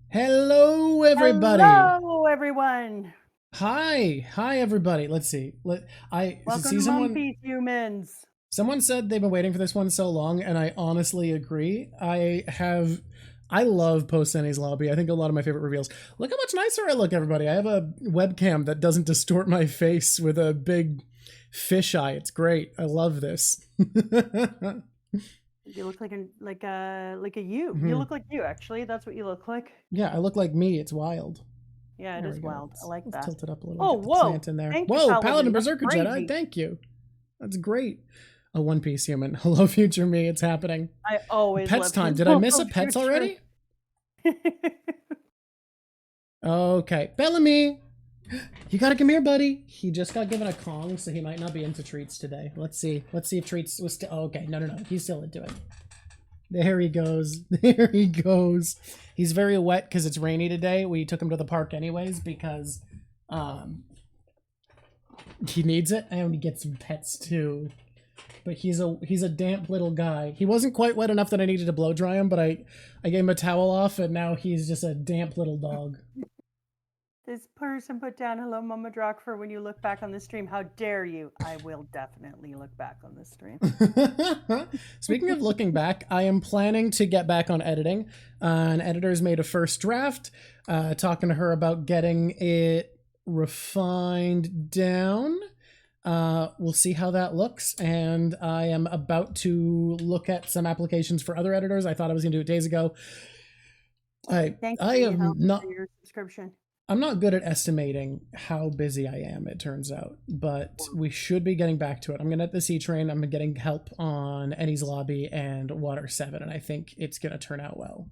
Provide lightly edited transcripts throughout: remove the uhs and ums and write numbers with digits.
Hello, everybody. Hello, everyone. Hi, everybody. Let's see. I Welcome see to One someone. Piece Humans. Someone said they've been waiting for this one so long, and I honestly agree. I love Post Enies Lobby. I think a lot of my favorite reveals. Look how much nicer I look, everybody. I have a webcam that doesn't distort my face with a big fisheye. It's great. I love this. You look like a you. Mhm. You look like you. Actually, that's what you look like. Yeah, I look like me. It's wild. Yeah, it There is we go. wild. I like Let's that. tilt it up a little. Oh, Get the whoa! plant in there. Thank you, Whoa, Paladin Paladin. That's Berserker crazy. Jedi. Thank you. That's great. A One Piece human. Hello, future me. It's happening. I always Pets love time. his Did I miss a logo pets future. already? Okay. Bellamy! You gotta come here, buddy. He just got given a Kong, so he might not be into treats today. Let's see. Let's see if treats was still. Oh, okay. No. He's still into it. There he goes. There he goes. He's very wet because it's rainy today. We took him to the park anyways because he needs it, and we get some pets too. But he's a damp little guy. He wasn't quite wet enough that I needed to blow dry him, but I gave him a towel off, and now he's just a damp little dog. This person put down hello, Mama Drock, for when you look back on the stream. How dare you? I will definitely look back on this stream. Speaking of looking back, I am planning to get back on editing. An editor's made a first draft, talking to her about getting it refined down. We'll see how that looks, and I am about to look at some applications for other editors. I thought I was going to do it days ago. Thank you I am not for your subscription. I'm not good at estimating how busy I am, it turns out, but we should be getting back to it. I'm going to at the Sea Train. I'm getting help on Enies Lobby and Water 7, and I think it's going to turn out well.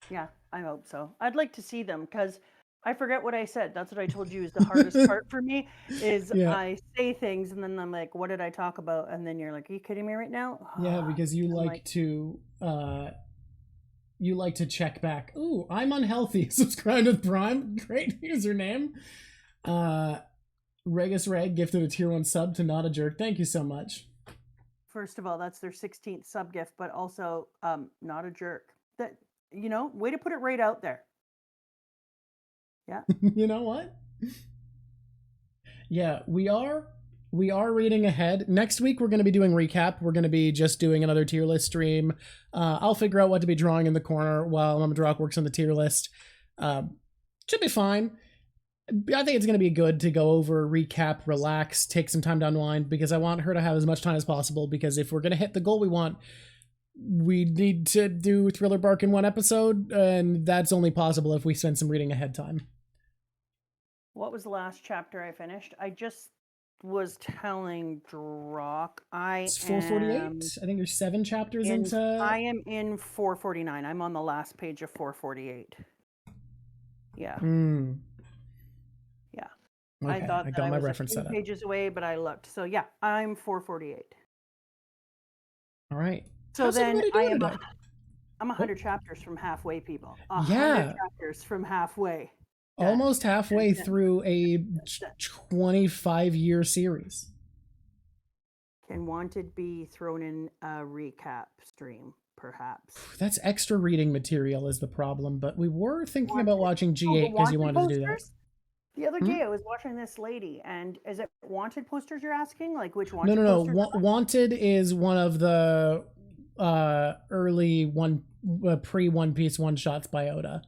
Yeah, I hope so. I'd like to see them because I forget what I said. That's what I told you is the hardest part for me is Yeah. I say things and then I'm like, what did I talk about? And then you're like, are you kidding me right now? Yeah, because you I'm like to check back. Ooh, I'm unhealthy. Subscribe to Prime. Great username. Regus Reg gifted a tier 1 sub to Not a Jerk. Thank you so much. First of all, that's their 16th sub gift, but also not a jerk. That, you know, way to put it right out there. Yeah. You know what? Yeah, we are reading ahead. Next week we're going to be doing recap. We're going to be just doing another tier list stream. I'll figure out what to be drawing in the corner while Mama Drock works on the tier list. Should be fine. I think it's going to be good to go over, recap, relax, take some time to unwind, because I want her to have as much time as possible, because if we're going to hit the goal we want, we need to do Thriller Bark in one episode, and that's only possible if we spend some reading ahead time. What was the last chapter I finished? I just was telling Drock It's 448. I think there's 7 chapters into. I am in 449. I'm on the last page of 448. Yeah. Yeah. Okay, I thought I that got I my was reference a few set up. pages away, but I looked. So yeah, I'm 448. All right. So How's then everybody doing today? I'm 100 chapters from halfway, people. 100 chapters from halfway. Almost halfway through a 25-year series. Can Wanted be thrown in a recap stream, perhaps? That's extra reading material is the problem, but we were thinking about watching G8 because you wanted to do that. The other day I was watching this lady, and is it Wanted posters you're asking? Like which Wanted No. posters? Wanted is one of the early pre-One Piece one-shots by Oda.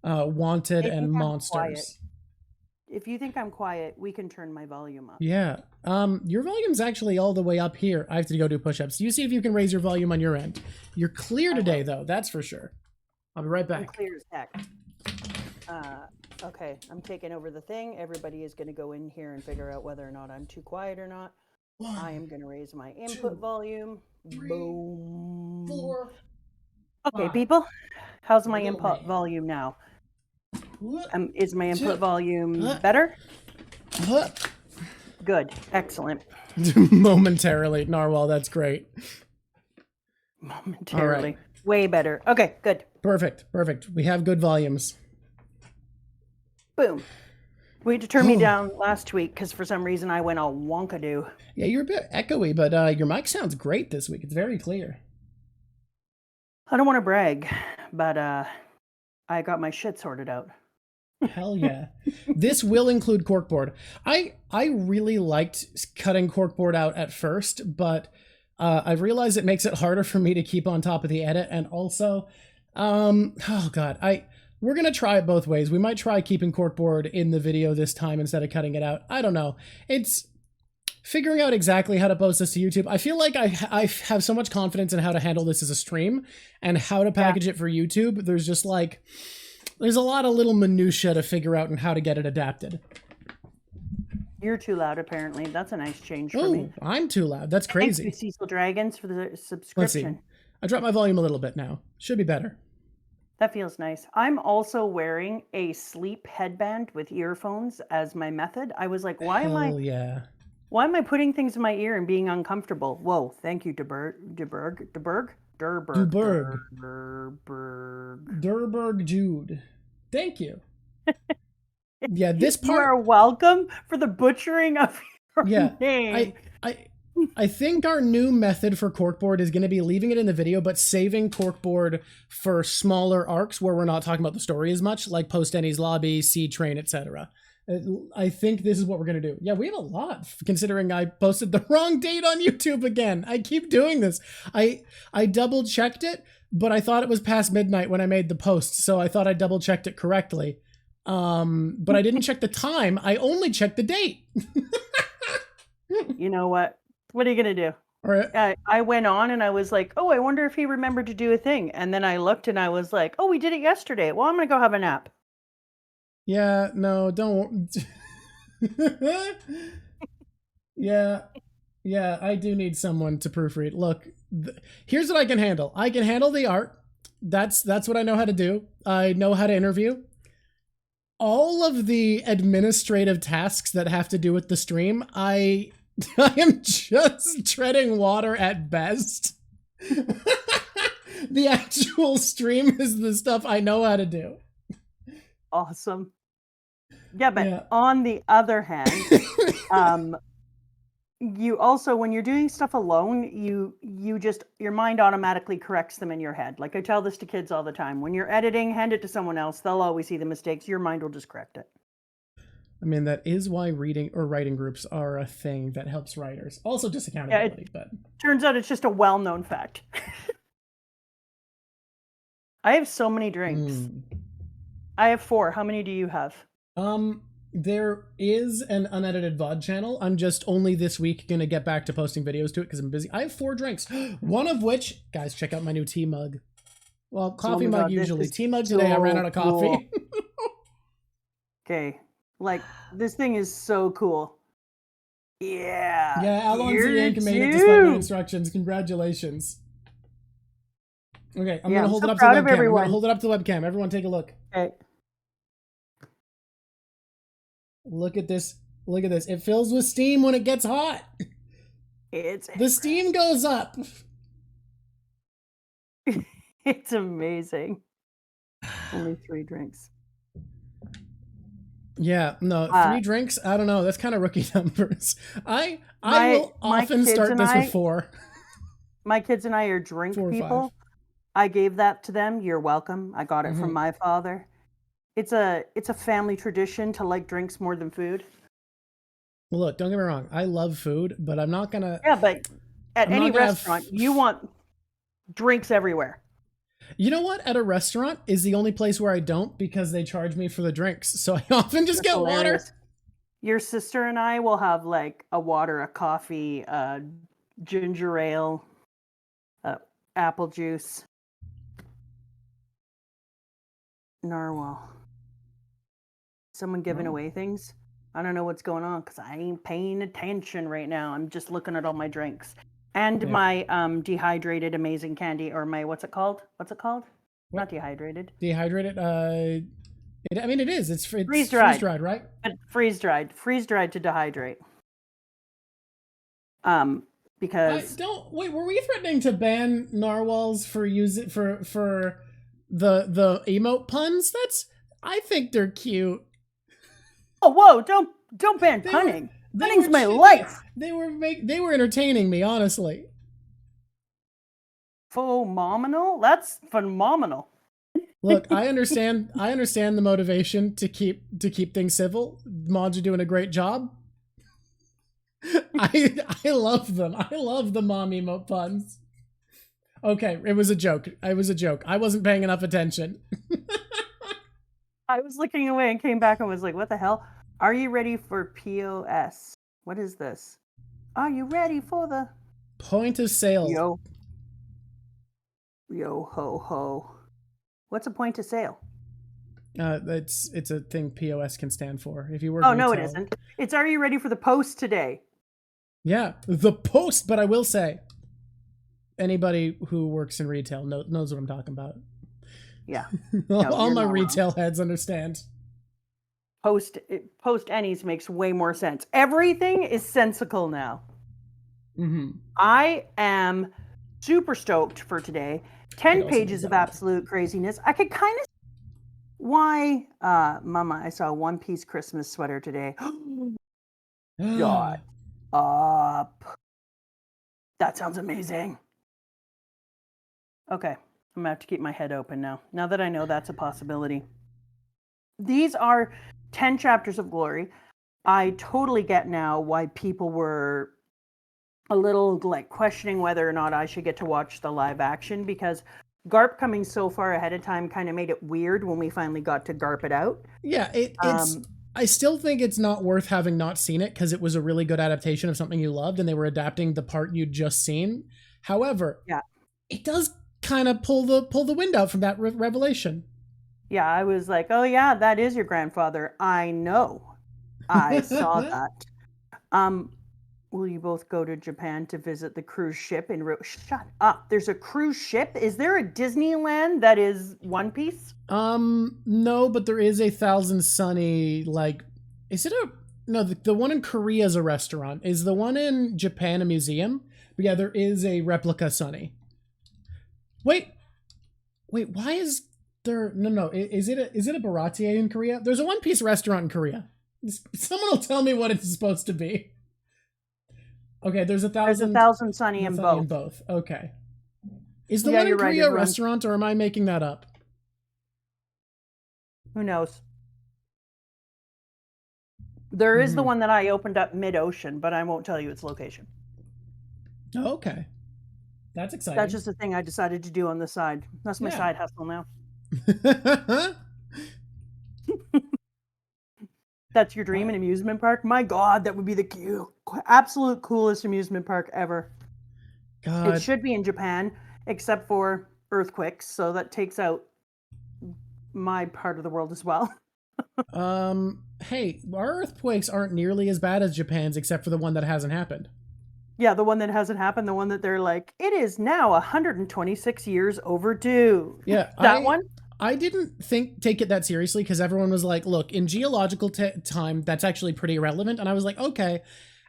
Wanted and Monsters. If you think I'm quiet, we can turn my volume up. Yeah. Your volume's actually all the way up here. I have to go do push-ups. You see if you can raise your volume on your end. You're clear today, though. That's for sure. I'll be right back. I'm clear as heck. Okay, I'm taking over the thing. Everybody is going to go in here and figure out whether or not I'm too quiet or not. I am going to raise my input volume. 3, Boom. 4. Okay, people. How's my input volume now? Is my input volume better? Good. Excellent. Momentarily. Narwhal, that's great. Momentarily. Right. Way better. Okay, good. Perfect. We have good volumes. Boom. We had to turn me down last week because for some reason I went all wonkadoo. Yeah, you're a bit echoey, but your mic sounds great this week. It's very clear. I don't want to brag, but I got my shit sorted out. Hell yeah. This will include corkboard. I really liked cutting corkboard out at first, but I've realized it makes it harder for me to keep on top of the edit, and also, oh god, we're gonna try it both ways. We might try keeping corkboard in the video this time instead of cutting it out. I don't know. It's figuring out exactly how to post this to YouTube. I feel like I have so much confidence in how to handle this as a stream and how to package it for YouTube. There's just like, there's a lot of little minutia to figure out and how to get it adapted. You're too loud, apparently. That's a nice change for me. Oh, I'm too loud. That's crazy. Thank you, Cecil Dragons, for the subscription. Let's see. I dropped my volume a little bit now. Should be better. That feels nice. I'm also wearing a sleep headband with earphones as my method. I was like, why am I putting things in my ear and being uncomfortable? Whoa, thank you, Durberg Jude. Thank you. Yeah, this part. You are welcome for the butchering of your name. I think our new method for corkboard is going to be leaving it in the video, but saving corkboard for smaller arcs where we're not talking about the story as much, like post Enies Lobby, Sea Train, etc. I think this is what we're going to do. Yeah, we have a lot, considering I posted the wrong date on YouTube again. I keep doing this. I double checked it, but I thought it was past midnight when I made the post, so I thought I double checked it correctly. But I didn't check the time. I only checked the date. You know what? What are you going to do? Right. I went on and I was like, oh, I wonder if he remembered to do a thing. And then I looked and I was like, oh, we did it yesterday. Well, I'm going to go have a nap. Yeah, no, don't. Yeah, I do need someone to proofread. Look, here's what I can handle. I can handle the art. That's what I know how to do. I know how to interview. All of the administrative tasks that have to do with the stream, I am just treading water at best. The actual stream is the stuff I know how to do. Awesome. Yeah, but on the other hand, you also, when you're doing stuff alone, you just, your mind automatically corrects them in your head. Like I tell this to kids all the time. When you're editing, hand it to someone else. They'll always see the mistakes. Your mind will just correct it. I mean, that is why reading or writing groups are a thing that helps writers. Also just accountability, but turns out it's just a well-known fact. I have so many drinks. I have 4. How many do you have? There is an unedited VOD channel. I'm just only this week gonna get back to posting videos to it because I'm busy. I have 4 drinks. One of which, guys, check out my new tea mug. Well, coffee mug usually. Tea mug today, I ran out of coffee. Okay. Like, this thing is so cool. Yeah. Yeah, Alon's the Yank made it despite my instructions. Congratulations. Okay, I'm gonna hold it up to the webcam. I'm gonna hold it up to the webcam. Everyone take a look. Okay. Look at this. Look at this. It fills with steam when it gets hot. The steam goes up. It's amazing. Only 3 drinks. Yeah, no, 3 drinks? I don't know. That's kind of rookie numbers. I will often start this with 4. My kids and I are drink 4 people. 5. I gave that to them. You're welcome. I got it from my father. It's a family tradition to like drinks more than food. Look, don't get me wrong. I love food, but I'm not gonna. Yeah, but at any restaurant, you want drinks everywhere. You know what? At a restaurant is the only place where I don't, because they charge me for the drinks. So I often just get water. Your sister and I will have like a water, a coffee, ginger ale, apple juice, narwhal. Someone giving away things? I don't know what's going on because I ain't paying attention right now. I'm just looking at all my drinks. And my dehydrated amazing candy, or my what's it called? What? Not dehydrated. Dehydrated. I mean, it is. It's freeze dried, right? Freeze dried to dehydrate. Because wait. Were we threatening to ban narwhals for the emote puns? I think they're cute. Oh whoa! Don't ban punning. Punning's my life. They were entertaining me, honestly. Phenomenal? That's phenomenal. Look, I understand the motivation to keep things civil. Mods are doing a great job. I love them. I love the mom emote puns. Okay, it was a joke. I wasn't paying enough attention. I was looking away and came back and was like, what the hell? Are you ready for POS? What is this? Are you ready for the point of sale? Yo ho ho. What's a point of sale? It's a thing POS can stand for. If you work retail. No, it isn't. It's are you ready for the post today? Yeah, the post, but I will say anybody who works in retail knows what I'm talking about. Yeah. All my retail heads understand. Post Enies makes way more sense. Everything is sensical now. Mm-hmm. I am super stoked for today. 10 pages of absolute craziness. I could kind of why Mama, I saw a One Piece Christmas sweater today. God up. That sounds amazing. Okay, I'm gonna have to keep my head open now that I know that's a possibility. These are 10 chapters of glory. I totally get now why people were a little like questioning whether or not I should get to watch the live action, because Garp coming so far ahead of time kind of made it weird when we finally got to Garp it out. Yeah, it's I still think it's not worth having not seen it, because it was a really good adaptation of something you loved and they were adapting the part you'd just seen. However, yeah, it does kind of pull the wind out from that revelation. Yeah, I was like, oh yeah, that is your grandfather. I know. I saw that. Will you both go to Japan to visit the cruise ship in Shut up. There's a cruise ship? Is there a Disneyland that is One Piece? No, but there is a Thousand Sunny, like, is it the one in Korea is a restaurant. Is the one in Japan a museum? But yeah, there is a replica Sunny. Wait, why is there, no, is it a Baratier in Korea? There's a One Piece restaurant in Korea. Someone will tell me what it's supposed to be. Okay, there's a Thousand Sunny in both. Okay. Is the one in Korea a restaurant, or am I making that up? Who knows? There is the one that I opened up mid-ocean, but I won't tell you its location. Oh, okay. That's exciting. That's just a thing I decided to do on the side. That's my side hustle now. That's your dream, an amusement park? My God, that would be the absolute coolest amusement park ever. God. It should be in Japan, except for earthquakes, so that takes out my part of the world as well. Hey, our earthquakes aren't nearly as bad as Japan's, except for the one that hasn't happened. Yeah, the one that hasn't happened, the one that they're like, it is now 126 years overdue. Yeah, that one? I didn't take it that seriously, because everyone was like, look, in geological time, that's actually pretty irrelevant. And I was like, okay.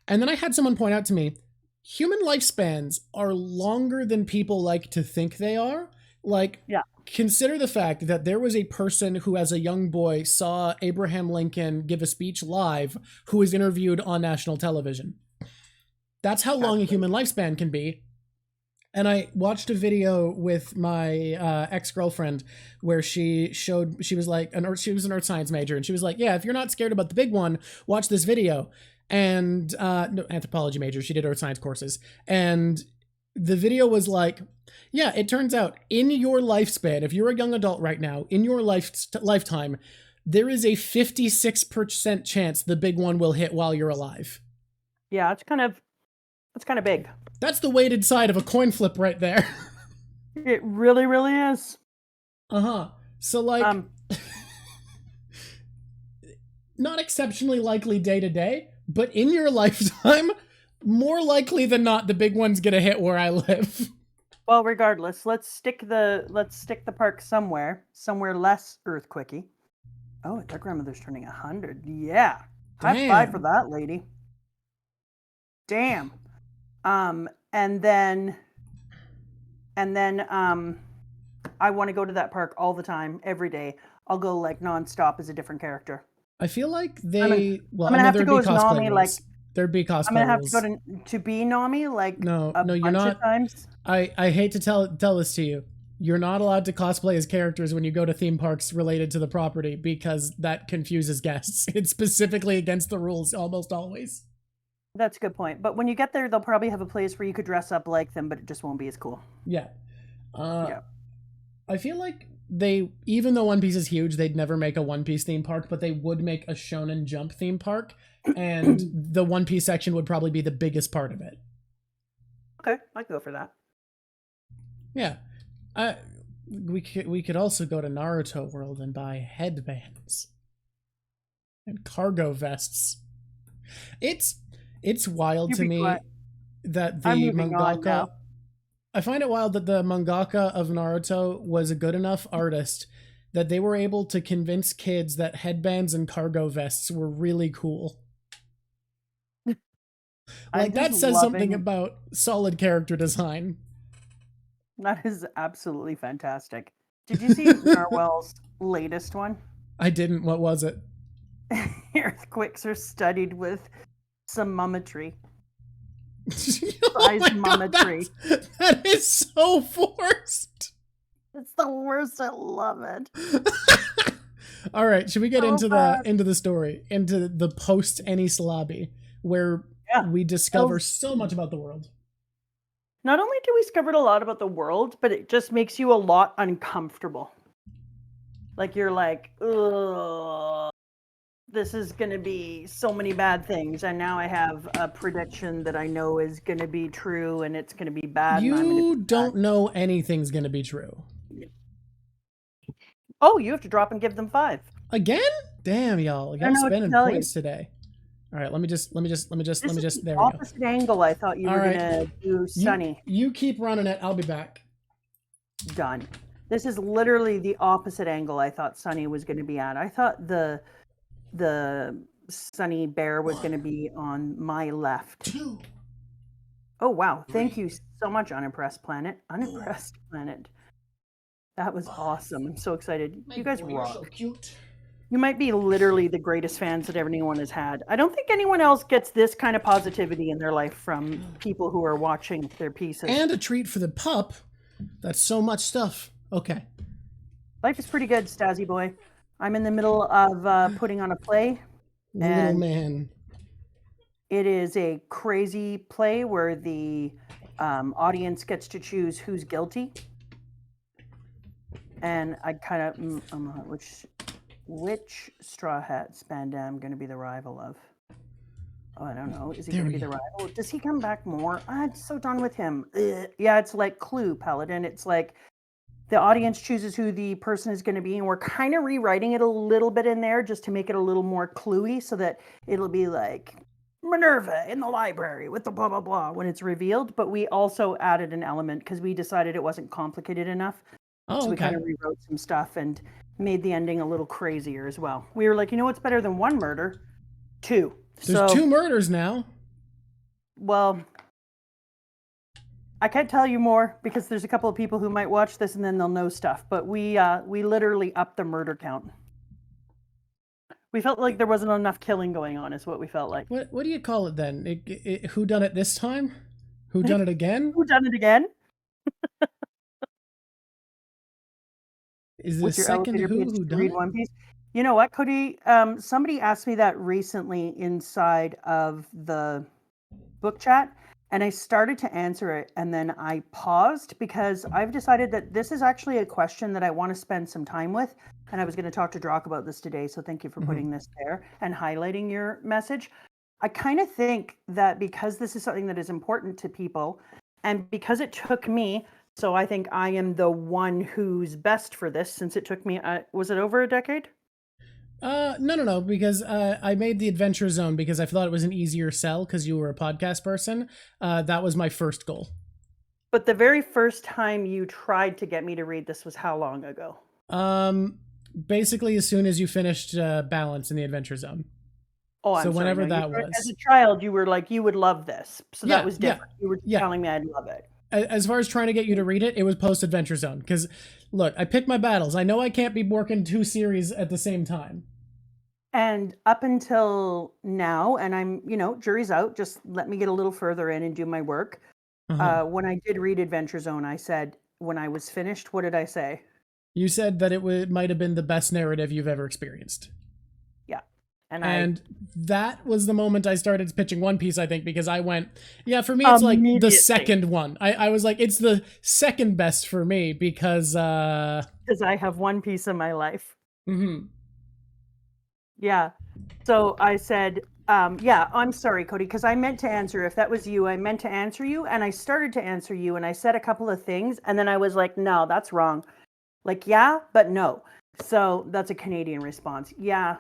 And then I had someone point out to me, human lifespans are longer than people like to think they are. Like, yeah. Consider the fact that there was a person who, as a young boy, saw Abraham Lincoln give a speech live, who was interviewed on national television. That's how long a human lifespan can be. And I watched a video with my ex-girlfriend where she was an earth science major, and she was like, yeah, if you're not scared about the big one, watch this video. And no, anthropology major, she did earth science courses. And the video was like, yeah, it turns out in your lifespan, if you're a young adult right now, in your lifetime, there is a 56% chance the big one will hit while you're alive. Yeah, it's kind of big. That's the weighted side of a coin flip right there. It really, really is. Uh-huh. So, like, not exceptionally likely day to day, but in your lifetime, more likely than not, the big one's gonna hit where I live. Well, regardless, let's stick the park somewhere less earthquakey. Oh, their grandmother's turning 100. Yeah. Damn. High five for that lady. Damn. And then I want to go to that park all the time, every day. I'll go like nonstop as a different character. I feel like I'm gonna have to go as Nami, like there'd be cosplay. I'm gonna have to go to be Nami, like no, you're not. Times. I hate to tell this to you. You're not allowed to cosplay as characters when you go to theme parks related to the property because that confuses guests. It's specifically against the rules almost always. That's a good point. But when you get there, they'll probably have a place where you could dress up like them, but it just won't be as cool. Yeah. Yeah. I feel like even though One Piece is huge, they'd never make a One Piece theme park, but they would make a Shonen Jump theme park, and the One Piece section would probably be the biggest part of it. Okay, I could go for that. Yeah. We could also go to Naruto World and buy headbands and cargo vests. It's wild to me that the mangaka. I find it wild that the mangaka of Naruto was a good enough artist that they were able to convince kids that headbands and cargo vests were really cool. Like, that says something about solid character design. That is absolutely fantastic. Did you see Narwhal's latest one? I didn't. What was it? Earthquakes are studied with some mummetry. Oh mummetry. God, that is so forced. It's the worst. I love it. All right, should we get into the story, into the post Enies lobby, where we discover so much about the world? Not only do we discover a lot about the world, but it just makes you a lot uncomfortable. Like, you're like, ugh, this is going to be so many bad things. And now I have a prediction that I know is going to be true, and it's going to be bad. You don't know anything's going to be true. Oh, you have to drop and give them 5. Again? Damn, y'all. You got spending points today. All right, let me just, there we go. Opposite angle, I thought you were going to do Sunny. You keep running it. I'll be back. Done. This is literally the opposite angle I thought Sunny was going to be at. I thought the Sunny Bear was going to be on my left. 2. Oh, wow. Thank you so much, Unimpressed Planet. Unimpressed Planet. That was awesome. I'm so excited. You guys rock. So cute. You might be literally the greatest fans that anyone has had. I don't think anyone else gets this kind of positivity in their life from people who are watching their pieces. And a treat for the pup. That's so much stuff. Okay. Life is pretty good, Stazzy boy. I'm in the middle of putting on a play. Little man. It is a crazy play where the audience gets to choose who's guilty. And I kind of, which Straw Hat Spandam going to be the rival of? Oh, I don't know. Is he going to be the rival? Does he come back more? I'm so done with him. Ugh. Yeah, it's like Clue, Paladin. It's like the audience chooses who the person is going to be, and we're kind of rewriting it a little bit in there just to make it a little more cluey so that it'll be like Minerva in the library with the blah, blah, blah when it's revealed. But we also added an element because we decided it wasn't complicated enough. So we kind of rewrote some stuff and made the ending a little crazier as well. We were like, you know what's better than 1 murder? 2. There's 2 murders now. Well, I can't tell you more because there's a couple of people who might watch this and then they'll know stuff. But we literally upped the murder count. We felt like there wasn't enough killing going on, is what we felt like. What do you call it then? Who done it this time? Who done it again? Who done it again? Is the second who done it? One Piece? You know what, Cody? Somebody asked me that recently inside of the book chat, and I started to answer it, and then I paused because I've decided that this is actually a question that I want to spend some time with, and I was going to talk to Drock about this today, so thank you for putting this there and highlighting your message. I kind of think that because this is something that is important to people, and because it took me... So I think I am the one who's best for this since it took me, was it over a decade? No, because I made the Adventure Zone because I thought it was an easier sell because you were a podcast person. That was my first goal. But the very first time you tried to get me to read this was how long ago? Basically as soon as you finished Balance in the Adventure Zone. Oh, I'm so sorry, whenever no, that was. As a child, you were like, you would love this. So that was different. Yeah, you were telling me I'd love it. As far as trying to get you to read it, it was post-Adventure Zone. Because, look, I pick my battles. I know I can't be working 2 series at the same time. And up until now, and I'm, jury's out, just let me get a little further in and do my work. When I did read Adventure Zone, I said, when I was finished, what did I say? You said that it might have been the best narrative you've ever experienced. Yeah. And that was the moment I started pitching One Piece, I think, because I went, yeah, for me, it's like the second one. I was like, it's the second best for me because I have One Piece in my life. Mm-hmm. Yeah. So I said, yeah, I'm sorry, Cody, because I meant to answer. If that was you, I meant to answer you. And I started to answer you and I said a couple of things. And then I was like, no, that's wrong. Like, yeah, but no. So that's a Canadian response. Yeah,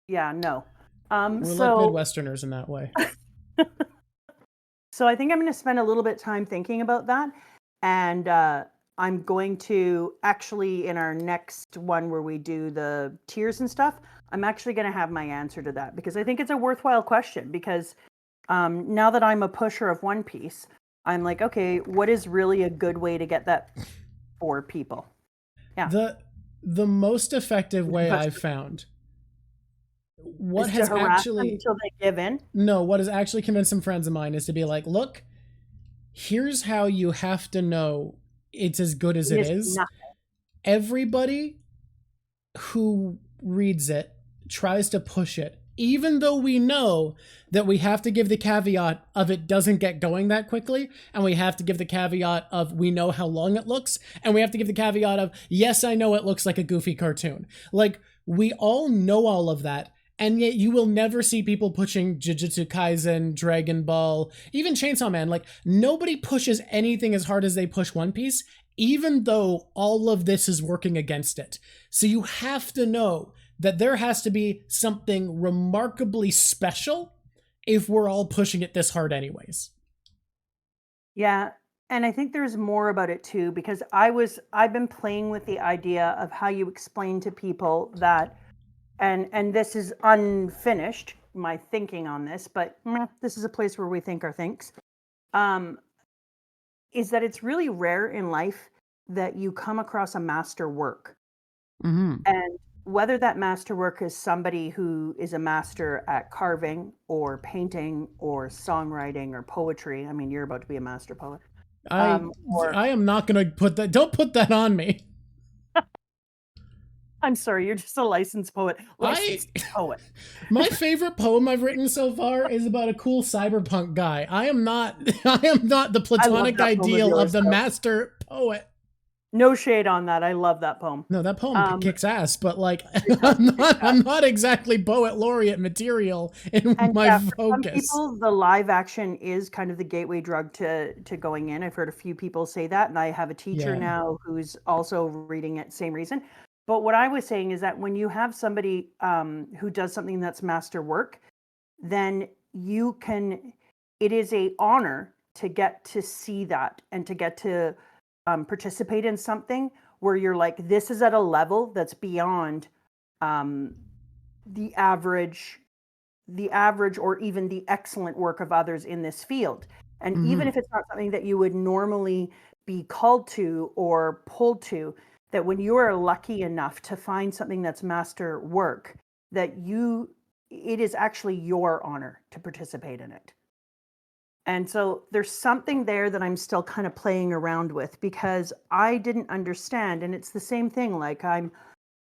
no. We're like Midwesterners in that way. So I think I'm going to spend a little bit of time thinking about that. And I'm going to actually, in our next one where we do the tiers and stuff, I'm actually going to have my answer to that because I think it's a worthwhile question because now that I'm a pusher of One Piece, I'm like, okay, what is really a good way to get that for people? Yeah. The most effective way I've found what has actually until they give in. No, what has actually convinced some friends of mine is to be like, look, here's how you have to know it's as good as it is. Nothing. Everybody who reads it tries to push it, even though we know that we have to give the caveat of it doesn't get going that quickly, and we have to give the caveat of we know how long it looks, and we have to give the caveat of, yes, I know it looks like a goofy cartoon. Like, we all know all of that, and yet you will never see people pushing Jujutsu Kaisen, Dragon Ball, even Chainsaw Man. Like, nobody pushes anything as hard as they push One Piece, even though all of this is working against it. So you have to know that there has to be something remarkably special if we're all pushing it this hard anyways. Yeah, and I think there's more about it too, because I've been playing with the idea of how you explain to people that, and this is unfinished, my thinking on this, but this is a place where we think our thinks, is that it's really rare in life that you come across a master work. Mm-hmm. And whether that masterwork is somebody who is a master at carving or painting or songwriting or poetry. I mean, you're about to be a master poet. I am not going to put that. Don't put that on me. I'm sorry. You're just a licensed poet. Poet. My favorite poem I've written so far is about a cool cyberpunk guy. I am not the platonic ideal of the master poet. No shade on that. I love that poem. No, that poem kicks ass, but like, I'm not exactly poet laureate material in my focus. For some people, the live action is kind of the gateway drug to going in. I've heard a few people say that, and I have a teacher now who's also reading it, same reason. But what I was saying is that when you have somebody who does something that's master work, then it is an honor to get to see that and to get to participate in something where you're like, this is at a level that's beyond the average or even the excellent work of others in this field. And even if it's not something that you would normally be called to or pulled to, that when you are lucky enough to find something that's master work, that it is actually your honor to participate in it. And so there's something there that I'm still kind of playing around with because I didn't understand. And it's the same thing. Like I'm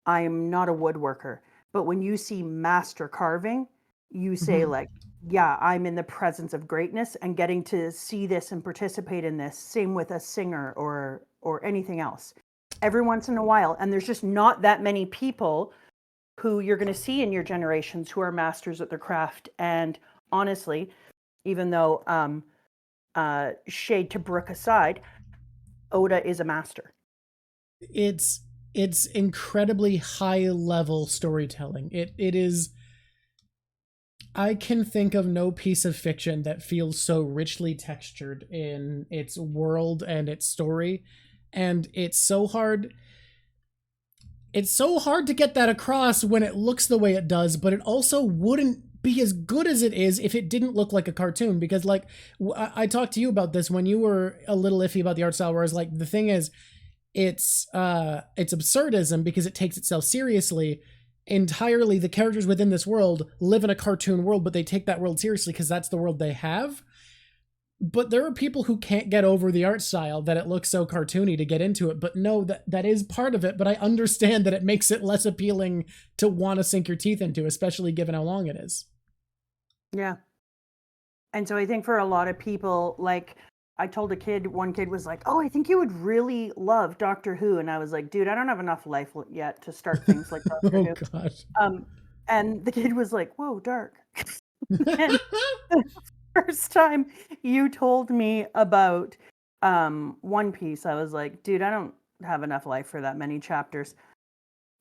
not a woodworker, but when you see master carving, you say like, yeah, I'm in the presence of greatness and getting to see this and participate in this. Same with a singer or anything else. Every once in a while. And there's just not that many people who you're going to see in your generations who are masters at their craft. And honestly, even though shade to Brook aside, Oda is a master. It's incredibly high level storytelling. It is. I can think of no piece of fiction that feels so richly textured in its world and its story, and it's so hard. It's so hard to get that across when it looks the way it does, but it also wouldn't be as good as it is if it didn't look like a cartoon. Because like I talked to you about this when you were a little iffy about the art style, where I was like, the thing is, it's absurdism because it takes itself seriously. Entirely, the characters within this world live in a cartoon world, but they take that world seriously because that's the world they have. But there are people who can't get over the art style, that it looks so cartoony to get into it. But no, that is part of it. But I understand that it makes it less appealing to want to sink your teeth into, especially given how long it is. Yeah. And so I think for a lot of people, like, I told one kid was like, "Oh, I think you would really love Doctor Who." And I was like, "Dude, I don't have enough life yet to start things like Doctor Who." Gosh. And the kid was like, "Whoa, dark." And the first time you told me about One Piece, I was like, "Dude, I don't have enough life for that many chapters."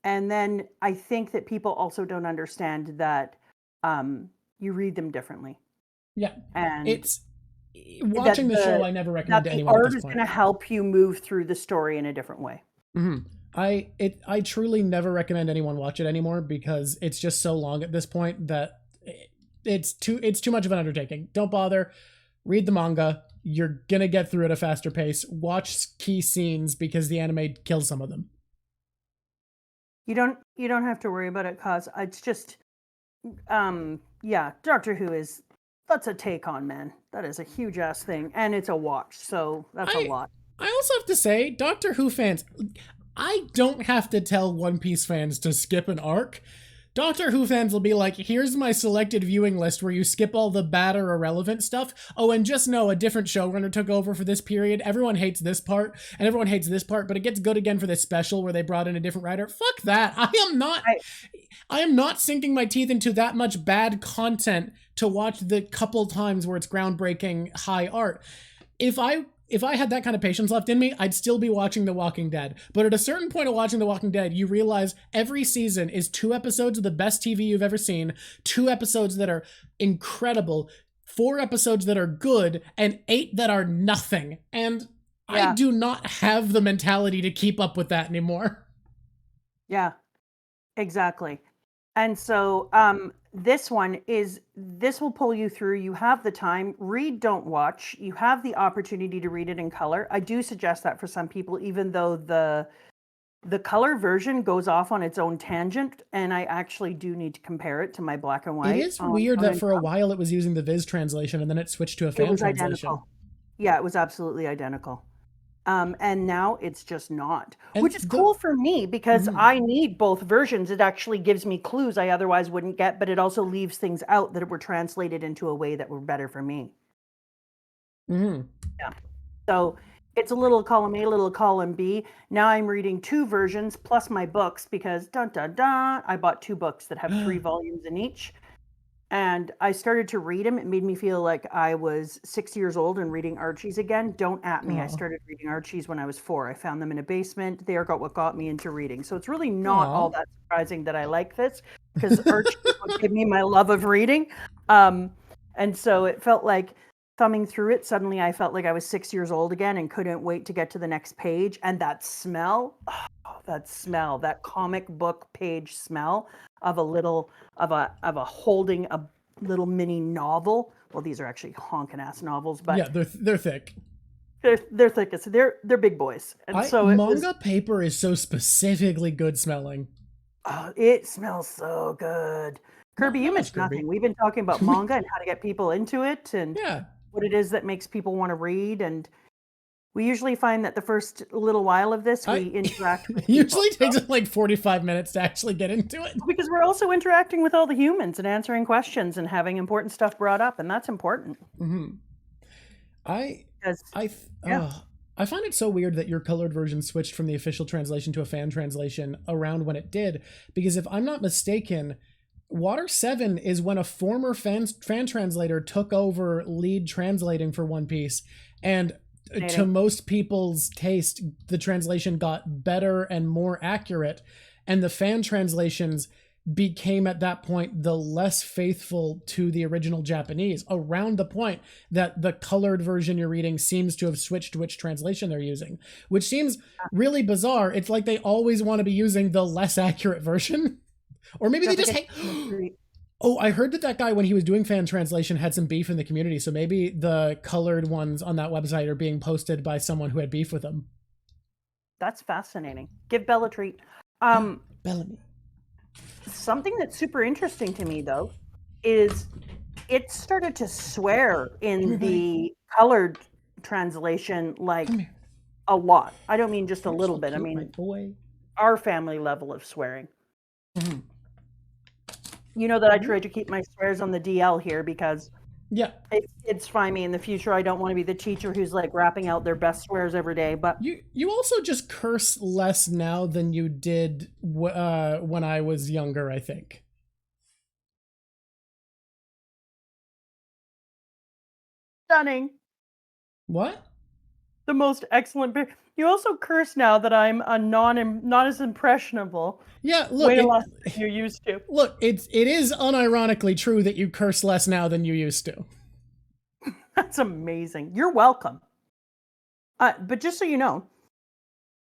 And then I think that people also don't understand that you read them differently. Yeah. And it's watching the show, I never recommend to anyone. The art is going to help you move through the story in a different way. Mm-hmm. I truly never recommend anyone watch it anymore, because it's just so long at this point that it's too much of an undertaking. Don't bother. Read the manga. You're gonna get through at a faster pace. Watch key scenes, because the anime kills some of them. You don't have to worry about it, cause it's just Doctor Who that's a take on, man. That is a huge ass thing, and it's a watch, so that's a lot. I also have to say, Doctor Who fans, I don't have to tell One Piece fans to skip an arc. Doctor Who fans will be like, here's my selected viewing list where you skip all the bad or irrelevant stuff. Oh, and just know a different showrunner took over for this period. Everyone hates this part, and everyone hates this part, but it gets good again for this special where they brought in a different writer. Fuck that. I am not sinking my teeth into that much bad content to watch the couple times where it's groundbreaking high art. If I had that kind of patience left in me, I'd still be watching The Walking Dead. But at a certain point of watching The Walking Dead, you realize every season is 2 episodes of the best TV you've ever seen, 2 episodes that are incredible, 4 episodes that are good, and 8 that are nothing. And I do not have the mentality to keep up with that anymore. Yeah, exactly. And so this will pull you through. You have the time. Read, don't watch. You have the opportunity to read it in color. I do suggest that for some people, even though the color version goes off on its own tangent, and I actually do need to compare it to my black and white. It is weird that for a while it was using the Viz translation, and then it switched to a fan translation. Identical. Yeah, it was absolutely identical. And now it's just not, which is cool for me, because I need both versions. It actually gives me clues I otherwise wouldn't get, but it also leaves things out that were translated into a way that were better for me. Yeah. So it's a little column A, little column B. Now I'm reading 2 versions plus my books, because I bought 2 books that have 3 volumes in each. And I started to read them. It made me feel like I was 6 years old and reading Archies again. Don't at me. I started reading Archies when I was 4. I found them in a basement. They are what got me into reading. So it's really not all that surprising that I like this, because Archies would give me my love of reading. And so it felt like thumbing through it, suddenly I felt like I was 6 years old again and couldn't wait to get to the next page. And that smell, that comic book page smell of a holding a little mini novel. Well, these are actually honking ass novels, but yeah, they're thick. They're thick. They're big boys. And so manga paper is so specifically good smelling. Oh, it smells so good. Kirby, you missed nothing. We've been talking about manga and how to get people into it, and what it is that makes people want to read. And we usually find that the first little while of this, we interact with people. Usually takes us like 45 minutes to actually get into it. Because we're also interacting with all the humans and answering questions and having important stuff brought up, and that's important. I find it so weird that your colored version switched from the official translation to a fan translation around when it did, because if I'm not mistaken, Water 7 is when a former fan translator took over lead translating for One Piece, and to most people's taste, the translation got better and more accurate, and the fan translations became at that point the less faithful to the original Japanese, around the point that the colored version you're reading seems to have switched to which translation they're using, which seems really bizarre. It's like they always want to be using the less accurate version, or maybe they just hate. Oh, I heard that guy, when he was doing fan translation, had some beef in the community, so maybe the colored ones on that website are being posted by someone who had beef with him. That's fascinating. Give Belle a treat. Bellamy. Something that's super interesting to me, though, is it started to swear in the colored translation, like a lot. I don't mean just a little bit. I mean, our family level of swearing. Mm-hmm. You know that I tried to keep my swears on the DL here because it's find me in the future. I don't want to be the teacher who's like rapping out their best swears every day. But you also just curse less now than you did when I was younger, I think. Stunning. What? The most excellent. You also curse now that I'm a not as impressionable. Yeah, look, way less than you used to. Look, it is unironically true that you curse less now than you used to. That's amazing. You're welcome. But just so you know,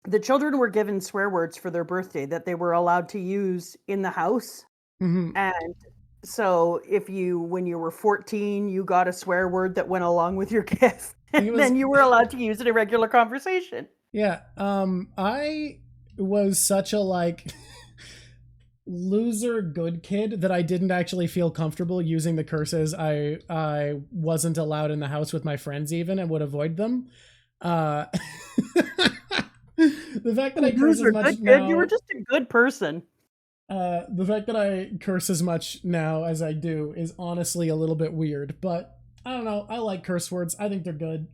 the children were given swear words for their birthday that they were allowed to use in the house. Mm-hmm. And so when you were 14, you got a swear word that went along with your gift. And then you were allowed to use it in regular conversation. Yeah. I was such a loser good kid that I didn't actually feel comfortable using the curses I wasn't allowed in the house with my friends even, and would avoid them. The fact that I curse as much now, you were just a good person. The fact that I curse as much now as I do is honestly a little bit weird, but I don't know. I like curse words. I think they're good.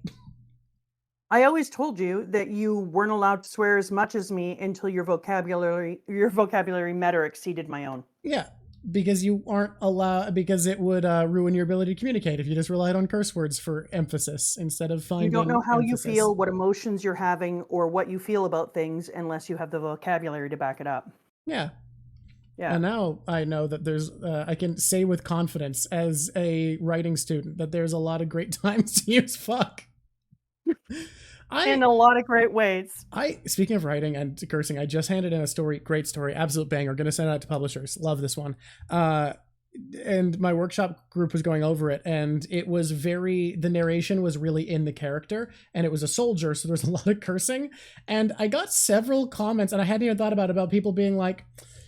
I always told you that you weren't allowed to swear as much as me until your vocabulary met or exceeded my own. Yeah, because you aren't allowed, because it would ruin your ability to communicate if you just relied on curse words for emphasis instead of finding. You don't know how emphasis. You feel, what emotions you're having, or what you feel about things unless you have the vocabulary to back it up. Yeah. Yeah. And now I know that there's, I can say with confidence as a writing student that there's a lot of great times to use fuck. In a lot of great ways. Speaking of writing and cursing, I just handed in a story, great story, absolute banger, gonna send it out to publishers. Love this one. And my workshop group was going over it, and it was the narration was really in the character, and it was a soldier, so there's a lot of cursing. And I got several comments, and I hadn't even thought about people being like,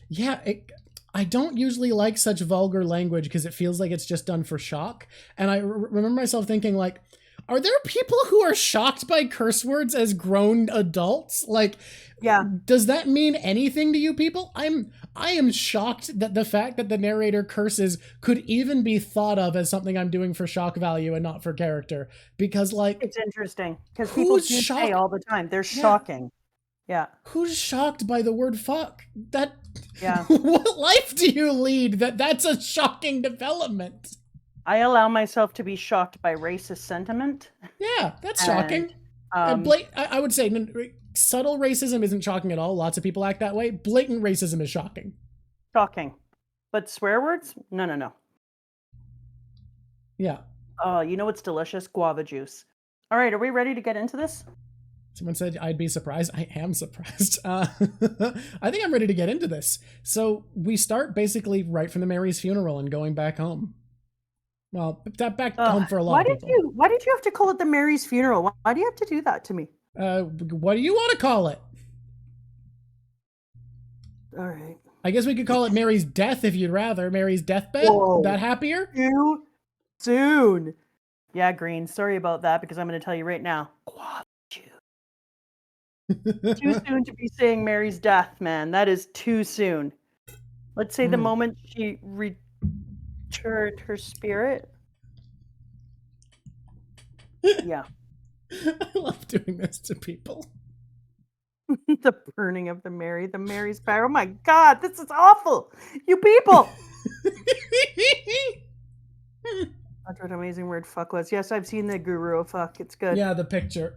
yeah, I don't usually like such vulgar language because it feels like it's just done for shock. And I remember myself thinking like, are there people who are shocked by curse words as grown adults? Like, yeah, does that mean anything to you people? I am shocked that the fact that the narrator curses could even be thought of as something I'm doing for shock value and not for character. Because like, it's interesting because people do say all the time they're shocking. Yeah. Who's shocked by the word fuck? Yeah. What life do you lead that's a shocking development? I allow myself to be shocked by racist sentiment. Yeah, that's shocking. I would say subtle racism isn't shocking at all. Lots of people act that way. Blatant racism is shocking. Shocking. But swear words? No. Yeah. Oh, you know what's delicious? Guava juice. All right, are we ready to get into this? Someone said I'd be surprised. I am surprised. I think I'm ready to get into this. So we start basically right from the Mary's funeral and going back home. Well, back home for a lot of people. Why did you have to call it the Mary's funeral? Why do you have to do that to me? What do you want to call it? All right. I guess we could call it Mary's death if you'd rather. Mary's deathbed? Whoa. That happier? Too soon. Yeah, Green. Sorry about that because I'm going to tell you right now. Too soon to be saying Mary's death, man. That is too soon. Let's say the moment she returned her spirit. Yeah. I love doing this to people. The burning of the Mary's fire. Oh my God, this is awful. You people. That's what an amazing word fuck was. Yes, I've seen the guru of fuck. It's good. Yeah, the picture.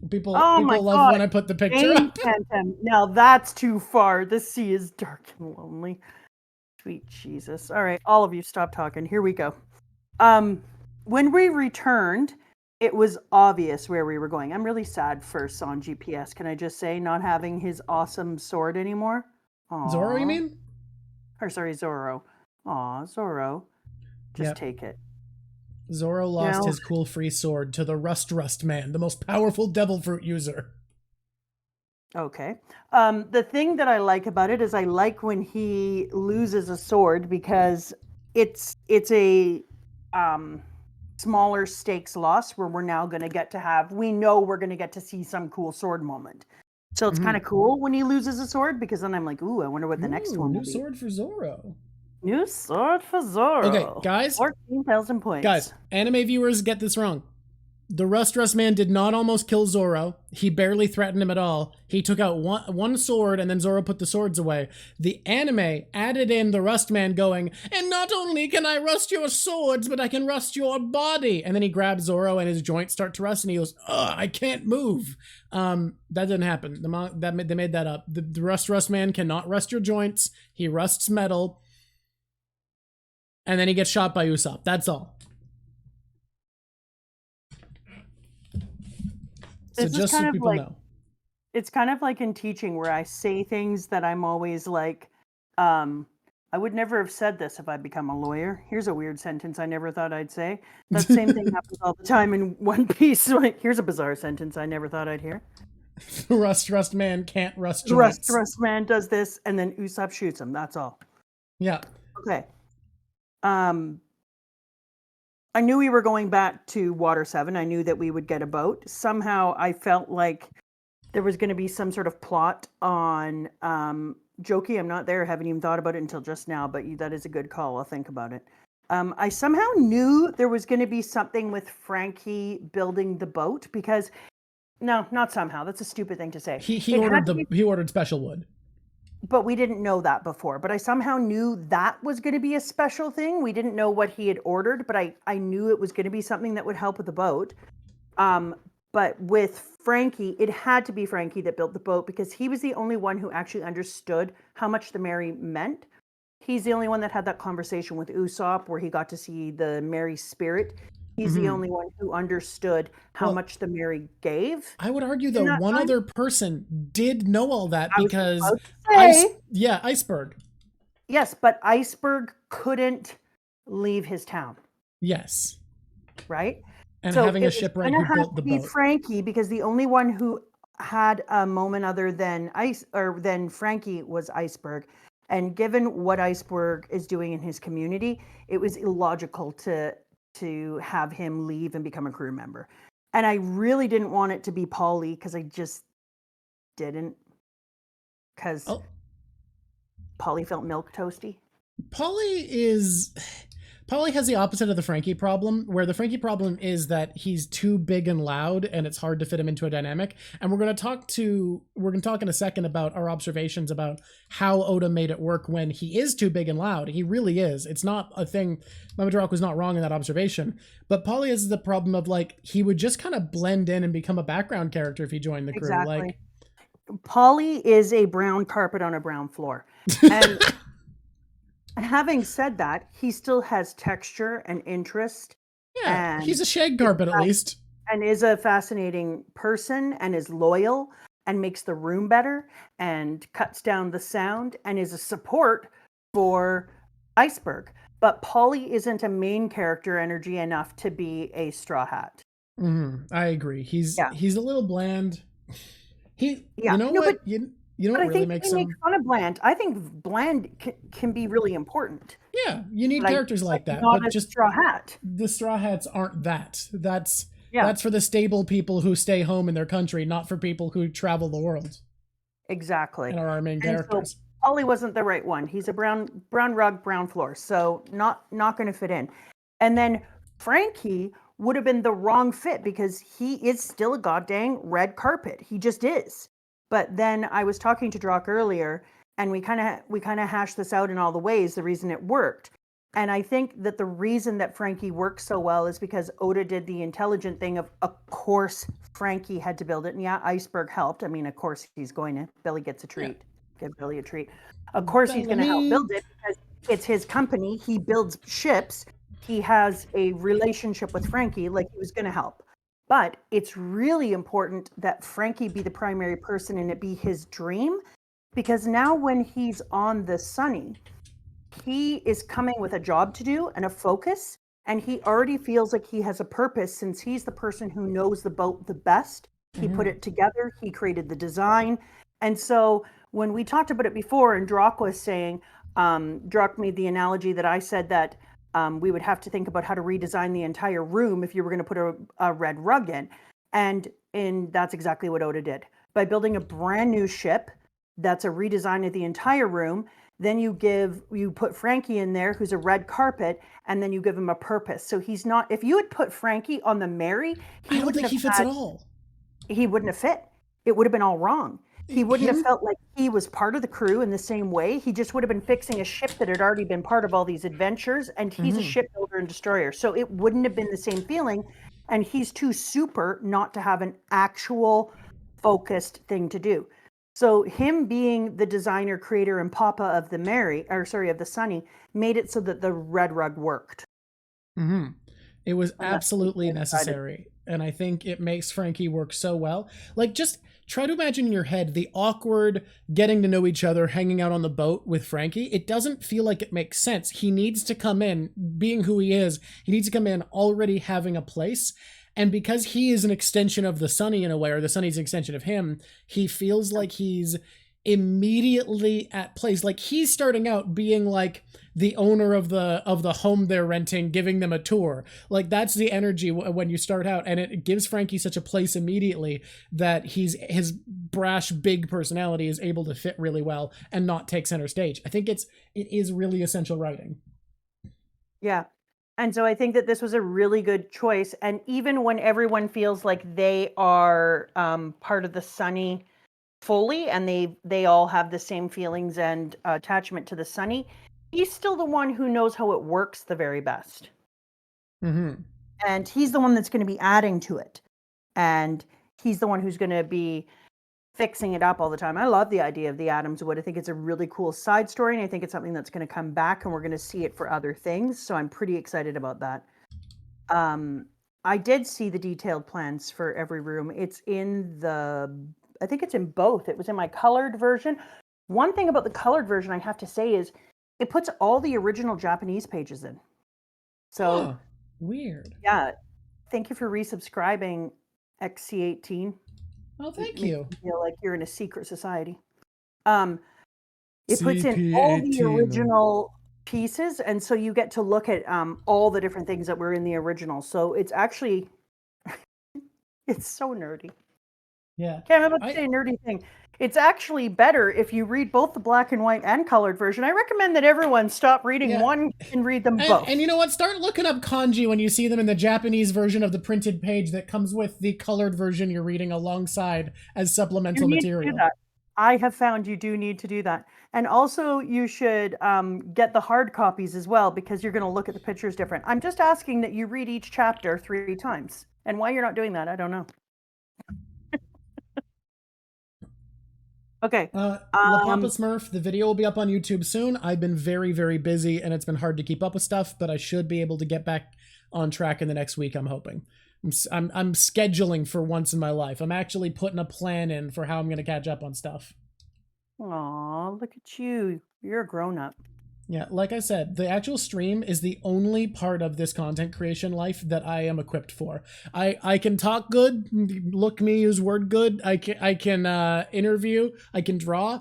People love when I put the picture up. Now that's too far. The sea is dark and lonely. Sweet Jesus. All right, all of you stop talking. Here we go. When we returned, it was obvious where we were going. I'm really sad for San GPS. Can I just say, not having his awesome sword anymore? Aww. Zoro, you mean? Or sorry, Zoro. Aw, Zoro. Just take it. Zoro lost his cool free sword to the Rust Man, the most powerful devil fruit user. Okay. The thing that I like about it is I like when he loses a sword because it's a smaller stakes loss where we're now going to get to have, we know we're going to get to see some cool sword moment. So it's kind of cool when he loses a sword, because then I'm like, ooh, I wonder what the next one will be. New sword for Zoro. New sword for Zoro. Okay, guys. 14,000 points. Guys, anime viewers get this wrong. The Rust Man did not almost kill Zoro. He barely threatened him at all. He took out one sword and then Zoro put the swords away. The anime added in the Rust Man going, and not only can I rust your swords, but I can rust your body. And then he grabs Zoro and his joints start to rust and he goes, ugh, I can't move. That didn't happen. They made that up. The Rust Man cannot rust your joints. He rusts metal. And then he gets shot by Usopp. That's all. So just so people know. It's kind of like in teaching where I say things that I'm always like, I would never have said this if I'd become a lawyer. Here's a weird sentence I never thought I'd say. That same thing happens all the time in One Piece. Here's a bizarre sentence I never thought I'd hear. Rust Man can't rust joints. Rust Man does this, and then Usopp shoots him. That's all. Yeah. Okay. I knew we were going back to Water 7. I knew that we would get a boat. Somehow I felt like there was going to be some sort of plot on Joki. I'm not there. I haven't even thought about it until just now, but that is a good call. I'll think about it. I somehow knew there was going to be something with Franky building the boat because... No, not somehow. That's a stupid thing to say. He ordered special wood. But we didn't know that before. But I somehow knew that was going to be a special thing. We didn't know what he had ordered, but I knew it was going to be something that would help with the boat. But with Franky, it had to be Franky that built the boat because he was the only one who actually understood how much the Mary meant. He's the only one that had that conversation with Usopp where he got to see the Mary spirit. He's the only one who understood how much the Mary gave. I would argue that one other person did know all that because Iceberg. Yes, but Iceberg couldn't leave his town. Yes. Right? And so having a shipwright who built the boat. Franky, because the only one who had a moment other than Franky was Iceberg. And given what Iceberg is doing in his community, it was illogical to have him leave and become a crew member. And I really didn't want it to be Polly because I just didn't. Because Polly felt milk toasty. Polly has the opposite of the Franky problem, where the Franky problem is that he's too big and loud and it's hard to fit him into a dynamic. And we're going to talk in a second about our observations about how Oda made it work when he is too big and loud. He really is. It's not a thing. Mama Rock was not wrong in that observation. But Polly has the problem of he would just kind of blend in and become a background character if he joined the crew. Exactly. Polly is a brown carpet on a brown floor. And having said that, he still has texture and interest. Yeah, and he's a shag carpet at least. And is a fascinating person and is loyal and makes the room better and cuts down the sound and is a support for Iceberg. But Polly isn't a main character energy enough to be a Straw Hat. I agree. He's a little bland. You know what really makes him fun of bland. I think bland can be really important. Yeah, you need characters like that. Not but just Straw Hat. The Straw Hats aren't that. That's for the stable people who stay home in their country, not for people who travel the world. Exactly. And are our main characters. So Polly wasn't the right one. He's a brown rug, brown floor, so not going to fit in. And then Franky would have been the wrong fit because he is still a goddamn red carpet. He just is. But then I was talking to Drock earlier, and we kind of hashed this out in all the ways, the reason it worked. And I think that the reason that Franky works so well is because Oda did the intelligent thing of course, Franky had to build it. And yeah, Iceberg helped. I mean, of course he's going to. Billy gets a treat. Yeah. Give Billy a treat. Of course he's going to help build it because it's his company. He builds ships. He has a relationship with Franky, like he was going to help. But it's really important that Franky be the primary person and it be his dream, because now when he's on the Sunny, he is coming with a job to do and a focus, and he already feels like he has a purpose since he's the person who knows the boat the best. He put it together, he created the design. And so when we talked about it before and Drock was saying, Drock made the analogy that I said that We would have to think about how to redesign the entire room if you were going to put a red rug in. And that's exactly what Oda did. By building a brand new ship, that's a redesign of the entire room. Then you put Franky in there, who's a red carpet, and then you give him a purpose. So he's not, if you had put Franky on the Mary, I don't think he fits at all. He wouldn't have fit. It would have been all wrong. He wouldn't have felt like he was part of the crew in the same way. He just would have been fixing a ship that had already been part of all these adventures, and he's a shipbuilder and destroyer. So it wouldn't have been the same feeling, and he's too super not to have an actual focused thing to do. So him being the designer, creator, and papa of the Sunny made it so that the red rug worked. It was absolutely necessary. And I think it makes Franky work so well. Like, just try to imagine in your head the awkward getting to know each other, hanging out on the boat with Franky. It doesn't feel like it makes sense. He needs to come in, being who he is, he needs to come in already having a place. And because he is an extension of the Sunny in a way, or the Sunny's an extension of him, he feels like he's immediately at place. Like, he's starting out being like the owner of the home they're renting, giving them a tour. Like, that's the energy when you start out, and it gives Franky such a place immediately that his brash, big personality is able to fit really well and not take center stage. I think it is really essential writing. Yeah. And so I think that this was a really good choice. And even when everyone feels like they are part of the Sunny fully, and they all have the same feelings and attachment to the Sunny, he's still the one who knows how it works the very best. And he's the one that's going to be adding to it. And he's the one who's going to be fixing it up all the time. I love the idea of the Adams Wood. I think it's a really cool side story, and I think it's something that's going to come back, and we're going to see it for other things. So I'm pretty excited about that. I did see the detailed plans for every room. It's I think it's in both. It was in my colored version. One thing about the colored version I have to say is it puts all the original Japanese pages in. So weird. Yeah. Thank you for resubscribing, XC18. Oh, thank you. Feel like you're in a secret society. It puts in all the original pieces, and so you get to look at all the different things that were in the original. So it's actually it's so nerdy. Yeah. Okay, I'm about to say a nerdy thing. It's actually better if you read both the black and white and colored version. I recommend that everyone stop reading one and read them both. And you know what? Start looking up kanji when you see them in the Japanese version of the printed page that comes with the colored version you're reading alongside as supplemental material. I have found you do need to do that. And also you should get the hard copies as well, because you're going to look at the pictures different. I'm just asking that you read each chapter 3 times. And why you're not doing that, I don't know. Okay. La Papa Smurf, the video will be up on YouTube soon. I've been very, very busy, and it's been hard to keep up with stuff, but I should be able to get back on track in the next week, I'm hoping. I'm scheduling for once in my life. I'm actually putting a plan in for how I'm going to catch up on stuff. Aw, look at you. You're a grown-up. Yeah, like I said, the actual stream is the only part of this content creation life that I am equipped for. I can talk good, look me, use word good. I can interview, I can draw.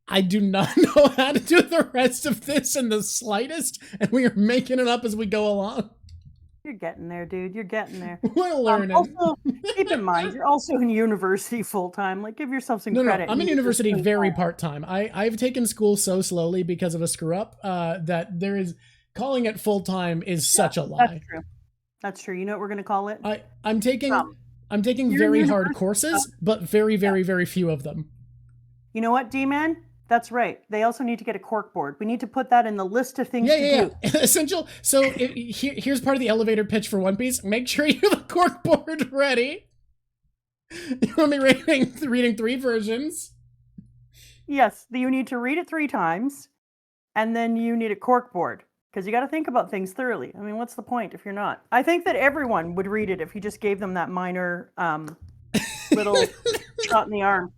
I do not know how to do the rest of this in the slightest, and we are making it up as we go along. You're getting there, dude. You're getting there. We're learning. Also, keep in mind, you're also in university full-time. Like, give yourself some credit. No, I'm in university very part-time. I've taken school so slowly because of a screw-up that calling it full-time is such a lie. That's true. That's true. You know what we're going to call it? I'm taking very hard courses, but very, very, very few of them. You know what, D-Man? That's right. They also need to get a cork board. We need to put that in the list of things to do. Essential. So here's part of the elevator pitch for One Piece. Make sure you have a cork board ready. You're only reading 3 versions. Yes, you need to read it 3 times, and then you need a cork board, because you got to think about things thoroughly. I mean, what's the point if you're not? I think that everyone would read it if you just gave them that minor little shot in the arm.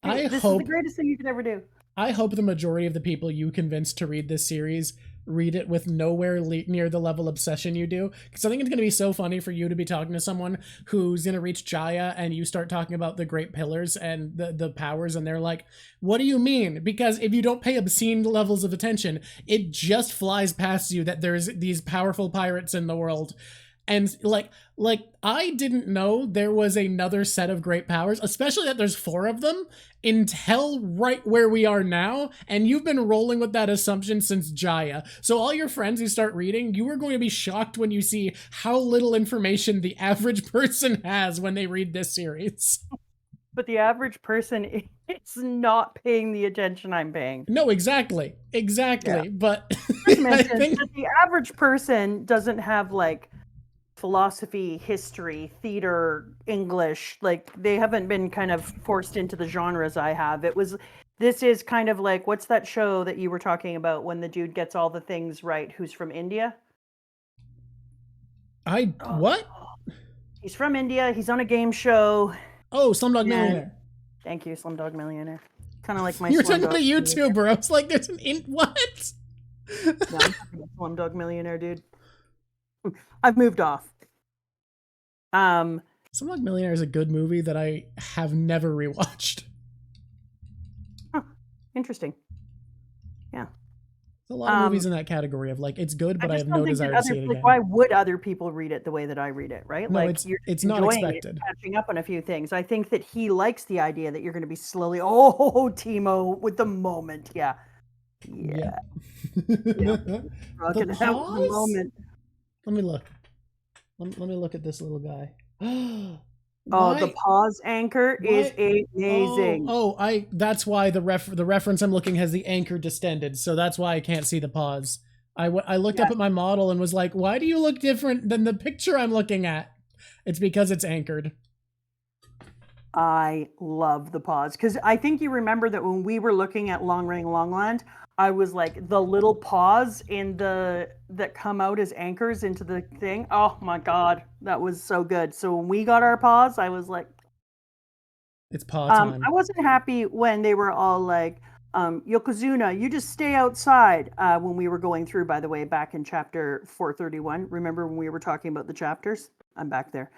This is the greatest thing you could ever do. I hope the majority of the people you convinced to read this series read it with nowhere near the level obsession you do, because I think it's going to be so funny for you to be talking to someone who's going to reach Jaya and you start talking about the Great Pillars and the powers, and they're like, what do you mean? Because if you don't pay obscene levels of attention, it just flies past you that there's these powerful pirates in the world. And like I didn't know there was another set of great powers, especially that there's 4 of them, until right where we are now. And you've been rolling with that assumption since Jaya. So all your friends who start reading, you are going to be shocked when you see how little information the average person has when they read this series. But the average person is not paying the attention I'm paying. No, exactly. Yeah. But I think that the average person doesn't have like philosophy, history, theater, English. Like, they haven't been kind of forced into the genres I have. This is kind of like, what's that show that you were talking about when the dude gets all the things right, who's from India? What? He's from India. He's on a game show. Oh, Slumdog Millionaire. Thank you, Slumdog Millionaire. Kind of like my. You're talking about a YouTuber. I was like, there's what? No, I'm talking about Slumdog Millionaire, dude. I've moved off. Slumdog Millionaire is a good movie that I have never rewatched. Huh. Interesting. Yeah. There's a lot of movies in that category of like, it's good, but I have no desire to see it again. Why would other people read it the way that I read it, right? No, like, it's not expected. Catching up on a few things. I think that he likes the idea that you're going to be slowly, Timo, with the moment. Yeah. Yeah. The moment. Let me look. Let me look at this little guy. The pause anchor is amazing. That's why the reference I'm looking has the anchor distended, so that's why I can't see the pause. I looked up at my model and was like, why do you look different than the picture I'm looking at? It's because it's anchored. I love the pause, because I think you remember that when we were looking at Long Ring Longland, I was like, the little pause that come out as anchors into the thing. Oh my God, that was so good. So when we got our pause, I was like, it's pause time. I wasn't happy when they were all like, Yokozuna, you just stay outside. When we were going through, by the way, back in chapter 431, remember when we were talking about the chapters? I'm back there.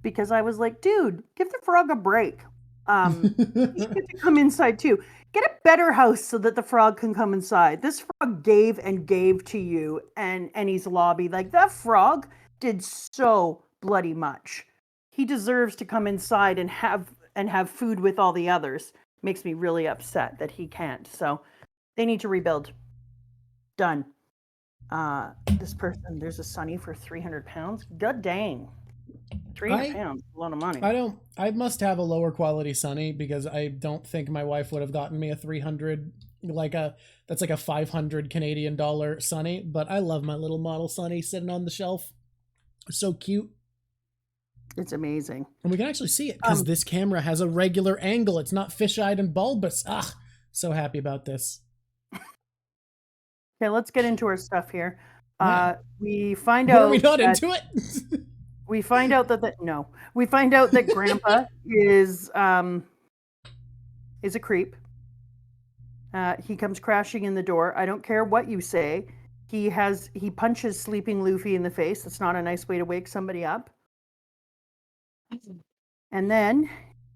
Because I was like, dude, give the frog a break. You should get to come inside too. Get a better house so that the frog can come inside. This frog gave and gave to you and Enies lobby. Like, that frog did so bloody much. He deserves to come inside and have food with all the others. Makes me really upset that he can't. So they need to rebuild. Done. This person, there's a Sunny for 300 pounds. God dang. 300 pounds, a lot of money. I must have a lower quality Sunny, because I don't think my wife would have gotten me a 300, that's like a 500 Canadian dollar Sunny, but I love my little model Sunny sitting on the shelf. So cute. It's amazing. And we can actually see it, because this camera has a regular angle. It's not fish-eyed and bulbous. So happy about this. Okay, let's get into our stuff here. Yeah. We find out. Are we not into it? We find out that we find out that Grandpa is a creep. He comes crashing in the door. I don't care what you say. He punches sleeping Luffy in the face. That's not a nice way to wake somebody up. And then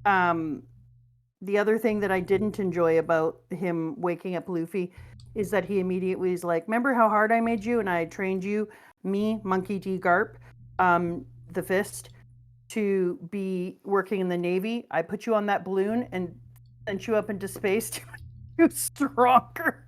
the other thing that I didn't enjoy about him waking up Luffy is that he immediately is like, remember how hard I made you and I trained you, me, Monkey D. Garp, the Fist, to be working in the Navy. I put you on that balloon and sent you up into space to be stronger.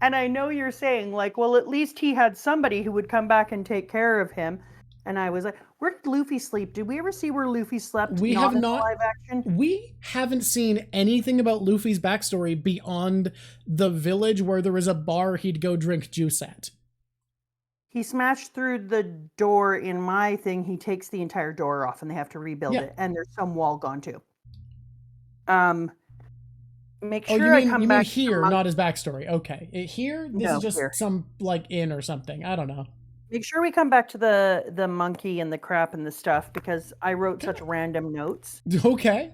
And I know you're saying, like, well, at least he had somebody who would come back and take care of him. And I was like, where did Luffy sleep? Did we ever see where Luffy slept? We have not. Live action? We haven't seen anything about Luffy's backstory beyond the village where there was a bar he'd go drink juice at. He smashed through the door in my thing. He takes the entire door off and they have to rebuild it. And there's some wall gone too. Make sure I come back here, not his backstory. Okay. Here, this is just some like inn or something. I don't know. Make sure we come back to the monkey and the crap and the stuff, because I wrote such random notes. Okay.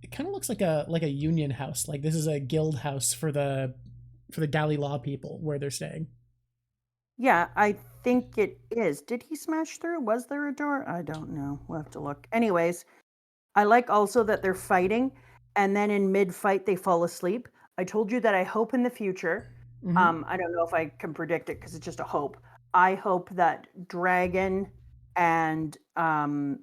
It kind of looks like a union house. Like this is a guild house for the galley law people where they're staying. Yeah, I think it is. Did he smash through? Was there a door? I don't know. We'll have to look. Anyways, I like also that they're fighting, and then in mid-fight they fall asleep. I told you that I hope in the future. I don't know if I can predict it because it's just a hope. I hope that Dragon and the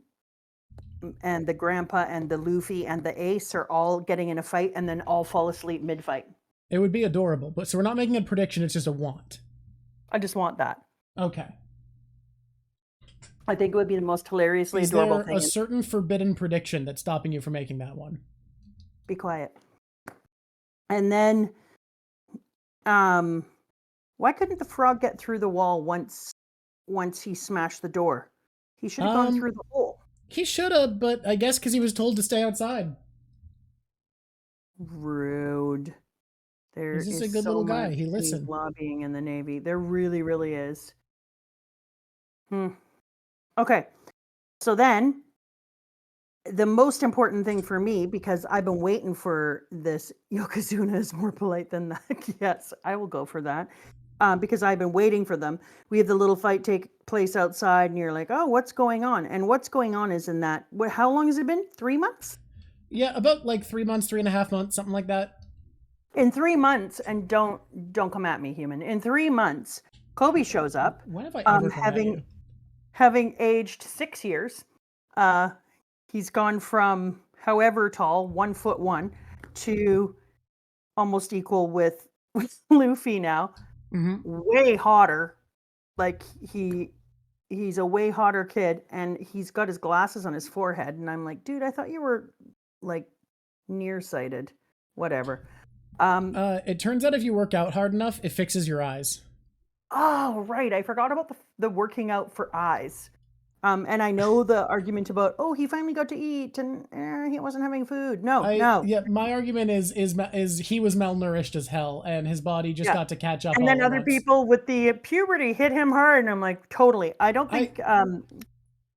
Grandpa and the Luffy and the Ace are all getting in a fight and then all fall asleep mid-fight. It would be adorable, but so we're not making a prediction. It's just a want. I just want that. Okay. I think it would be the most hilariously adorable thing. Is there a certain forbidden prediction that's stopping you from making that one? Be quiet. And then, why couldn't the frog get through the wall once he smashed the door? He should have gone through the hole. He should have, but I guess because he was told to stay outside. Rude. He's just a good little guy. He listened. Lobbying in the Navy. There really, really is. Okay. So then, the most important thing for me, because I've been waiting for this, Yokozuna is more polite than that. Yes, I will go for that. Because I've been waiting for them. We have the little fight take place outside, and you're like, oh, what's going on? And what's going on is in that, how long has it been? 3 months? Yeah, about like 3 months, 3.5 months, something like that. In 3 months, and don't come at me, human. In 3 months, Koby shows up. When have I ever come at you? Having aged 6 years. He's gone from however tall, 1'1", to almost equal with Luffy now. Way hotter. Like he's a way hotter kid, and he's got his glasses on his forehead, and I'm like, dude, I thought you were like nearsighted. Whatever. It turns out if you work out hard enough, it fixes your eyes. Oh, right. I forgot about the working out for eyes. And I know the argument about, oh, he finally got to eat and he wasn't having food. No. Yeah, my argument is he was malnourished as hell and his body just got to catch up. And then other people with the puberty hit him hard, and I'm like, totally. I don't think.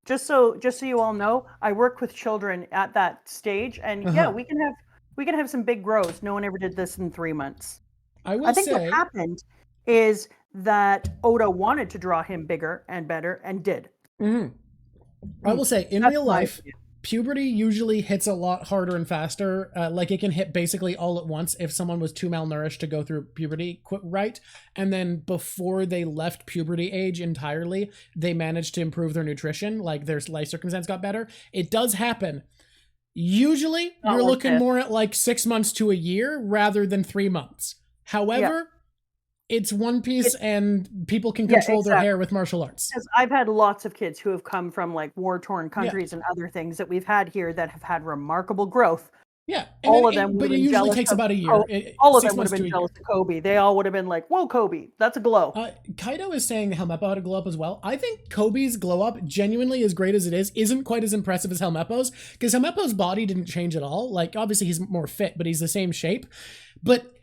Just so you all know, I work with children at that stage, and yeah, we can have some big grows. No one ever did this in 3 months. I think what happened is that Oda wanted to draw him bigger and better, and did. I will say, in real life, puberty usually hits a lot harder and faster. Like it can hit basically all at once if someone was too malnourished to go through puberty right. And then before they left puberty age entirely, they managed to improve their nutrition. Like their life circumstance got better. It does happen. Usually, you're looking more at like 6 months to a year rather than 3 months. However, it's One Piece and people can control their hair with martial arts. Because I've had lots of kids who have come from like war-torn countries and other things that we've had here that have had remarkable growth. Yeah. All of them but it usually takes about a year. All of them would have been jealous of Koby. They all would have been like, whoa, Koby, that's a glow. Kaido is saying Helmeppo had a glow up as well. I think Kobe's glow up, genuinely as great as it is, isn't quite as impressive as Helmeppo's, because Helmeppo's body didn't change at all. Like, obviously he's more fit, but he's the same shape. But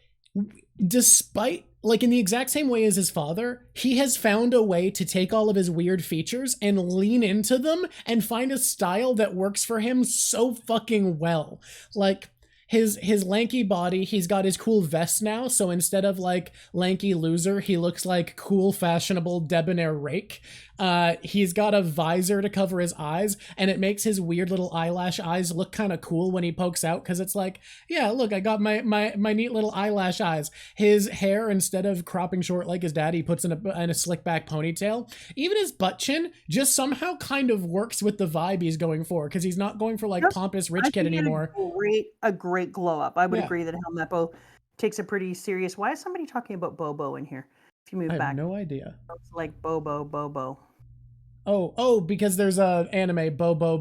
despite, like in the exact same way as his father, he has found a way to take all of his weird features and lean into them and find a style that works for him so fucking well. Like his lanky body, he's got his cool vest now, so instead of like lanky loser, he looks like cool, fashionable, debonair rake. He's got a visor to cover his eyes, and it makes his weird little eyelash eyes look kind of cool when he pokes out, because it's like, yeah, look, I got my neat little eyelash eyes. His hair, instead of cropping short like his dad, he puts in a slick back ponytail. Even his butt chin just somehow kind of works with the vibe he's going for, because he's not going for like pompous rich kid anymore. A great glow up. I would agree that Helmeppo takes a pretty serious. Why is somebody talking about Bobo in here? If you move back, I have no idea. It's like Bobo. Oh, because there's a anime Bobo,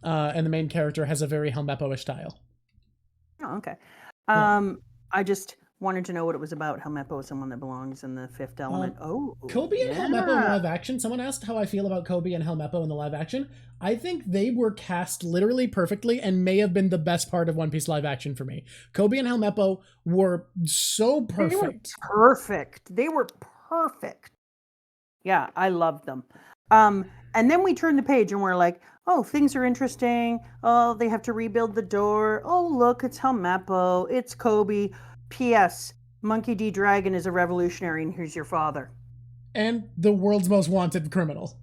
and the main character has a very Helmeppo-ish style. Oh, okay. I just wanted to know what it was about. Helmeppo is someone that belongs in the Fifth Element. Koby and Helmeppo in live action. Someone asked how I feel about Koby and Helmeppo in the live action. I think they were cast literally perfectly and may have been the best part of One Piece live action for me. Koby and Helmeppo were so perfect. They were perfect. Yeah, I loved them. And then we turn the page and we're like, oh, things are interesting. Oh, they have to rebuild the door. Oh, look, it's Helmeppo. It's Koby. P.S. Monkey D. Dragon is a revolutionary, and here's your father. And the world's most wanted criminal.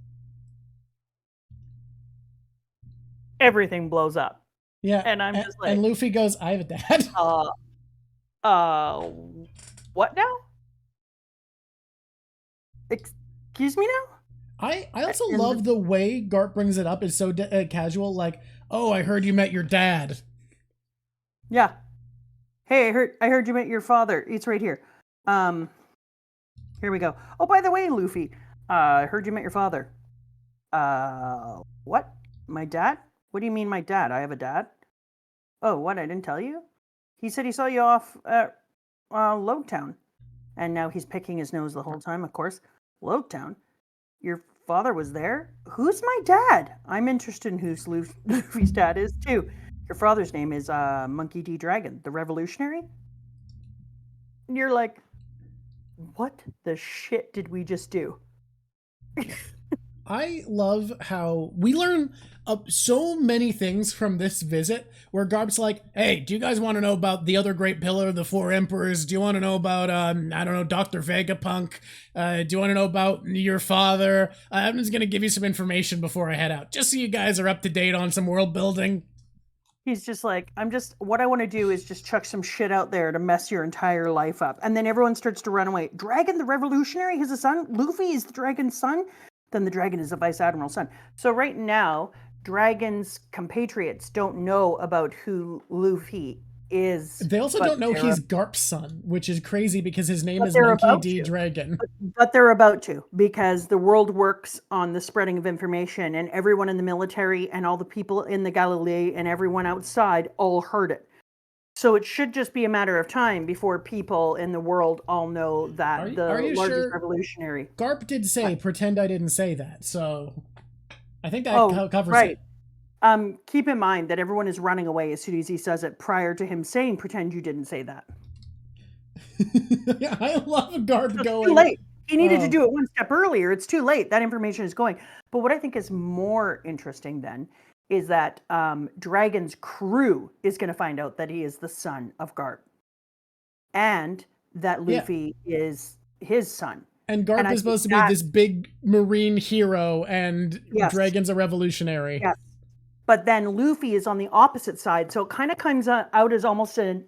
Everything blows up. Yeah. And I'm just like... And Luffy goes, I have a dad. What now? Excuse me now? I also love the way Garp brings it up. It's so casual, like, oh, I heard you met your dad. Yeah. Hey, I heard you met your father. It's right here. Here we go. Oh, by the way, Luffy, I heard you met your father. What? My dad? What do you mean my dad? I have a dad? Oh, what? I didn't tell you? He said he saw you off at Logtown. And now he's picking his nose the whole time, of course. Logtown? Your father was there? Who's my dad? I'm interested in who Luffy's dad is, too. Your father's name is Monkey D. Dragon, the revolutionary? And you're like, what the shit did we just do? I love how we learn so many things from this visit, where Garp's like, hey, do you guys want to know about the other great pillar of the Four Emperors? Do you want to know about, I don't know, Dr. Vegapunk? Do you want to know about your father? I'm just going to give you some information before I head out, just so you guys are up to date on some world building. He's just like, what I want to do is just chuck some shit out there to mess your entire life up. And then everyone starts to run away. Dragon the Revolutionary has a son? Luffy is the Dragon's son? Then the Dragon is the Vice Admiral's son. So right now, Dragon's compatriots don't know about who Luffy is. They also don't know he's Garp's son, which is crazy because his name is Monkey D. Dragon. But they're about to, because the world works on the spreading of information, and everyone in the military and all the people in the Galilee and everyone outside all heard it. So it should just be a matter of time before people in the world all know that the largest revolutionary... Garp did say, pretend I didn't say that, so I think that covers it. Keep in mind that everyone is running away as soon as he says it, prior to him saying, pretend you didn't say that. Yeah, I love Garp going... Too late. He needed to do it one step earlier. It's too late. That information is going. But what I think is more interesting then is that Dragon's crew is going to find out that he is the son of Garp. And that Luffy is his son. And Garp is supposed to be this big marine hero, and Dragon's a revolutionary. Yes. But then Luffy is on the opposite side. So it kind of comes out as almost an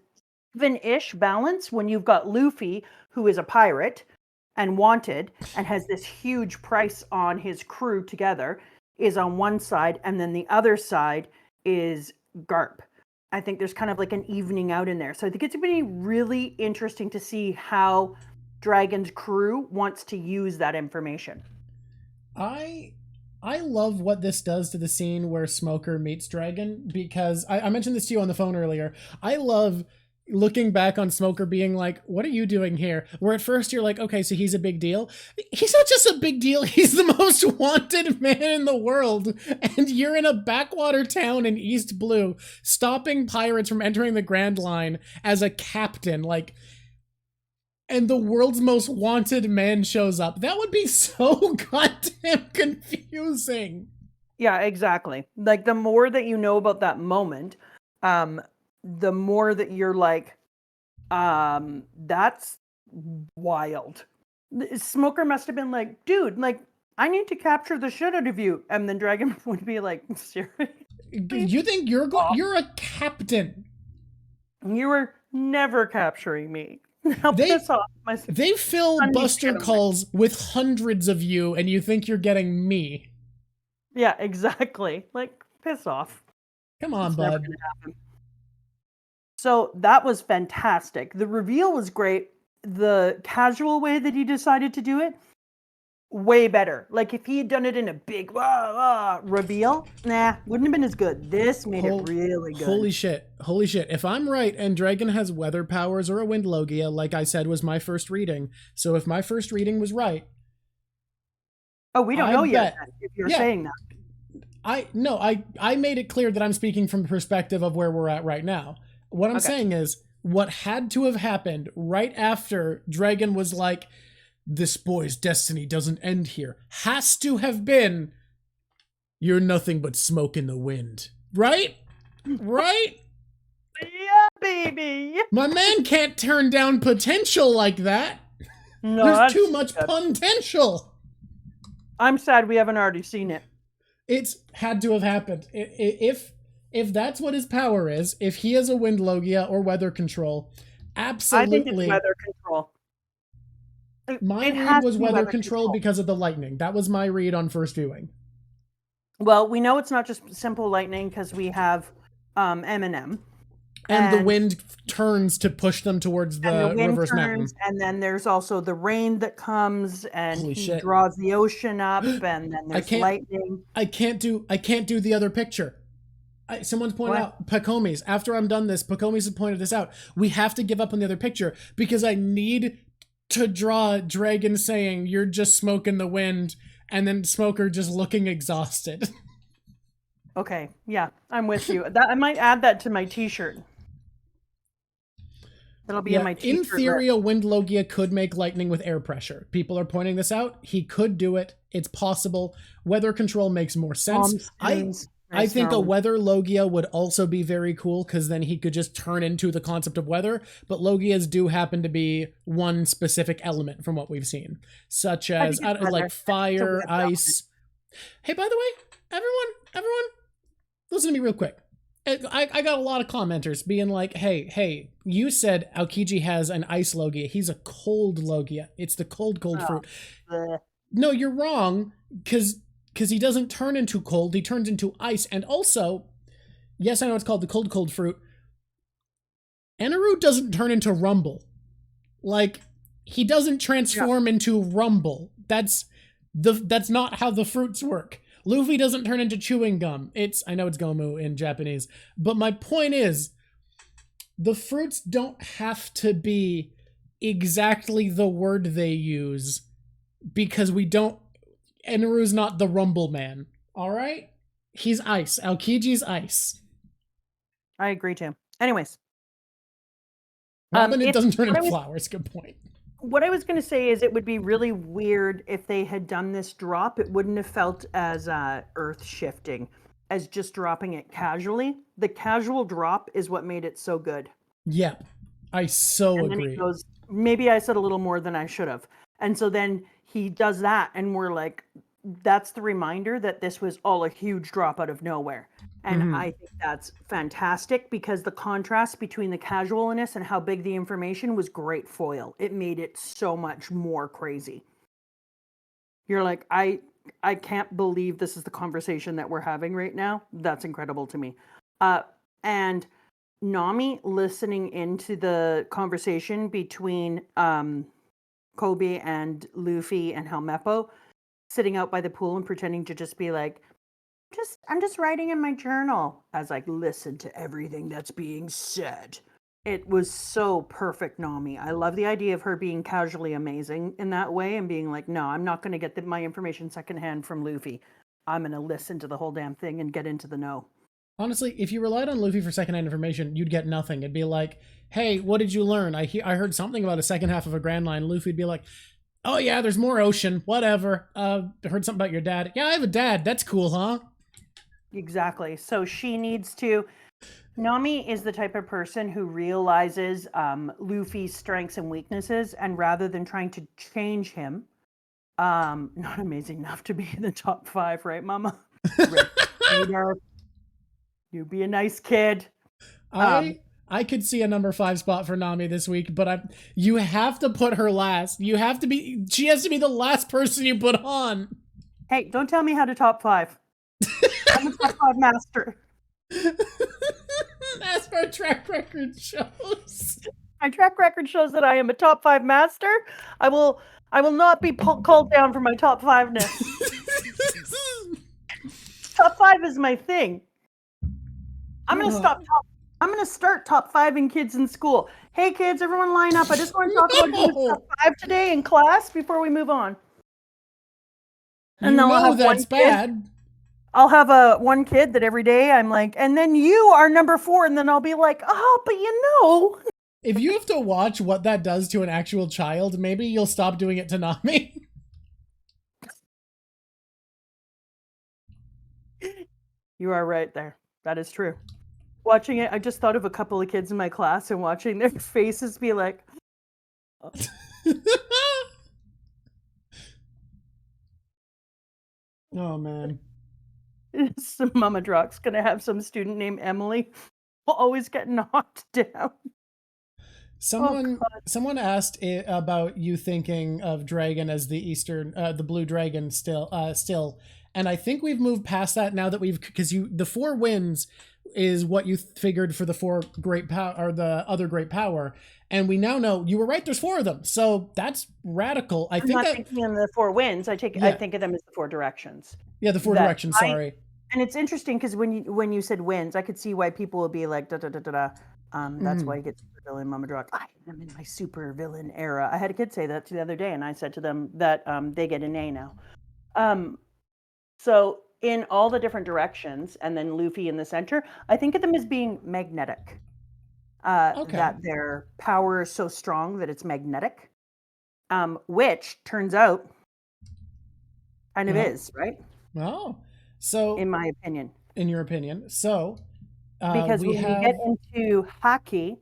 even-ish balance when you've got Luffy, who is a pirate and wanted and has this huge price on his crew together, is on one side, and then the other side is Garp. I think there's kind of like an evening out in there. So I think it's going to be really interesting to see how Dragon's crew wants to use that information. I love what this does to the scene where Smoker meets Dragon, because I mentioned this to you on the phone earlier. I love looking back on Smoker being like, what are you doing here? Where at first you're like, okay, so he's a big deal. He's not just a big deal, he's the most wanted man in the world. And you're in a backwater town in East Blue, stopping pirates from entering the Grand Line as a captain, like, and the world's most wanted man shows up. That would be so goddamn confusing. Yeah, exactly. Like, the more that you know about that moment, the more that you're like, that's wild. Smoker must have been like, dude, like, I need to capture the shit out of you. And then Dragon would be like, seriously? You think you're a captain? You were never capturing me. Now piss off. They fill Buster calls with hundreds of you, and you think you're getting me. Yeah, exactly. Like, piss off. Come on, bud. So that was fantastic. The reveal was great. The casual way that he decided to do it, way better. Like, if he had done it in a big reveal, wouldn't have been as good. This made it really good. Holy shit. If I'm right, and Dragon has weather powers or a wind logia, like I said was my first reading, so if my first reading was right... Oh, we don't know yet, if you're saying that. I made it clear that I'm speaking from the perspective of where we're at right now. What I'm saying is, what had to have happened right after Dragon was like, this boy's destiny doesn't end here has to have been, you're nothing but smoke in the wind. Right? Right? Yeah, baby. My man can't turn down potential like that. No, there's too much potential. I'm sad we haven't already seen it. It's had to have happened. If that's what his power is, if he has a wind logia or weather control, absolutely. I think it's weather control. My read was weather control because of the lightning. That was my read on first viewing. Well, we know it's not just simple lightning because we have Eminem. And the wind turns to push them towards the reverse mountain. And then there's also the rain that comes and he draws the ocean up, and then there's lightning. I can't do the other picture. Someone's pointed out, Pacomis, after I'm done this, Pacomis has pointed this out. We have to give up on the other picture because I need to draw Dragon saying, you're just smoke in the wind, and then Smoker just looking exhausted. Okay, yeah, I'm with you. I might add that to my t-shirt. That'll be in my t-shirt. In theory, a wind logia could make lightning with air pressure. People are pointing this out. He could do it. It's possible. Weather control makes more sense. I think a weather logia would also be very cool because then he could just turn into the concept of weather. But logias do happen to be one specific element from what we've seen, such as like fire, ice. Hey, by the way, everyone, listen to me real quick. I got a lot of commenters being like, hey, you said Aokiji has an ice logia. He's a cold logia. It's the cold fruit. No, you're wrong, because he doesn't turn into cold. He turns into ice. And also, yes, I know it's called the cold fruit. Eneru doesn't turn into Rumble. Like, he doesn't transform into Rumble. That's not how the fruits work. Luffy doesn't turn into chewing gum. I know it's Gomu in Japanese, but my point is, the fruits don't have to be exactly the word they use because Eneru's not the Rumble Man, all right? He's ice. Aokiji's ice. I agree too. Anyways. It doesn't turn into flowers. Good point. What I was going to say is it would be really weird if they had done this drop. It wouldn't have felt as earth shifting as just dropping it casually. The casual drop is what made it so good. Yeah, I so agree. Then he goes, maybe I said a little more than I should have. And so then he does that and we're like, that's the reminder that this was all a huge drop out of nowhere. And I think that's fantastic because the contrast between the casualness and how big the information was great foil. It made it so much more crazy. You're like, I can't believe this is the conversation that we're having right now. That's incredible to me. And Nami listening into the conversation between Koby and Luffy and Helmeppo, sitting out by the pool and pretending to just be like, I'm just writing in my journal as I listen to everything that's being said. It was so perfect, Nami. I love the idea of her being casually amazing in that way and being like, no, I'm not going to get my information secondhand from Luffy. I'm going to listen to the whole damn thing and get into the know. Honestly, if you relied on Luffy for secondhand information, you'd get nothing. It'd be like, hey, what did you learn? I heard something about a second half of a Grand Line. Luffy'd be like, oh yeah, there's more ocean. Whatever. Heard something about your dad. Yeah, I have a dad. That's cool, huh? Exactly. So she needs to... Nami is the type of person who realizes Luffy's strengths and weaknesses, and rather than trying to change him, not amazing enough to be in the top 5, right, Mama? You be a nice kid. I could see a number 5 spot for Nami this week, but you have to put her last. She has to be the last person you put on. Hey, don't tell me how to top 5. I'm a top 5 master. That's what our track record shows. My track record shows that I am a top 5 master. I will not be called down for my top 5-ness. Top 5 is my thing. I'm gonna start top 5 kids in school. Hey kids, everyone line up. I just want to talk about top 5 today in class before we move on. And then I'll have that's bad. I'll have one kid that every day I'm like, and then you are number 4, and then I'll be like, oh, but If you have to watch what that does to an actual child, maybe you'll stop doing it to Nami. You are right there. That is true. Watching it, I just thought of a couple of kids in my class and watching their faces be like, oh. Oh man. Some Mama Drock's gonna have some student named Emily always get knocked down. Someone asked about you thinking of Dragon as the blue dragon still, and I think we've moved past that now that because the 4 winds is what you figured for the 4 great power, or the other great power, and we now know you were right. There's 4 of them, so that's radical. I'm not thinking of the 4 winds. I think of them as the 4 directions. Yeah, the 4 directions. Sorry. And it's interesting because when you said winds, I could see why people would be like da da da da da. That's why you get super villain Mama Drock. I am in my super villain era. I had a kid say that the other day, and I said to them that they get an A now. So in all the different directions, and then Luffy in the center, I think of them as being magnetic. That their power is so strong that it's magnetic, which turns out kind of is, right? Oh, so in my opinion. In your opinion. So because when we get into hockey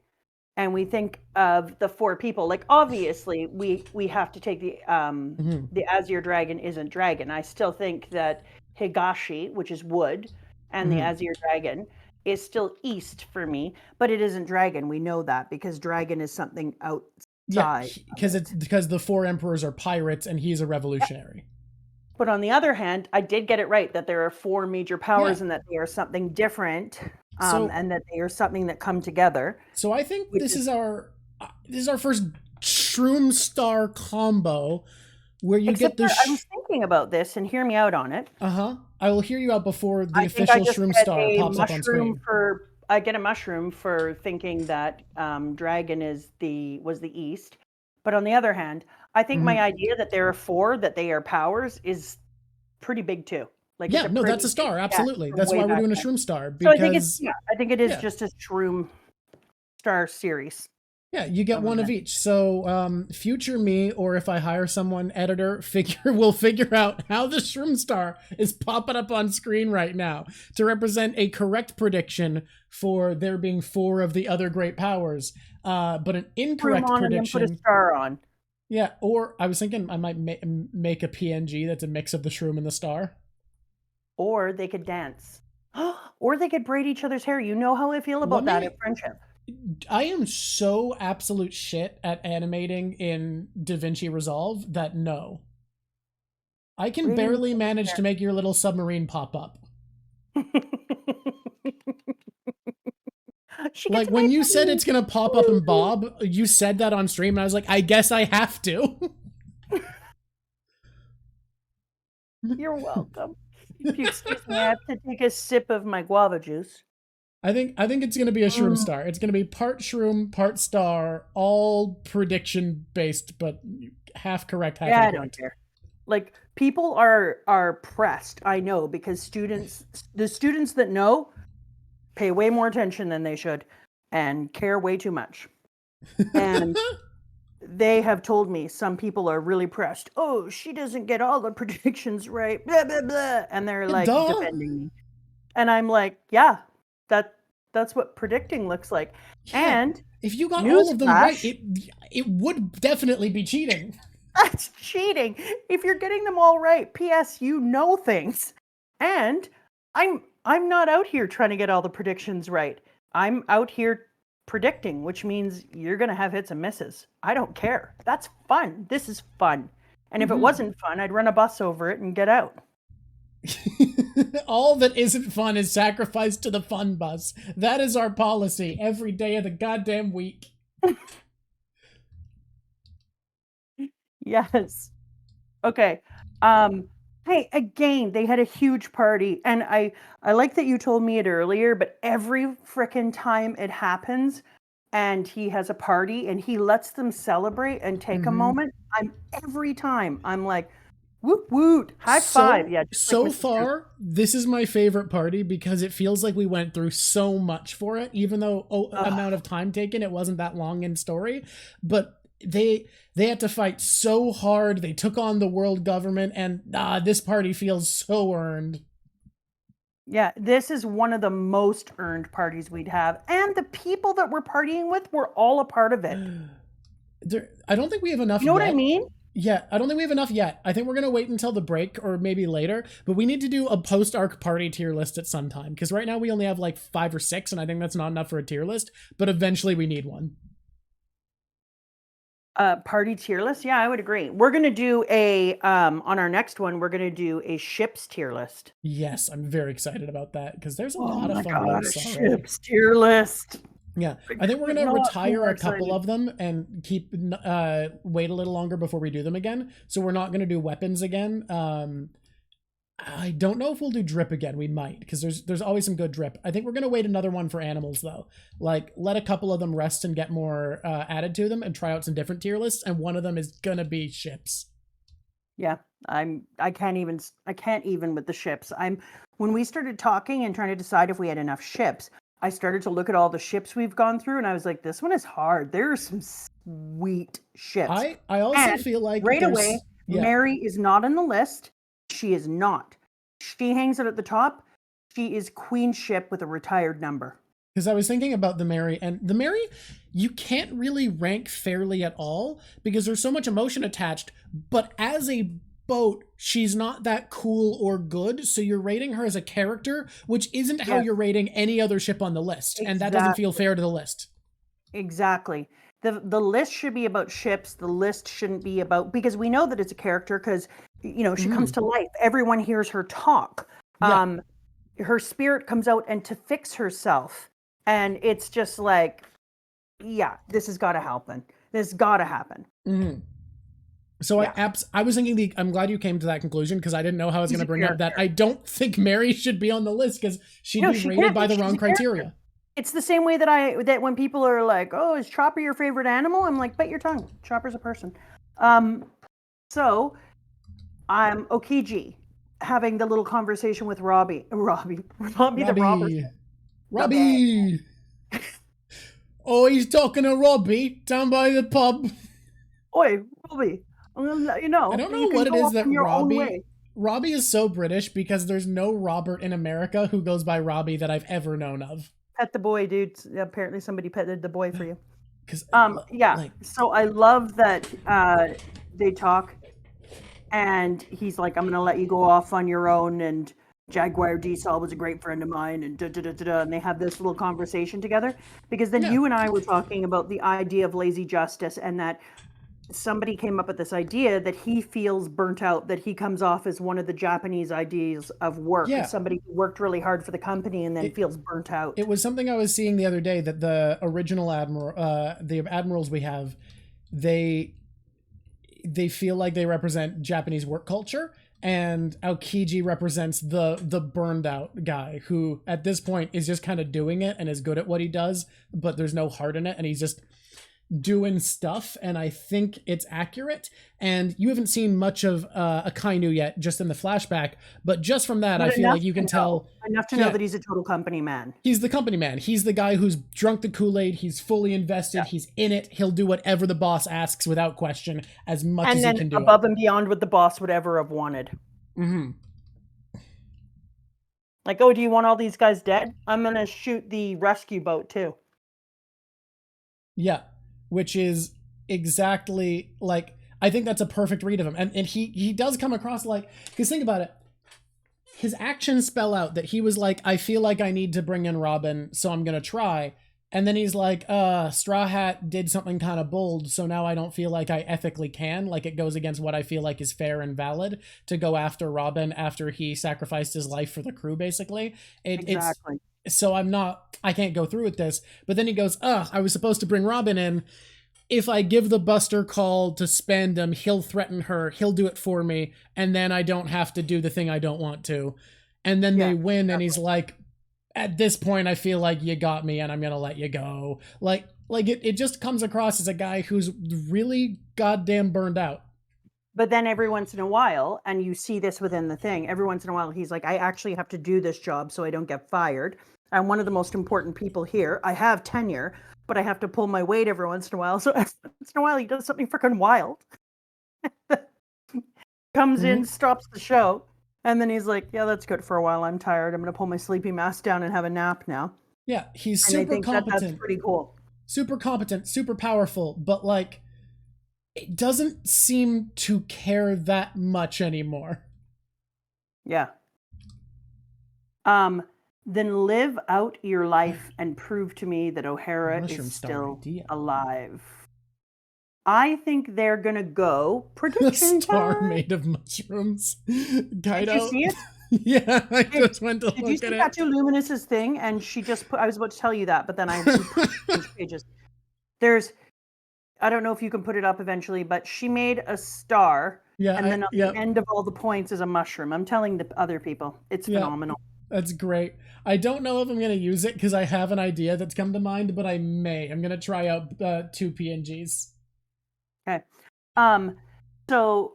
and we think of the 4 people, like obviously we have to take the Azure Dragon isn't dragon. I still think that Higashi, which is wood, and the Azure Dragon is still east for me, but it isn't dragon. We know that because dragon is something outside. Yeah, because the 4 emperors are pirates and he's a revolutionary. But on the other hand, I did get it right that there are 4 major powers and that they are something different, and that they are something that come together. So I think this is our first Shroom Star combo, where you get the. I was thinking about this, and hear me out on it. I will hear you out before the official Shroom Star pops up on screen. I get a mushroom for thinking that dragon was the east, but on the other hand, I think my idea that there are 4 that they are powers is pretty big too. Like that's a star. Absolutely, that's why we're doing a Shroom Star. Because so I think it is just a Shroom Star series. Yeah, you get one of each. So future me, or if I hire someone, editor, will figure out how the Shroom Star is popping up on screen right now to represent a correct prediction for there being 4 of the other great powers, but an incorrect prediction. And put a star on. Yeah, or I was thinking I might make a PNG that's a mix of the Shroom and the star. Or they could dance. Or they could braid each other's hair. You know how I feel about that in friendship. I am so absolute shit at animating in DaVinci Resolve that no. I can barely manage to make your little submarine pop up. Like when you said it's gonna pop up and bob, you said that on stream and I was like, I guess I have to. You're welcome. If you excuse me, I have to take a sip of my guava juice. I think it's gonna be a Shroom Star. It's gonna be part Shroom, part star, all prediction based, but half correct, half incorrect. I don't care. Like people are pressed. I know because the students that know pay way more attention than they should and care way too much. And they have told me some people are really pressed. Oh, she doesn't get all the predictions right. Blah, blah, blah. And they're like defending me. And I'm like, yeah, that's what predicting looks like. Yeah, and if you got all of them right, it would definitely be cheating. That's cheating. If you're getting them all right, P.S. you know things. And I'm not out here trying to get all the predictions right. I'm out here predicting, which means you're going to have hits and misses. I don't care. That's fun. This is fun. And if it wasn't fun, I'd run a bus over it and get out. All that isn't fun is sacrificed to the fun bus. That is our policy every day of the goddamn week. Yes. Okay. Hey, again, they had a huge party, and I like that you told me it earlier, but every frickin' time it happens and he has a party and he lets them celebrate and take a moment, every time I'm like, Woot woot. High five. Yeah. So far, this is my favorite party because it feels like we went through so much for it, even though amount of time taken, it wasn't that long in story. But they had to fight so hard. They took on the world government, and this party feels so earned. Yeah, this is one of the most earned parties we'd have. And the people that we're partying with were all a part of it. I don't think we have enough. You know what I mean? Yeah, I don't think we have enough yet. I think we're going to wait until the break or maybe later, but we need to do a post-arc party tier list at some time, because right now we only have like 5 or 6, and I think that's not enough for a tier list, but eventually we need one. Party tier list? Yeah, I would agree. We're going to do on our next one, we're going to do a ships tier list. Yes, I'm very excited about that, because there's a lot of fun. Oh my god, a ships tier list. Yeah, I think we're going to retire a couple of them and keep wait a little longer before we do them again. So we're not going to do weapons again. I don't know if we'll do drip again. We might, because there's always some good drip. I think we're going to wait another one for animals, though. Like, let a couple of them rest and get more added to them and try out some different tier lists, and one of them is going to be ships. Yeah, I can't even with the ships. When we started talking and trying to decide if we had enough ships, I started to look at all the ships we've gone through, and I was like, this one is hard. There are some sweet ships. I also feel like right away, Mary is not on the list. She is not. She hangs out at the top. She is queen ship with a retired number. Because I was thinking about the Mary, and the Mary, you can't really rank fairly at all because there's so much emotion attached, but as a boat, she's not that cool or good, so you're rating her as a character, which isn't how you're rating any other ship on the list, and that doesn't feel fair to the list. Exactly. The list should be about ships. The list shouldn't be about, because we know that it's a character because, you know, she comes to life. Everyone hears her talk. Yeah. Her spirit comes out and to fix herself. And it's just like, yeah, this has got to happen. This has got to happen. Mm-hmm. So I was thinking I'm glad you came to that conclusion, because I didn't know how I was going to bring up that I don't think Mary should be on the list because she'd be rated by the wrong criteria. It's the same way that when people are like, "Oh, is Chopper your favorite animal?" I'm like, "Bite your tongue. Chopper's a person." So I'm Okiji having the little conversation with Robbie the robber. Robbie. Oh, he's talking to Robbie down by the pub. Oi, Robbie. I'm gonna let you know. I don't know what it is that Robbie is so British, because there's no Robert in America who goes by Robbie that I've ever known of. Pet the boy, dude. Apparently somebody petted the boy for you. So I love that they talk, and he's like, "I'm gonna let you go off on your own," and Jaguar D-Sol was a great friend of mine, and and they have this little conversation together, because then you and I were talking about the idea of lazy justice, and that somebody came up with this idea that he feels burnt out, that he comes off as one of the Japanese ideas of work, somebody who worked really hard for the company and then feels burnt out. It was something I was seeing the other day, that the original the admirals we have, they feel like they represent Japanese work culture, and Aokiji represents the burned out guy who at this point is just kind of doing it and is good at what he does, but there's no heart in it, and he's just doing stuff. And I think it's accurate. And you haven't seen much of Akainu yet, just in the flashback, but just from that, I feel like you can tell enough to know that he's a total company man. He's the company man. He's the guy who's drunk the Kool-Aid. He's fully invested. He's in it. He'll do whatever the boss asks without question, as much as he can do. Above and beyond what the boss would ever have wanted. Mm-hmm. Like, oh, do you want all these guys dead? I'm gonna shoot the rescue boat too. Yeah. Which is exactly like, I think that's a perfect read of him. And he does come across like, because think about it, his actions spell out that he was like, I feel like I need to bring in Robin, so I'm going to try. And then he's like, Straw Hat did something kind of bold, so now I don't feel like I ethically can. Like, it goes against what I feel like is fair and valid to go after Robin after he sacrificed his life for the crew, basically. Exactly. So I can't go through with this. But then he goes, I was supposed to bring Robin in. If I give the Buster call to spend him, he'll threaten her. He'll do it for me. And then I don't have to do the thing I don't want to. And then they win. And he's like, at this point, I feel like you got me and I'm going to let you go. Like it just comes across as a guy who's really goddamn burned out. But then every once in a while, and you see this within the thing, every once in a while he's like, I actually have to do this job so I don't get fired. I'm one of the most important people here. I have tenure, but I have to pull my weight every once in a while. So every once in a while he does something freaking wild. Comes in, stops the show, and then he's like, yeah, that's good for a while. I'm tired. I'm going to pull my sleepy mask down and have a nap now. Yeah, he's super think competent. That's pretty cool. Super competent, super powerful, but like, it doesn't seem to care that much anymore. Yeah. Then live out your life and prove to me that O'Hara is still alive. I think they're gonna go prediction star time. made of mushrooms. Did you see it? Yeah, I just went to look at it. Did you see Tattoo Luminous's thing? And she just put, I was about to tell you that, but then I changed pages. There's, I don't know if you can put it up eventually, but she made a star. Yeah, and then on the end of all the points is a mushroom. I'm telling the other people, it's phenomenal. That's great. I don't know if I'm going to use it because I have an idea that's come to mind, but I may. I'm going to try out 2 PNGs. Okay. So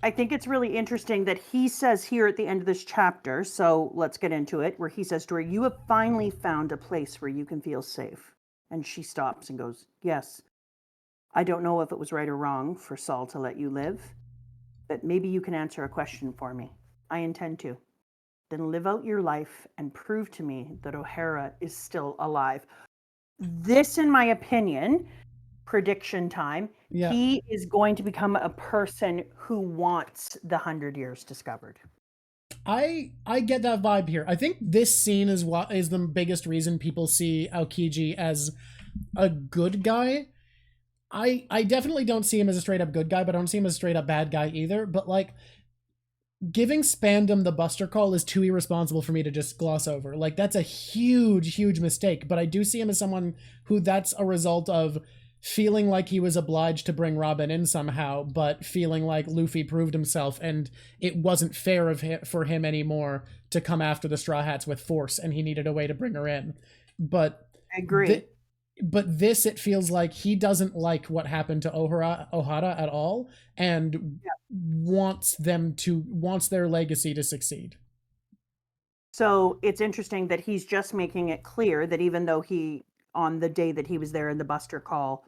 I think it's really interesting that he says here at the end of this chapter, so let's get into it, where he says to her, you have finally found a place where you can feel safe. And she stops and goes, yes. I don't know if it was right or wrong for Saul to let you live, but maybe you can answer a question for me. I intend to. Then live out your life and prove to me that O'Hara is still alive. This, in my opinion, prediction time, he is going to become a person who wants the 100 years discovered. I get that vibe here. I think this scene is what is the biggest reason people see Aokiji as a good guy. I definitely don't see him as a straight up good guy, but I don't see him as a straight up bad guy either. But like, giving Spandam the Buster Call is too irresponsible for me to just gloss over. Like, that's a huge mistake. But I do see him as someone who that's a result of feeling like he was obliged to bring Robin in somehow, but feeling like Luffy proved himself and it wasn't fair for him anymore to come after the Straw Hats with force, and he needed a way to bring her in. But I agree. But this, it feels like he doesn't like what happened to O'Hara at all, and wants their legacy to succeed. So it's interesting that he's just making it clear that even though he, on the day that he was there in the Buster Call,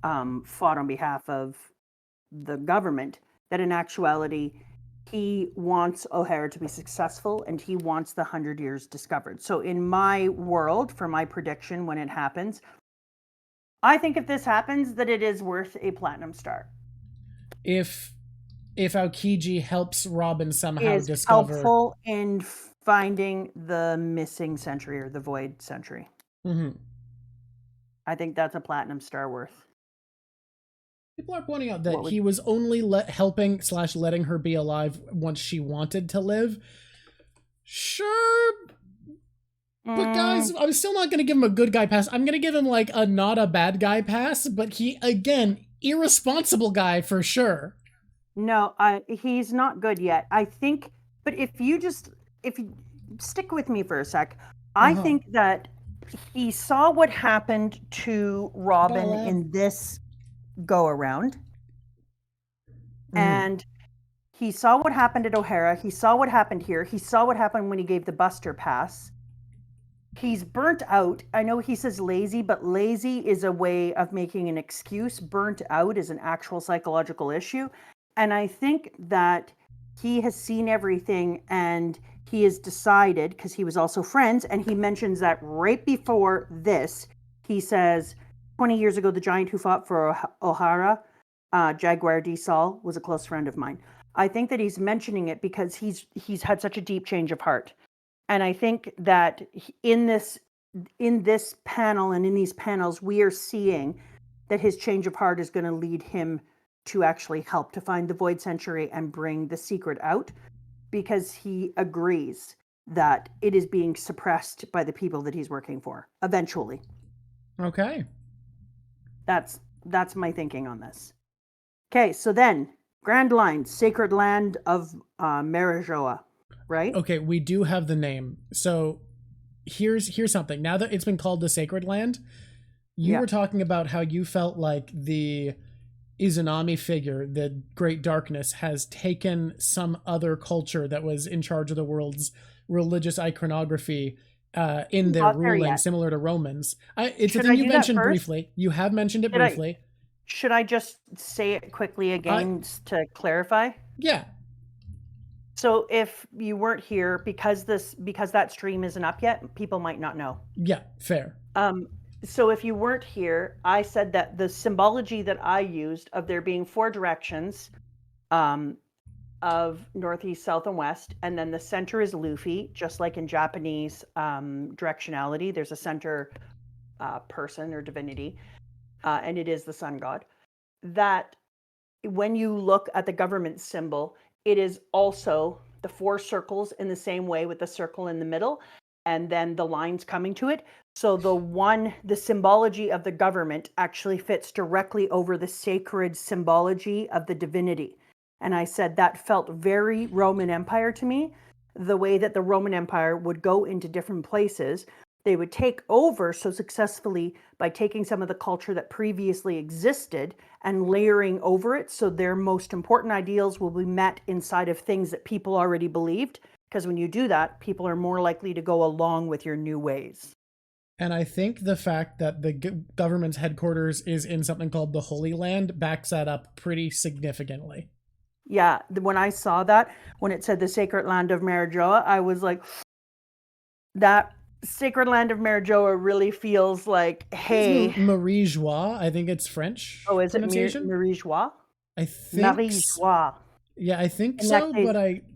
fought on behalf of the government, that in actuality, he wants O'Hara to be successful and he wants the 100 years discovered. So in my world, for my prediction when it happens, I think if this happens, that it is worth a platinum star. If Aokiji helps Robin somehow discover, helpful in finding the missing century or the void century. Mm-hmm. I think that's a platinum star worth. People are pointing out that he was only helping / letting her be alive once she wanted to live. Sure. But guys, I'm still not going to give him a good guy pass. I'm going to give him like a not a bad guy pass, but he, again, irresponsible guy for sure. No, he's not good yet. I think, but if you stick with me for a sec, I think that he saw what happened to Robin in this go around. And he saw what happened at O'Hara. He saw what happened here. He saw what happened when he gave the Buster Pass. He's burnt out. I know he says lazy, but lazy is a way of making an excuse. Burnt out is an actual psychological issue. And I think that he has seen everything and he has decided, because he was also friends, and he mentions that right before this, he says, 20 years ago, the giant who fought for O'Hara, Jaguar D. Saul, was a close friend of mine. I think that he's mentioning it because he's had such a deep change of heart. And I think that in this panel and in these panels, we are seeing that his change of heart is going to lead him to actually help to find the Void Century and bring the secret out, because he agrees that it is being suppressed by the people that he's working for eventually. Okay. That's my thinking on this. Okay, so then Grand Line, Sacred Land of Marijoa. Right? Okay, we do have the name. So here's something. Now that it's been called the Sacred Land, you were talking about how you felt like the Izanami figure, the Great Darkness, has taken some other culture that was in charge of the world's religious iconography in their ruling, similar to Romans. It's a thing you mentioned briefly. You have mentioned it briefly. Should I just say it quickly again to clarify? Yeah. So if you weren't here, because that stream isn't up yet, people might not know. Yeah, fair. So if you weren't here, I said that the symbology that I used of there being 4 directions of northeast, south, and west, and then the center is Luffy, just like in Japanese directionality. There's a center person or divinity, and it is the sun god. That when you look at the government symbol, it is also the 4 circles in the same way with the circle in the middle, and then the lines coming to it. So the symbology of the government actually fits directly over the sacred symbology of the divinity. And I said that felt very Roman Empire to me, the way that the Roman Empire would go into different places. They would take over so successfully by taking some of the culture that previously existed and layering over it. So their most important ideals will be met inside of things that people already believed. Because when you do that, people are more likely to go along with your new ways. And I think the fact that the government's headquarters is in something called the Holy Land backs that up pretty significantly. Yeah, when I saw that, when it said the sacred land of Marijoa, I was like, that sacred land of Marijoa really feels like, hey. Marijoa, I think it's French. Oh, is it Marijoa? I think Marijoa. Yeah, I think so,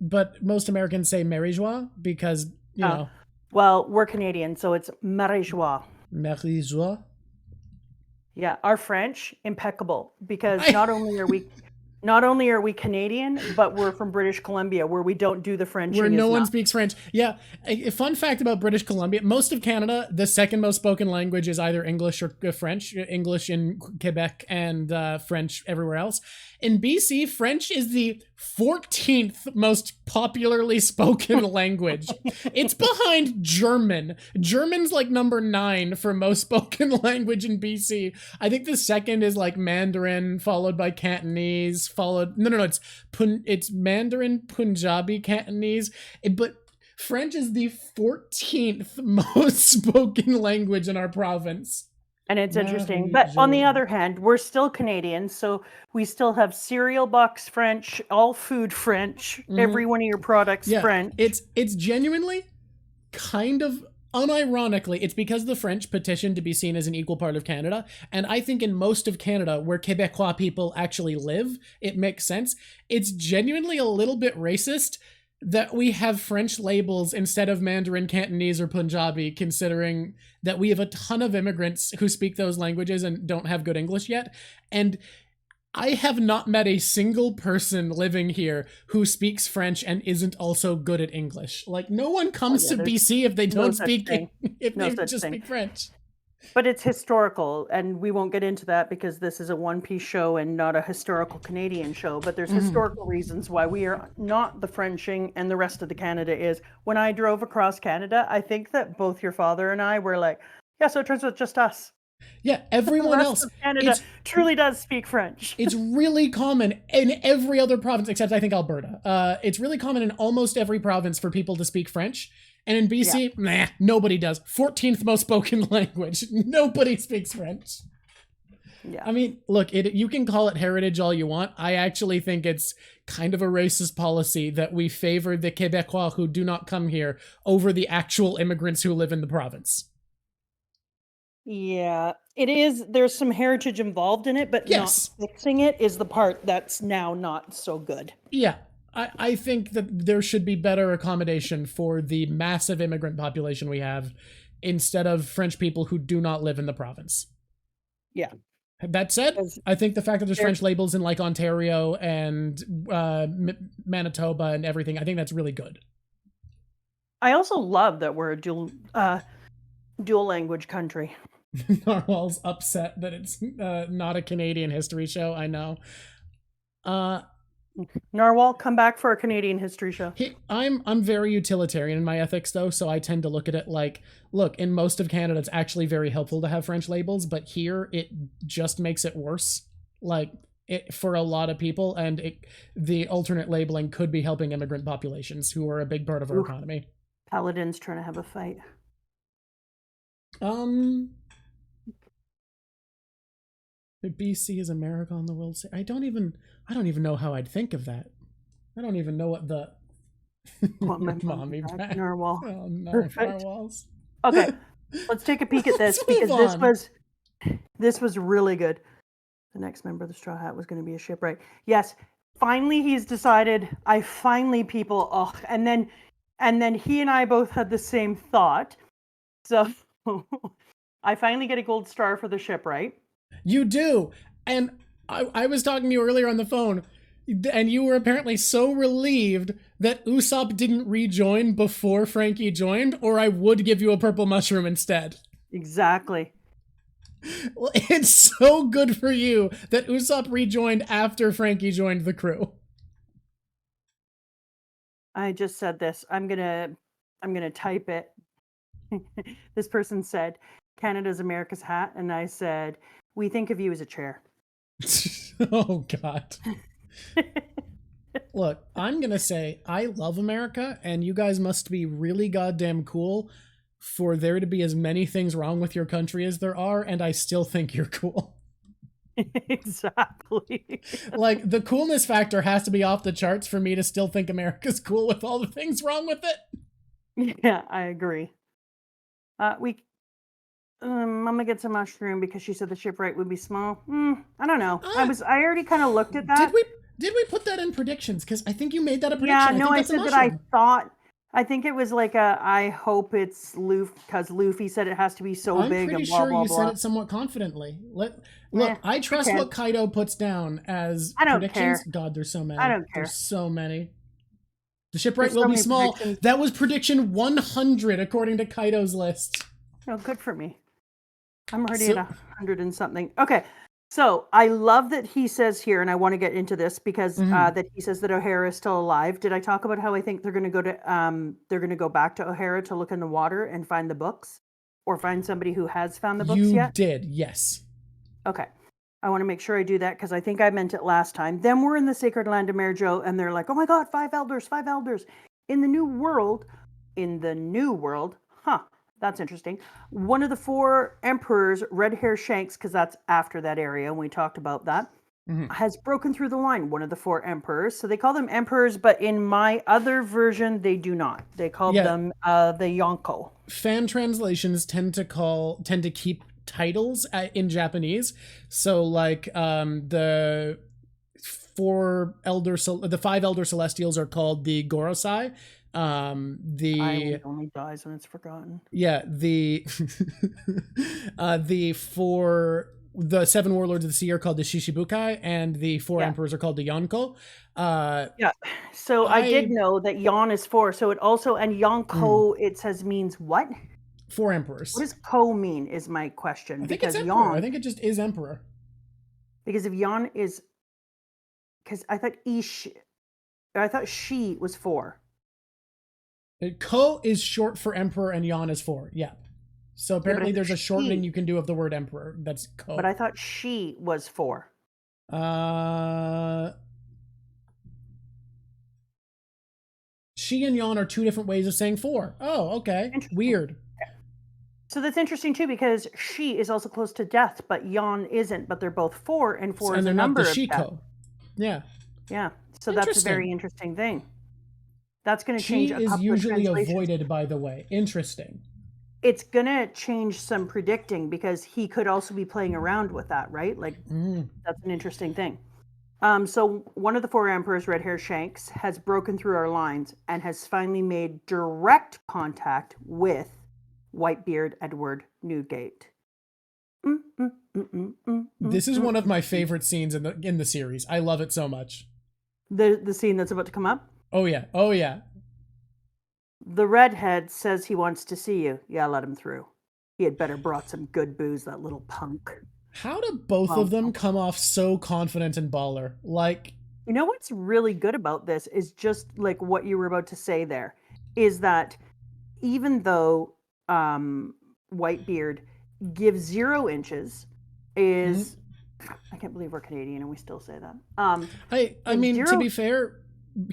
but most Americans say Marijoa because, you know. Well, we're Canadian, so it's Marijoa. Marijoa? Yeah, our French, impeccable, because not only are we Canadian, but we're from British Columbia, where we don't do the French. Where no one speaks French. Yeah. A fun fact about British Columbia, most of Canada, the second most spoken language is either English or French. English in Quebec and French everywhere else. In BC, French is the 14th most popularly spoken language. It's behind German. German's like number 9 for most spoken language in BC. I think the second is like Mandarin, followed by Cantonese, it's Mandarin, Punjabi, Cantonese, but French is the 14th most spoken language in our province. And it's interesting. But on the other hand, we're still Canadians, so we still have cereal box French, all food French, every one of your products French. It's genuinely kind of unironically, it's because the French petitioned to be seen as an equal part of Canada, and I think in most of Canada where Quebecois people actually live, it makes sense. It's genuinely a little bit racist that we have French labels instead of Mandarin, Cantonese, or Punjabi, considering that we have a ton of immigrants who speak those languages and don't have good English yet. And I have not met a single person living here who speaks French and isn't also good at English. Like, no one comes to BC if they don't speak speak French. But it's historical, and we won't get into that because this is a One Piece show and not a historical Canadian show. But there's historical reasons why we are not the Frenching and the rest of the Canada is. When I drove across Canada, I think that both your father and I were like, yeah, so it turns out it's just us. Yeah, everyone else. Canada truly does speak French. It's really common in every other province except I think Alberta. It's really common in almost every province for people to speak French. And in BC, nobody does. 14th most spoken language. Nobody speaks French. Yeah. I mean, look, you can call it heritage all you want. I actually think it's kind of a racist policy that we favor the Quebecois who do not come here over the actual immigrants who live in the province. Yeah, it is. There's some heritage involved in it, but not fixing it is the part that's now not so good. Yeah. I think that there should be better accommodation for the massive immigrant population we have instead of French people who do not live in the province. Yeah. That said, I think the fact that there's French labels in like Ontario and Manitoba and everything, I think that's really good. I also love that we're a dual language country. Narwhal's upset that it's not a Canadian history show. I know. Narwhal, come back for a Canadian history show. I'm very utilitarian in my ethics, though, so I tend to look at it like, look, in most of Canada, it's actually very helpful to have French labels, but here it just makes it worse. Like, for a lot of people, and the alternate labeling could be helping immigrant populations who are a big part of our economy. Paladin's trying to have a fight. BC is America on the world stage. I don't even know how I'd think of that. I don't even know what the mommy back narwhal. Oh no, narwhals. Okay, let's take a peek at this because this was really good. The next member of the Straw Hat was going to be a shipwright. Yes, finally he's decided. And then he and I both had the same thought. So I finally get a gold star for the shipwright. You do. And I was talking to you earlier on the phone, and you were apparently so relieved that Usopp didn't rejoin before Franky joined, or I would give you a purple mushroom instead. Exactly. Well, it's so good for you that Usopp rejoined after Franky joined the crew. I just said this. I'm gonna type it. This person said, "Canada's America's hat," and I said, "We think of you as a chair." Oh God. Look, I'm gonna say I love America, and you guys must be really goddamn cool for there to be as many things wrong with your country as there are, and I still think you're cool. Exactly. Like, the coolness factor has to be off the charts for me to still think America's cool with all the things wrong with it. Yeah, I agree. Mama gets a mushroom because she said the shipwright would be small. I don't know. I already kind of looked at that. Did we put that in predictions? Because I think you made that a prediction. Yeah, no, I said that I thought. I think it was like I hope it's Luffy, because Luffy said it has to be so big. I'm pretty sure you said it somewhat confidently. Look, I trust what Kaido puts down as predictions. Care. God, there's so many. I don't care. There's so many. The shipwright will be small. That was prediction 100 according to Kaido's list. Oh, good for me. I'm already at 100 and something. Okay. So I love that he says here, and I want to get into this because that he says that O'Hara is still alive. Did I talk about how I think they're going to go back to O'Hara to look in the water and find the books, or find somebody who has found the books yet? You did, yes. Okay. I want to make sure I do that because I think I meant it last time. Then we're in the Sacred Land of Merjo, and they're like, "Oh my God, 5 elders, 5 elders in the new world." Huh. That's interesting. One of the 4 emperors, red hair Shanks, because that's after that area, and we talked about that, has broken through the line. One of the 4 emperors. So they call them emperors, but in my other version, they do not. They call them the yonko. Fan translations tend to keep titles in Japanese. So like the 5 elder celestials are called the Gorosei. I only dies when it's forgotten. Yeah, the 7 warlords of the sea are called the Shishibukai, and the 4 emperors are called the Yonko. So I did know that Yon is 4. So it also, and Yonko it says means what? 4 emperors. What does Ko mean is my question. I think it's emperor. I think it just is emperor. Because if Yon is, because I thought she was 4. Ko is short for emperor and Yon is 4. Yeah. So apparently there's a shortening you can do of the word emperor. That's Ko. But I thought she was 4. She and Yon are 2 different ways of saying 4. Oh, okay. Weird. So that's interesting too, because she is also close to death, but Yon isn't. But they're both 4, and 4 is a number of death. Yeah. Yeah. So that's a very interesting thing. That's going to change a couple of translations. She is usually avoided, by the way. Interesting. It's going to change some predicting, because he could also be playing around with that, right? Like, that's an interesting thing. So one of the 4 emperors, red hair Shanks, has broken through our lines and has finally made direct contact with Whitebeard Edward Newgate. This is one of my favorite scenes in the series. I love it so much. The scene that's about to come up? Oh, yeah. Oh, yeah. The redhead says he wants to see you. Yeah, let him through. He had better brought some good booze, that little punk. How do both of them come off so confident and baller? Like, you know what's really good about this is just like what you were about to say there, is that even though Whitebeard gives 0 inches, is I can't believe we're Canadian and we still say that. I mean, to be fair,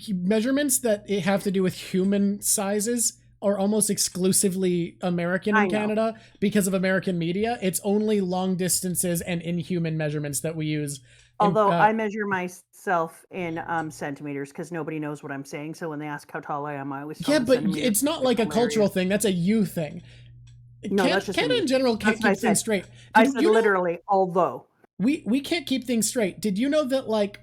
measurements that have to do with human sizes are almost exclusively American in Canada because of American media. It's only long distances and inhuman measurements that we use. Although I measure myself in centimeters because nobody knows what I'm saying. So when they ask how tall I am, I always tell them but it's not like a cultural thing. That's a you thing. No, that's just Canada in general can't keep things straight. I said literally, although. We can't keep things straight. Did you know that, like,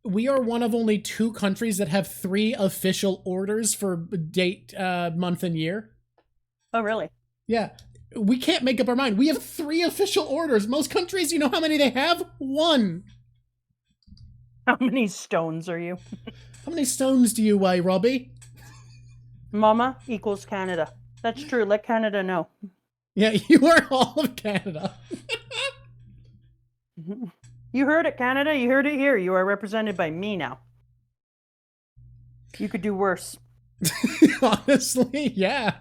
we are one of only 2 countries that have 3 official orders for date, month, and year? Oh, really? Yeah. We can't make up our mind. We have 3 official orders. Most countries, you know how many they have? 1. How many stones are you? How many stones do you weigh, Robbie? Mama equals Canada. That's true. Let Canada know. Yeah, you are all of Canada. You heard it, Canada. You heard it here. You are represented by me now. You could do worse. Honestly, yeah.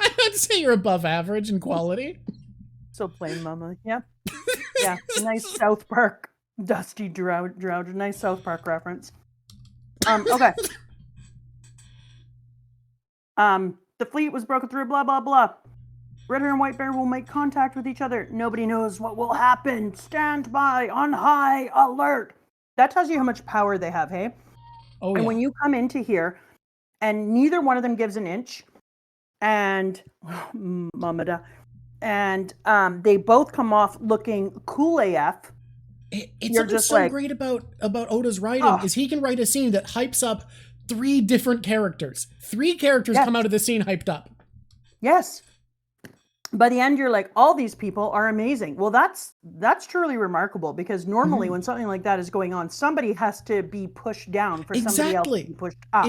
I'd say you're above average in quality. So plain, Mama. Yeah. Yeah. Nice South Park. Dusty Drought. Nice South Park reference. Okay. The fleet was broken through, blah, blah, blah. Red Hair and White Bear will make contact with each other. Nobody knows what will happen. Stand by, on high alert. That tells you how much power they have, hey? Oh, and when you come into here, and neither one of them gives an inch, and Mamada, and they both come off looking cool AF. It's something so like, great about Oda's writing is he can write a scene that hypes up 3 different characters. 3 characters come out of the scene hyped up. Yes. By the end, you're like, all these people are amazing. Well, that's truly remarkable because normally when something like that is going on, somebody has to be pushed down for somebody else to be pushed up.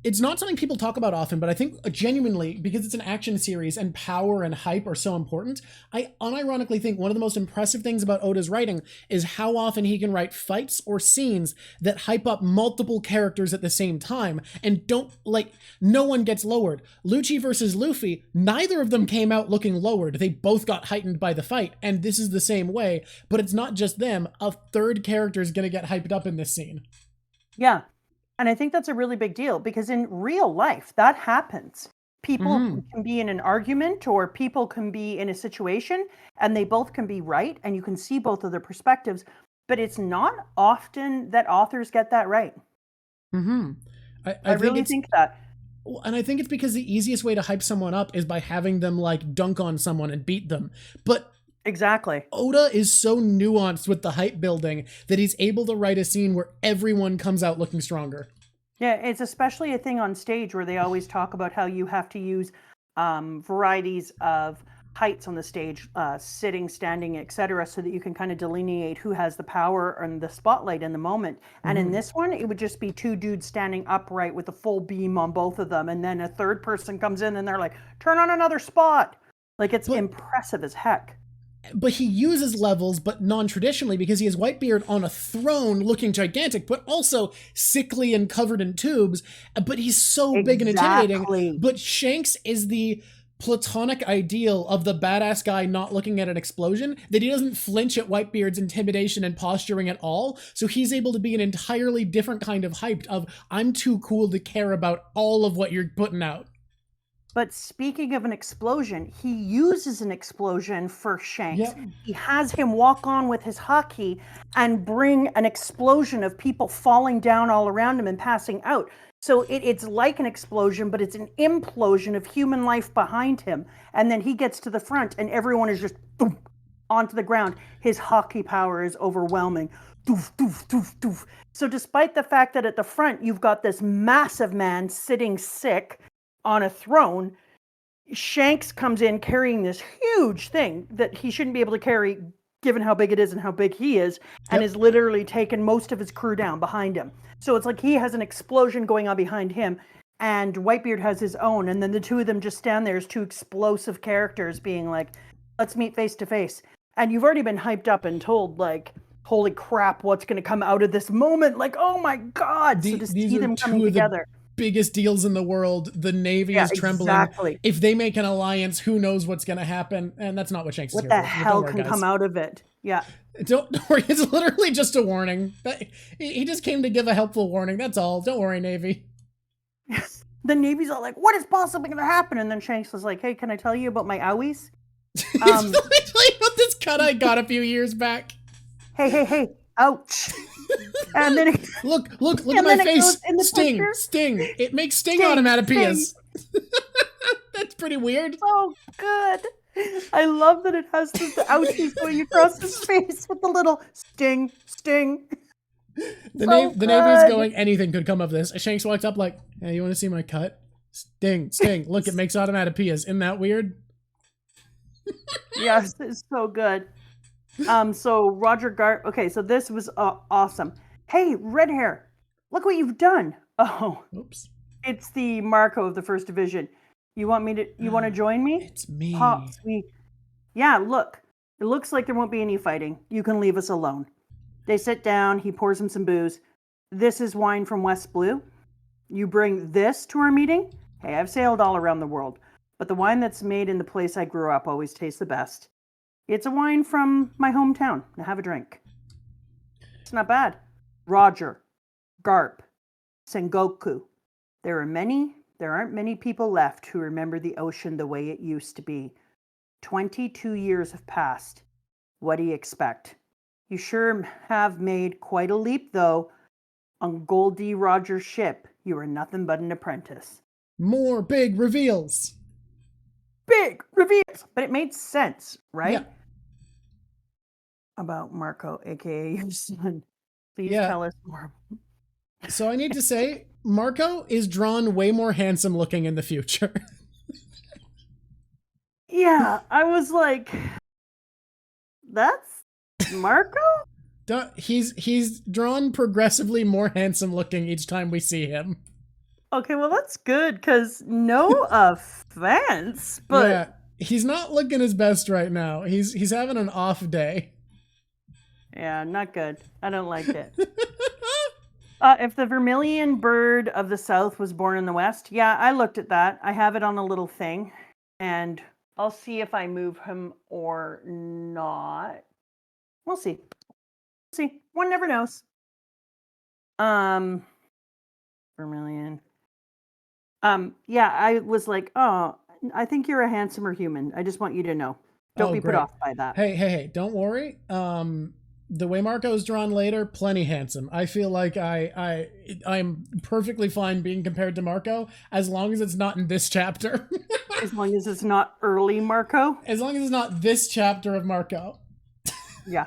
It's not something people talk about often, but I think genuinely, because it's an action series and power and hype are so important, I unironically think one of the most impressive things about Oda's writing is how often he can write fights or scenes that hype up multiple characters at the same time and don't, like, no one gets lowered. Lucci versus Luffy, neither of them came out looking lowered. They both got heightened by the fight, and this is the same way, but it's not just them. A third character is going to get hyped up in this scene. Yeah. And I think that's a really big deal because in real life, that happens. People can be in an argument or people can be in a situation and they both can be right and you can see both of their perspectives, but it's not often that authors get that right. I really think that. And I think it's because the easiest way to hype someone up is by having them, like, dunk on someone and beat them. But exactly. Oda is so nuanced with the hype building that he's able to write a scene where everyone comes out looking stronger. Yeah, it's especially a thing on stage where they always talk about how you have to use varieties of heights on the stage, sitting, standing, etc., so that you can kind of delineate who has the power and the spotlight in the moment. And in this one, it would just be 2 dudes standing upright with a full beam on both of them, and then a third person comes in and they're like, turn on another spot. Like, it's impressive as heck. But he uses levels, but non-traditionally, because he has Whitebeard on a throne looking gigantic, but also sickly and covered in tubes. But he's so big and intimidating. But Shanks is the platonic ideal of the badass guy not looking at an explosion, that he doesn't flinch at Whitebeard's intimidation and posturing at all. So he's able to be an entirely different kind of hyped of, I'm too cool to care about all of what you're putting out. But speaking of an explosion, he uses an explosion for Shanks. Yep. He has him walk on with his hockey and bring an explosion of people falling down all around him and passing out. So it's like an explosion, but it's an implosion of human life behind him. And then he gets to the front and everyone is just boom, onto the ground. His hockey power is overwhelming. Doof, doof, doof, doof. So despite the fact that at the front you've got this massive man sitting sick on a throne, Shanks comes in carrying this huge thing that he shouldn't be able to carry given how big it is and how big he is, and is literally taken most of his crew down behind him. So it's like he has an explosion going on behind him, and Whitebeard has his own, and then the two of them just stand there as 2 explosive characters being like, let's meet face to face. And you've already been hyped up and told, like, holy crap, what's going to come out of this moment? Like, oh my God. So to see them coming together. biggest deals in the world. The Navy is trembling. Exactly. If they make an alliance, who knows what's going to happen? And that's not what Shanks is here for. What the hell can come out of it? Yeah. Don't worry. It's literally just a warning. He just came to give a helpful warning. That's all. Don't worry, Navy. The Navy's all like, what is possibly going to happen? And then Shanks was like, hey, can I tell you about my owies? Let me tell you about this cut I got a few years back. Hey. Ouch. And then look at my face. Sting. It makes sting onomatopoeias. That's pretty weird. So good. I love that it has the ouchies going across his face with the little sting. The Navy's going, anything could come of this. Shanks walks up like, hey, you want to see my cut? Sting. Look, it makes onomatopoeias. Isn't that weird? Yes, it's so good. So Roger Garp. Okay, so this was awesome. Hey, red hair, look what you've done. Oh, oops. It's the Marco of the First Division. You want to join me? It's me. Pop, sweet. Yeah, look. It looks like there won't be any fighting. You can leave us alone. They sit down. He pours him some booze. This is wine from West Blue. You bring this to our meeting? Hey, I've sailed all around the world, but the wine that's made in the place I grew up always tastes the best. It's a wine from my hometown. Now have a drink. It's not bad. Roger, Garp, Sengoku. There aren't many people left who remember the ocean the way it used to be. 22 years have passed. What do you expect? You sure have made quite a leap, though. On Goldie Roger's ship, you were nothing but an apprentice. More big reveals. Big reveals! But it made sense, right? Yeah. About Marco, a.k.a. your son. Please tell us more. So I need to say, Marco is drawn way more handsome looking in the future. Yeah, I was like, that's Marco? He's drawn progressively more handsome looking each time we see him. Okay, well that's good, because no offense, but... Yeah, he's not looking his best right now. He's having an off day. Yeah, not good. I don't like it. If the vermilion bird of the south was born in the west, yeah, I looked at that. I have it on a little thing, and I'll see if I move him or not. We'll see. One never knows. Vermilion. Yeah, I was like, oh, I think you're a handsomer human. I just want you to know. Don't be put off by that. Hey, don't worry. The way Marco's drawn later, plenty handsome. I feel like I'm perfectly fine being compared to Marco as long as it's not in this chapter. As long as it's not early Marco. As long as it's not this chapter of Marco. Yeah.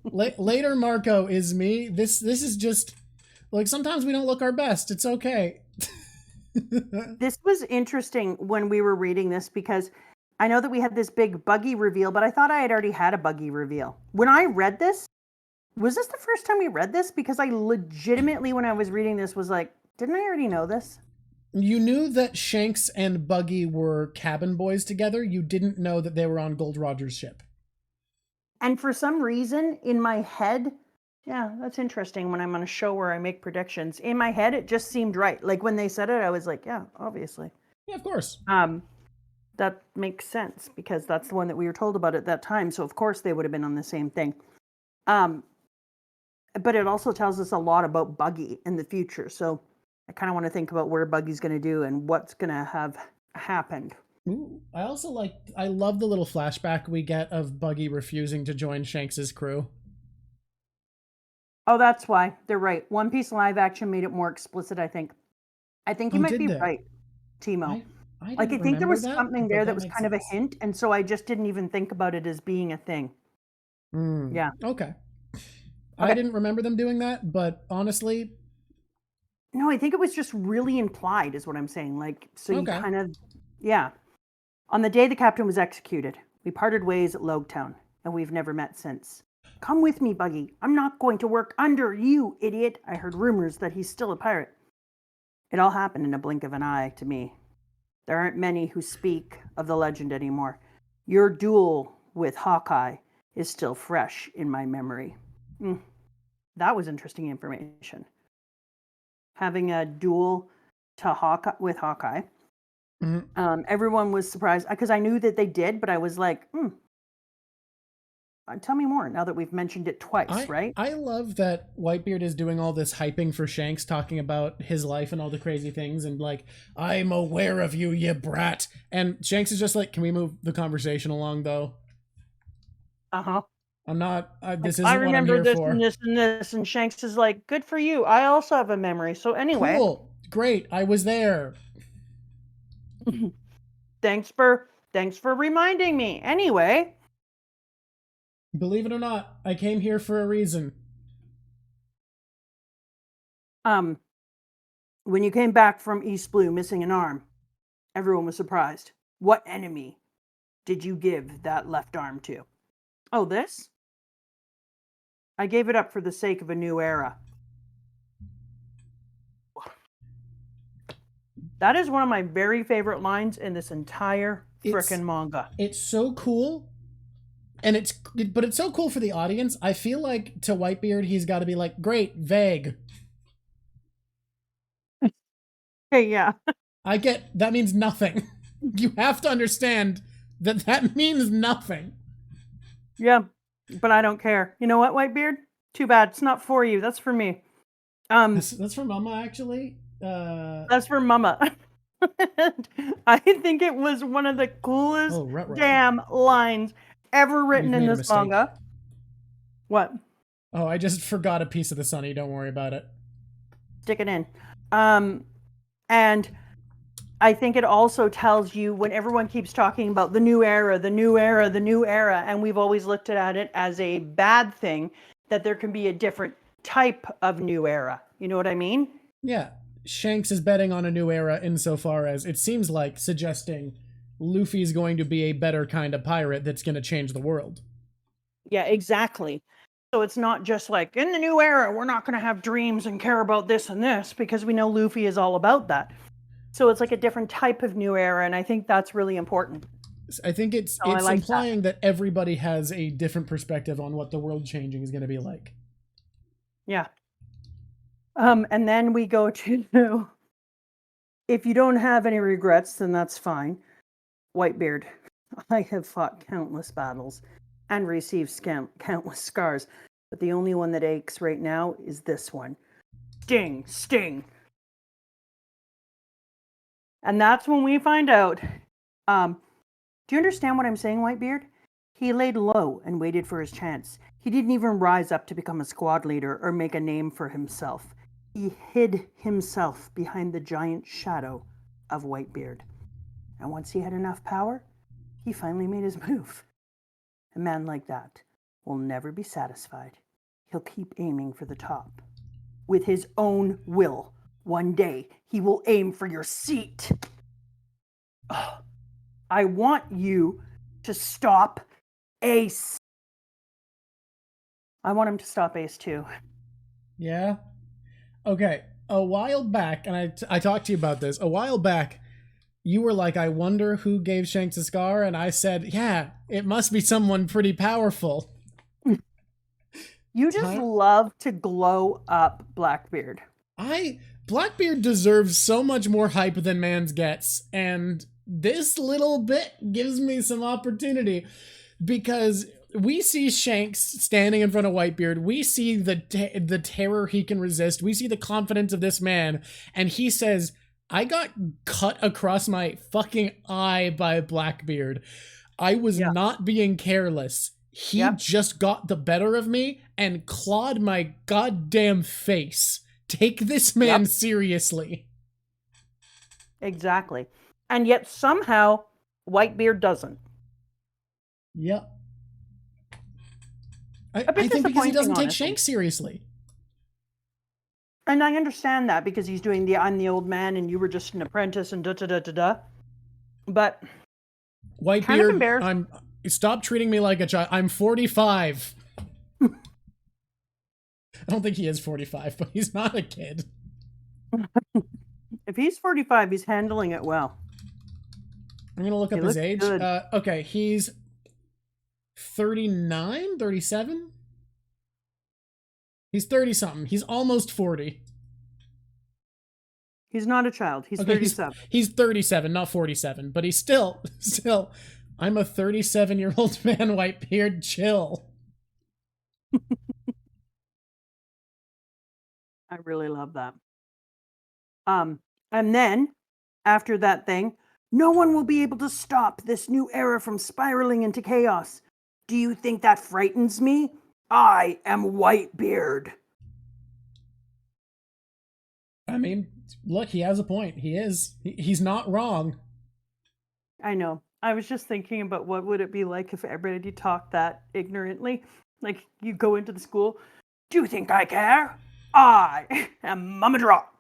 Later Marco is me. This is just like sometimes we don't look our best. It's okay. This was interesting when we were reading this because I know that we had this big buggy reveal, but I thought I had already had a buggy reveal. When I read this, was this the first time we read this? Because I legitimately, when I was reading this, was like, didn't I already know this? You knew that Shanks and Buggy were cabin boys together. You didn't know that they were on Gold Roger's ship. And for some reason, in my head, yeah, that's interesting when I'm on a show where I make predictions. In my head, it just seemed right. Like when they said it, I was like, yeah, obviously. Yeah, of course. That makes sense because that's the one that we were told about at that time. So of course they would have been on the same thing. But it also tells us a lot about Buggy in the future. So I kind of want to think about where Buggy's going to do and what's going to have happened. Ooh, I love the little flashback we get of Buggy refusing to join Shanks's crew. Oh, that's why. They're right. One Piece live action made it more explicit, I think. I think you might be right, Timo. I think there was something there that was kind of a hint, and so I just didn't even think about it as being a thing. Yeah. Okay. I didn't remember them doing that, but honestly... No, I think it was just really implied, is what I'm saying. Like, so you kind of... Yeah. On the day the captain was executed, we parted ways at Logtown, and we've never met since. Come with me, Buggy. I'm not going to work under you, idiot. I heard rumors that he's still a pirate. It all happened in a blink of an eye to me. There aren't many who speak of the legend anymore. Your duel with Hawkeye is still fresh in my memory. That was interesting information. having a duel to Hawkeye. Everyone was surprised because I knew that they did, but I was like, tell me more now that we've mentioned it twice, right? I love that Whitebeard is doing all this hyping for Shanks, talking about his life and all the crazy things, and like, I'm aware of you, you brat. And Shanks is just like, can we move the conversation along, though? I'm not, this isn't what I'm here for. I remember this and this and this, and Shanks is like, good for you. I also have a memory. So anyway. Cool. Great. I was there. Thanks for reminding me. Anyway. Believe it or not, I came here for a reason. When you came back from East Blue missing an arm, everyone was surprised. What enemy did you give that left arm to? Oh, this? I gave it up for the sake of a new era. That is one of my very favorite lines in this entire frickin' manga. It's so cool. And but it's so cool for the audience. I feel like to Whitebeard, he's got to be like, great, vague. Hey, yeah. I get, that means nothing. You have to understand that means nothing. Yeah, but I don't care. You know what, Whitebeard? Too bad. It's not for you. That's for me. That's for Mama, actually. That's for Mama. I think it was one of the coolest damn lines ever written in this manga. What? Oh, I just forgot a piece of the sunny. Don't worry about it. Stick it in. And I think it also tells you when everyone keeps talking about the new era, the new era, the new era, and we've always looked at it as a bad thing, that there can be a different type of new era. You know what I mean? Yeah. Shanks is betting on a new era insofar as it seems like suggesting Luffy's going to be a better kind of pirate that's going to change the world. Yeah, exactly. So it's not just like, in the new era, we're not going to have dreams and care about this and this, because we know Luffy is all about that. So it's like a different type of new era, and I think that's really important. I think it's implying that everybody has a different perspective on what the world changing is going to be like. Yeah. And then we go to, if you don't have any regrets, then that's fine. Whitebeard, I have fought countless battles and received countless scars, but the only one that aches right now is this one. Sting, sting. And that's when we find out. Do you understand what I'm saying, Whitebeard? He laid low and waited for his chance. He didn't even rise up to become a squad leader or make a name for himself. He hid himself behind the giant shadow of Whitebeard. And once he had enough power, he finally made his move. A man like that will never be satisfied. He'll keep aiming for the top. With his own will, one day he will aim for your seat. Oh, I want you to stop Ace. I want him to stop Ace too. Yeah? Okay, a while back, and I talked to you about this, a while back, you were like, I wonder who gave Shanks a scar, and I said, yeah, it must be someone pretty powerful. You just love to glow up Blackbeard. Blackbeard deserves so much more hype than Mans gets, and this little bit gives me some opportunity, because we see Shanks standing in front of Whitebeard, we see the terror he can resist, we see the confidence of this man, and he says, I got cut across my fucking eye by Blackbeard. I was not being careless. He just got the better of me and clawed my goddamn face. Take this man seriously. Exactly. And yet somehow Whitebeard doesn't. Yep. I think because he doesn't take Shanks seriously. And I understand that because he's doing I'm the old man and you were just an apprentice and da-da-da-da-da. But Whitebeard, kind of embarrassed. Stop treating me like a child. I'm 45. I don't think he is 45, but he's not a kid. If he's 45, he's handling it well. I'm going to look up his age. Okay, he's 39, 37? He's 30-something. He's almost 40. He's not a child. He's 37. He's 37, not 47, but he's still, I'm a 37-year-old man, Whitebeard, chill. I really love that. And then, after that thing, no one will be able to stop this new era from spiraling into chaos. Do you think that frightens me? I am Whitebeard. I mean, look, he has a point. He's not wrong. I know. I was just thinking about what would it be like if everybody talked that ignorantly. Like, you go into the school, do you think I care? I am Mama Drop.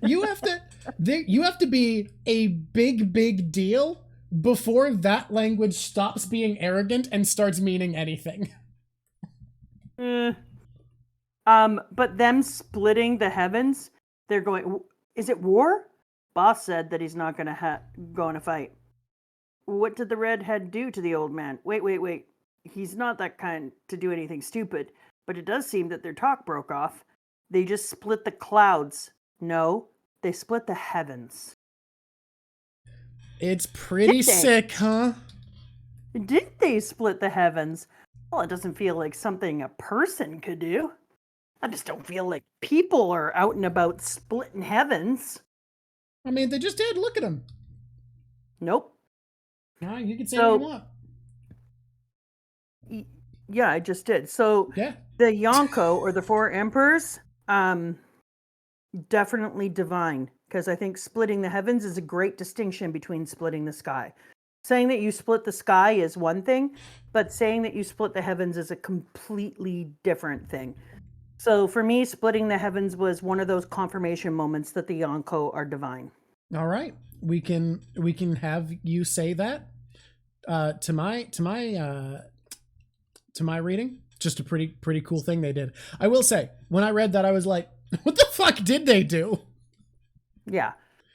You have to be a big deal before that language stops being arrogant and starts meaning anything. But them splitting the heavens, they're going, is it war? Boss said that he's not going to go in a fight. What did the redhead do to the old man? Wait. He's not that kind to do anything stupid, but it does seem that their talk broke off. They just split the clouds. No, they split the heavens. It's pretty sick, huh? Did they split the heavens? Well, it doesn't feel like something a person could do. I just don't feel like people are out and about splitting heavens. I mean, they just did. Look at them. Nope. No, you can say what you want. Yeah, I just did. So yeah. The Yonko, or the Four Emperors, definitely divine, because I think splitting the heavens is a great distinction between splitting the sky. Saying that you split the sky is one thing, but saying that you split the heavens is a completely different thing. So for me, splitting the heavens was one of those confirmation moments that the Yonko are divine. All right, we can have you say that to my reading. Just a pretty cool thing they did. I will say, when I read that, I was like, what the fuck did they do? Yeah.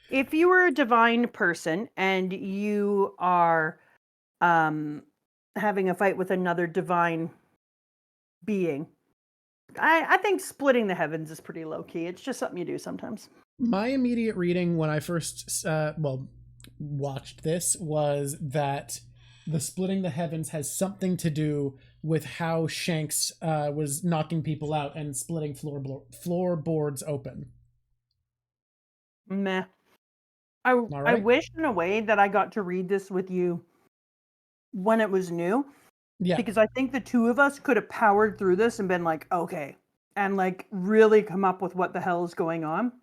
If you were a divine person and you are having a fight with another divine being, I think splitting the heavens is pretty low-key. It's just something you do sometimes. My immediate reading when I first watched this was that the splitting the heavens has something to do with how Shanks was knocking people out and splitting floorboards open. Meh. I wish in a way that I got to read this with you when it was new. Yeah. Because I think the two of us could have powered through this and been like, okay, and like really come up with what the hell is going on.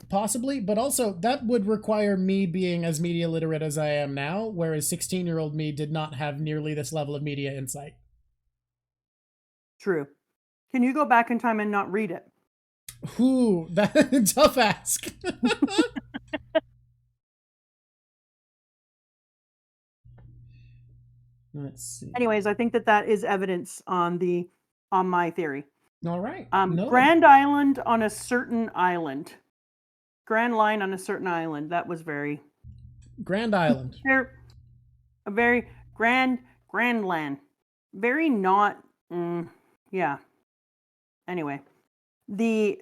Possibly, but also that would require me being as media literate as I am now, whereas 16-year-old me did not have nearly this level of media insight. True. Can you go back in time and not read it? Ooh, that's tough ask. Let's see. Anyways, I think that is evidence on my theory. All right. Grand Island on a certain island. Grand Line on a certain island. That was very... Grand Island. A very grand land. Very not... yeah. Anyway. The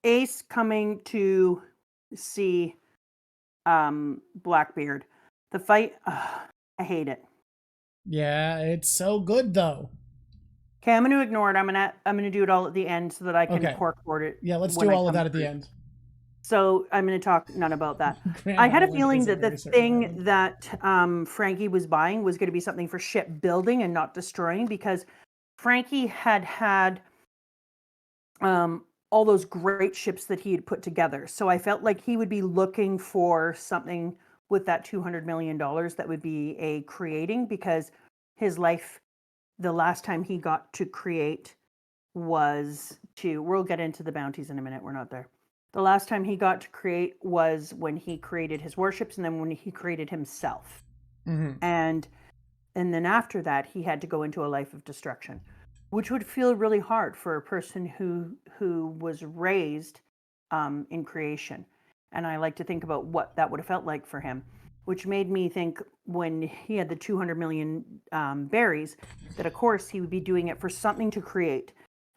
Ace coming to see Blackbeard. The fight... I hate it. Yeah, it's so good though. Okay, I'm going to ignore it. I'm going to do it all at the end so that I can corkboard it. Yeah, let's do all of that at the end. So I'm going to talk none about that. I had a feeling that the thing that Franky was buying was going to be something for shipbuilding and not destroying, because Franky had all those great ships that he had put together. So I felt like he would be looking for something with that $200 million that would be a creating, because his life, the last time he got to create was we'll get into the bounties in a minute. We're not there. The last time he got to create was when he created his warships, and then when he created himself. Mm-hmm. And then after that, he had to go into a life of destruction, which would feel really hard for a person who was raised in creation. And I like to think about what that would have felt like for him, which made me think when he had the 200 million berries, that of course he would be doing it for something to create.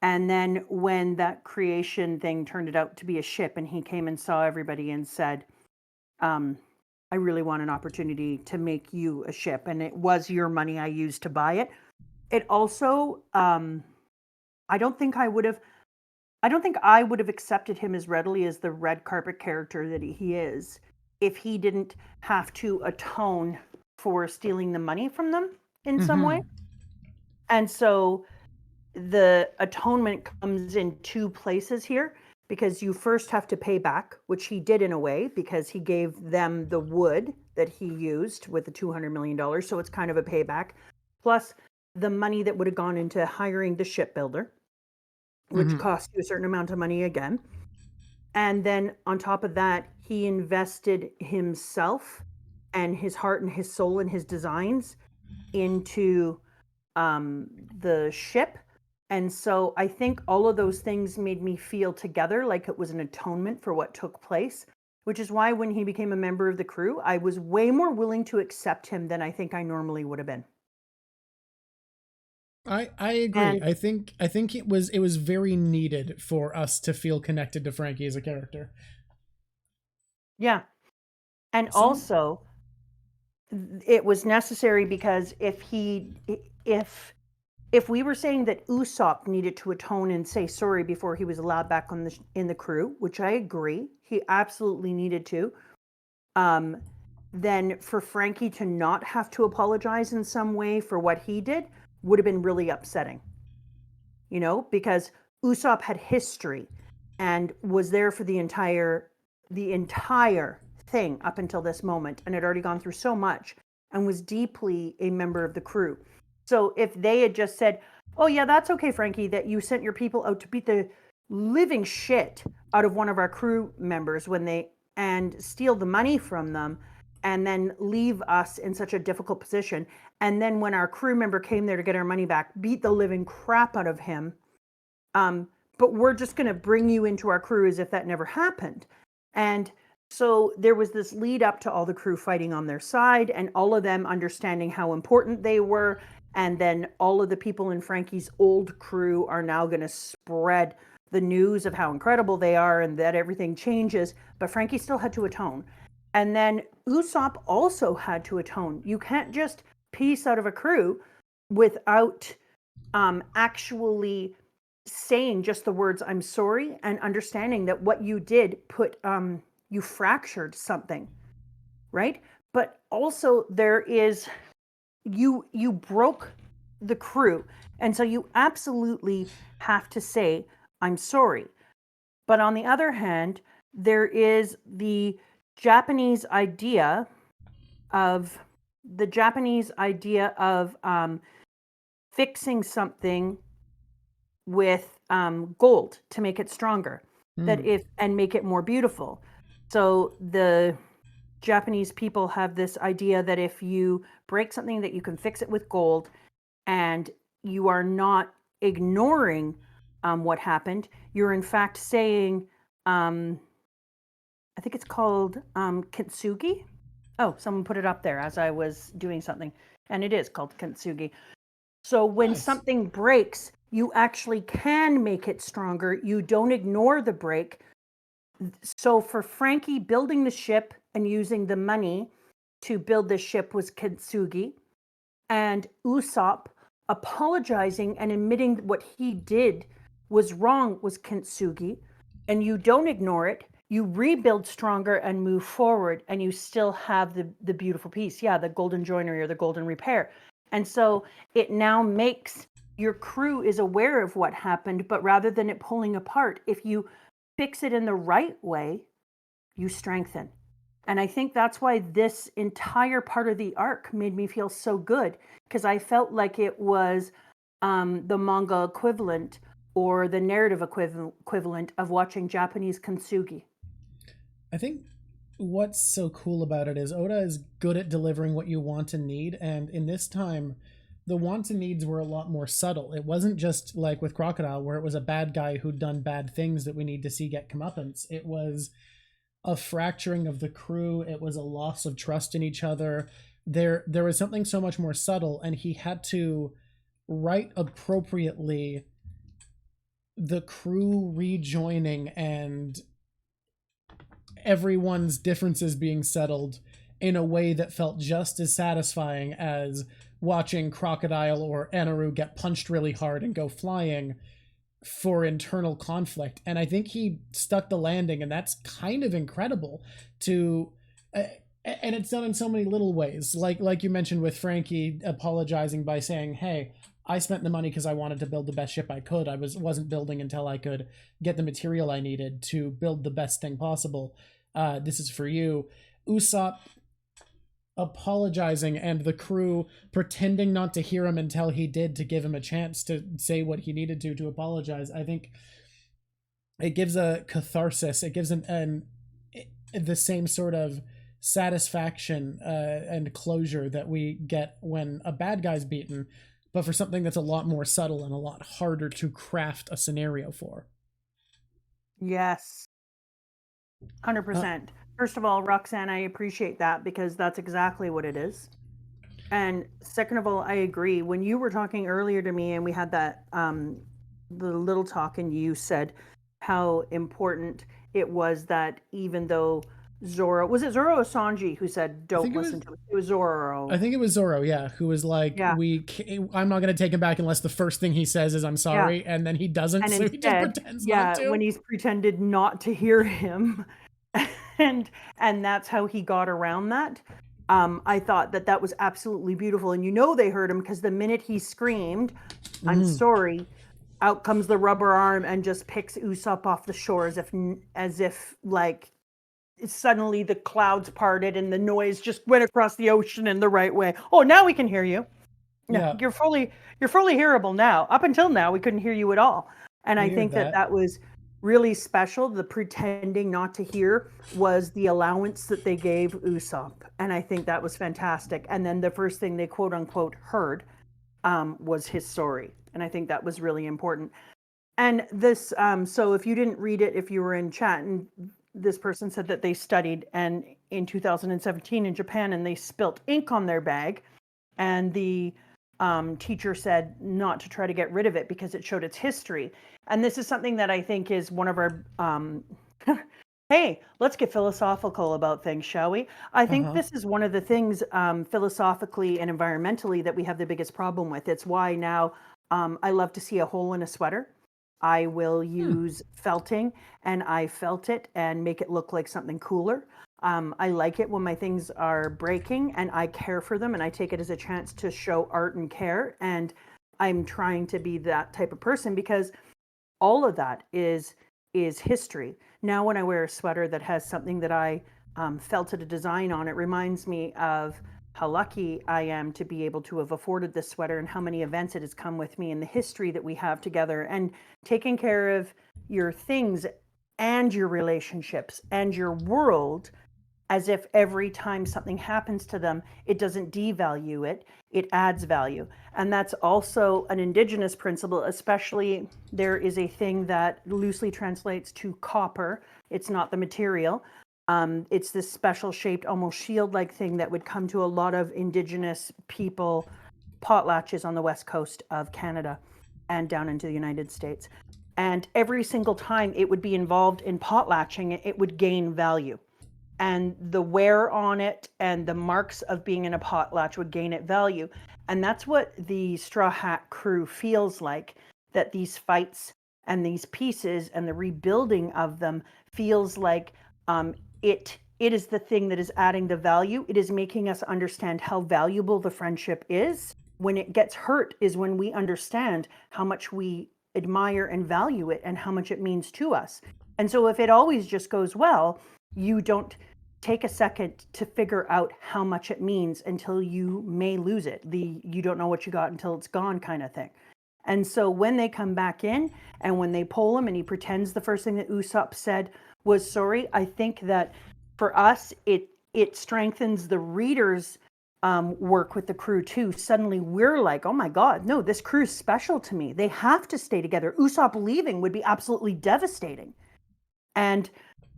And then when that creation thing turned it out to be a ship and he came and saw everybody and said, I really want an opportunity to make you a ship. And it was your money I used to buy it. It also, I don't think I would have accepted him as readily as the red carpet character that he is if he didn't have to atone for stealing the money from them in some way. And so the atonement comes in two places here, because you first have to pay back, which he did in a way, because he gave them the wood that he used with the $200 million. So it's kind of a payback, plus the money that would have gone into hiring the shipbuilder, which cost you a certain amount of money again. And then on top of that, he invested himself and his heart and his soul and his designs into the ship. And so I think all of those things made me feel together like it was an atonement for what took place, which is why when he became a member of the crew, I was way more willing to accept him than I think I normally would have been. I agree. And I think it was very needed for us to feel connected to Franky as a character. Yeah. And also it was necessary, because if we were saying that Usopp needed to atone and say sorry before he was allowed back in the crew, which I agree, he absolutely needed to, then for Franky to not have to apologize in some way for what he did would have been really upsetting, because Usopp had history and was there for the entire thing up until this moment, and had already gone through so much and was deeply a member of the crew. So if they had just said, oh yeah, that's okay, Franky, that you sent your people out to beat the living shit out of one of our crew members and steal the money from them, and then leave us in such a difficult position, and then when our crew member came there to get our money back, beat the living crap out of him, but we're just going to bring you into our crew as if that never happened. And so there was this lead up to all the crew fighting on their side and all of them understanding how important they were. And then all of the people in Franky's old crew are now going to spread the news of how incredible they are and that everything changes. But Franky still had to atone. And then Usopp also had to atone. You can't just piece out of a crew without actually saying just the words, I'm sorry, and understanding that what you did you fractured something, right? But also there is, you broke the crew. And so you absolutely have to say, I'm sorry. But on the other hand, there is the Japanese idea of fixing something with gold to make it stronger, and make it more beautiful. So the Japanese people have this idea that if you break something, that you can fix it with gold, and you are not ignoring what happened. You're in fact saying, I think it's called kintsugi. Oh, someone put it up there as I was doing something, and it is called kintsugi. So when something breaks, you actually can make it stronger. You don't ignore the break. So for Franky, building the ship and using the money to build the ship was kintsugi. And Usopp apologizing and admitting what he did was wrong was kintsugi. And you don't ignore it. You rebuild stronger and move forward, and you still have the beautiful piece. Yeah, the golden joinery or the golden repair. And so it now makes your crew is aware of what happened, but rather than it pulling apart, if you fix it in the right way, you strengthen. And I think that's why this entire part of the arc made me feel so good, because I felt like it was the manga equivalent or the narrative equivalent of watching Japanese kintsugi. I think what's so cool about it is Oda is good at delivering what you want and need, and in this time, the wants and needs were a lot more subtle. It wasn't just like with Crocodile, where it was a bad guy who'd done bad things that we need to see get comeuppance. It was a fracturing of the crew. It was a loss of trust in each other. There was something so much more subtle, and he had to write appropriately the crew rejoining and everyone's differences being settled in a way that felt just as satisfying as watching Crocodile or Eneru get punched really hard and go flying for internal conflict. And I think he stuck the landing, and that's kind of incredible to and it's done in so many little ways, like you mentioned with Franky apologizing by saying, hey, I spent the money because I wanted to build the best ship I could. I wasn't building until I could get the material I needed to build the best thing possible. This is for you. Usopp apologizing and the crew pretending not to hear him until he did, to give him a chance to say what he needed to apologize. I think it gives a catharsis. It gives the same sort of satisfaction and closure that we get when a bad guy's beaten, but for something that's a lot more subtle and a lot harder to craft a scenario for. Yes. 100%. First of all, Roxanne, I appreciate that, because that's exactly what it is. And second of all, I agree. When you were talking earlier to me and we had that the little talk, and you said how important it was that even though Zoro, was it Zoro or Sanji who said don't listen to it? It was Zoro. I think it was Zoro, yeah, who was like, I'm not going to take him back unless the first thing he says is I'm sorry, and then he doesn't, and so instead, he just pretends not to. When he's pretended not to hear him, and that's how he got around that. I thought that was absolutely beautiful, and they heard him, because the minute he screamed, I'm sorry, out comes the rubber arm and just picks Usopp off the shore as if like suddenly the clouds parted and the noise just went across the ocean in the right way. Oh, now we can hear you. Yeah. You're fully hearable now. Up until now, we couldn't hear you at all. And I think that was really special. The pretending not to hear was the allowance that they gave Usopp. And I think that was fantastic. And then the first thing they quote unquote heard was his story. And I think that was really important. And this, so if you didn't read it, if you were in chat, and this person said that they studied and in 2017 in Japan, and they spilt ink on their bag, and the teacher said not to try to get rid of it because it showed its history. And this is something that I think is one of our hey, let's get philosophical about things, shall we? I think this is one of the things philosophically and environmentally that we have the biggest problem with. It's why now I love to see a hole in a sweater. I will use felting, and I felt it and make it look like something cooler. I like it when my things are breaking and I care for them, and I take it as a chance to show art and care. And I'm trying to be that type of person, because all of that is history. Now, when I wear a sweater that has something that I felted a design on, it reminds me of how lucky I am to be able to have afforded this sweater, and how many events it has come with me, and the history that we have together, and taking care of your things and your relationships and your world, as if every time something happens to them, it doesn't devalue it, it adds value. And that's also an indigenous principle, especially there is a thing that loosely translates to copper. It's not the material. It's this special shaped, almost shield-like thing that would come to a lot of indigenous people potlatches on the west coast of Canada and down into the United States. And every single time it would be involved in potlatching, it would gain value. And the wear on it and the marks of being in a potlatch would gain it value. And that's what the Straw Hat crew feels like, that these fights and these pieces and the rebuilding of them feels like it is the thing that is adding the value. It is making us understand how valuable the friendship is. When it gets hurt is when we understand how much we admire and value it and how much it means to us. And so if it always just goes well, you don't take a second to figure out how much it means until you may lose it. You don't know what you got until it's gone kind of thing. And so when they come back in and when they pull him and he pretends the first thing that Usopp said was sorry, I think that for us, it strengthens the reader's work with the crew too. Suddenly we're like, oh my God, no, this crew's special to me. They have to stay together. Usopp leaving would be absolutely devastating. And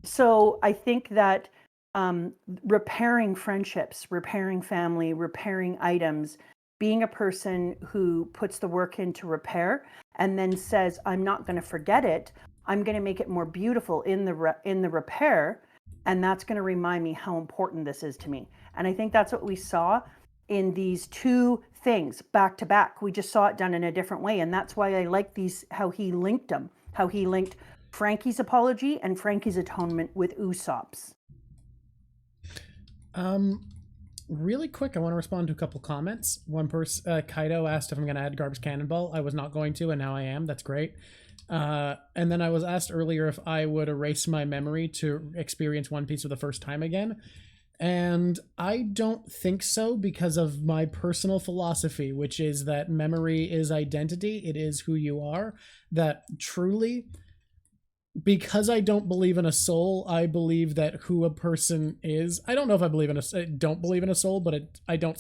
so I think that repairing friendships, repairing family, repairing items being a person who puts the work into repair and then says, I'm not going to forget it. I'm going to make it more beautiful in the repair. And that's going to remind me how important this is to me. And I think that's what we saw in these two things back to back. We just saw it done in a different way. And that's why I like these, how he linked them, how he linked Franky's apology and Franky's atonement with Usopp's. Really quick, I want to respond to a couple comments. One person, Kaido, asked if I'm going to add Garp's Cannonball. I was not going to, and now I am. That's great. And then I was asked earlier if I would erase my memory to experience One Piece for the first time again. And I don't think so, because of my personal philosophy, which is that memory is identity. It is who you are. That truly, because I don't believe in a soul, I believe that who a person is. I don't know if I don't believe in a soul, but I don't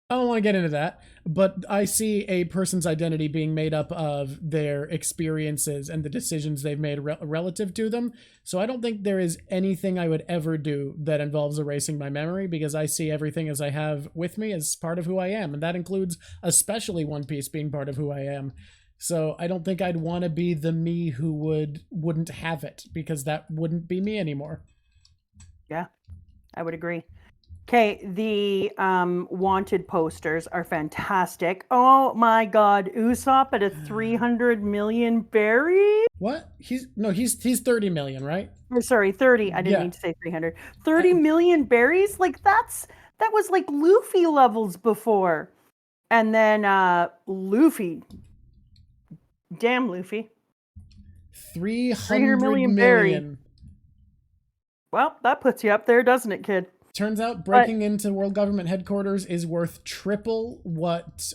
I don't want to get into that, but I see a person's identity being made up of their experiences and the decisions they've made relative to them. So I don't think there is anything I would ever do that involves erasing my memory, because I see everything as I have with me as part of who I am. And that includes especially One Piece being part of who I am. So I don't think I'd want to be the me who wouldn't have it, because that wouldn't be me anymore. Yeah, I would agree. Okay, the wanted posters are fantastic. Oh my God, Usopp at a 300 million berry? What? He's 30 million, right? Oh, sorry, 30. I didn't mean to say 300. 30 million berries? Like that was like Luffy levels before. And then Luffy. Damn Luffy. 300 million berry. Well, that puts you up there, doesn't it, kid? Turns out breaking into world government headquarters is worth triple what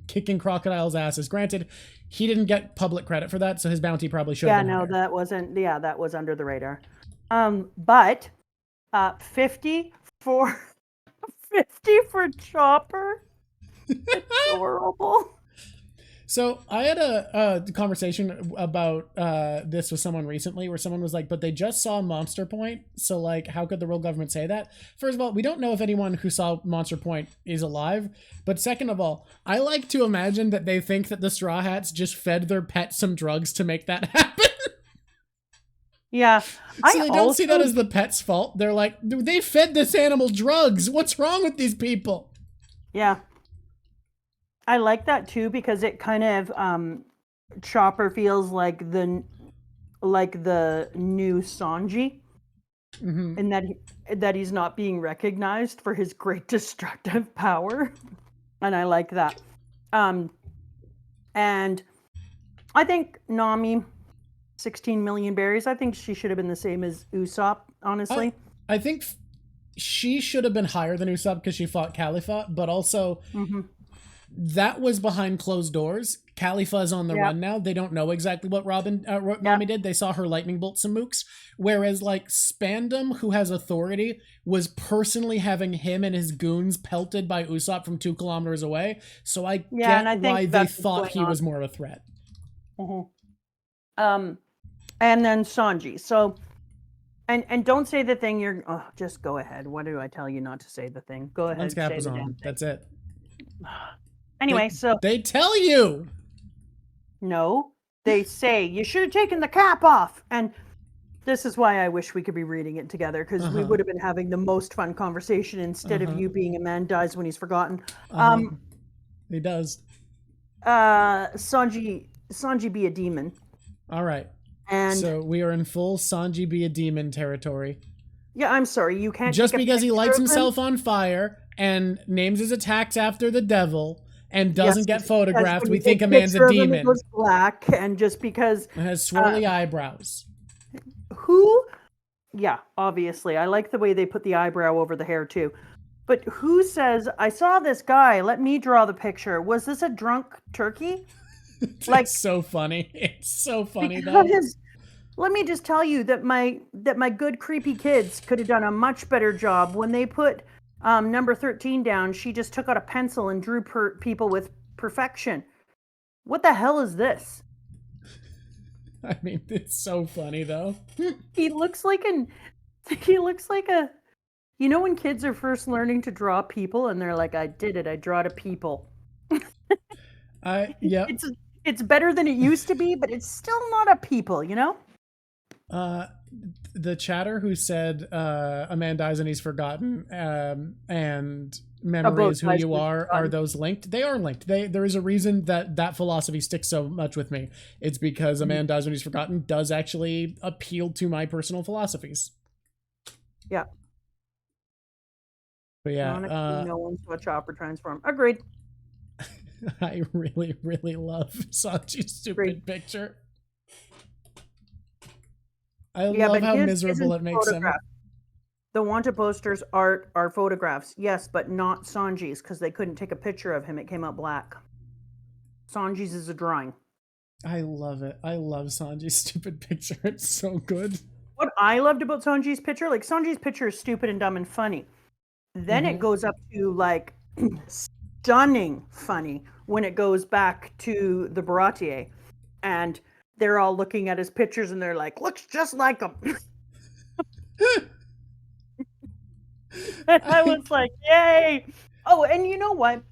kicking Crocodile's ass is. Granted, he didn't get public credit for that, so his bounty probably should have been higher. That wasn't. Yeah, that was under the radar. But 50 for Chopper. Adorable. So I had a conversation about this with someone recently, where someone was like, but they just saw Monster Point, so like, how could the world government say that? First of all, we don't know if anyone who saw Monster Point is alive, but second of all, I like to imagine that they think that the Straw Hats just fed their pet some drugs to make that happen. Yeah. So they don't see that as the pet's fault. They're like, they fed this animal drugs. What's wrong with these people? Yeah. I like that too, because it kind of Chopper feels like the new Sanji, and that he's not being recognized for his great destructive power, and I like that. And I think Nami, 16 million berries. I think she should have been the same as Usopp. Honestly, I think she should have been higher than Usopp because she fought Caliphate, but also. That was behind closed doors. Califa's on the run now. They don't know exactly what Nami did. They saw her lightning bolt some mooks. Whereas, like, Spandam, who has authority, was personally having him and his goons pelted by Usopp from 2 kilometers away. So I get why they thought he was more of a threat. And then Sanji. So, and don't say the thing you're... Oh, just go ahead. What do I tell you not to say the thing? Go ahead. Once Cap is on. That's it. Anyway, they tell you. No, they say you should have taken the cap off. And this is why I wish we could be reading it together, because we would have been having the most fun conversation instead of you being a man dies when he's forgotten. He does. Sanji be a demon. All right. And so we are in full Sanji be a demon territory. Yeah, I'm sorry. You can't just because he lights himself on fire and names his attacks after the devil and doesn't get photographed, we think a man's a demon. He goes black, and just because it has swirly eyebrows. Yeah, obviously. I like the way they put the eyebrow over the hair too. But who says, I saw this guy, let me draw the picture. Was this a drunk turkey? It's so funny. It's so funny though. Let me just tell you that my good creepy kids could have done a much better job. When they put number 13 down, she just took out a pencil and drew people with perfection. What the hell is this? I mean, it's so funny though. He looks like You know when kids are first learning to draw people and they're like, I did it, I draw to people. Yeah. It's better than it used to be, but it's still not a people, you know? The chatter who said a man dies and he's forgotten, and memory is who you are those linked? They are linked. There is a reason that philosophy sticks so much with me. It's because a man dies when he's forgotten does actually appeal to my personal philosophies. Yeah. But yeah, no one saw Chopper transform. Agreed. I really, really love Sanji's stupid picture. I love how miserable it makes him. The wanted posters are photographs, yes, but not Sanji's because they couldn't take a picture of him. It came out black. Sanji's is a drawing. I love it. I love Sanji's stupid picture. It's so good. What I loved about Sanji's picture, like Sanji's picture is stupid and dumb and funny. Then it goes up to like stunning funny when it goes back to the Baratier, and they're all looking at his pictures and they're like, looks just like him. And I was like, yay. Oh, and you know what?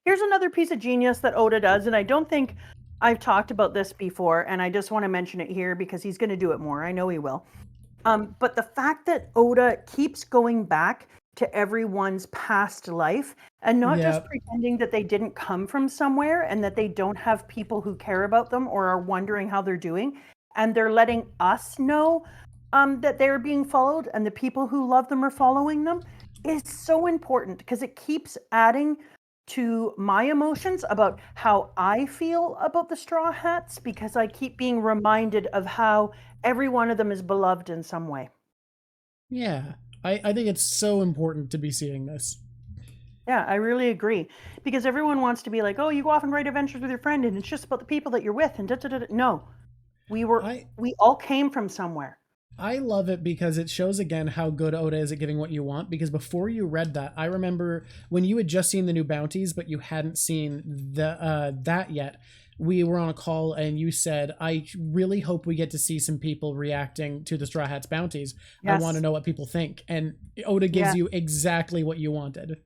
Here's another piece of genius that Oda does, and I don't think I've talked about this before, and I just want to mention it here because he's going to do it more. I know he will. But the fact that Oda keeps going back to everyone's past life and not just pretending that they didn't come from somewhere and that they don't have people who care about them or are wondering how they're doing, and they're letting us know that they're being followed and the people who love them are following them is so important because it keeps adding to my emotions about how I feel about the Straw Hats because I keep being reminded of how every one of them is beloved in some way. Yeah, I think it's so important to be seeing this. Yeah, I really agree. Because everyone wants to be like, oh, you go off and write adventures with your friend and it's just about the people that you're with and da-da-da-da. No, we all came from somewhere. I love it because it shows again how good Oda is at giving what you want. Because before you read that, I remember when you had just seen the new Bounties, but you hadn't seen that yet. We were on a call and you said, I really hope we get to see some people reacting to the Straw Hats Bounties. Yes. I want to know what people think. And Oda gives you exactly what you wanted.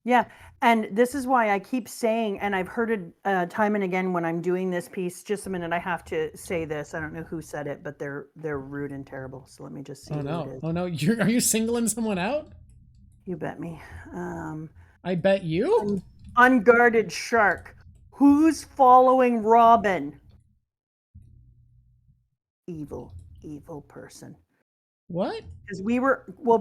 Yeah. And this is why I keep saying, and I've heard it time and again when I'm doing this piece, just a minute, I have to say this. I don't know who said it, but they're rude and terrible. So let me just see who it is. Oh no. Are you singling someone out? You bet me. I bet you? Unguarded Shark. Who's following Robin? Evil person. What?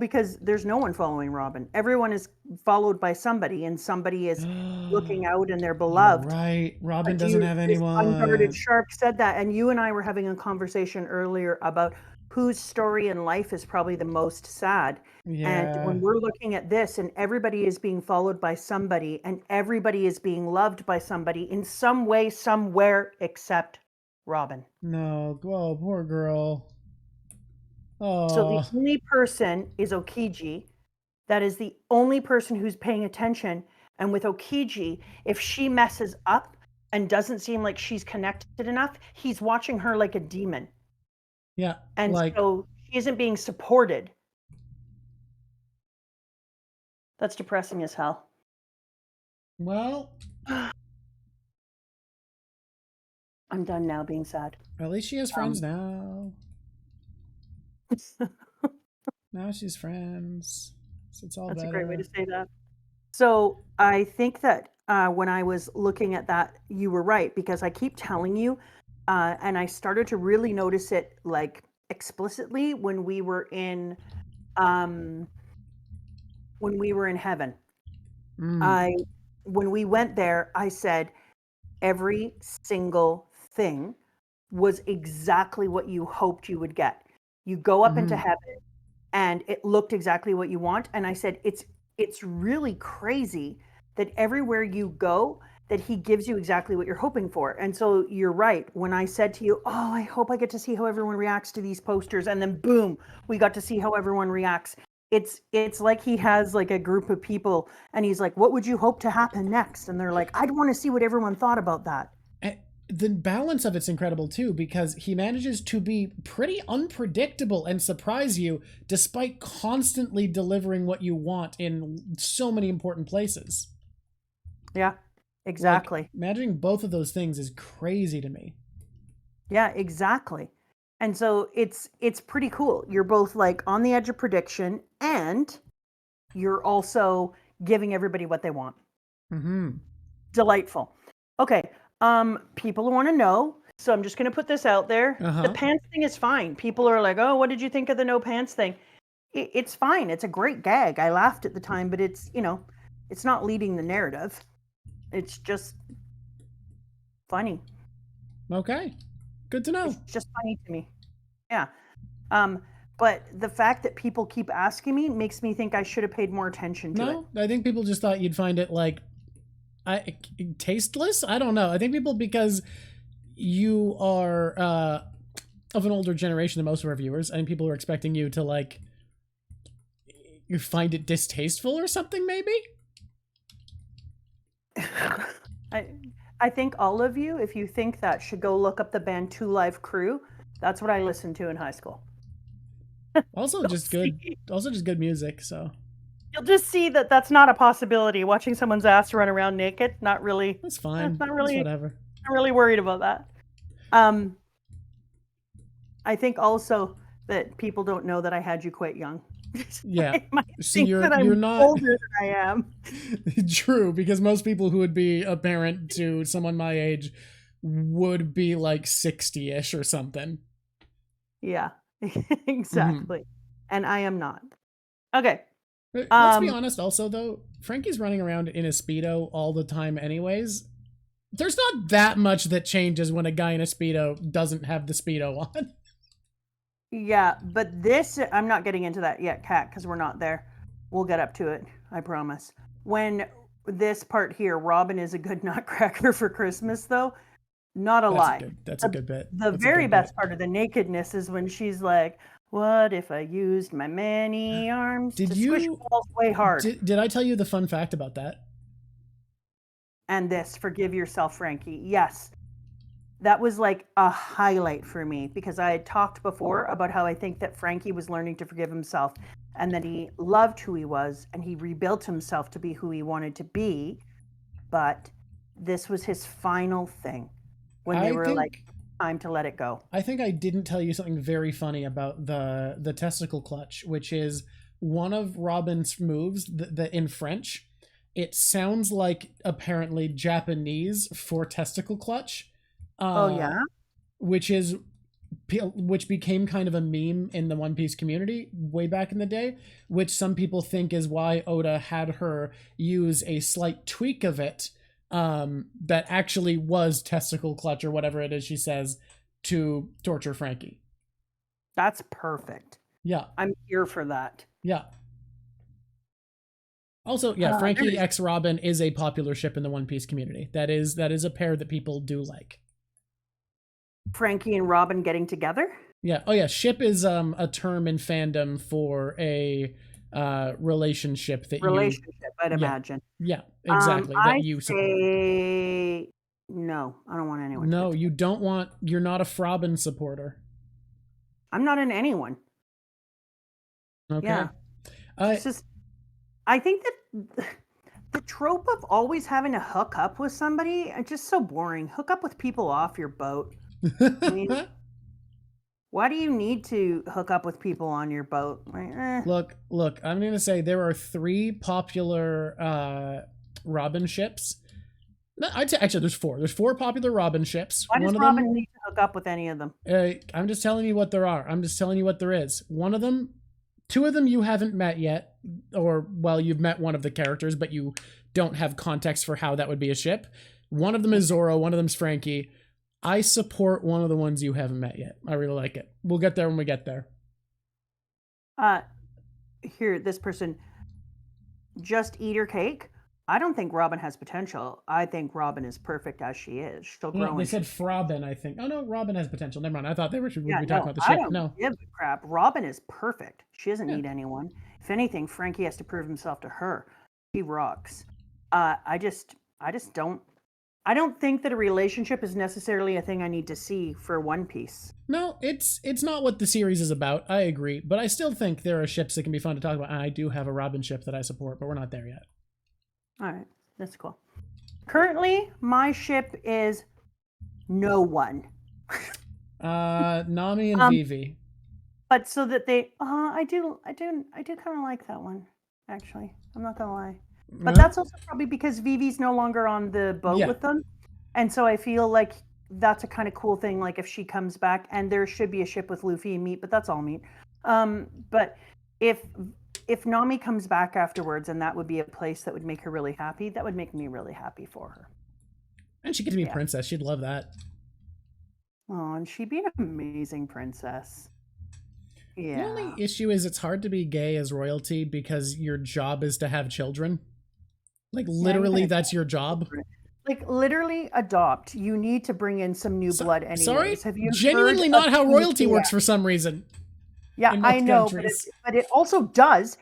Because there's no one following Robin. Everyone is followed by somebody, and somebody is looking out and they're beloved. Right. Robin doesn't have anyone. Unguarded Shark said that, and you and I were having a conversation earlier about whose story in life is probably the most sad. Yeah. And when we're looking at this and everybody is being followed by somebody and everybody is being loved by somebody in some way, somewhere, except Robin. No, oh, poor girl. Oh. So the only person is Okiji. That is the only person who's paying attention. And with Okiji, if she messes up and doesn't seem like she's connected enough, he's watching her like a demon. Yeah. And so she isn't being supported. That's depressing as hell. Well, I'm done now being sad. At least she has friends now. Now she's friends. So it's all That's better. a great way to say that. So I think that when I was looking at that, you were right, because I keep telling you, and I started to really notice it like explicitly when we were in heaven. When we went there, I said every single thing was exactly what you hoped you would get. You go up into heaven and it looked exactly what you want. And I said, it's really crazy that everywhere you go, that he gives you exactly what you're hoping for. And so you're right. When I said to you, oh, I hope I get to see how everyone reacts to these posters. And then boom, we got to see how everyone reacts. It's like he has like a group of people and he's like, what would you hope to happen next? And they're like, I'd want to see what everyone thought about that. the balance of it's incredible too, because he manages to be pretty unpredictable and surprise you despite constantly delivering what you want in so many important places. Yeah, exactly. Like, imagining both of those things is crazy to me. Yeah, exactly. And so it's pretty cool. You're both like on the edge of prediction, and you're also giving everybody what they want. Mm-hmm. Delightful. Okay. People want to know, so I'm just going to put this out there. The pants thing is fine. People are like, "Oh, what did you think of the no pants thing?" It's fine. It's a great gag. I laughed at the time, but it's, it's not leading the narrative. It's just funny. Okay. Good to know. It's just funny to me. Yeah. But the fact that people keep asking me makes me think I should have paid more attention to it. No, I think people just thought you'd find it like tasteless. I don't know. I think people, because you are of an older generation than most of our viewers, I think people are expecting you to like you find it distasteful or something, maybe. I think all of you, if you think that, should go look up the band Two Live Crew. That's what I listened to in high school. Also just good music, so you'll just see that that's not a possibility. Watching someone's ass run around naked, not really. That's fine. Not really. That's whatever. I'm really worried about that. I think also that people don't know that I had you quite young. Yeah. So you're not older than I am. True, because most people who would be a parent to someone my age would be like 60-ish or something. Yeah, exactly. And I am not. Okay. Let's be honest also, though. Franky's running around in a Speedo all the time anyways. There's not that much that changes when a guy in a Speedo doesn't have the Speedo on. Yeah, but this, I'm not getting into that yet, Kat, because we're not there. We'll get up to it, I promise. When this part here, Robin is a good nutcracker for Christmas, though, not a lie. That's a good bit. The very best part of the nakedness is when she's like, "What if I used my many arms to squish balls way hard?" Did I tell you the fun fact about that? And this, forgive yourself, Franky. Yes. That was like a highlight for me, because I had talked before about how I think that Franky was learning to forgive himself, and that he loved who he was, and he rebuilt himself to be who he wanted to be. But this was his final thing when they were like, time to let it go. I think I didn't tell you something very funny about the testicle clutch, which is one of Robin's moves that in French, it sounds like apparently Japanese for testicle clutch. Which became kind of a meme in the One Piece community way back in the day, which some people think is why Oda had her use a slight tweak of it that actually was testicle clutch or whatever it is she says to torture Franky. That's perfect. Yeah. I'm here for that. Yeah. Also, yeah, Franky x Robin is a popular ship in the One Piece community. That is a pair that people do like. Franky and Robin getting together? Yeah. Oh, yeah. Ship is a term in fandom for a relationship that I'd imagine. Yeah, exactly. That you say no. I don't want anyone. No, you don't want. You're not a Robin supporter. I'm not in anyone. Okay. Yeah. It's just, I think that the trope of always having to hook up with somebody, it's just so boring. Hook up with people off your boat. I mean, why do you need to hook up with people on your boat? Like, Look, I'm going to say there are 3 popular Robin ships. No, actually, there's 4. There's 4 popular Robin ships. Why does Robin need to hook up with any of them? I'm just telling you what there are. I'm just telling you what there is. One of them, 2 of them you haven't met yet, or, well, you've met one of the characters, but you don't have context for how that would be a ship. One of them is Zoro, one of them's Franky. I support one of the ones you haven't met yet. I really like it. We'll get there when we get there. Here, this person, just eat her cake. I don't think Robin has potential. I think Robin is perfect as she is. She'll grow. They said Robin, I think. Oh no, Robin has potential. Never mind. I thought they would be talking about the ship. I don't give a crap. Robin is perfect. She doesn't need anyone. If anything, Franky has to prove himself to her. She rocks. I just don't I don't think that a relationship is necessarily a thing I need to see for One Piece. No, it's not what the series is about. I agree, but I still think there are ships that can be fun to talk about. And I do have a Robin ship that I support, but we're not there yet. All right, that's cool. Currently, my ship is no one. Nami and Vivi. But so that they, I do kind of like that one. Actually, I'm not gonna lie. But that's also probably because Vivi's no longer on the boat with them. And so I feel like that's a kind of cool thing, like if she comes back, and there should be a ship with Luffy and Meat, but that's all Meat. But if Nami comes back afterwards, and that would be a place that would make her really happy, that would make me really happy for her. And she could be a princess. She'd love that. Oh, and she'd be an amazing princess. Yeah. The only issue is it's hard to be gay as royalty because your job is to have children. Like, literally, that's your job. Like, literally adopt. You need to bring in some new blood anyways. Sorry? Have you genuinely not how royalty works for some reason. Yeah, I know, but it also does.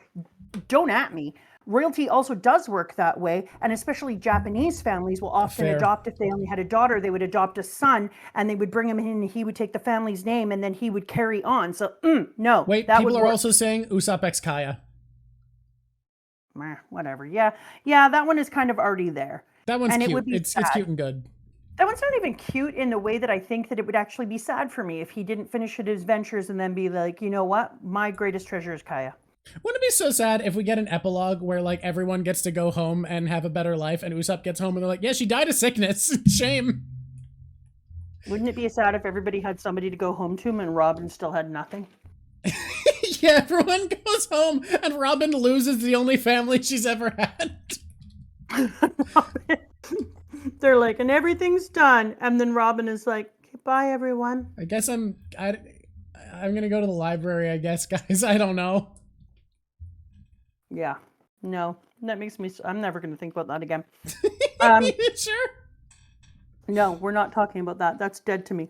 Don't at me. Royalty also does work that way, and especially Japanese families will often adopt. If they only had a daughter, they would adopt a son, and they would bring him in, and he would take the family's name, and then he would carry on. So, no. Wait, people are also saying Usopp x Kaya. Whatever. Yeah, that one is kind of already there. That one's cute. It's cute and good. That one's not even cute in the way that I think that it would actually be sad for me if he didn't finish his ventures and then be like, you know what? My greatest treasure is Kaya. Wouldn't it be so sad if we get an epilogue where, like, everyone gets to go home and have a better life, and Usopp gets home and they're like, yeah, she died of sickness. Shame. Wouldn't it be sad if everybody had somebody to go home to and Robin still had nothing? Yeah, everyone goes home and Robin loses the only family she's ever had. They're like, and everything's done. And then Robin is like, bye, everyone. I guess I'm gonna go to the library, I guess, guys. I don't know. Yeah. No. That makes me... I'm never going to think about that again. Sure? No, we're not talking about that. That's dead to me.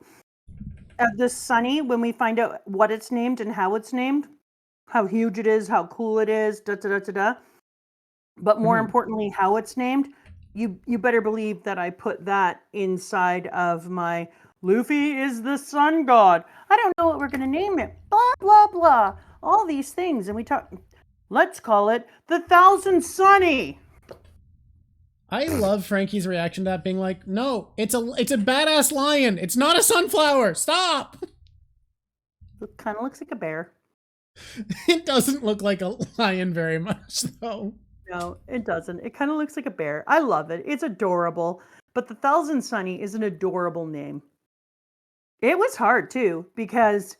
The Sunny, when we find out what it's named and how it's named, how huge it is, how cool it is, da-da-da-da-da. But more importantly, how it's named, you better believe that I put that inside of my Luffy is the sun god. I don't know what we're going to name it. Blah, blah, blah. All these things. And we talk... Let's call it the Thousand Sunny. I love Franky's reaction to that, being like, no, it's a badass lion. It's not a sunflower. Stop. It kind of looks like a bear. It doesn't look like a lion very much, though. No, it doesn't. It kind of looks like a bear. I love it. It's adorable. But the Thousand Sunny is an adorable name. It was hard, too, because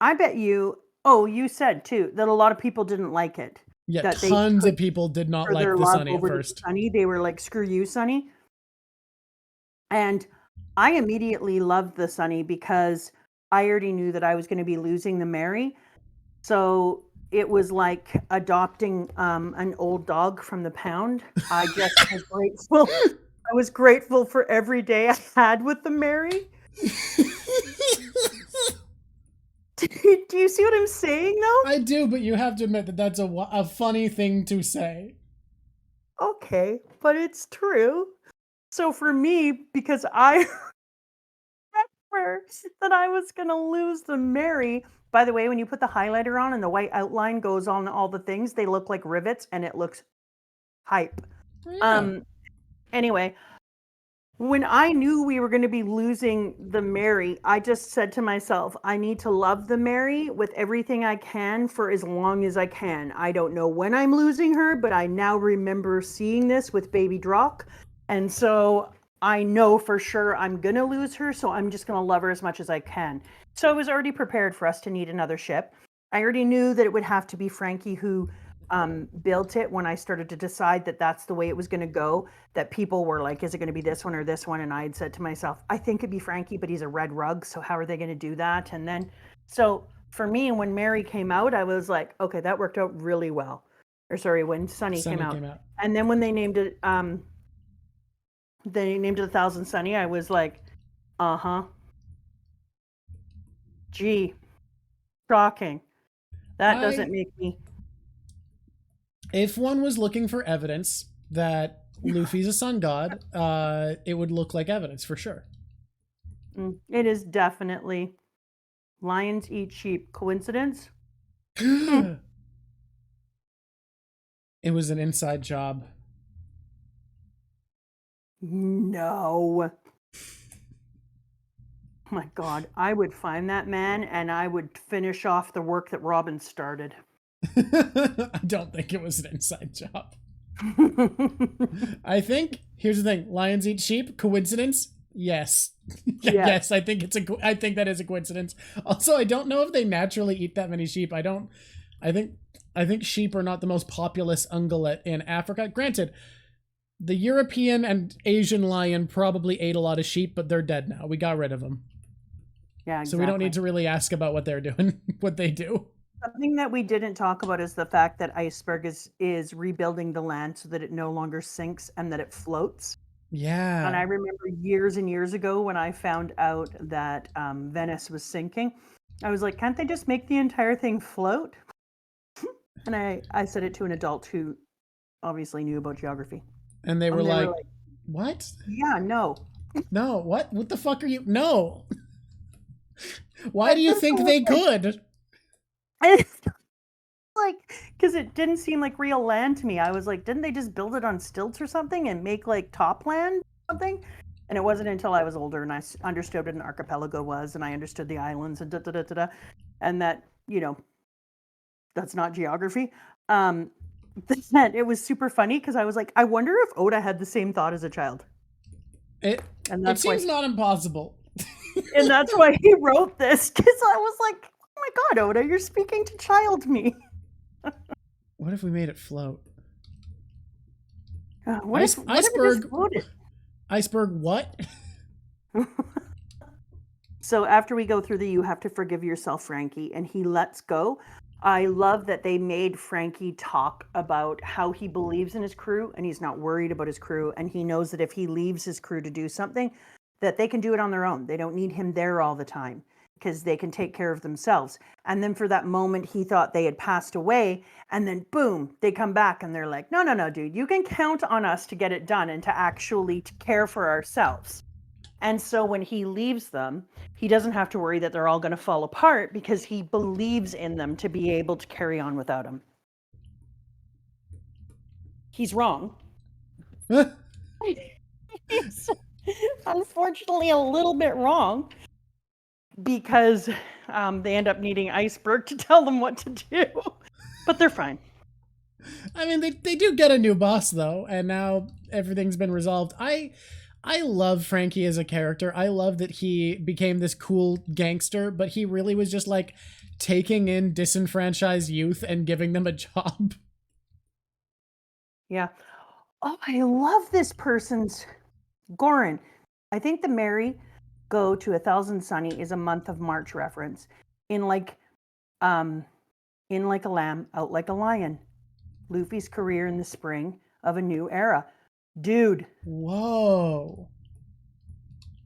I bet you... Oh, you said, too, that a lot of people didn't like it. Yeah, that tons of people did not like the Sunny at first. Sunny. They were like, screw you, Sunny. And I immediately loved the Sunny because I already knew that I was going to be losing the Mary. So it was like adopting an old dog from the pound. I just was grateful. I was grateful for every day I had with the Mary. Do you see what I'm saying, though? I do, but you have to admit that that's a funny thing to say. Okay, but it's true. So for me, because I remember that I was going to lose the Mary. By the way, when you put the highlighter on and the white outline goes on all the things, they look like rivets, and it looks hype. Yeah. Anyway... When I knew we were going to be losing the Mary, I just said to myself, I need to love the Mary with everything I can for as long as I can. I don't know when I'm losing her, but I now remember seeing this with Baby Drock. And so I know for sure I'm going to lose her, so I'm just going to love her as much as I can. So I was already prepared for us to need another ship. I already knew that it would have to be Franky who built it when I started to decide that that's the way it was going to go, that people were like, is it going to be this one or this one? And I had said to myself, I think it'd be Franky, but he's a red rug. So how are they going to do that? And then, so for me, when Mary came out, I was like, okay, that worked out really well. Or sorry, when Sunny came out. And then when they named it, the Thousand Sunny, I was like, gee, shocking. That doesn't make me... If one was looking for evidence that Luffy's a sun god, it would look like evidence for sure. It is definitely lions eat sheep. Coincidence? It was an inside job. No. Oh my God, I would find that man and I would finish off the work that Robin started. I don't think it was an inside job. I think, here's the thing, lions eat sheep, coincidence? Yes. Yes, I think that is a coincidence. Also, I don't know if they naturally eat that many sheep. I think sheep are not the most populous ungulate in Africa. Granted, the European and Asian lion probably ate a lot of sheep, but they're dead now. We got rid of them. Yeah, exactly. So we don't need to really ask about what they're doing, what they do. Something that we didn't talk about is the fact that Iceberg is rebuilding the land so that it no longer sinks and that it floats. Yeah. And I remember years and years ago when I found out that Venice was sinking, I was like, can't they just make the entire thing float? And I said it to an adult who obviously knew about geography. And they were like, what? Yeah, no. No, what? What the fuck are you? No. Why do you think they could? Like, because it didn't seem like real land to me. I was like, didn't they just build it on stilts or something and make like top land or something? And it wasn't until I was older and I understood what an archipelago was and I understood the islands and and that, you know, that's not geography. That it was super funny because I was like, I wonder if Oda had the same thought as a child. It seems not impossible. And that's why he wrote this, because I was like, oh my God, Oda, you're speaking to child me. What if we made it float? What if iceberg it floated? Iceberg what? So after we go through the you have to forgive yourself, Franky, and he lets go, I love that they made Franky talk about how he believes in his crew and he's not worried about his crew, and he knows that if he leaves his crew to do something, that they can do it on their own. They don't need him there all the time because they can take care of themselves. And then for that moment, he thought they had passed away, and then boom, they come back and they're like, no, dude, you can count on us to get it done and to actually care for ourselves. And so when he leaves them, he doesn't have to worry that they're all going to fall apart because he believes in them to be able to carry on without him. He's wrong. He's unfortunately a little bit wrong because they end up needing Iceberg to tell them what to do. But they're fine. I mean, they do get a new boss, though, and now everything's been resolved. I love Franky as a character. I love that he became this cool gangster, but he really was just like taking in disenfranchised youth and giving them a job. Yeah. Oh, I love this person's Goran. I think the merry go to 1,000 Sunny is a month of March reference. In like a lamb, out like a lion. Luffy's career in the spring of a new era. Dude. Whoa.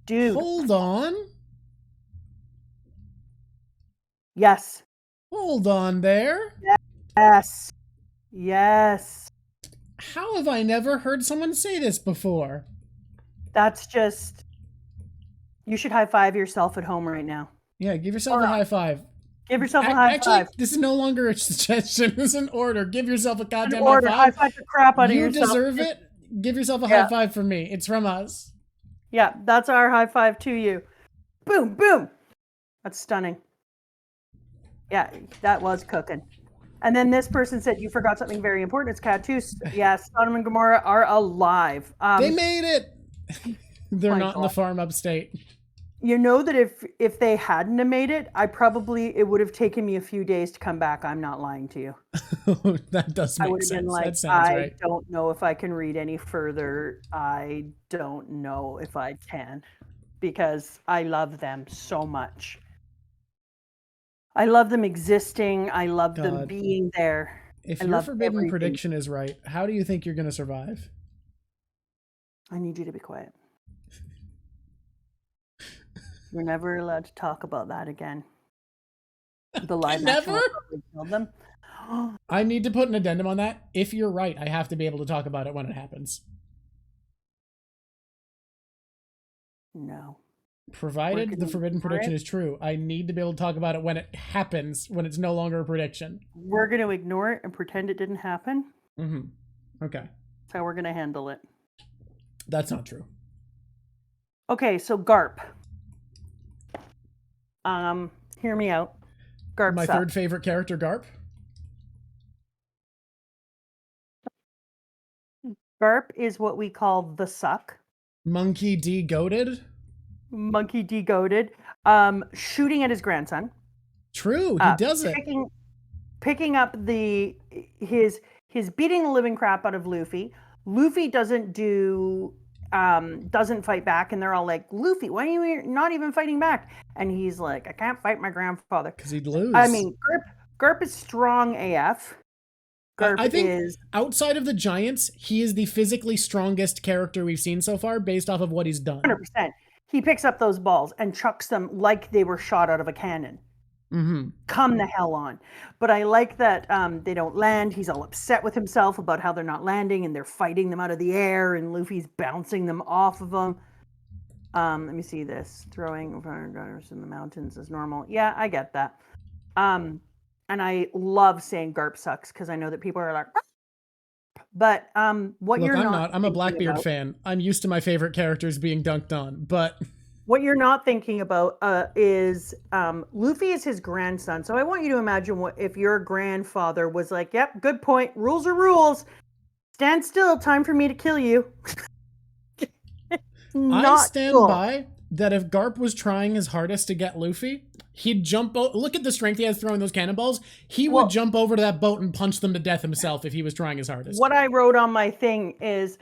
Dude. Hold on. Yes. Hold on there. Yes. Yes. How have I never heard someone say this before? That's just... You should high-five yourself at home right now. Yeah, give yourself a high five. Give yourself a high five. Actually, this is no longer a suggestion. It's an order. Give yourself a goddamn high five. High five the crap out of yourself. You deserve it. Give yourself a high five from me. It's from us. Yeah, that's our high five to you. Boom, boom. That's stunning. Yeah, that was cooking. And then this person said, you forgot something very important. It's Catus. Yes, Sodom and Gomorrah are alive. They made it. They're not in the farm upstate. You know that if they hadn't have made it, it would have taken me a few days to come back. I'm not lying to you. That does make sense. I would have been like, I don't know if I can read any further. I don't know if I can, because I love them so much. I love them existing. I love them being there. If your forbidden prediction is right, how do you think you're going to survive? I need you to be quiet. We're never allowed to talk about that again. The live never killed them. I need to put an addendum on that. If you're right, I have to be able to talk about it when it happens. No. Provided the forbidden prediction is true, I need to be able to talk about it when it happens, when it's no longer a prediction. We're going to ignore it and pretend it didn't happen? Mm-hmm. Okay. That's how we're going to handle it. That's not true. Okay, so Garp. Hear me out. Garp My third favorite character, Garp. Garp is what we call the suck. Monkey D-goated? Monkey D-goated. Shooting at his grandson. True, he does it. Picking up his beating the living crap out of Luffy. Luffy doesn't fight back, and they're all like, Luffy, why are you not even fighting back? And he's like, I can't fight my grandfather. Because he'd lose. I mean, Garp is strong AF. I think outside of the Giants, he is the physically strongest character we've seen so far based off of what he's done. 100%. He picks up those balls and chucks them like they were shot out of a cannon. Mm-hmm. Come the hell on. But I like that they don't land. He's all upset with himself about how they're not landing, and they're fighting them out of the air, and Luffy's bouncing them off of them. Let me see this. Throwing gunners in the mountains is normal. Yeah, I get that. And I love saying Garp sucks because I know that people are like, but I'm a Blackbeard fan. I'm used to my favorite characters being dunked on, but what you're not thinking about is Luffy is his grandson. So I want you to imagine what if your grandfather was like, yep, good point. Rules are rules. Stand still. Time for me to kill you. I stand by that if Garp was trying his hardest to get Luffy, he'd jump. Look at the strength he has throwing those cannonballs. He would jump over to that boat and punch them to death himself if he was trying his hardest. What I wrote on my thing is,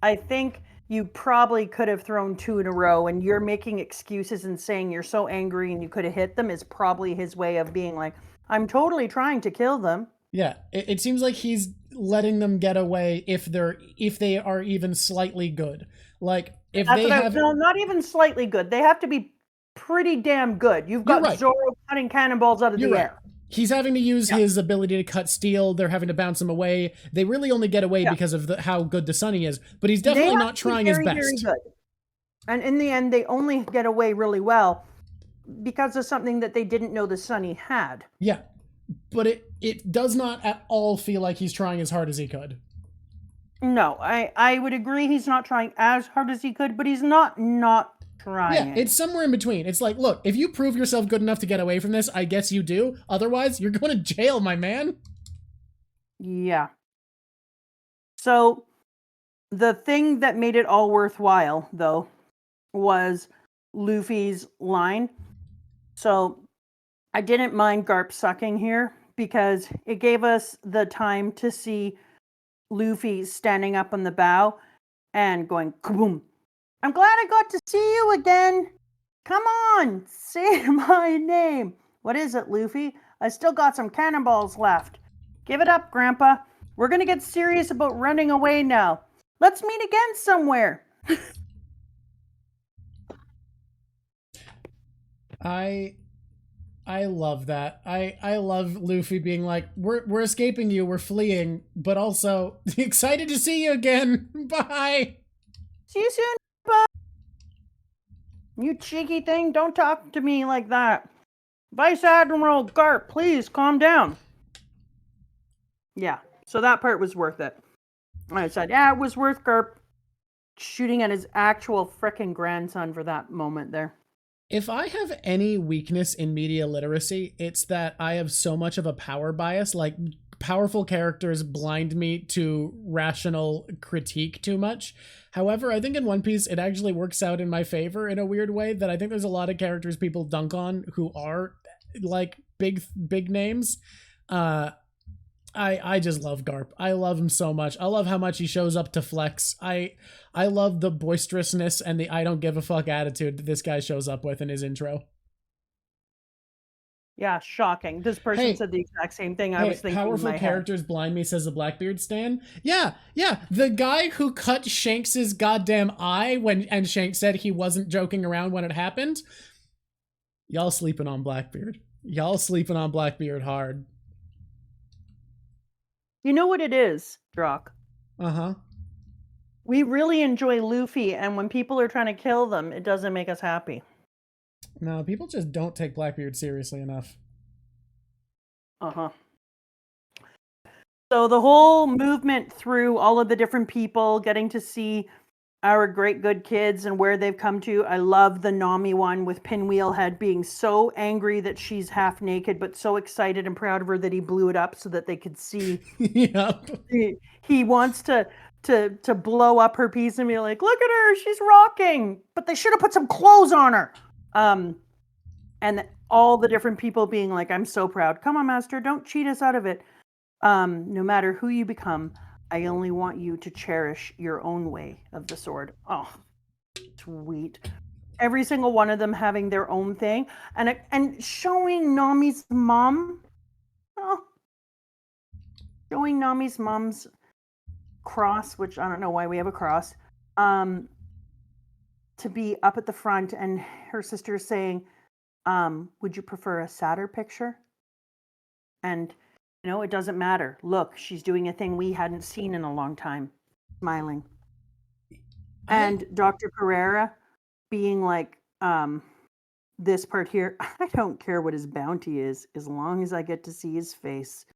I think you probably could have thrown 2 in a row, and you're making excuses and saying you're so angry and you could have hit them is probably his way of being like, I'm totally trying to kill them. Yeah, it seems like he's letting them get away if they are even slightly good. Like if no, not even slightly good. They have to be pretty damn good. You've got Zoro cutting cannonballs out of the air. He's having to use his ability to cut steel. They're having to bounce him away. They really only get away because of how good the Sunny is. But he's definitely not trying his best. Very good. And in the end, they only get away really well because of something that they didn't know the Sunny had. Yeah. But it does not at all feel like he's trying as hard as he could. No, I would agree he's not trying as hard as he could, but he's not trying. Yeah, it's somewhere in between. It's like, look, if you prove yourself good enough to get away from this, I guess you do. Otherwise, you're going to jail, my man. Yeah. So, the thing that made it all worthwhile, though, was Luffy's line. So, I didn't mind Garp sucking here because it gave us the time to see Luffy standing up on the bow and going kaboom. I'm glad I got to see you again. Come on, say my name. What is it, Luffy? I still got some cannonballs left. Give it up, Grandpa. We're going to get serious about running away now. Let's meet again somewhere. I love that. I love Luffy being like, we're escaping you, we're fleeing, but also excited to see you again. Bye. See you soon, Grandpa. You cheeky thing, don't talk to me like that. Vice Admiral Garp, please calm down. Yeah, so that part was worth it. I said, yeah, it was worth Garp shooting at his actual frickin' grandson for that moment there. If I have any weakness in media literacy, it's that I have so much of a power bias. Like, powerful characters blind me to rational critique too much. However, I think in One Piece, it actually works out in my favor in a weird way that I think there's a lot of characters people dunk on who are, like, big names. I just love Garp. I love him so much. I love how much he shows up to flex. I love the boisterousness and the I don't give a fuck attitude that this guy shows up with in his intro. Yeah, shocking. This person said the exact same thing I was thinking. Powerful characters blind me, says the Blackbeard stan. Yeah. The guy who cut Shanks's goddamn eye and Shanks said he wasn't joking around when it happened. Y'all sleeping on Blackbeard. Y'all sleeping on Blackbeard hard. You know what it is, Drock? Uh-huh. We really enjoy Luffy, and when people are trying to kill them, it doesn't make us happy. No, people just don't take Blackbeard seriously enough. Uh-huh. So the whole movement through all of the different people, getting to see our great good kids and where they've come to. I love the Nami one with Pinwheel Head being so angry that she's half naked, but so excited and proud of her that he blew it up so that they could see. Yep. He wants to blow up her piece and be like, look at her, she's rocking, but they should have put some clothes on her. And all the different people being like, I'm so proud. Come on, master, don't cheat us out of it. No matter who you become, I only want you to cherish your own way of the sword. Oh, sweet. Every single one of them having their own thing. And showing Nami's mom. Oh, showing Nami's mom's cross, which I don't know why we have a cross, to be up at the front, and her sister saying, would you prefer a sadder picture? And it doesn't matter. Look, she's doing a thing we hadn't seen in a long time. Smiling. And Dr. Pereira being like, this part here, I don't care what his bounty is, as long as I get to see his face.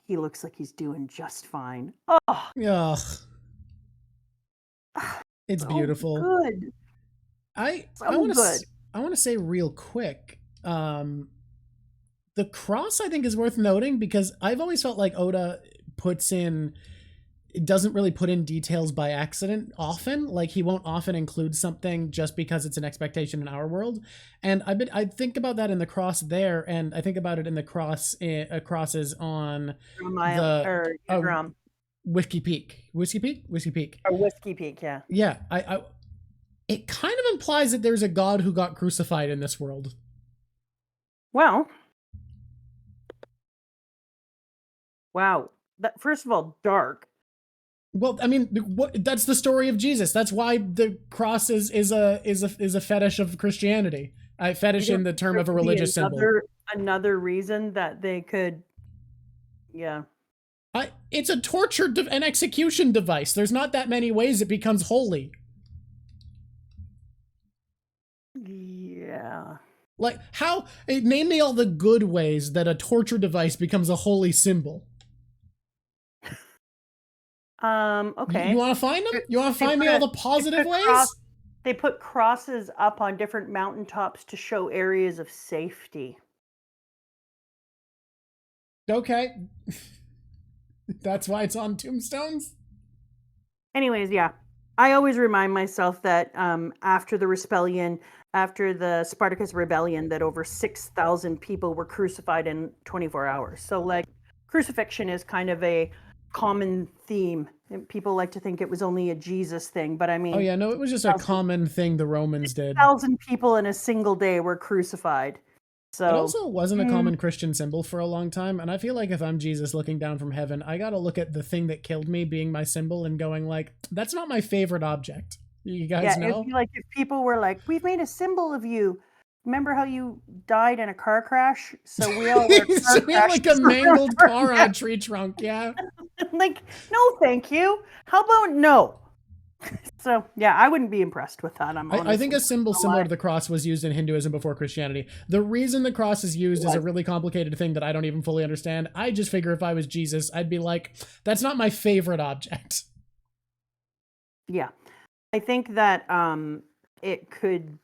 He looks like he's doing just fine. Oh. Ugh. It's so beautiful. Good. I want to say real quick, the cross I think is worth noting because I've always felt like Oda doesn't really put in details by accident often. Like he won't often include something just because it's an expectation in our world. And I think about that in the cross there, and I think about it in the crosses on the Whiskey Peak. Whiskey Peak. Or Whiskey Peak, yeah. Yeah, it kind of implies that there's a god who got crucified in this world. Well, wow. First of all, dark. Well, I mean, that's the story of Jesus. That's why the cross is a fetish of Christianity. Fetish in the term of a religious symbol. Another reason that they could, yeah. It's a torture and execution device. There's not that many ways it becomes holy. Yeah. Like, name me all the good ways that a torture device becomes a holy symbol. Okay. You want to find them? You want to find me all the positive ways? They put crosses up on different mountaintops to show areas of safety. Okay. That's why it's on tombstones? Anyways, yeah. I always remind myself that after the Spartacus Rebellion, that over 6,000 people were crucified in 24 hours. So, like, crucifixion is kind of a common theme. People like to think it was only a Jesus thing, but I mean... Oh, yeah, no, it was just a common thing the Romans did. 1,000 people in a single day were crucified. So, it also wasn't a common Christian symbol for a long time, and I feel like if I'm Jesus looking down from heaven, I gotta look at the thing that killed me being my symbol and going like, that's not my favorite object. You guys know? If people were like, we've made a symbol of you. Remember how you died in a car crash? So we all so we have like a mangled car on a tree trunk, yeah. Like, no, thank you. How about no? So, yeah, I wouldn't be impressed with that. I think a symbol similar to the cross was used in Hinduism before Christianity. The reason the cross is used is a really complicated thing that I don't even fully understand. I just figure if I was Jesus, I'd be like, that's not my favorite object. Yeah. I think that it could...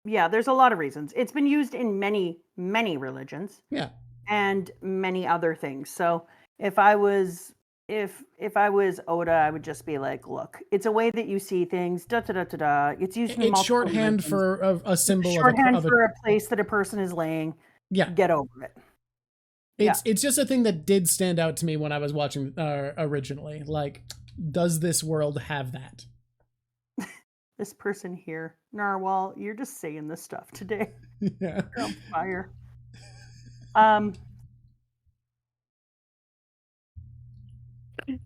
Yeah, there's a lot of reasons. It's been used in many, many religions. Yeah. And many other things. So if I was Oda, I would just be like, look, it's a way that you see things. It's used in it's shorthand religions. For a symbol. Shorthand for a place that a person is laying. Yeah. Get over it. It's just a thing that did stand out to me when I was watching originally. Like, does this world have that? This person here, Narwhal, you're just saying this stuff today. Yeah. You're on fire.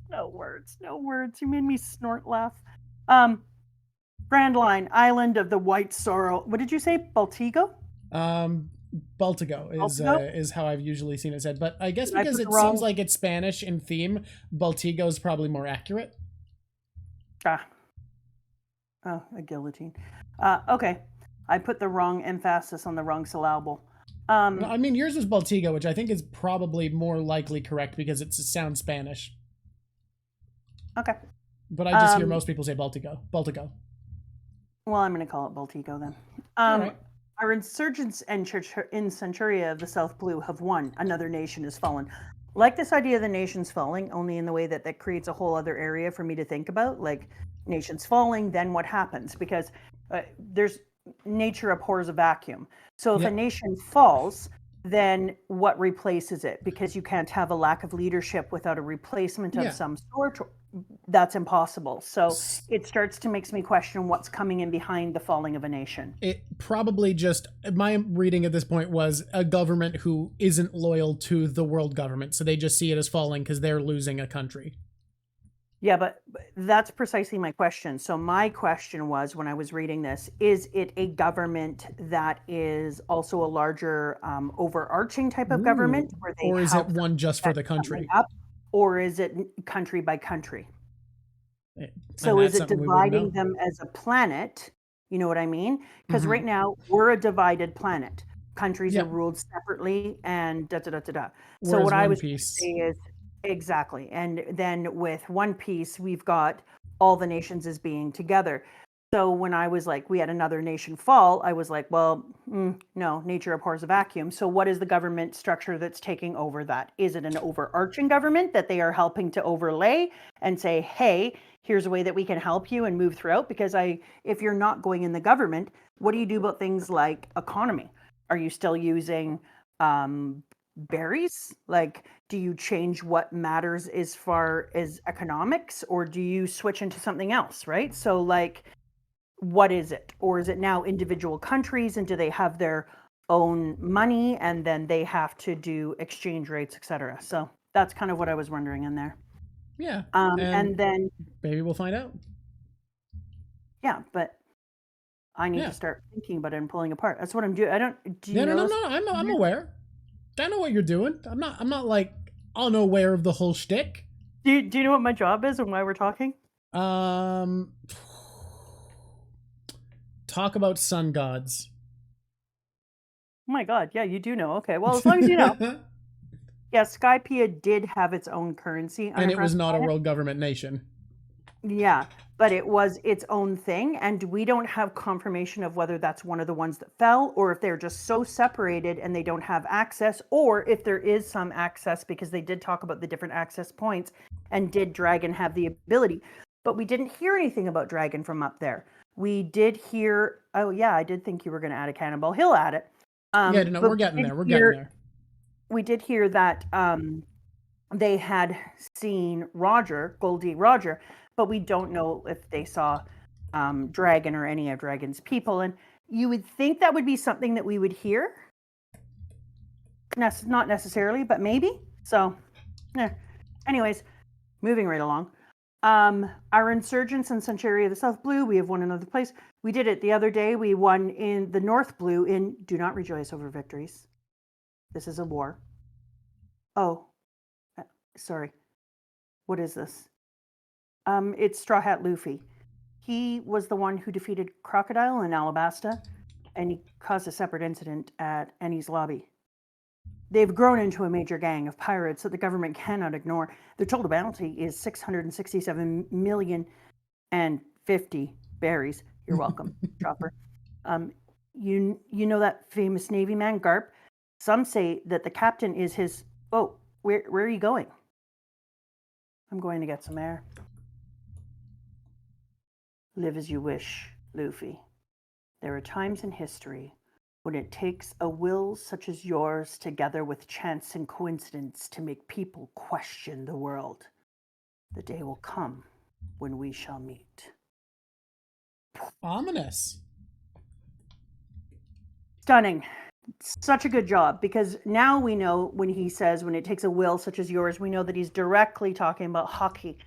No words. You made me snort laugh. Grand Line, Island of the White Sorrow. What did you say? Baltigo? Baltigo is how I've usually seen it said, but I guess because it seems like it's Spanish in theme, Baltigo is probably more accurate. Oh, a guillotine. Okay. I put the wrong emphasis on the wrong syllable. I mean, yours was Baltigo, which I think is probably more likely correct because it sounds Spanish. Okay. But I just hear most people say Baltigo. Baltigo. Well, I'm going to call it Baltigo then. All right. Our insurgents in Centuria of the South Blue have won. Another nation has fallen. Like this idea of the nations falling, only in the way that that creates a whole other area for me to think about. Like, nations falling, then what happens? Because there's nature abhors a vacuum. So if a nation falls, then what replaces it? Because you can't have a lack of leadership without a replacement of some sort. That's impossible. So it starts to makes me question what's coming in behind the falling of a nation. It probably just, my reading at this point was a government who isn't loyal to the world government. So they just see it as falling because they're losing a country. Yeah, but that's precisely my question. So my question was, when I was reading this, is it a government that is also a larger overarching type of government? Or is it one just for the country? Or is it country by country? So is it dividing them as a planet? You know what I mean? Because right now we're a divided planet. Countries are ruled separately and da-da-da-da-da. So what I was going to say is, exactly. And then with One Piece, we've got all the nations as being together. So when I was like, we had another nation fall, I was like, well, no, nature abhors a vacuum. So what is the government structure that's taking over that? Is it an overarching government that they are helping to overlay and say, hey, here's a way that we can help you and move throughout? Because if you're not going in the government, what do you do about things like economy? Are you still using berries? Like, do you change what matters as far as economics, or do you switch into something else, right? So like, what is it? Or is it now individual countries, and do they have their own money and then they have to do exchange rates, etc.? So that's kind of what I was wondering in there. Yeah. And then maybe we'll find out. Yeah, but I need to start thinking about it and pulling apart. That's what I'm doing. No. I'm aware. I know what you're doing. I'm not like unaware of the whole shtick. Do you know what my job is and why we're talking? Talk about sun gods. Oh my god, yeah, you do know. Okay, well, as long as you know. Yeah, Skypiea did have its own currency. And it was not a world government nation. Yeah, but it was its own thing, and we don't have confirmation of whether that's one of the ones that fell, or if they're just so separated and they don't have access, or if there is some access, because they did talk about the different access points, and did Dragon have the ability. But we didn't hear anything about Dragon from up there. We did hear, oh yeah, I did think you were going to add a Cannonball Hill at it. Yeah, no, we're getting there. We're getting there. We did hear that they had seen Roger, Goldie Roger, but we don't know if they saw Dragon or any of Dragon's people. And you would think that would be something that we would hear. Not necessarily, but maybe. So, anyways, moving right along. Our insurgents in Centuria of the South Blue, we have won another place. We did it the other day. We won in the North Blue in Do Not Rejoice Over Victories. This is a war. Oh, sorry. What is this? It's Straw Hat Luffy. He was the one who defeated Crocodile in Alabasta, and he caused a separate incident at Enies lobby. They've grown into a major gang of pirates that the government cannot ignore. Their total bounty is 667 million and 50 berries. You're welcome, Chopper. You know that famous Navy man, Garp? Some say that the captain is his... Oh, where are you going? I'm going to get some air. Live as you wish, Luffy. There are times in history when it takes a will such as yours together with chance and coincidence to make people question the world. The day will come when we shall meet. Ominous. Stunning. Such a good job, because now we know when he says when it takes a will such as yours, we know that he's directly talking about hockey.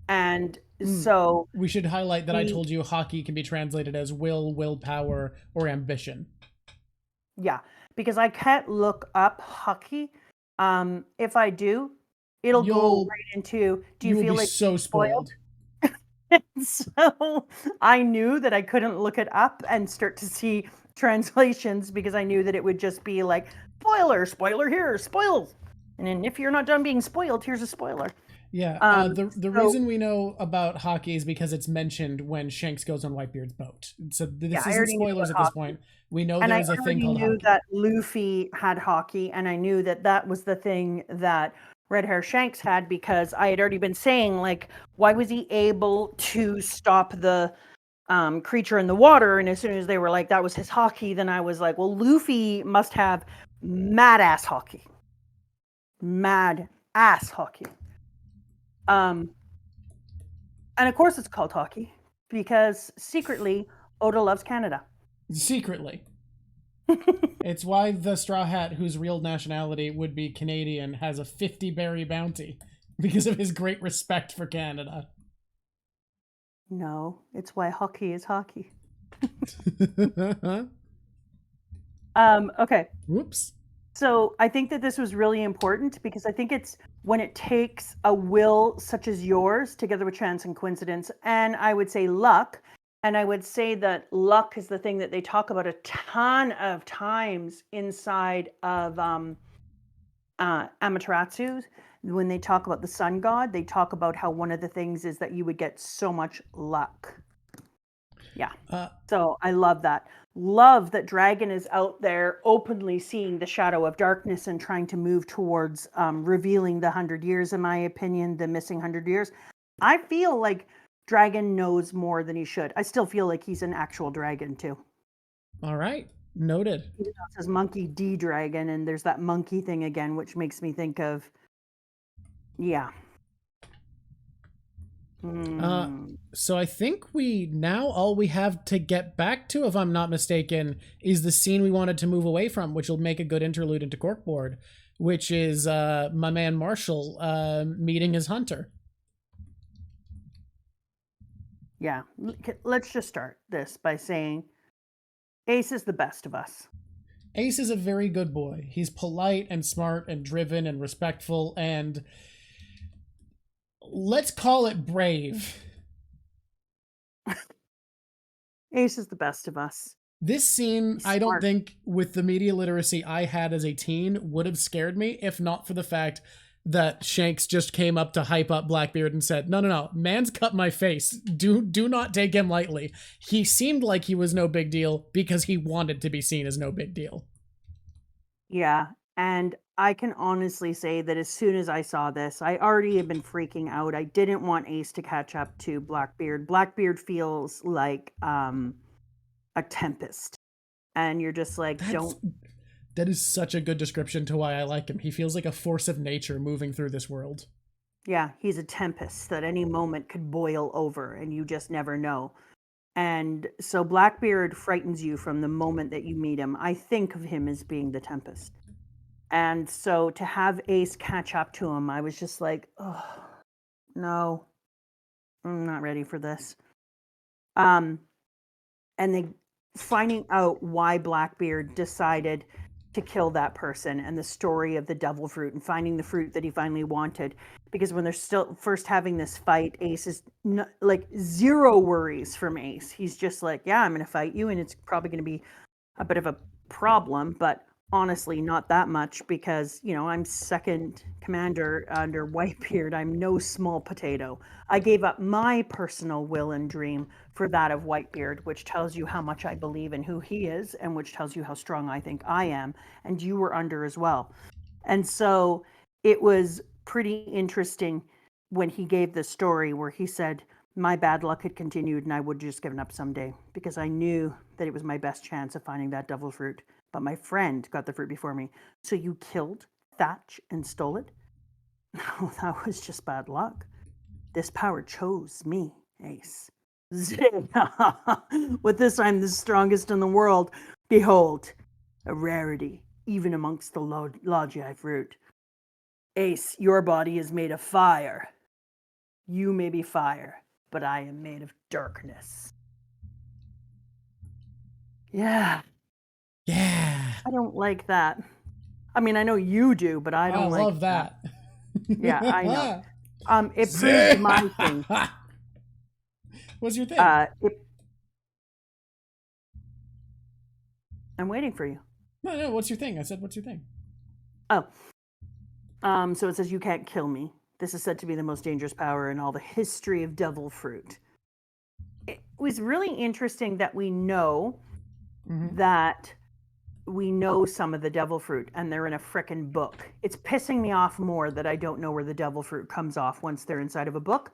And so we should highlight that I told you hockey can be translated as will, willpower, or ambition. Yeah, because I can't look up hockey. If I do, it'll go right into, do you feel like so spoiled? So I knew that I couldn't look it up and start to see translations because I knew that it would just be like, spoiler here, spoils. And then if you're not done being spoiled, here's a spoiler. Yeah, the reason we know about hockey is because it's mentioned when Shanks goes on Whitebeard's boat. So this isn't spoilers at this point. We know there's a thing called hockey. I knew that Luffy had hockey, and I knew that that was the thing that Red Hair Shanks had, because I had already been saying, like, why was he able to stop the creature in the water? And as soon as they were like, that was his hockey, then I was like, well, Luffy must have mad ass hockey. Mad ass hockey. And of course it's called hockey because secretly Oda loves Canada. Secretly. It's why the Straw Hat, whose real nationality would be Canadian, has a 50 berry bounty because of his great respect for Canada. No, it's why hockey is hockey. Okay. Whoops. So I think that this was really important because I think it's when it takes a will such as yours together with chance and coincidence, and I would say luck, and I would say that luck is the thing that they talk about a ton of times inside of Amaterasu. When they talk about the sun god, they talk about how one of the things is that you would get so much luck. Yeah. So I love that. Love that Dragon is out there openly seeing the shadow of darkness and trying to move towards revealing the 100 years, in my opinion, the missing 100 years. I feel like Dragon knows more than he should. I still feel like he's an actual dragon, too. All right. Noted. It says Monkey D Dragon, and there's that monkey thing again, which makes me think of, yeah. So I think all we have to get back to, if I'm not mistaken, is the scene we wanted to move away from, which will make a good interlude into Corkboard, which is my man Marshall meeting his hunter. Yeah, let's just start this by saying Ace is the best of us. Ace is a very good boy. He's polite and smart and driven and respectful and, let's call it, brave. Ace is the best of us. This scene, I don't think, with the media literacy I had as a teen, would have scared me if not for the fact that Shanks just came up to hype up Blackbeard and said, no, man's cut my face. Do not take him lightly. He seemed like he was no big deal because he wanted to be seen as no big deal. Yeah, and I can honestly say that as soon as I saw this, I already had been freaking out. I didn't want Ace to catch up to Blackbeard. Blackbeard feels like a tempest. And you're just like, That is such a good description to why I like him. He feels like a force of nature moving through this world. Yeah, he's a tempest that any moment could boil over, and you just never know. And so Blackbeard frightens you from the moment that you meet him. I think of him as being the tempest. And so to have Ace catch up to him, I was just like, oh, no, I'm not ready for this. And they finding out why Blackbeard decided to kill that person and the story of the devil fruit and finding the fruit that he finally wanted. Because when they're still first having this fight, Ace is like zero worries from Ace. He's just like, yeah, I'm going to fight you and it's probably going to be a bit of a problem, but honestly not that much because, I'm second commander under Whitebeard. I'm no small potato. I gave up my personal will and dream for that of Whitebeard, which tells you how much I believe in who he is and which tells you how strong I think I am, and you were under as well. And so it was pretty interesting when he gave the story where he said, my bad luck had continued and I would have just given up someday because I knew that it was my best chance of finding that devil fruit. But my friend got the fruit before me. So you killed Thatch and stole it? No, that was just bad luck. This power chose me, Ace. With this, I'm the strongest in the world. Behold, a rarity, even amongst the Logi fruit. Ace, your body is made of fire. You may be fire, but I am made of darkness. Yeah. Yeah. I don't like that. I mean, I know you do, but I don't like that. I love that. Yeah, I know. It proves my thing. What's your thing? I'm waiting for you. No, what's your thing? I said, what's your thing? Oh. So it says, you can't kill me. This is said to be the most dangerous power in all the history of devil fruit. It was really interesting that we know that we know some of the devil fruit and they're in a frickin' book. It's pissing me off more that I don't know where the devil fruit comes off once they're inside of a book,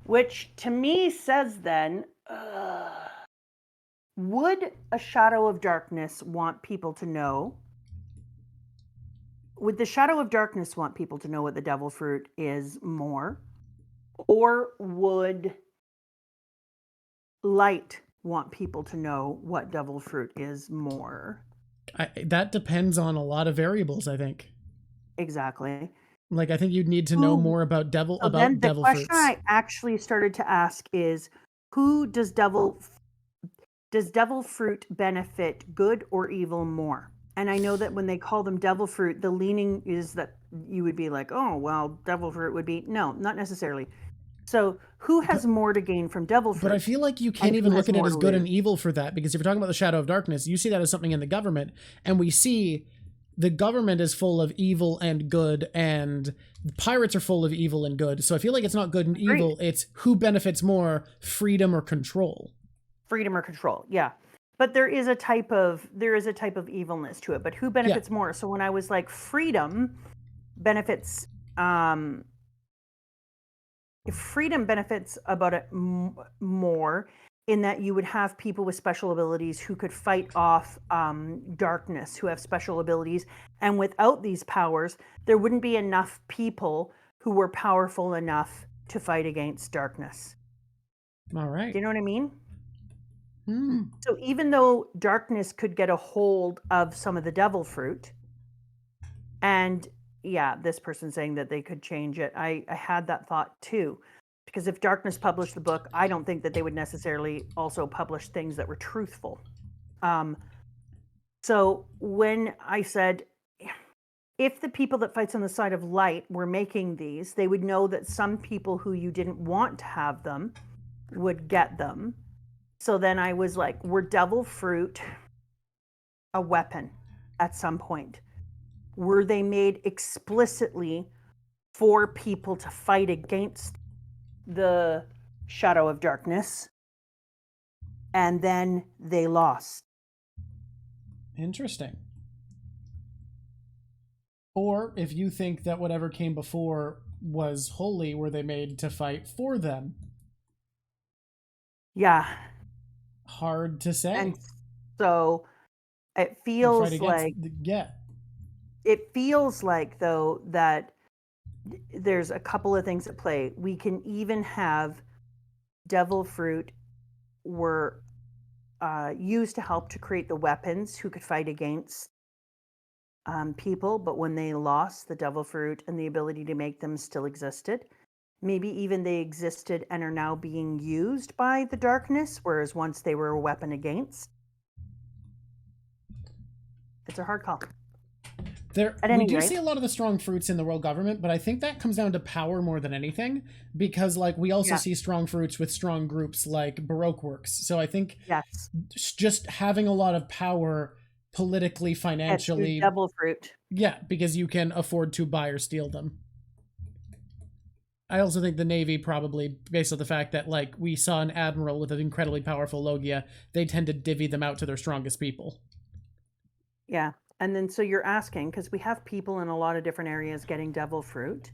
which to me says then, would a Shadow of Darkness want people to know? Would the Shadow of Darkness want people to know what the devil fruit is more? Or would Light want people to know what devil fruit is more? That depends on a lot of variables, I think. Exactly. Like, I think you'd need to know more about devil fruits. The question I actually started to ask is, who does devil fruit benefit, good or evil, more? And I know that when they call them devil fruit, the leaning is that you would be like, oh, well, devil fruit would be... No, not necessarily. So who has more to gain from devil fruit? But I feel like you can't even look at it as good and evil for that, because if you're talking about the Shadow of Darkness, you see that as something in the government, and we see the government is full of evil and good, and pirates are full of evil and good. So I feel like it's not good and evil. It's who benefits more, freedom or control. Freedom or control, yeah. But there is a type of evilness to it. But who benefits more? So when I was like, freedom benefits, freedom benefits about it more, in that you would have people with special abilities who could fight off darkness, who have special abilities. And without these powers, there wouldn't be enough people who were powerful enough to fight against darkness. All right. Do you know what I mean? So even though darkness could get a hold of some of the devil fruit, and yeah, this person's saying that they could change it. I had that thought too, because if darkness published the book, I don't think that they would necessarily also publish things that were truthful. So when I said, if the people that fights on the side of light were making these, they would know that some people who you didn't want to have them would get them. So then I was like, were devil fruit a weapon at some point? Were they made explicitly for people to fight against the Shadow of Darkness, and then they lost? Interesting. Or if you think that whatever came before was holy, were they made to fight for them? Yeah. Hard to say. And so it feels like... It feels like, though, that there's a couple of things at play. We can even have devil fruit were used to help to create the weapons who could fight against people, but when they lost, the devil fruit and the ability to make them still existed. Maybe even they existed and are now being used by the darkness, whereas once they were a weapon against. It's a hard call. We do see a lot of the strong fruits in the world government, but I think that comes down to power more than anything, because like we also see strong fruits with strong groups like Baroque works. So I think just having a lot of power politically, financially, devil fruit. Yeah, because you can afford to buy or steal them. I also think the Navy probably, based on the fact that like we saw an admiral with an incredibly powerful Logia, they tend to divvy them out to their strongest people. Yeah. And then so you're asking, because we have people in a lot of different areas getting devil fruit.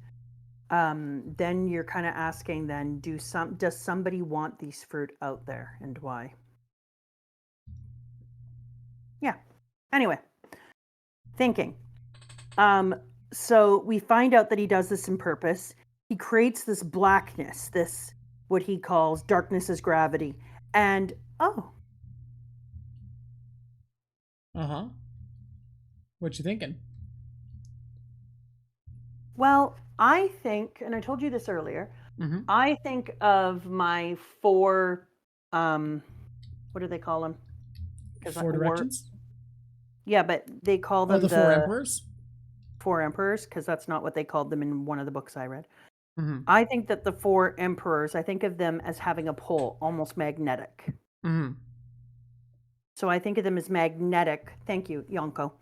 Then you're kind of asking, then does somebody want these fruit out there, and why? Yeah. Anyway, thinking. So we find out that he does this on purpose. He creates this blackness, this what he calls darkness as gravity, and What you thinking? Well, I think, and I told you this earlier, I think of my 4, what do they call them? 4 directions? Yeah, but they call them the 4 emperors? 4 emperors, because that's not what they called them in one of the books I read. Mm-hmm. I think that the 4 emperors, I think of them as having a pull, almost magnetic. Mm-hmm. So I think of them as magnetic. Thank you, Yonko.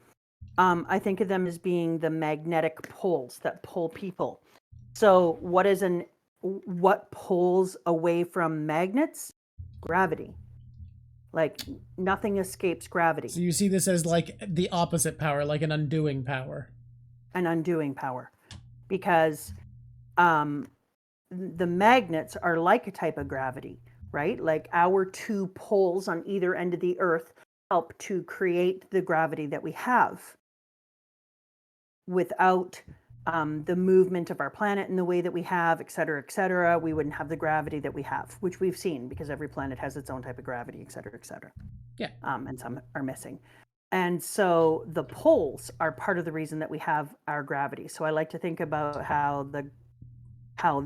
I think of them as being the magnetic poles that pull people. So what pulls away from magnets? Gravity. Like nothing escapes gravity. So you see this as like the opposite power, like an undoing power. An undoing power. Because the magnets are like a type of gravity, right? Like our 2 poles on either end of the earth help to create the gravity that we have. Without the movement of our planet in the way that we have, et cetera, we wouldn't have the gravity that we have, which we've seen because every planet has its own type of gravity, et cetera, et cetera. Yeah. And some are missing. And so the poles are part of the reason that we have our gravity. So I like to think about how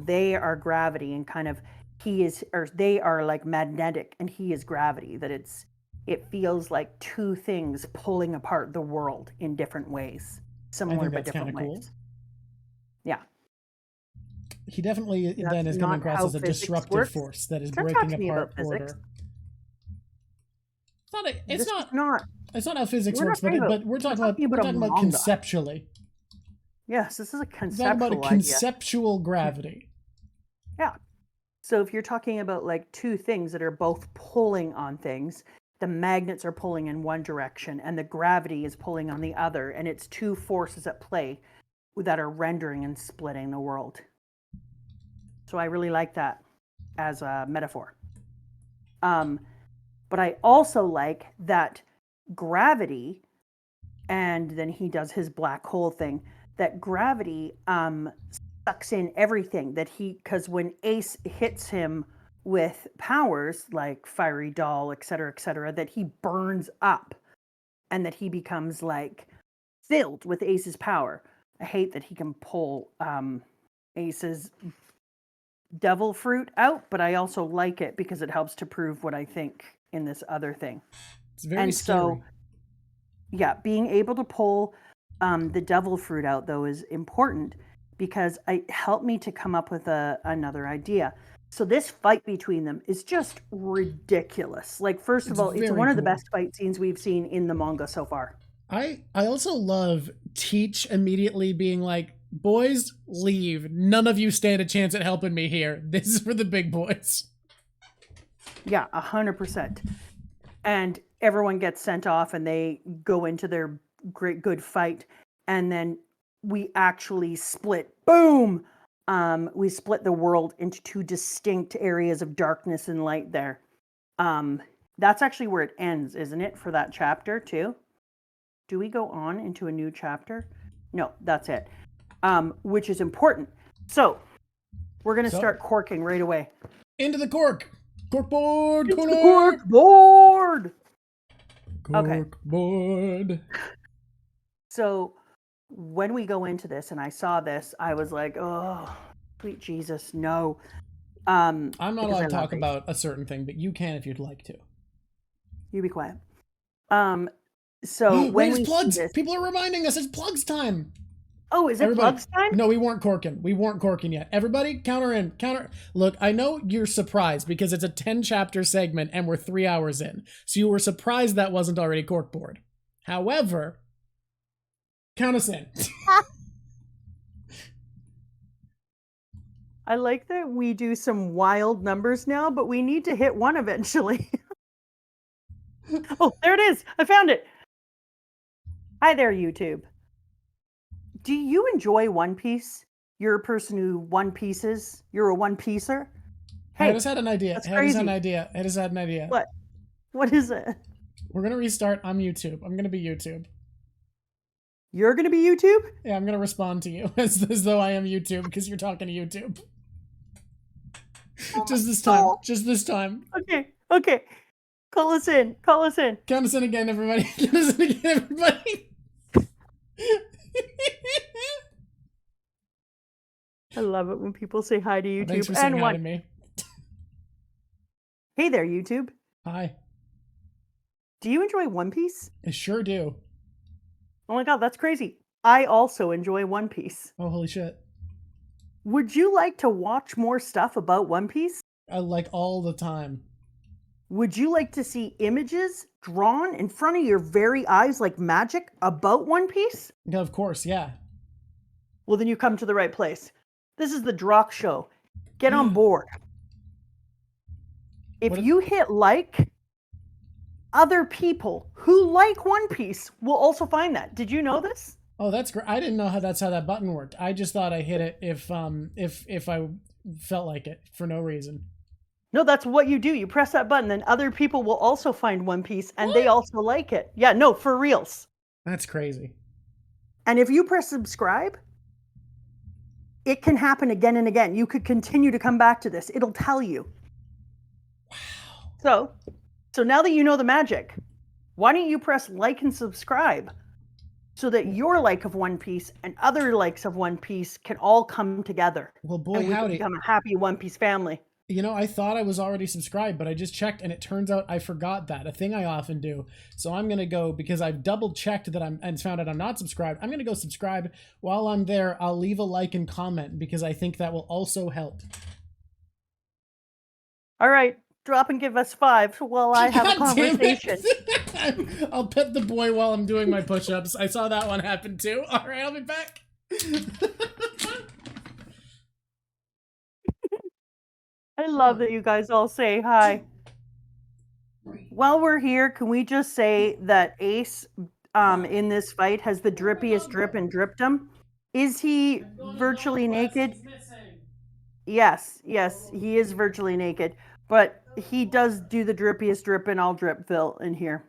they are gravity and kind of they are like magnetic and he is gravity, that it feels like 2 things pulling apart the world in different ways. Similar but different ways. Cool. Yeah. He definitely then is coming across as a disruptive force that is breaking apart order. It's not how physics works, but we're talking about conceptually. Yes, this is a conceptual idea. We're talking about conceptual gravity. Yeah. So if you're talking about like 2 things that are both pulling on things, the magnets are pulling in one direction and the gravity is pulling on the other, and it's 2 forces at play that are rendering and splitting the world. So I really like that as a metaphor. But I also like that gravity, and then he does his black hole thing, that gravity sucks in everything because when Ace hits him with powers like fiery doll, et cetera, that he burns up and that he becomes like filled with Ace's power. I hate that he can pull Ace's devil fruit out, but I also like it because it helps to prove what I think in this other thing. It's very scary. So, yeah, being able to pull the devil fruit out, though, is important because it helped me to come up with another idea. So this fight between them is just ridiculous. Like, first of all, it's one of the best fight scenes we've seen in the manga so far. I also love Teach immediately being like, boys, leave. None of you stand a chance at helping me here. This is for the big boys. Yeah, 100%. And everyone gets sent off and they go into their great good fight. And then we actually split. Boom! We split the world into 2 distinct areas of darkness and light there. That's actually where it ends, isn't it, for that chapter too? Do we go on into a new chapter? No, that's it. Which is important. So we're going to start corking right away. Into the cork. Cork board. Into the cork board. Cork board. So when we go into this and I saw this, I was like, oh, sweet Jesus, no. I'm not allowed to talk about a certain thing, but you can if you'd like to. You be quiet. So when we plugs. See this, people are reminding us it's plugs time. Oh, is it plugs time? No, we weren't corking yet. Everybody, counter. Look, I know you're surprised because it's a 10-chapter segment and we're 3 hours in. So you were surprised that wasn't already corkboard. However, count us in. I like that we do some wild numbers now, but we need to hit 1 eventually. Oh, there it is. I found it. Hi there, YouTube. Do you enjoy One Piece? You're a person who One Pieces. You're a One Piecer. Hey, I just had an idea. I just had an idea. What? What is it? We're gonna restart on YouTube. I'm gonna be YouTube. You're gonna be YouTube? Yeah, I'm gonna respond to you as though I am YouTube because you're talking to YouTube. Just this time. Okay. Call us in. Count us in again, everybody. I love it when people say hi to YouTube. Thanks for saying hi to me. Hey there, YouTube. Hi. Do you enjoy One Piece? I sure do. Oh my god, that's crazy. I also enjoy One Piece. Oh, holy shit. Would you like to watch more stuff about One Piece? Like all the time. Would you like to see images drawn in front of your very eyes like magic about One Piece? Yeah, of course, yeah. Well, then you come to the right place. This is the Drock Show. Get on board. If you hit like, other people who like One Piece will also find that. Did you know this? Oh, that's great. I didn't know that's how that button worked. I just thought I hit it if I felt like it for no reason. No, that's what you do. You press that button, then other people will also find One Piece, and they also like it. Yeah, no, for reals. That's crazy. And if you press subscribe, it can happen again and again. You could continue to come back to this. It'll tell you. Wow. So now that you know the magic, why don't you press like and subscribe so that your like of One Piece and other likes of One Piece can all come together. Well, boy, and we howdy. can become a happy One Piece family. You know, I thought I was already subscribed, but I just checked and it turns out I forgot that, a thing I often do. So I'm going to go, because I've double checked that and found out I'm not subscribed, I'm going to go subscribe. While I'm there, I'll leave a like and comment because I think that will also help. All right, drop and give us 5 while I have a conversation. I'll pet the boy while I'm doing my push-ups. I saw that one happen too. All right, I'll be back. I love that you guys all say hi. While we're here, can we just say that Ace in this fight has the drippiest drip and dripdom? Is he virtually naked? Yes, he is virtually naked. But he does do the drippiest drip and all dripville in here.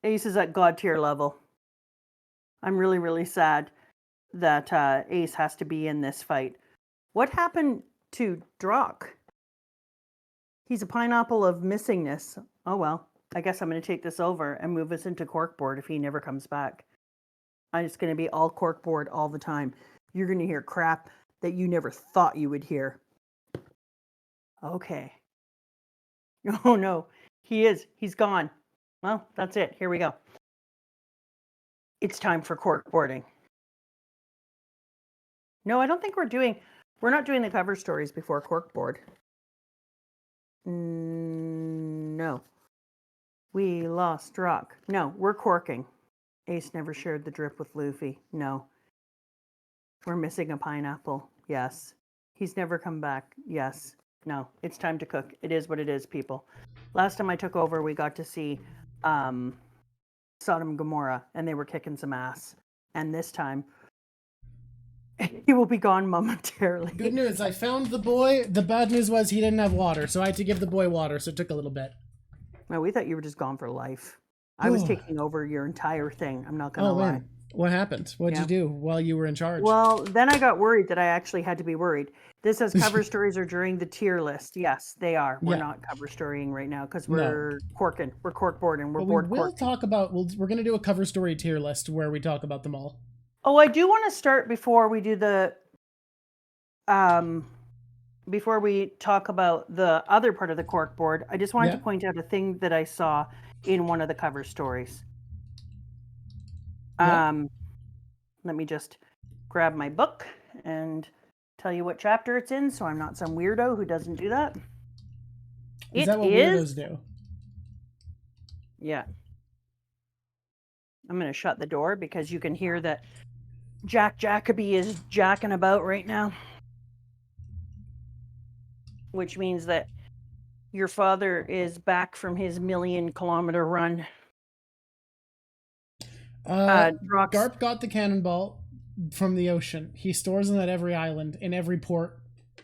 Ace is at God tier level. I'm really, really sad that Ace has to be in this fight. What happened to Drock? He's a pineapple of missingness. Oh well, I guess I'm going to take this over and move us into corkboard if he never comes back. I'm just going to be all corkboard all the time. You're going to hear crap that you never thought you would hear. Okay. Oh no, he is. He's gone. Well, that's it. Here we go. It's time for corkboarding. No, I don't think we're not doing the cover stories before corkboard. No. We lost Drock. No, we're corking. Ace never shared the drip with Luffy. No. We're missing a pineapple. Yes. He's never come back. Yes. No. It's time to cook. It is what it is, people. Last time I took over, we got to see Sodom and Gomorrah, and they were kicking some ass. And this time, he will be gone momentarily. Good news, I found the boy. The bad news was he didn't have water, so I had to give the boy water, so it took a little bit. No, we thought you were just gone for life. I was taking over your entire thing. I'm not going to lie. Man. What happened? What'd you do while you were in charge? Well, then I got worried that I actually had to be worried. This says cover stories are during the tier list. Yes, they are. We're not cover storying right now because we're corking. We're corkboarding. We're board corking. We'll talk about, we're going to do a cover story tier list where we talk about them all. Oh, I do want to start before we do the, before we talk about the other part of the corkboard. I just wanted to point out a thing that I saw in one of the cover stories. Let me just grab my book and tell you what chapter it's in, so I'm not some weirdo who doesn't do that. Is that what weirdos do? Yeah. I'm going to shut the door because you can hear that Jack Jacoby is jacking about right now. Which means that your father is back from his 1,000,000-kilometer run. Garp got the cannonball from the ocean. He stores them at every island, in every port.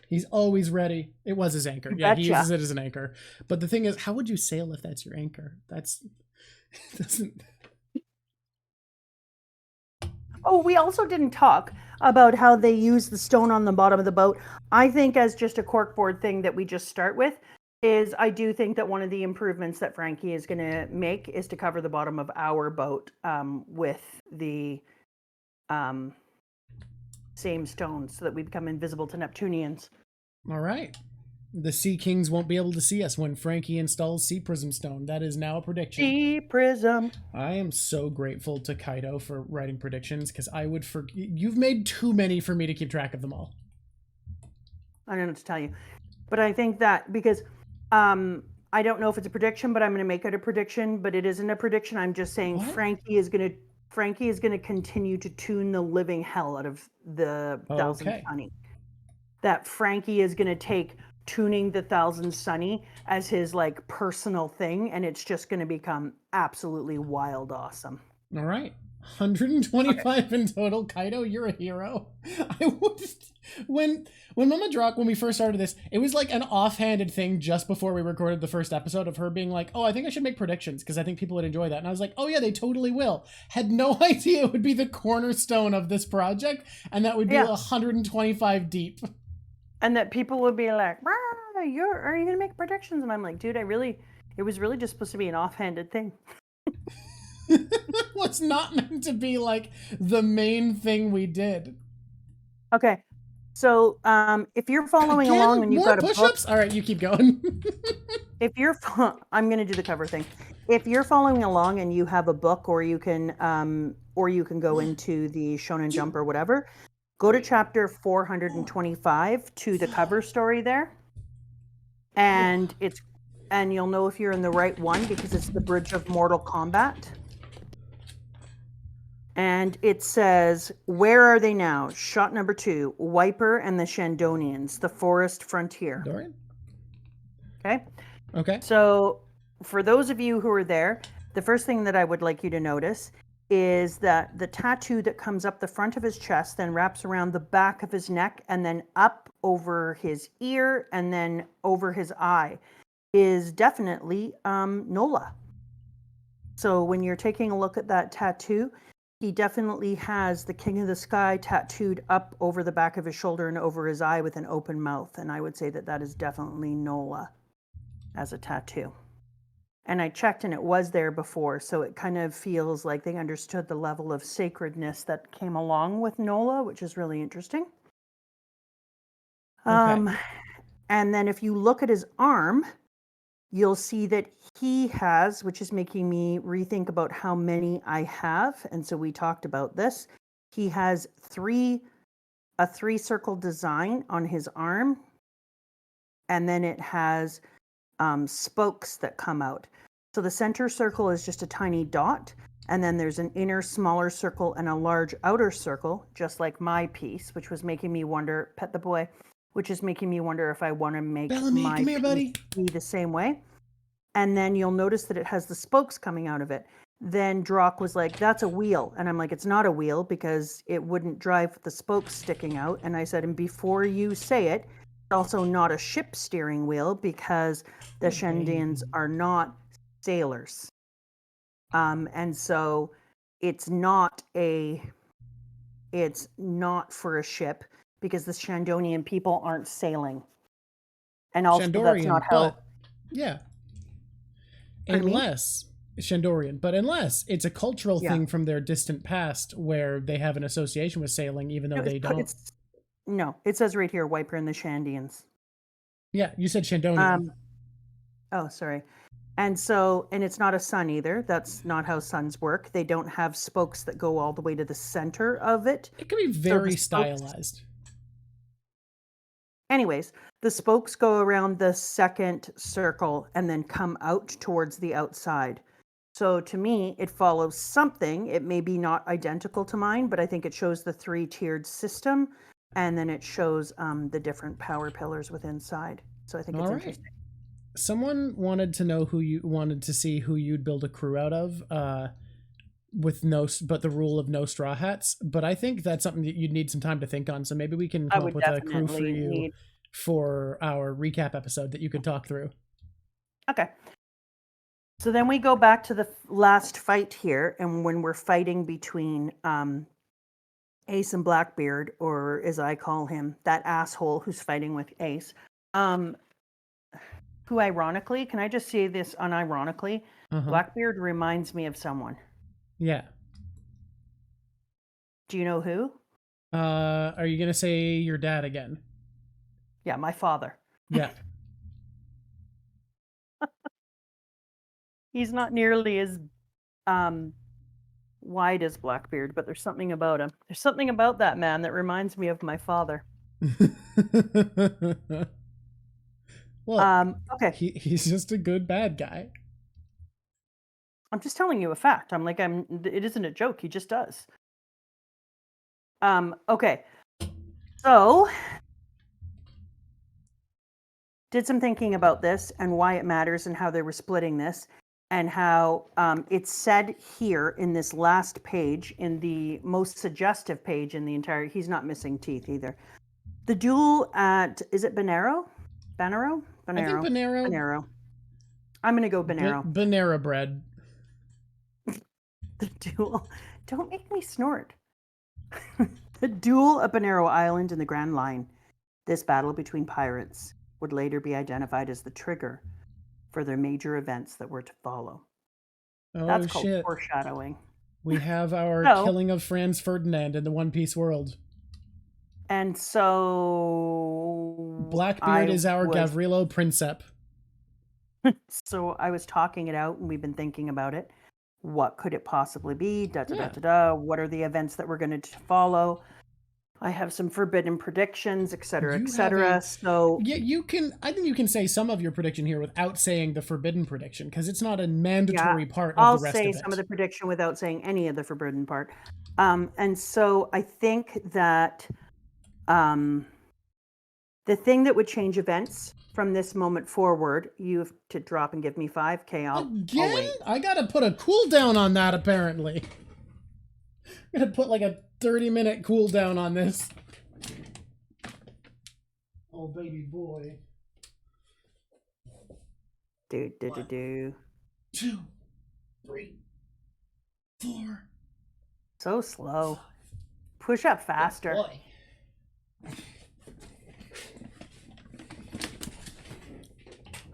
He's always ready. It was his anchor. Yeah, he uses it as an anchor. But the thing is, how would you sail if that's your anchor? Doesn't... Oh, we also didn't talk about how they use the stone on the bottom of the boat. I think as just a corkboard thing that we just start with is I do think that one of the improvements that Franky is going to make is to cover the bottom of our boat with the same stones so that we become invisible to Neptunians. All right. The Sea Kings won't be able to see us when Franky installs Sea Prism Stone. That is now a prediction. Sea Prism. I am so grateful to Kaido for writing predictions because I would you've made too many for me to keep track of them all. I don't know what to tell you. But I think that because I don't know if it's a prediction, but I'm going to make it a prediction. But it isn't a prediction. I'm just saying Franky is going to continue to tune the living hell out of the Thousand Sunny. That Franky is going to take tuning the Thousand Sunny as his like personal thing, and it's just going to become absolutely wild awesome. All right. 125 in total. Kaido, you're a hero. I was when Mama Drock, when we first started this, it was like an offhanded thing just before we recorded the first episode of her being like, oh, I think I should make predictions because I think people would enjoy that. And I was like, oh yeah, they totally will. Had no idea it would be the cornerstone of this project, and that would be 125 deep. And that people would be like, are you gonna make predictions? And I'm like, dude, it was really just supposed to be an offhanded thing. Was not meant to be like the main thing we did. Okay, so if you're following along and you've got a push-ups, all right, you keep going. I'm gonna do the cover thing. If you're following along and you have a book, or you can go into the Shonen Jump or whatever, go to chapter 425 to the cover story there, and you'll know if you're in the right one because it's the Bridge of Mortal Kombat. And it says, where are they now? Shot number 2, Wiper and the Shandonians, the forest frontier. Dorian? Okay. So for those of you who are there, the first thing that I would like you to notice is that the tattoo that comes up the front of his chest then wraps around the back of his neck and then up over his ear and then over his eye is definitely Nola. So when you're taking a look at that tattoo, he definitely has the King of the Sky tattooed up over the back of his shoulder and over his eye with an open mouth. And I would say that is definitely Nola as a tattoo. And I checked and it was there before. So it kind of feels like they understood the level of sacredness that came along with Nola, which is really interesting. Okay. And then if you look at his arm, you'll see that he has, which is making me rethink about how many I have. And so we talked about this. He has a 3-circle design on his arm. And then it has spokes that come out. So the center circle is just a tiny dot. And then there's an inner smaller circle and a large outer circle, just like my piece, which was making me wonder, Pet the Boy, which is making me wonder if I want to make my piece be the same way. And then you'll notice that it has the spokes coming out of it. Then Drock was like, that's a wheel. And I'm like, it's not a wheel because it wouldn't drive with the spokes sticking out. And I said, and before you say it, it's also not a ship steering wheel because the Shandians are not sailors. And so it's not for a ship because the Shandonian people aren't sailing. And also that's not how... Yeah. Unless it's a cultural thing from their distant past where they have an association with sailing, even though they don't. No, it says right here, Wiper and the Shandians. Yeah, you said Shandonian. Oh, sorry. And it's not a sun either. That's not how suns work. They don't have spokes that go all the way to the center of it. It can be very stylized. Anyways, the spokes go around the second circle and then come out towards the outside. So to me, it follows something. It may be not identical to mine, but I think it shows the 3-tiered system. And then it shows the different power pillars within inside. So I think it's interesting. Someone wanted to know who you'd build a crew out of, but the rule of no straw hats. But I think that's something that you'd need some time to think on. So maybe we can come up with a crew for you for our recap episode that you could talk through. Okay. So then we go back to the last fight here, and when we're fighting between Ace and Blackbeard, or as I call him, that asshole who's fighting with Ace, who ironically, can I just say this unironically, Blackbeard reminds me of someone. Yeah. Do you know who? Are you going to say your dad again? Yeah, my father. Yeah. He's not nearly as wide as Blackbeard, but there's something about him. There's something about that man that reminds me of my father. Well, okay. He's just a good bad guy. I'm just telling you a fact. It isn't a joke. He just does. Okay. So, did some thinking about this and why it matters and how they were splitting this and how it's said here in this last page, in the most suggestive page in the entire, he's not missing teeth either. The duel at, is it Banero? Banero? I think Banero. Banero. I'm going to go Banero. Banera bread. The duel. Don't make me snort. The duel at Banero Island in the Grand Line. This battle between pirates would later be identified as the trigger for their major events that were to follow. Oh, that's called shit. Foreshadowing. We have our killing of Franz Ferdinand in the One Piece world. And so Blackbeard is our Gavrilo Princip. So I was talking it out and we've been thinking about it. What could it possibly be? What are the events that we're going to follow? I have some forbidden predictions, etc., etc. So yeah, I think you can say some of your prediction here without saying the forbidden prediction, because it's not a mandatory part of the rest of it. I'll say some of the prediction without saying any of the forbidden part. And so I think that the thing that would change events from this moment forward, you have to drop and give me 5K. I'll wait. I gotta put a cooldown on that, apparently. I'm gonna put like a 30-minute cooldown on this. Oh, baby boy. Do. 2, 3, 4. So slow. Push up faster. Boy.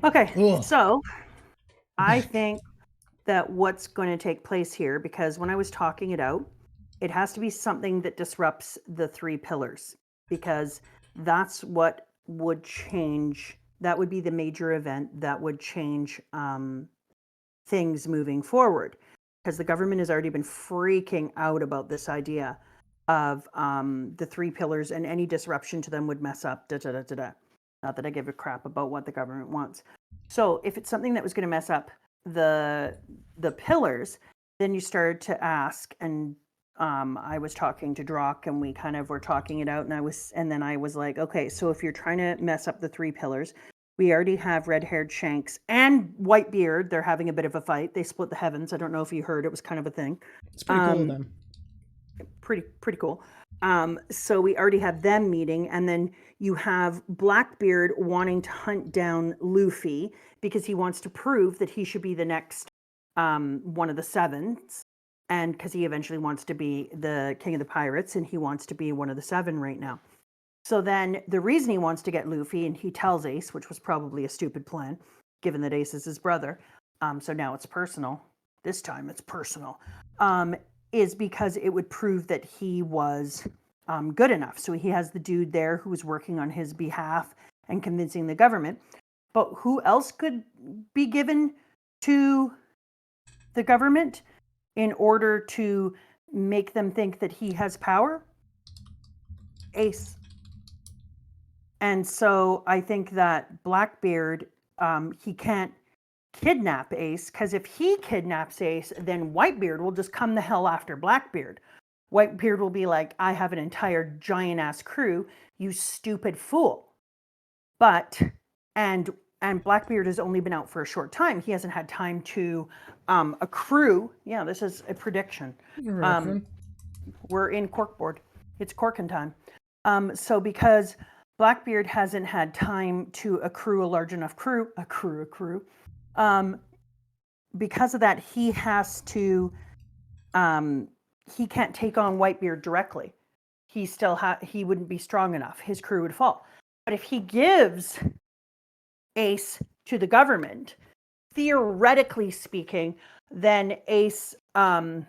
Okay, so I think that what's going to take place here, because when I was talking it out, it has to be something that disrupts the 3 pillars, because that's what would change. That would be the major event that would change things moving forward, because the government has already been freaking out about this idea of the 3 pillars, and any disruption to them would mess up. Not that I give a crap about what the government wants. So if it's something that was going to mess up the pillars, then you started to ask, and I was talking to Drock, and we kind of were talking it out, and then I was like, okay, so if you're trying to mess up the 3 pillars, we already have red-haired Shanks and Whitebeard. They're having a bit of a fight. They split the heavens. I don't know if you heard. It was kind of a thing. It's pretty cool of them. Pretty cool. So we already have them meeting, and then you have Blackbeard wanting to hunt down Luffy because he wants to prove that he should be the next one of the 7s, and because he eventually wants to be the king of the pirates, and he wants to be one of the 7 right now. So then the reason he wants to get Luffy, and he tells Ace, which was probably a stupid plan, given that Ace is his brother, so now it's personal. This time it's personal. Is because it would prove that he was good enough. So he has the dude there who was working on his behalf and convincing the government. But who else could be given to the government in order to make them think that he has power? Ace. And so I think that Blackbeard, he can't kidnap Ace, because if he kidnaps Ace, then Whitebeard will just come the hell after Blackbeard. Whitebeard will be like, I have an entire giant ass crew, you stupid fool. But and Blackbeard has only been out for a short time. He hasn't had time to accrue. Yeah, this is a prediction. We're in corkboard. It's corking time. So because Blackbeard hasn't had time to accrue a large enough crew, because of that, he has to, he can't take on Whitebeard directly. He wouldn't be strong enough. His crew would fall. But if he gives Ace to the government, theoretically speaking, then Ace and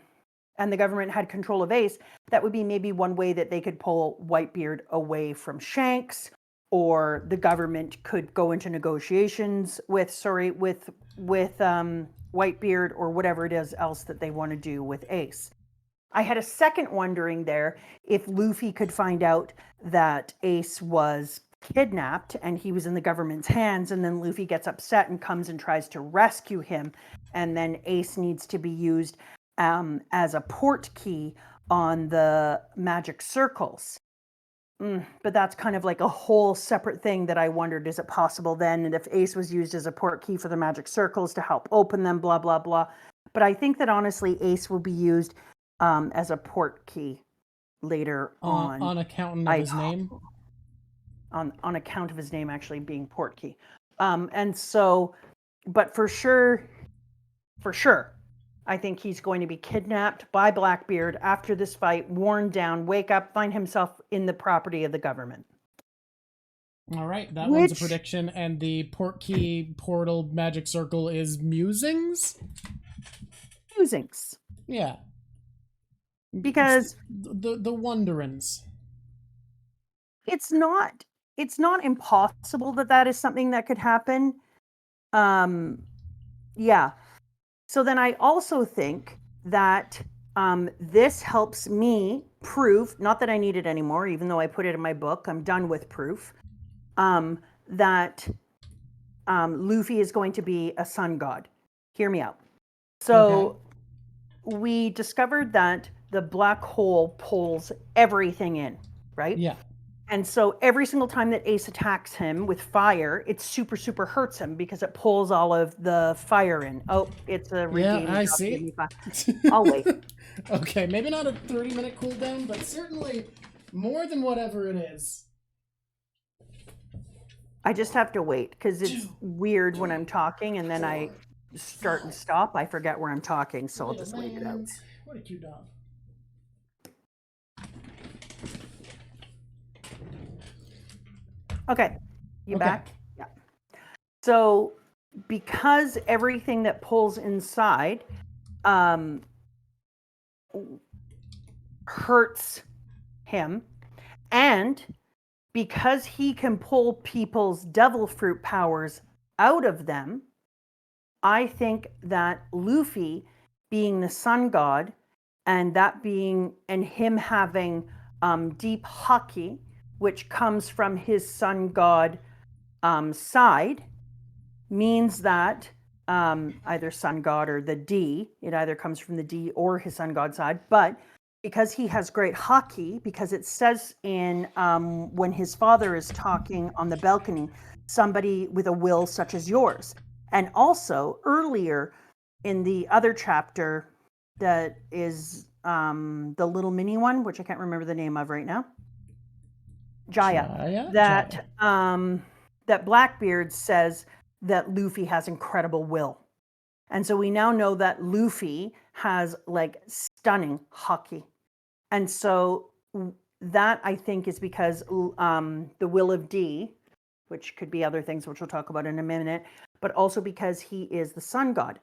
the government had control of Ace, that would be maybe one way that they could pull Whitebeard away from Shanks, or the government could go into negotiations with Whitebeard, or whatever it is else that they want to do with Ace. I had a second wondering there if Luffy could find out that Ace was kidnapped and he was in the government's hands, and then Luffy gets upset and comes and tries to rescue him, and then Ace needs to be used as a port key on the magic circles. But that's kind of like a whole separate thing that I wondered, is it possible then, and if Ace was used as a port key for the magic circles to help open them, blah, blah, blah. But I think that honestly Ace will be used as a port key later on. On account of his name? On account of his name actually being port key. And so, but for sure, I think he's going to be kidnapped by Blackbeard after this fight, worn down, wake up, find himself in the property of the government. All right, that one's a prediction. And the port key portal magic circle is musings? Musings. Yeah. Because the wonderings. It's not impossible that is something that could happen. Yeah. So then I also think that this helps me prove, not that I need it anymore, even though I put it in my book, I'm done with proof, that Luffy is going to be a sun god. Hear me out. So we discovered that the black hole pulls everything in, right? Yeah. And so every single time that Ace attacks him with fire, it super, super hurts him because it pulls all of the fire in. Oh, it's a redeem. Yeah, I see. I'll wait. Okay, maybe not a 30-minute cooldown, but certainly more than whatever it is. I just have to wait because it's weird when I'm talking and then I start and stop. I forget where I'm talking, so I'll just wait it out. What a cute dog. Okay, you back? Yeah. So because everything that pulls inside hurts him, and because he can pull people's devil fruit powers out of them, I think that Luffy being the sun god and him having deep haki, which comes from his sun god side, means that either sun god or the D, it either comes from the D or his sun god side, but because he has great haki, because it says in when his father is talking on the balcony, somebody with a will such as yours. And also earlier in the other chapter that is the little mini one, which I can't remember the name of right now, Jaya. That Blackbeard says that Luffy has incredible will. And so we now know that Luffy has like stunning haki. And so that I think is because the will of D, which could be other things, which we'll talk about in a minute, but also because he is the sun god.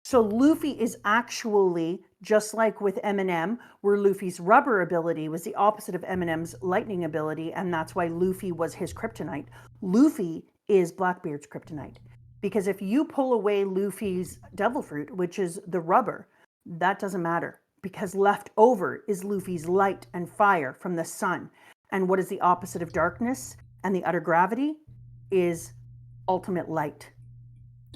So Luffy is actually just like with Eminem, where Luffy's rubber ability was the opposite of Eminem's lightning ability, and that's why Luffy was his kryptonite. Luffy is Blackbeard's kryptonite. Because if you pull away Luffy's devil fruit, which is the rubber, that doesn't matter. Because left over is Luffy's light and fire from the sun. And what is the opposite of darkness and the utter gravity is ultimate light.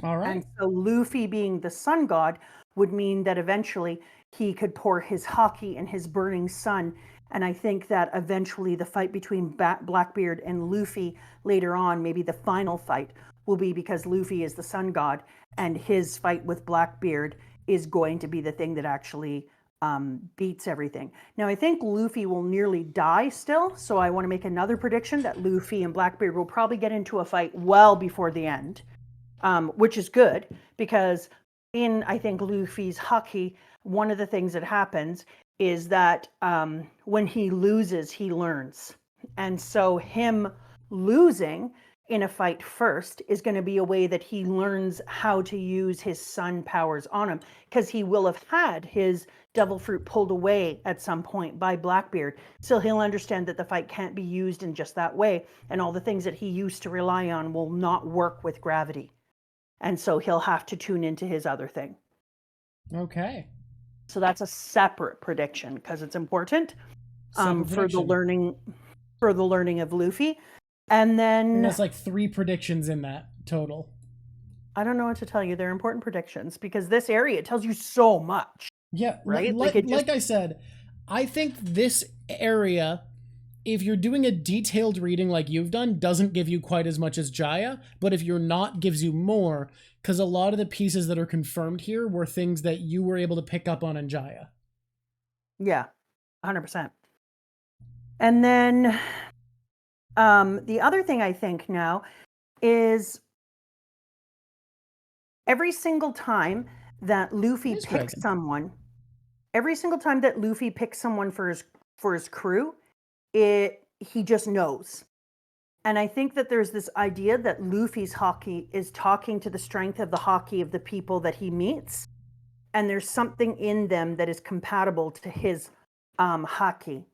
All right. And so Luffy being the sun god would mean that eventually he could pour his haki and his burning sun. And I think that eventually the fight between Blackbeard and Luffy later on, maybe the final fight, will be because Luffy is the sun god and his fight with Blackbeard is going to be the thing that actually beats everything. Now, I think Luffy will nearly die still, so I want to make another prediction that Luffy and Blackbeard will probably get into a fight well before the end, which is good because in, I think, Luffy's haki, one of the things that happens is that when he loses, he learns. And so him losing in a fight first is going to be a way that he learns how to use his sun powers on him, because he will have had his devil fruit pulled away at some point by Blackbeard. So he'll understand that the fight can't be used in just that way, and all the things that he used to rely on will not work with gravity. And so he'll have to tune into his other thing. Okay. So that's a separate prediction because it's important for the learning of Luffy. And then there's like 3 predictions in that total. I don't know what to tell you. They're important predictions because this area tells you so much. Yeah, right? Like I said, I think this area, if you're doing a detailed reading like you've done, doesn't give you quite as much as Jaya, but if you're not, gives you more, because a lot of the pieces that are confirmed here were things that you were able to pick up on in Jaya. Yeah, 100%. And then the other thing I think now is every single time that Luffy picks someone, for his crew, he just knows. And I think that there's this idea that Luffy's haki is talking to the strength of the haki of the people that he meets. And there's something in them that is compatible to his haki.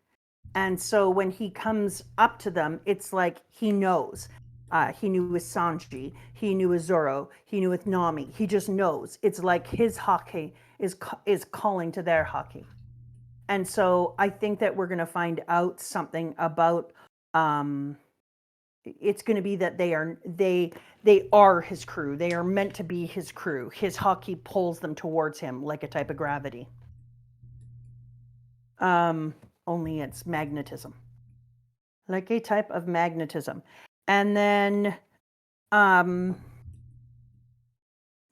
And so when he comes up to them, it's like he knows. He knew with Sanji, he knew with Zoro, he knew with Nami. He just knows. It's like his haki is calling to their haki. And so I think that we're going to find out something about it's going to be that they are his crew. They are meant to be his crew. His haki pulls them towards him like a type of gravity. Only it's magnetism. Like a type of magnetism. And then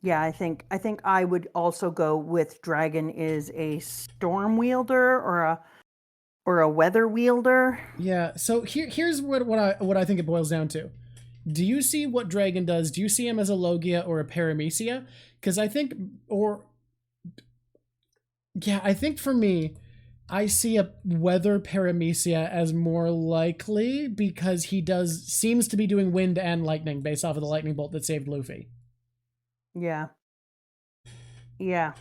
yeah, I think I would also go with Dragon is a storm wielder or a weather wielder. Yeah, so here's what I think it boils down to. Do you see what Dragon does? Do you see him as a Logia or a Paramecia? Because I think for me, I see a weather Paramecia as more likely because he seems to be doing wind and lightning based off of the lightning bolt that saved Luffy. Yeah. Yeah.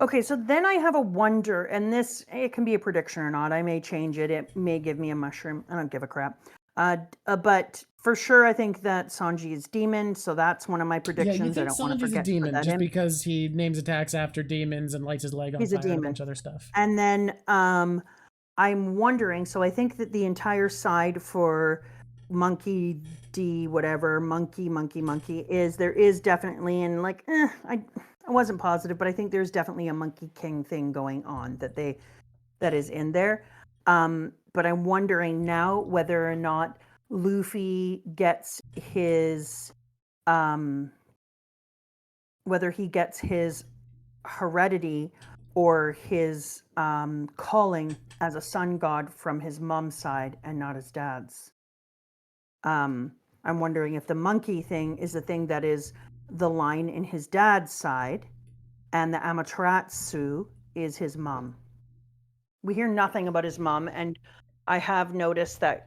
Okay, so then I have a wonder, and it can be a prediction or not. I may change it. It may give me a mushroom. I don't give a crap. But for sure, I think that Sanji is demon, so that's one of my predictions. Yeah, you think Sanji's a demon just because he names attacks after demons and lights his leg on fire and a bunch of other stuff. And then I'm wondering, so I think that the entire side for Monkey D, whatever, monkey is, there is definitely, and like, I wasn't positive, but I think there's definitely a Monkey King thing going on that is in there. But I'm wondering now whether or not Luffy gets his, whether he gets his heredity or his calling as a sun god from his mom's side and not his dad's. I'm wondering if the monkey thing is the thing that is the line in his dad's side, and the Amaterasu is his mom. We hear nothing about his mom, and I have noticed that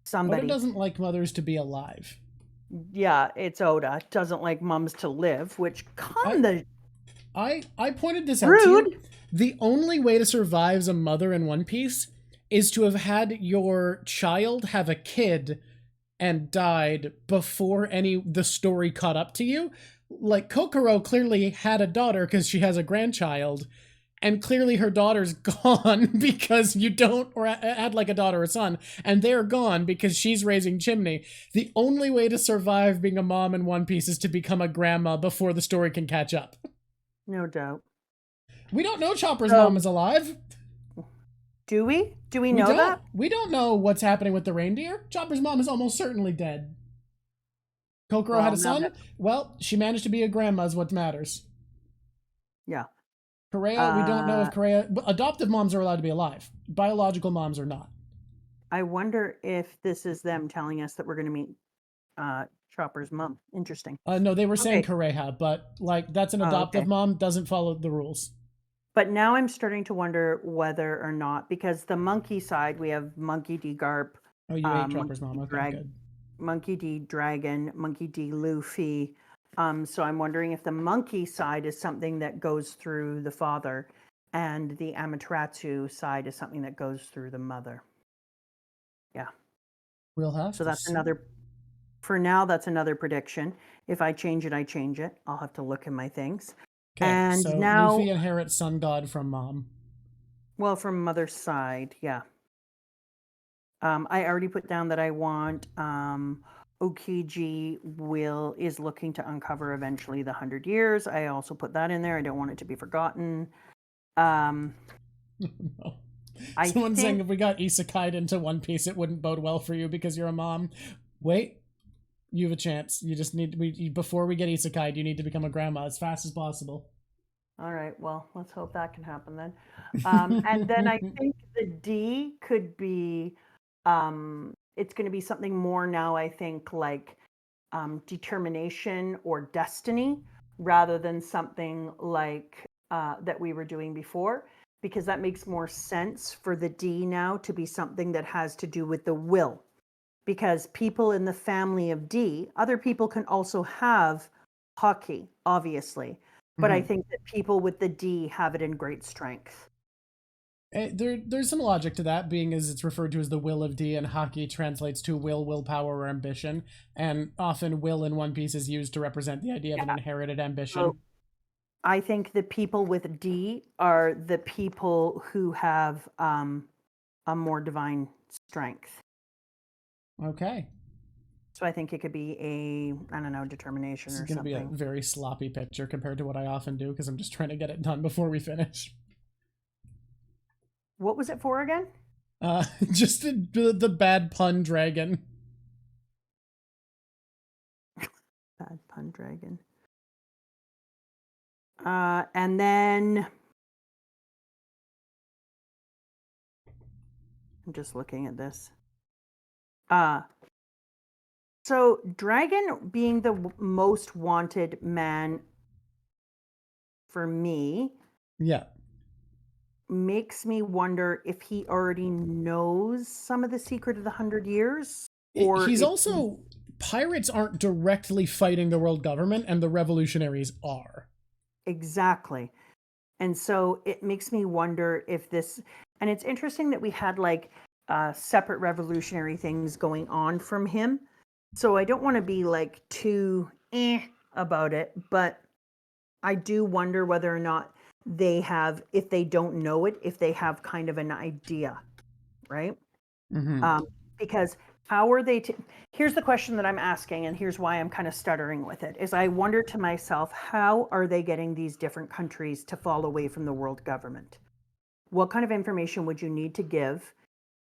somebody Oda doesn't like mothers to be alive. Yeah, it's Oda doesn't like moms to live, which kinda. I pointed this out to you. The only way to survive as a mother in One Piece is to have had your child have a kid and died before the story caught up to you. Like, Kokoro clearly had a daughter because she has a grandchild, and clearly her daughter's gone because you don't, or had like a daughter or son, and they're gone because she's raising Chimney. The only way to survive being a mom in One Piece is to become a grandma before the story can catch up. No doubt. We don't know Chopper's mom is alive. Do we? Do we know that? We don't know what's happening with the reindeer. Chopper's mom is almost certainly dead. Kokoro had a son? Well, she managed to be a grandma is what matters. Yeah. Korea, we don't know if Korea... Adoptive moms are allowed to be alive. Biological moms are not. I wonder if this is them telling us that we're going to meet Chopper's mom. Interesting. No, they were saying Korea, but like that's an adoptive mom, doesn't follow the rules. But now I'm starting to wonder whether or not, because the monkey side, we have Monkey D. Garp. Oh, you ate Chopper's mom. Okay, good. Monkey D. Dragon, Monkey D. Luffy. So I'm wondering if the monkey side is something that goes through the father, and the Amaterasu side is something that goes through the mother. Yeah. We'll have so that's another. For now, that's another prediction. If I change it, I change it. I'll have to look in my things. Okay, so now, Luffy inherits Sun God from mom. Well, from mother's side, yeah. I already put down that I want Okiji is looking to uncover eventually the 100 years. I also put that in there. I don't want it to be forgotten. No. Someone's saying if we got isekai'd into One Piece, it wouldn't bode well for you because you're a mom. Wait, you have a chance. You just need before we get isekai'd, you need to become a grandma as fast as possible. All right, well, let's hope that can happen then. And then I think the D could be, it's going to be something more now, I think, like determination or destiny rather than something like that we were doing before, because that makes more sense for the D now to be something that has to do with the will. Because people in the family of D, other people can also have hockey, obviously. But I think that people with the D have it in great strength. There's some logic to that, being as it's referred to as the will of D, and hockey translates to will, willpower, or ambition. And often will in One Piece is used to represent the idea of an inherited ambition. So I think the people with D are the people who have a more divine strength. Okay. So I think it could be I don't know, determination or something. It's going to be a very sloppy picture compared to what I often do, because I'm just trying to get it done before we finish. What was it for again? Just the bad pun dragon. Bad pun dragon. And then I'm just looking at this. So Dragon being the most wanted man for me. Yeah. Makes me wonder if he already knows some of the secret of the 100 years. Or he's also... Pirates aren't directly fighting the world government, and the revolutionaries are. Exactly. And so it makes me wonder if this... And it's interesting that we had like separate revolutionary things going on from him. So I don't want to be like too about it, but I do wonder whether or not they have, if they don't know it, if they have kind of an idea, right? Because how are they here's the question that I'm asking, and here's why I'm kind of stuttering with it, is I wonder to myself, how are they getting these different countries to fall away from the world government? What kind of information would you need to give?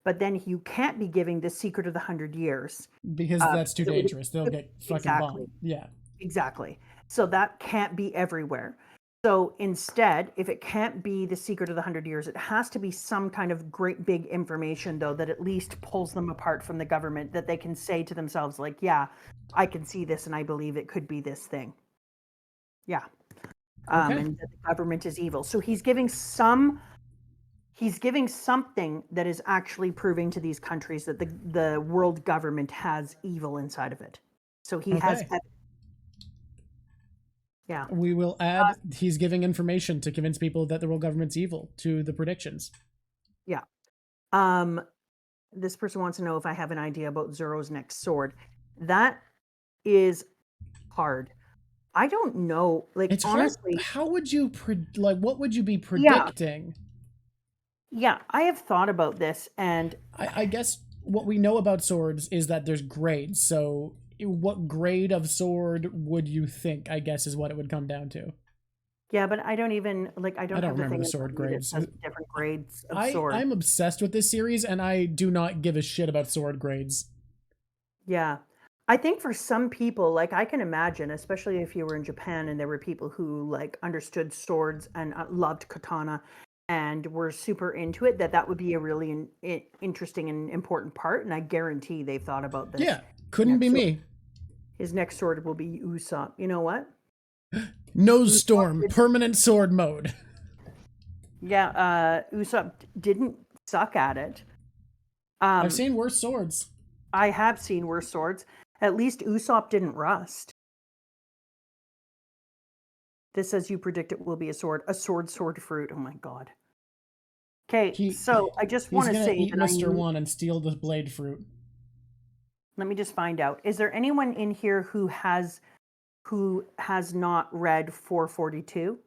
But then you can't be giving the secret of the 100 years. Because that's too dangerous. They'll get fucking bombed. Yeah. Exactly. So that can't be everywhere. So instead, if it can't be the secret of the 100 years, it has to be some kind of great big information, though, that at least pulls them apart from the government, that they can say to themselves, like, yeah, I can see this and I believe it could be this thing. Yeah. And that the government is evil. So he's giving something that is actually proving to these countries that the world government has evil inside of it. So he has... Yeah. We will add, he's giving information to convince people that the world government's evil to the predictions. Yeah. This person wants to know if I have an idea about Zoro's next sword. That is hard. I don't know. Like, it's honestly, hard. How would you what would you be predicting? Yeah, I have thought about this, and I guess what we know about swords is that there's grades. So what grade of sword would you think, I guess, is what it would come down to? Yeah, but I don't even I don't remember the sword grades. Different grades of sword. I'm obsessed with this series, and I do not give a shit about sword grades. Yeah. I think for some people, like, I can imagine, especially if you were in Japan and there were people who like understood swords and loved katana and were super into it, that would be a really interesting and important part. And I guarantee they've thought about this. Yeah, couldn't be me. His next sword will be Usopp. You know what? Nose Storm, permanent sword mode. Yeah, Usopp didn't suck at it. I've seen worse swords. I have seen worse swords. At least Usopp didn't rust. This says you predict it will be a sword fruit. Oh my god. Okay, so I just want to say eat Mr. One and steal the blade fruit. Let me just find out. Is there anyone in here who has not read 442?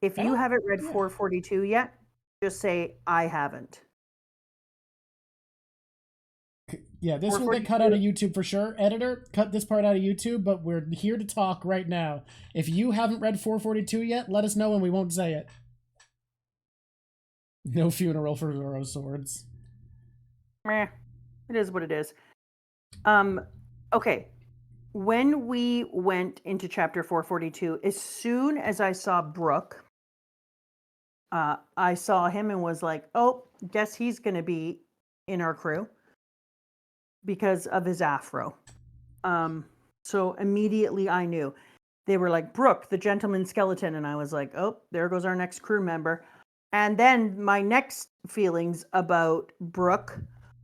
If you haven't read 442 yet, just say, I haven't. Yeah, this will get cut out of YouTube for sure. Editor, cut this part out of YouTube, but we're here to talk right now. If you haven't read 442 yet, let us know and we won't say it. No funeral for Zoro swords. Meh. It is what it is. Okay. When we went into chapter 442, as soon as I saw Brook, I saw him and was like, oh, guess he's going to be in our crew because of his afro. So immediately I knew. They were like, Brook, the gentleman skeleton. And I was like, oh, there goes our next crew member. And then my next feelings about Brook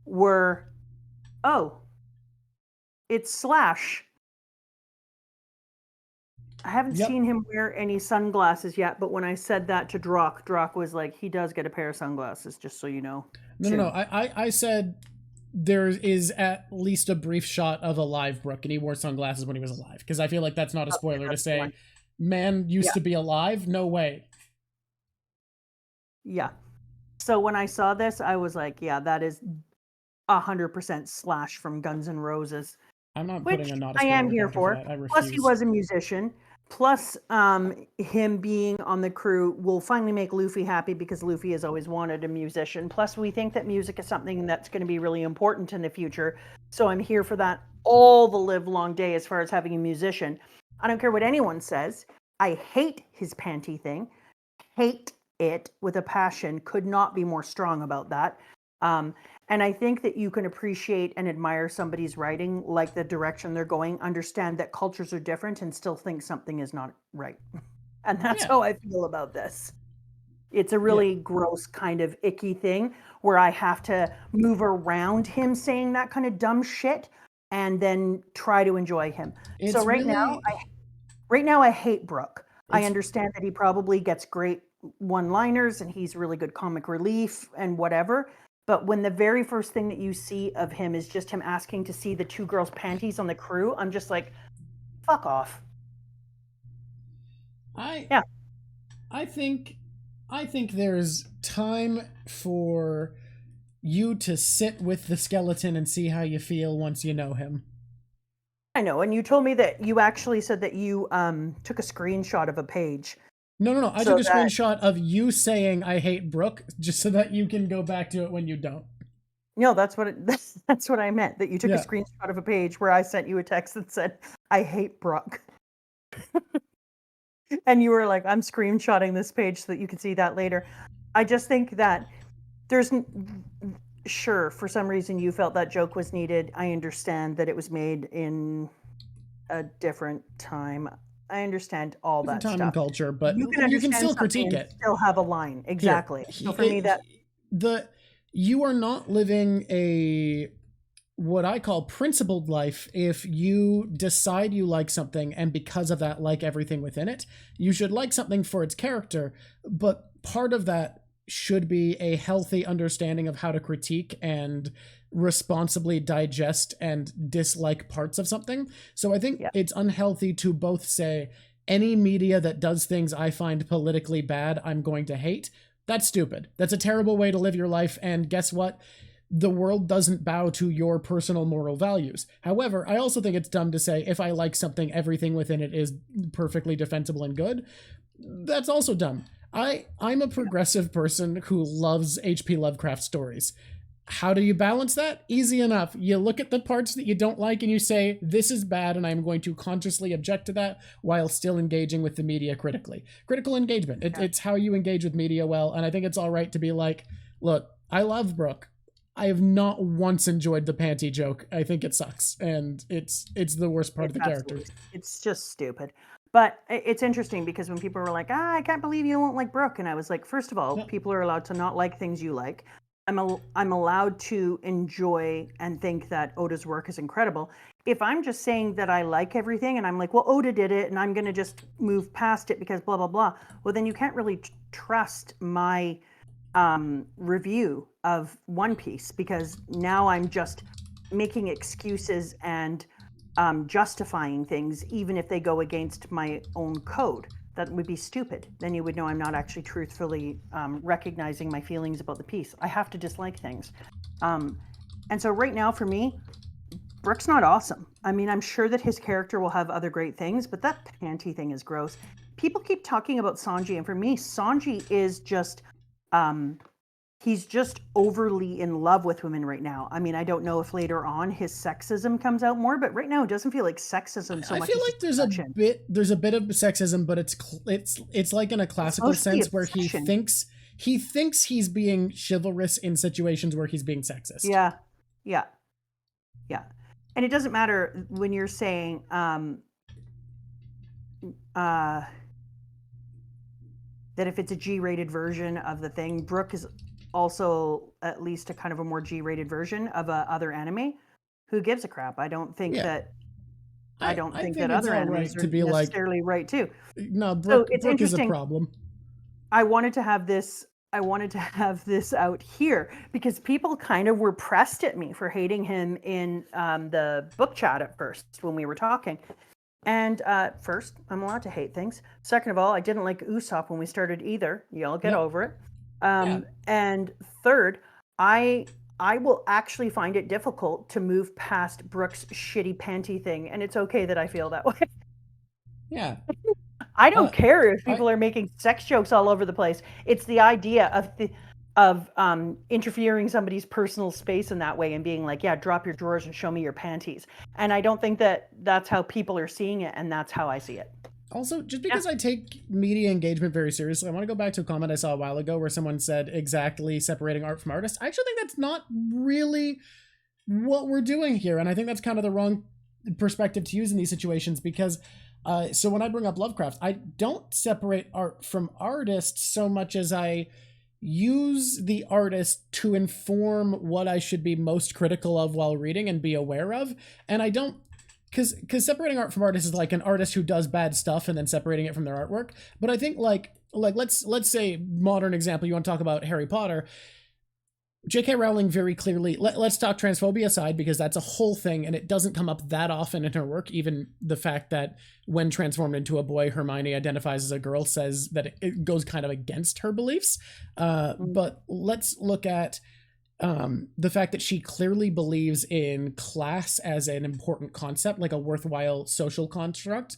were, oh, it's Slash. I haven't seen him wear any sunglasses yet, but when I said that to Drock was like, he does get a pair of sunglasses, just so you know. No. I said there is at least a brief shot of a live Brook, and he wore sunglasses when he was alive, because I feel like that's not a spoiler to say, man used to be alive? No way. Yeah. So when I saw this, I was like, yeah, that is 100% Slash from Guns N' Roses. I'm not putting a not a I am here for. Plus, he was a musician. Plus, him being on the crew will finally make Luffy happy because Luffy has always wanted a musician. Plus, we think that music is something that's going to be really important in the future. So I'm here for that all the live long day as far as having a musician. I don't care what anyone says. I hate his panty thing. Hate it with a passion. Could not be more strong about that. And I think that you can appreciate and admire somebody's writing, like the direction they're going, understand that cultures are different and still think something is not right. And that's how I feel about this. It's a really gross kind of icky thing where I have to move around him saying that kind of dumb shit and then try to enjoy him. So right now I hate Brook. I understand that he probably gets great one-liners and he's really good comic relief and whatever. But when the very first thing that you see of him is just him asking to see the two girls' panties on the crew, I'm just like, fuck off. I think there's time for you to sit with the skeleton and see how you feel once you know him. I know, and you told me that you actually said that you took a screenshot of a page. No. I took a screenshot of you saying I hate Brook just so that you can go back to it when you don't. No, that's what I meant. That you took a screenshot of a page where I sent you a text that said I hate Brook. And you were like, I'm screenshotting this page so that you can see that later. I just think that sure, for some reason you felt that joke was needed. I understand that it was made in a different time. I understand all that time stuff. And culture, but you can still critique it. Still have a line, exactly. So for me, you are not living a what I call principled life if you decide you like something and because of that like everything within it. You should like something for its character, but part of that should be a healthy understanding of how to critique and responsibly digest and dislike parts of something. So I think it's unhealthy to both say any media that does things I find politically bad, I'm going to hate. That's stupid. That's a terrible way to live your life. And guess what? The world doesn't bow to your personal moral values. However, I also think it's dumb to say if I like something, everything within it is perfectly defensible and good. That's also dumb. I'm a progressive person who loves H.P. Lovecraft stories. How do you balance that? Easy enough. You look at the parts that you don't like and you say, this is bad and I'm going to consciously object to that while still engaging with the media critically. Critical engagement. It's how you engage with media well, and I think it's all right to be like, look, I love Brook. I have not once enjoyed the panty joke. I think it sucks, and it's the worst part of the character. It's just stupid. But it's interesting because when people were like, I can't believe you won't like Brook. And I was like, first of all, people are allowed to not like things you like. I'm allowed to enjoy and think that Oda's work is incredible. If I'm just saying that I like everything and I'm like, well, Oda did it and I'm going to just move past it because blah, blah, blah. Well, then you can't really trust my review of One Piece because now I'm just making excuses and justifying things even if they go against my own code. that would be stupid. Then you would know I'm not actually truthfully recognizing my feelings about the piece. I have to dislike things. And so right now for me, Brook's not awesome. I mean, I'm sure that his character will have other great things, but that panty thing is gross. People keep talking about Sanji, and for me, Sanji is just, he's just overly in love with women right now. I mean, I don't know if later on his sexism comes out more, but right now it doesn't feel like sexism so much. I feel like there's a bit of sexism, but it's like in a classical sense where he thinks he's being chivalrous in situations where he's being sexist. Yeah. And it doesn't matter when you're saying that if it's a G-rated version of the thing, Brook is also at least a kind of a more G-rated version of a other anime. Who gives a crap? I don't think that. I don't think that other animes are necessarily right too. No, Brook is a problem. I wanted to have this out here because people kind of were pressed at me for hating him in the book chat at first when we were talking. And first, I'm allowed to hate things. Second of all, I didn't like Usopp when we started either. Y'all get over it. And third, I will actually find it difficult to move past Brook's shitty panty thing, and it's okay that I feel that way. Yeah. I don't care if people are making sex jokes all over the place. It's the idea of interfering somebody's personal space in that way and being like, yeah, drop your drawers and show me your panties. And I don't think that that's how people are seeing it, and that's how I see it. Also, just because I take media engagement very seriously, I want to go back to a comment I saw a while ago where someone said exactly separating art from artist. I actually think that's not really what we're doing here, and I think that's kind of the wrong perspective to use in these situations because so when I bring up Lovecraft, I don't separate art from artist so much as I use the artist to inform what I should be most critical of while reading and be aware of. And I don't, because separating art from artist is like an artist who does bad stuff and then separating it from their artwork. But I think like let's say modern example, you want to talk about Harry Potter. J.K. Rowling very clearly, let's talk transphobia aside because that's a whole thing and it doesn't come up that often in her work. Even the fact that when transformed into a boy, Hermione identifies as a girl says that it goes kind of against her beliefs. But let's look at the fact that she clearly believes in class as an important concept, like a worthwhile social construct.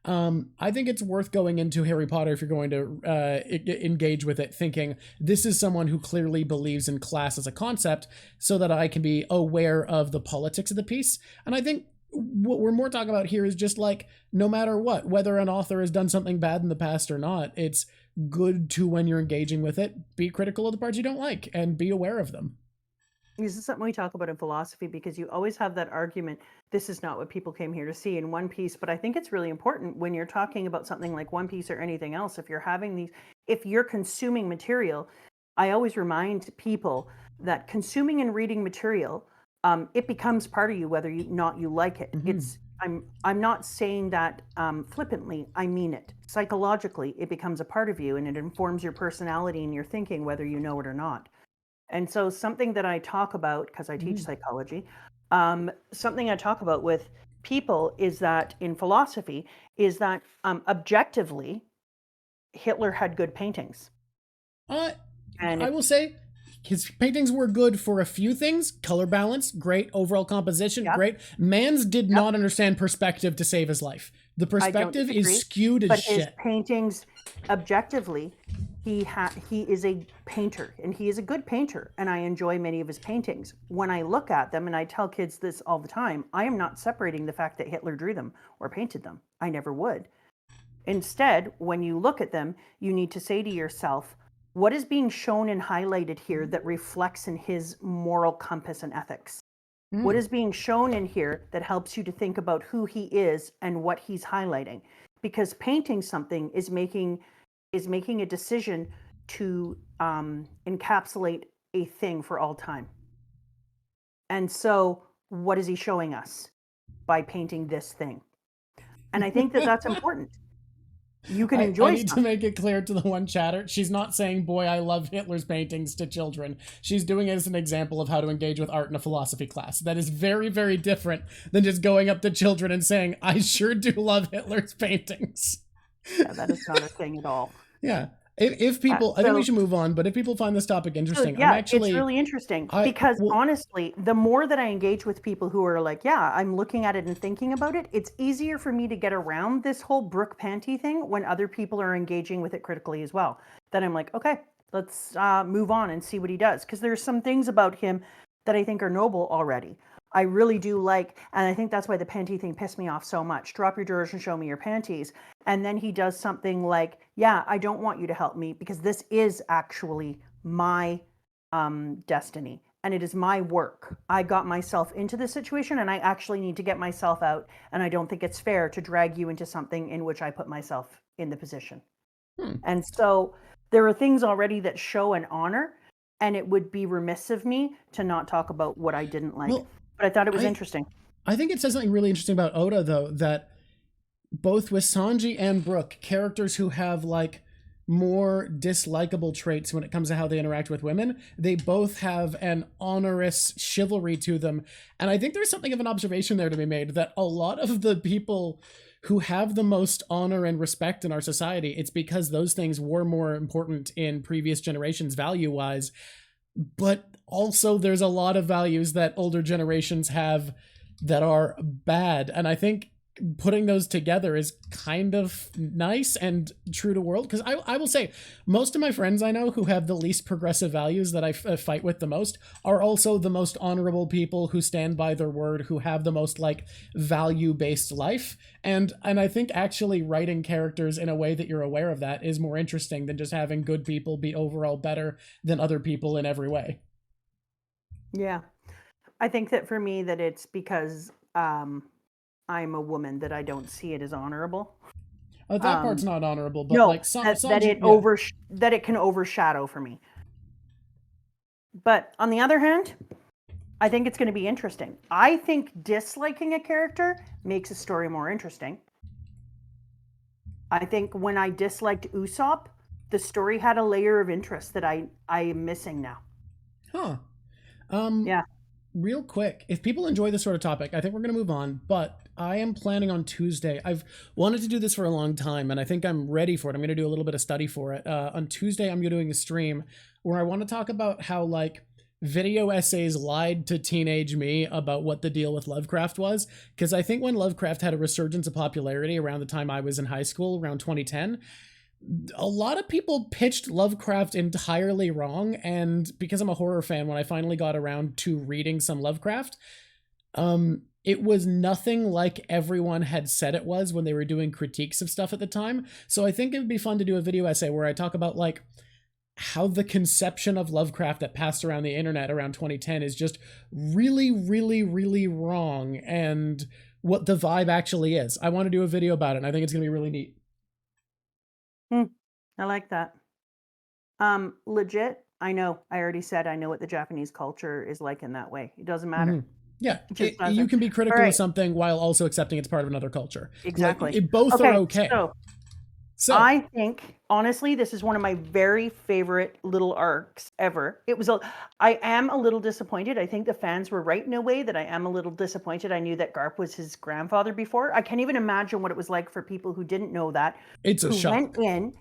I think it's worth going into Harry Potter if you're going to engage with it, thinking this is someone who clearly believes in class as a concept so that I can be aware of the politics of the piece. And I think what we're more talking about here is just like, no matter what, whether an author has done something bad in the past or not, it's good to, when you're engaging with it, be critical of the parts you don't like and be aware of them. This is something we talk about in philosophy because you always have that argument, this is not what people came here to see in One Piece. But I think it's really important when you're talking about something like One Piece or anything else, if you're consuming material, I always remind people that consuming and reading material, it becomes part of you whether you like it. Mm-hmm. I'm not saying that flippantly, I mean it. Psychologically, it becomes a part of you and it informs your personality and your thinking whether you know it or not. And so something that I talk about, because I teach psychology, something I talk about with people is that in philosophy is that objectively, Hitler had good paintings. And I will say his paintings were good for a few things. Color balance, great. Overall composition, great. Mans did not understand perspective to save his life. The perspective is skewed as shit. But his paintings, objectively, he is a painter, and he is a good painter, and I enjoy many of his paintings. When I look at them, and I tell kids this all the time, I am not separating the fact that Hitler drew them or painted them. I never would. Instead, when you look at them, you need to say to yourself, what is being shown and highlighted here that reflects in his moral compass and ethics? What is being shown in here that helps you to think about who he is and what he's highlighting? Because painting something is making a decision to encapsulate a thing for all time. And so what is he showing us by painting this thing? And I think that that's important. You can enjoy I need to make it clear to the one chatter. She's not saying, boy, I love Hitler's paintings to children. She's doing it as an example of how to engage with art in a philosophy class. That is very, very different than just going up to children and saying, I sure do love Hitler's paintings. Yeah, that is not a thing at all. Yeah. If people, I think we should move on, but if people find this topic interesting, yeah, it's really interesting because honestly, the more that I engage with people who are like, yeah, I'm looking at it and thinking about it, it's easier for me to get around this whole Brook panty thing when other people are engaging with it critically as well. Then I'm like, okay, let's move on and see what he does. Because there's some things about him that I think are noble already. I really do like, and I think that's why the panty thing pissed me off so much. Drop your drawers and show me your panties. And then he does something like, yeah, I don't want you to help me because this is actually my destiny and it is my work. I got myself into this situation and I actually need to get myself out. And I don't think it's fair to drag you into something in which I put myself in the position. And so there are things already that show an honor, and it would be remiss of me to not talk about what I didn't like. Well, but I thought it was interesting. I think it says something really interesting about Oda, though, that both with Sanji and Brook, characters who have like more dislikable traits when it comes to how they interact with women, they both have an onerous chivalry to them. And I think there's something of an observation there to be made that a lot of the people who have the most honor and respect in our society, it's because those things were more important in previous generations value-wise. But also there's a lot of values that older generations have that are bad. And I think putting those together is kind of nice and true to world. Because I will say, most of my friends I know who have the least progressive values that I fight with the most are also the most honorable people who stand by their word, who have the most like value-based life. And I think actually writing characters in a way that you're aware of that is more interesting than just having good people be overall better than other people in every way. Yeah. I think that for me that it's because I'm a woman that I don't see it as honorable. That part's not honorable, but no, like that it can overshadow for me. But on the other hand, I think it's going to be interesting. I think disliking a character makes a story more interesting. I think when I disliked Usopp, the story had a layer of interest that I am missing now. Huh. Yeah. Real quick, if people enjoy this sort of topic, I think we're going to move on, but I am planning on Tuesday. I've wanted to do this for a long time, and I think I'm ready for it. I'm going to do a little bit of study for it. On Tuesday, I'm doing a stream where I want to talk about how, like, video essays lied to teenage me about what the deal with Lovecraft was, because I think when Lovecraft had a resurgence of popularity around the time I was in high school, around 2010, a lot of people pitched Lovecraft entirely wrong, and because I'm a horror fan, when I finally got around to reading some Lovecraft, it was nothing like everyone had said it was when they were doing critiques of stuff at the time. So I think it would be fun to do a video essay where I talk about like how the conception of Lovecraft that passed around the internet around 2010 is just really, really, really wrong, and what the vibe actually is. I want to do a video about it, and I think it's going to be really neat. I like that. Legit, I know. I already said I know what the Japanese culture is like in that way. It doesn't matter. Mm-hmm. Yeah, you can be critical of something while also accepting it's part of another culture. Exactly. Like, both are okay. So I think, honestly, this is one of my very favorite little arcs ever. I am a little disappointed. I think the fans were right in a way that I am a little disappointed. I knew that Garp was his grandfather before. I can't even imagine what it was like for people who didn't know that. It's a shock. Went in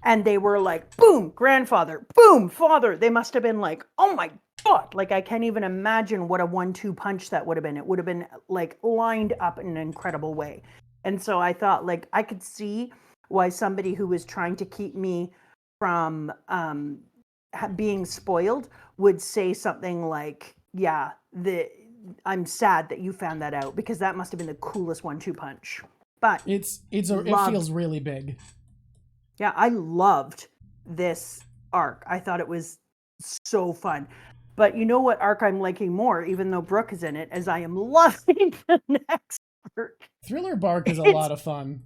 and they were like, boom, grandfather, boom, father. They must have been like, oh my God. Like, I can't even imagine what a 1-2 punch that would have been. It would have been like lined up in an incredible way. And so I thought, like, I could see why somebody who was trying to keep me from being spoiled would say something like, yeah, I'm sad that you found that out, because that must have been the coolest 1-2 punch. But it feels really big. Yeah, I loved this arc. I thought it was so fun. But you know what arc I'm liking more, even though Brook is in it, as I am loving the next arc. Thriller Bark is a lot of fun.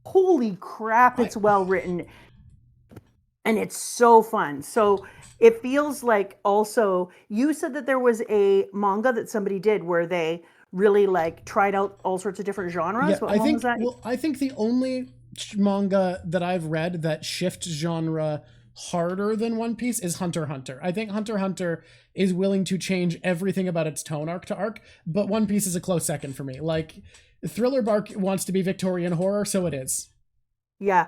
Holy crap, it's well written. And it's so fun. So it feels like, also, you said that there was a manga that somebody did where they really like tried out all sorts of different genres. Yeah, what one was that? Well, I think the only manga that I've read that shifts genre harder than One Piece is Hunter x Hunter. I think Hunter x Hunter is willing to change everything about its tone arc to arc, but One Piece is a close second for me. Like, Thriller Bark wants to be Victorian horror, so it is. Yeah.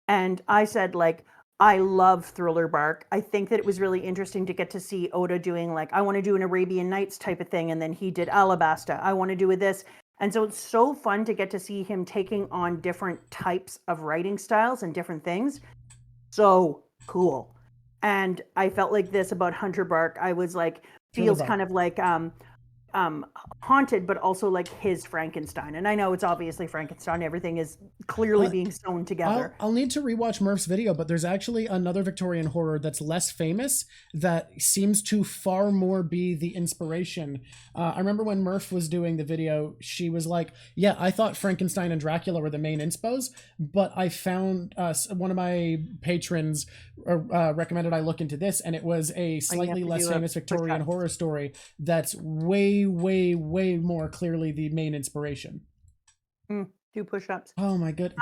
And I said, like, I love Thriller Bark. I think that it was really interesting to get to see Oda doing, like, I want to do an Arabian Nights type of thing. And then he did Alabasta. I want to do with this. And so it's so fun to get to see him taking on different types of writing styles and different things. So cool. And I felt like this about Hunter Bark. I was like, feels kind of like haunted, but also like his Frankenstein. And I know it's obviously Frankenstein. Everything is clearly being sewn together. I'll need to rewatch Murph's video, but there's actually another Victorian horror that's less famous that seems to far more be the inspiration. I remember when Murph was doing the video, she was like, yeah, I thought Frankenstein and Dracula were the main inspos, but I found one of my patrons recommended I look into this, and it was a slightly less famous Victorian horror story that's way more clearly the main inspiration. Do push-ups. Oh my good.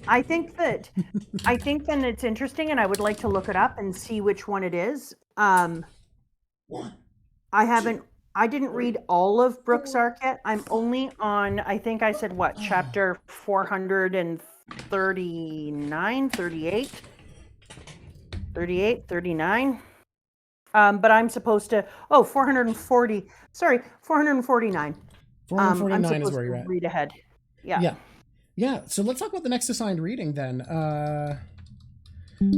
I think then it's interesting, and I would like to look it up and see which one it is. I didn't read all of Brook's arc yet. I'm only on, I think I said what, chapter 439, 38, 39. But I'm supposed to, 449. 449 is where you're at. Read ahead. Yeah. So let's talk about the next assigned reading then.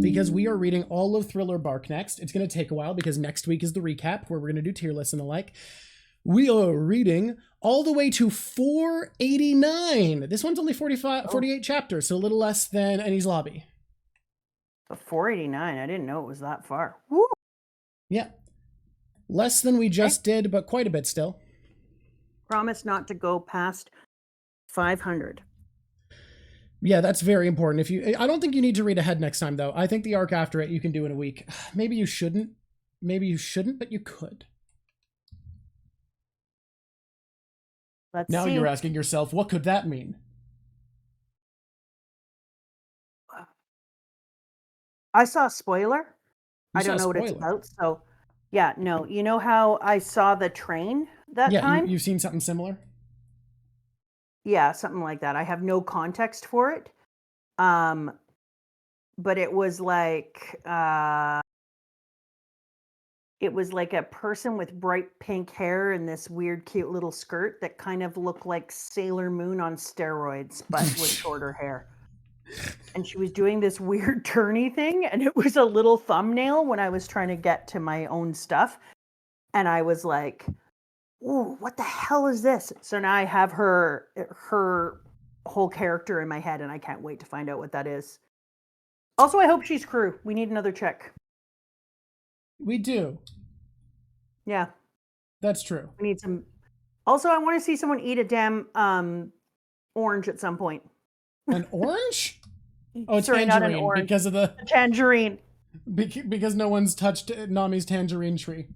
Because we are reading all of Thriller Bark next. It's going to take a while because next week is the recap where we're going to do tier lists and the like. We are reading all the way to 489. This one's only 48 chapters, so a little less than Enies Lobby. 489. I didn't know it was that far. Woo. Yeah. Less than we just did, but quite a bit still. Promise not to go past 500. Yeah, that's very important. I don't think you need to read ahead next time, though. I think the arc after it you can do in a week. Maybe you shouldn't, but you could. Now you're asking yourself, what could that mean? I saw a spoiler. I don't know what it's about. So, yeah, no. You know how I saw the train that time? Yeah, you've seen something similar? Yeah, something like that. I have no context for it. But it was like a person with bright pink hair and this weird, cute little skirt that kind of looked like Sailor Moon on steroids, but with shorter hair. And she was doing this weird turny thing, and it was a little thumbnail when I was trying to get to my own stuff. And I was like, ooh, what the hell is this? So now I have her whole character in my head, and I can't wait to find out what that is. Also, I hope she's crew. We need another chick. We do. Yeah. That's true. We need some. Also, I want to see someone eat a damn orange at some point. An orange? Oh, sorry, not an orange. Because of the tangerine. Because no one's touched Nami's tangerine tree.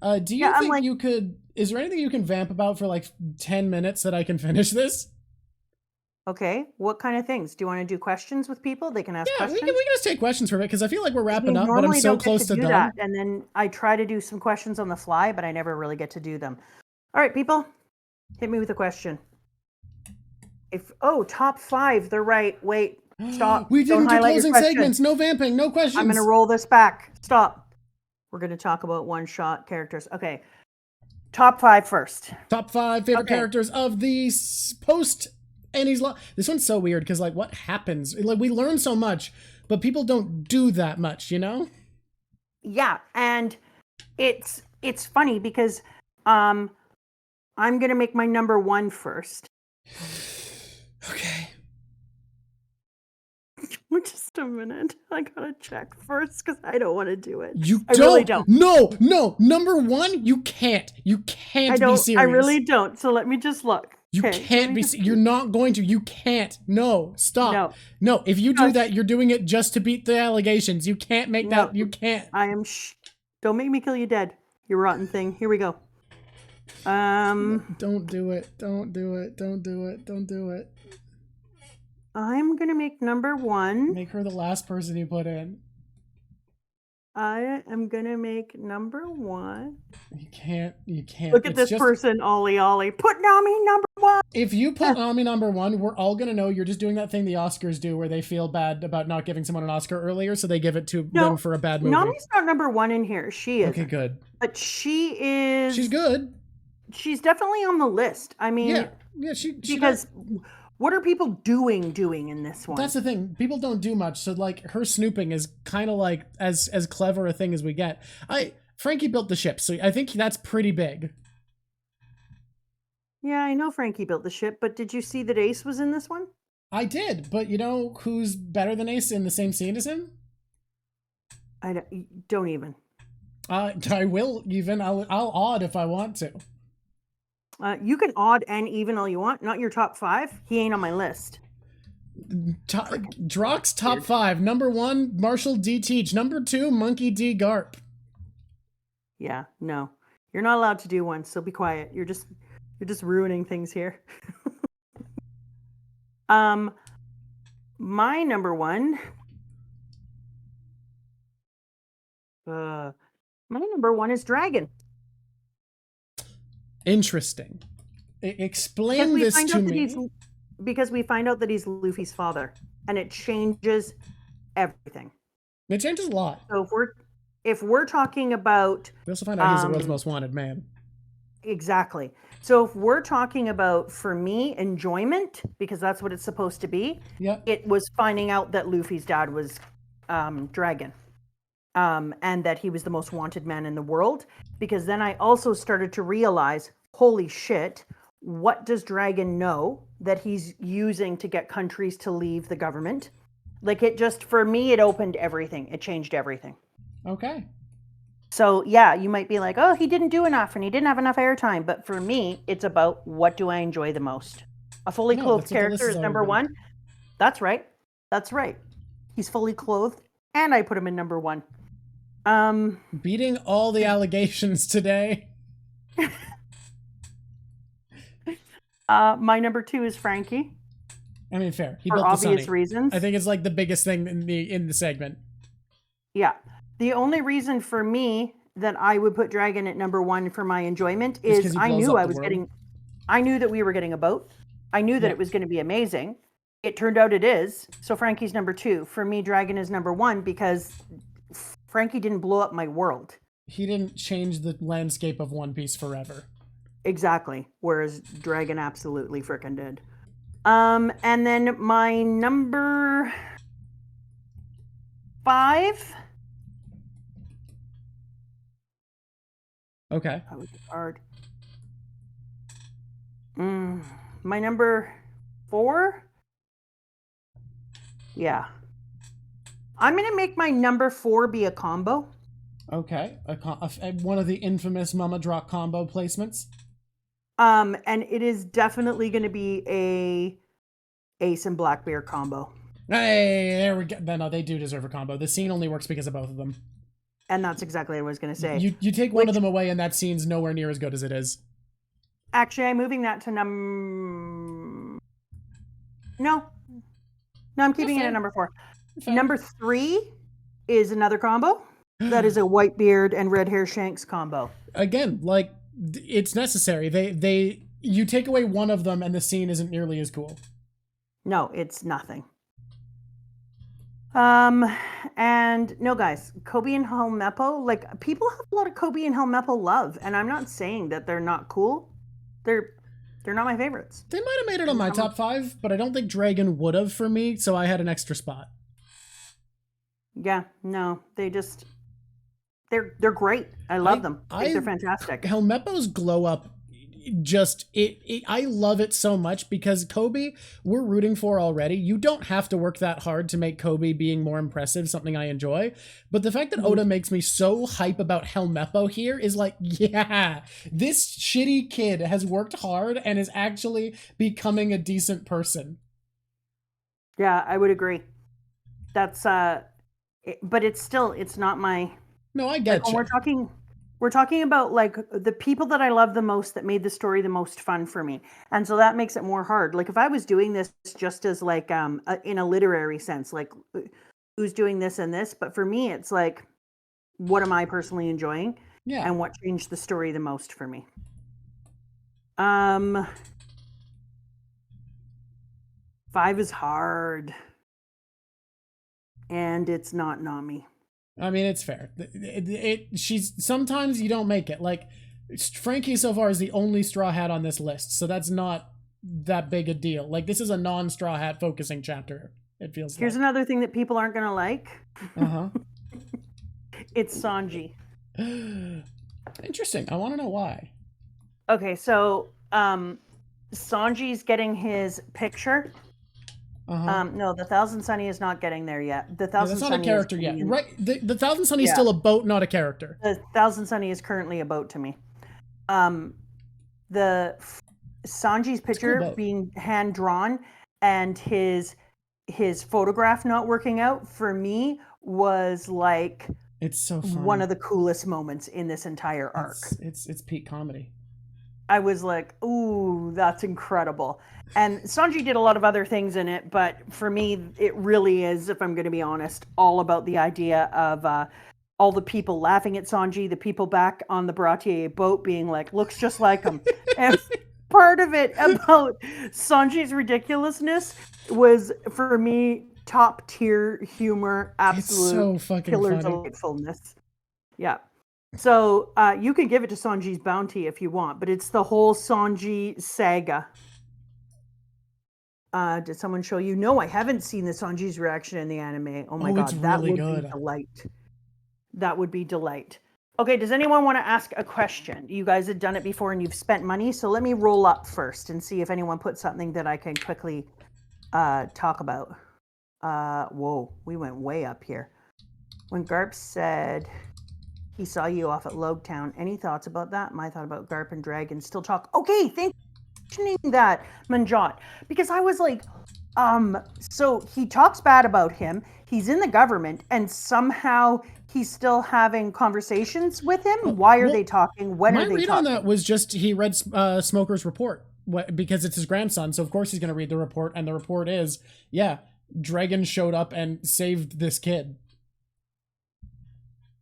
Do you think you could? Is there anything you can vamp about for like 10 minutes that I can finish this? Okay. What kind of things? Do you want to do questions with people? They can ask questions. We can just take questions from it because I feel like we're wrapping up, but I'm so close to done. That, and then I try to do some questions on the fly, but I never really get to do them. All right, people, hit me with a question. Top 5, they're right. Wait, stop. We didn't do closing segments. No vamping. No questions. I'm going to roll this back. Stop. We're going to talk about one-shot characters. Okay. Top 5 first. Top 5 favorite characters of the post Enies Lobby. This one's so weird because, like, what happens? Like, we learn so much, but people don't do that much, you know? Yeah, and it's funny because I'm going to make my number 1 first. Okay. Just a minute. I gotta check first because I don't want to do it. I really don't. No. Number 1, you can't. You can't be serious. I really don't. So let me just look. You can't be. You're not going to. You can't. No. Stop. No. If you do that, you're doing it just to beat the allegations. You can't make that. You can't. I am. Don't make me kill you dead. You rotten thing. Here we go. Don't do it. Don't do it. Don't do it. Don't do it. I'm gonna make number 1. Make her the last person you put in. I am gonna make number 1. You can't. Look at this person, Ollie Ollie. Put Nami number 1. If you put Nami number 1, we're all gonna know you're just doing that thing the Oscars do, where they feel bad about not giving someone an Oscar earlier, so they give it to them for a bad movie. Nami's not number 1 in here. She is. Okay, good. But she is. She's good. She's definitely on the list. I mean, yeah. She because. What are people doing in this one? That's the thing. People don't do much. So like her snooping is kind of like as clever a thing as we get. Franky built the ship, so I think that's pretty big. Yeah, I know Franky built the ship, but did you see that Ace was in this one? I did, but you know who's better than Ace in the same scene as him? I don't even. I will even. I'll odd if I want to. You can odd and even all you want. Not your top 5. He ain't on my list. Drock's top 5. Number 1, Marshall D. Teach. Number 2, Monkey D. Garp. Yeah, no. You're not allowed to do one, so be quiet. You're just ruining things here. My number 1. My number 1 is Dragon. Interesting. Explain this to me. Because we find out that he's Luffy's father, and it changes everything. It changes a lot. So if we're talking about, we also find out he's the world's most wanted man. Exactly. So if we're talking about, for me, enjoyment, because that's what it's supposed to be. Yeah. It was finding out that Luffy's dad was Dragon. And that he was the most wanted man in the world, because then I also started to realize, holy shit, what does Dragon know that he's using to get countries to leave the government? Like, it just, for me, it opened everything. It changed everything. Okay. So yeah, you might be like, oh, he didn't do enough and he didn't have enough airtime. But for me, it's about, what do I enjoy the most? A fully clothed character is number 1. That's right. He's fully clothed, and I put him in number 1. Beating all the allegations today. My number 2 is Franky. I mean, fair. He for built the obvious Sunny. reasons. I think it's like the biggest thing in the segment. Yeah. The only reason for me that I would put Dragon at number 1 for my enjoyment is I knew that we were getting a boat. I knew that it was going to be amazing. It turned out it is. So Franky's number 2. For me, Dragon is number 1 because Franky didn't blow up my world. He didn't change the landscape of One Piece forever. Exactly. Whereas Dragon absolutely frickin' did. And then my number 5. Okay. That was hard. My number 4. Yeah. I'm going to make my number 4 be a combo. Okay. One of the infamous Mama Drock combo placements. And it is definitely going to be a Ace and Blackbeard combo. Hey, there we go. No, they do deserve a combo. The scene only works because of both of them. And that's exactly what I was going to say. You take one of them away and that scene's nowhere near as good as it is. Actually, I'm moving that to No, I'm keeping it at number 4. Number 3 is another combo. That is a Whitebeard and red hair Shanks combo. Again, like, it's necessary. You take away one of them and the scene isn't nearly as cool. No, it's nothing. And no, guys, Koby and Helmeppo, like, people have a lot of Koby and Helmeppo love, and I'm not saying that they're not cool. They're not my favorites. They might have made it on my top 5, but I don't think Dragon would have for me, so I had an extra spot. Yeah, no, they're great. I love them. I think they're fantastic. Helmeppo's glow up, I love it so much because Koby, we're rooting for already. You don't have to work that hard to make Koby being more impressive something I enjoy. But the fact that Oda makes me so hype about Helmeppo here is like, yeah, this shitty kid has worked hard and is actually becoming a decent person. Yeah, I would agree. That's but it's not my. No, I get you. We're talking about like the people that I love the most that made the story the most fun for me. And so that makes it more hard. Like if I was doing this just as like in a literary sense, like who's doing this and this, but for me it's like what am I personally enjoying, Yeah. and what changed the story the most for me. 5 is hard, and it's not Nami. I mean, it's fair. She's sometimes you don't make it. Like Franky so far is the only Straw Hat on this list, so that's not that big a deal. Like this is a non-Straw Hat focusing chapter. It feels. Here's another thing that people aren't gonna like. It's Sanji. Interesting. I want to know why. Okay, so Sanji's getting his picture. No, the Thousand Sunny is not getting there yet. The Thousand Sunny. That's not a character yet, in. right? The Thousand Sunny is still a boat, not a character. The Thousand Sunny is currently a boat to me. The Sanji's picture cool being hand drawn and his photograph not working out for me was like it's so funny. One of the coolest moments in this entire arc. It's peak comedy. I was like, ooh, that's incredible. And Sanji did a lot of other things in it, but for me, it really is, if I'm going to be honest, all about the idea of all the people laughing at Sanji, the people back on the Baratier boat being like, looks just like him. And part of it about Sanji's ridiculousness was, for me, top tier humor, absolute so fucking killer funny. Delightfulness. Yeah. So you can give it to Sanji's bounty if you want, but it's the whole Sanji saga. Did someone show you? No, I haven't seen the Sanji's reaction in the anime. Oh my god, that would be delight. That would be delight. Okay, does anyone want to ask a question? You guys have done it before and you've spent money, so let me roll up first and see if anyone put something that I can quickly talk about. Whoa, we went way up here. When Garp said he saw you off at Logtown, any thoughts about that? My thought about Garp and Dragon still talk. Okay, thank you for mentioning that, Manjot. Because I was like, so he talks bad about him. He's in the government, and somehow he's still having conversations with him. Why are they talking? When are they talking? My read on that was just he read Smoker's report because it's his grandson. So of course he's going to read the report, and the report is, yeah, Dragon showed up and saved this kid.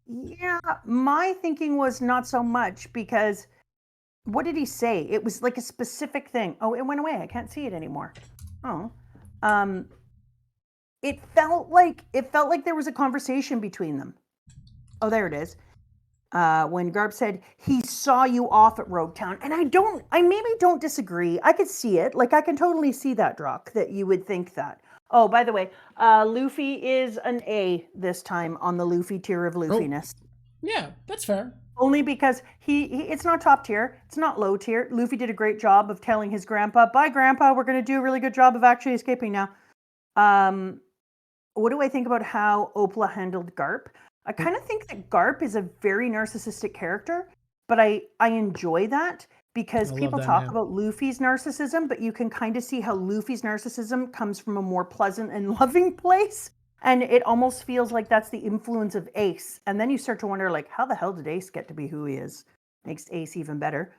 Yeah, my thinking was not so much because what did he say? It was like a specific thing. Oh, it went away. I can't see it anymore. Oh, it felt like there was a conversation between them. Oh, there it is. When Garp said he saw you off at Roguetown, and I maybe don't disagree. I could see it. Like I can totally see that, Drock, that you would think that. Oh, by the way, Luffy is an A this time on the Luffy tier of Luffiness. Oh. Yeah, that's fair. Only because he it's not top tier, it's not low tier. Luffy did a great job of telling his grandpa, "Bye, Grandpa. We're going to do a really good job of actually escaping now." What do I think about how Opla handled Garp? I kind of think that Garp is a very narcissistic character, but I enjoy that. Because people talk about Luffy's narcissism, but you can kind of see how Luffy's narcissism comes from a more pleasant and loving place. And it almost feels like that's the influence of Ace. And then you start to wonder, like, how the hell did Ace get to be who he is? Makes Ace even better.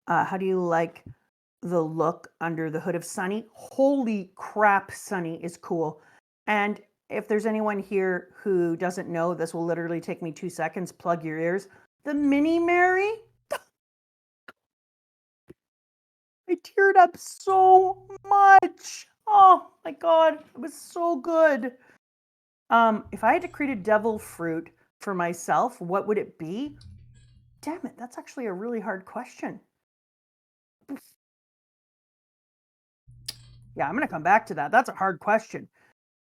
How do you like the look under the hood of Sunny? Holy crap, Sunny is cool. And if there's anyone here who doesn't know, this will literally take me 2 seconds. Plug your ears. The mini Mary. I teared up so much. Oh my god, it was so good. If I had to create a devil fruit for myself, what would it be? Damn it, that's actually a really hard question. Yeah, I'm going to come back to that. That's a hard question.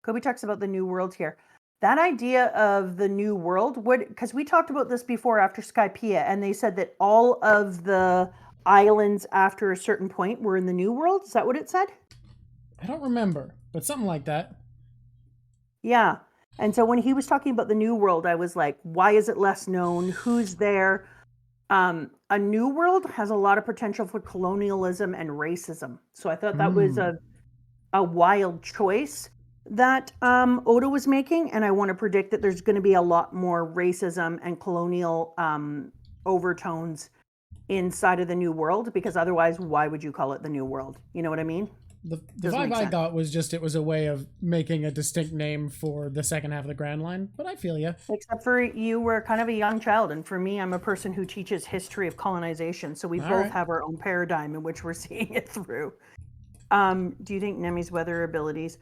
Koby talks about the new world here. That idea of the new world, because we talked about this before after Skypiea, and they said that all of the islands after a certain point were in the new world. Is that what it said? I don't remember, but something like that. Yeah. And so when he was talking about the new world, I was like, why is it less known? Who's there? A new world has a lot of potential for colonialism and racism. So I thought that was a wild choice that Oda was making. And I want to predict that there's going to be a lot more racism and colonial overtones inside of the new world, because otherwise, why would you call it the new world? You know what I mean? The vibe I got was just it was a way of making a distinct name for the second half of the Grand Line, but I feel you. Except for you were kind of a young child, and for me, I'm a person who teaches history of colonization, so we both have our own paradigm in which we're seeing it through. Do you think Nemi's weather abilities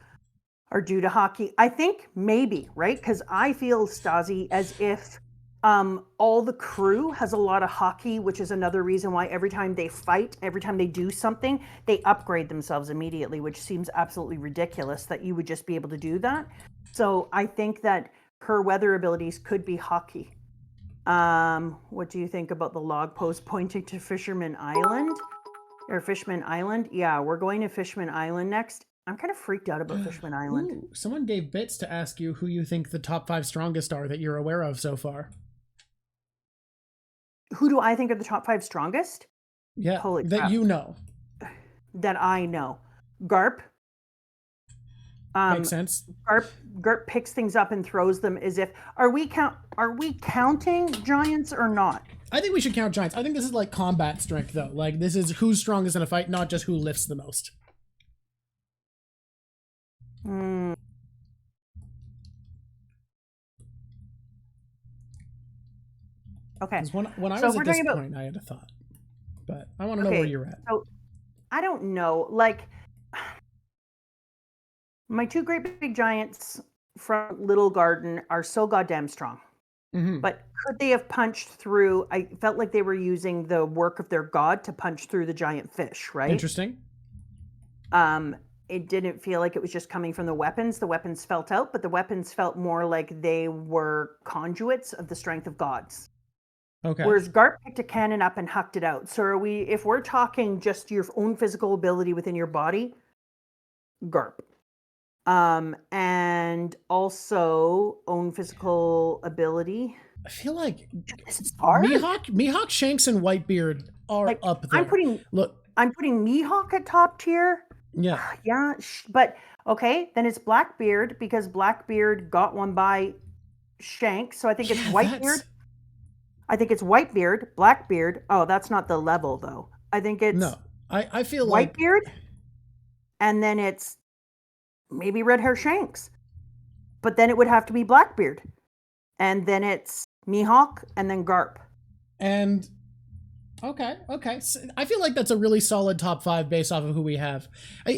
are due to hockey? I think maybe, right? Because I feel, Stasi, as if all the crew has a lot of hockey, which is another reason why every time they fight, every time they do something, they upgrade themselves immediately, which seems absolutely ridiculous that you would just be able to do that. So I think that her weather abilities could be hockey. What do you think about the log post pointing to Fisherman Island? Or Fishman Island? Yeah, we're going to Fishman Island next. I'm kind of freaked out about Fishman Island. Ooh, someone gave bits to ask you who you think the top 5 strongest are that you're aware of so far. Who do I think are the top 5 strongest? Yeah, holy crap. You know. That I know. Garp. Makes sense. Garp picks things up and throws them as if... Are we counting giants or not? I think we should count giants. I think this is like combat strength, though. Like, this is who's strongest in a fight, not just who lifts the most. Okay. When I was at this point, I had a thought. But I want to know where you're at. So, I don't know. Like, my 2 great big giants from Little Garden are so goddamn strong. Mm-hmm. But could they have punched through? I felt like they were using the work of their god to punch through the giant fish, right? Interesting. It didn't feel like it was just coming from the weapons. The weapons felt out, but the weapons felt more like they were conduits of the strength of gods. Okay. Whereas Garp picked a cannon up and hucked it out. So if we're talking just your own physical ability within your body, Garp. And also own physical ability. I feel like this is hard. Mihawk, Shanks, and Whitebeard are like, up there. I'm putting Mihawk at top tier. Yeah. Yeah, but okay, then it's Blackbeard because Blackbeard got one by Shanks, so I think it's Whitebeard. I think it's Whitebeard, Blackbeard. Oh, that's not the level though. I think it's I feel Whitebeard, and then it's maybe Red Hair Shanks, but then it would have to be Blackbeard, and then it's Mihawk, and then Garp. And okay. So I feel like that's a really solid top 5 based off of who we have.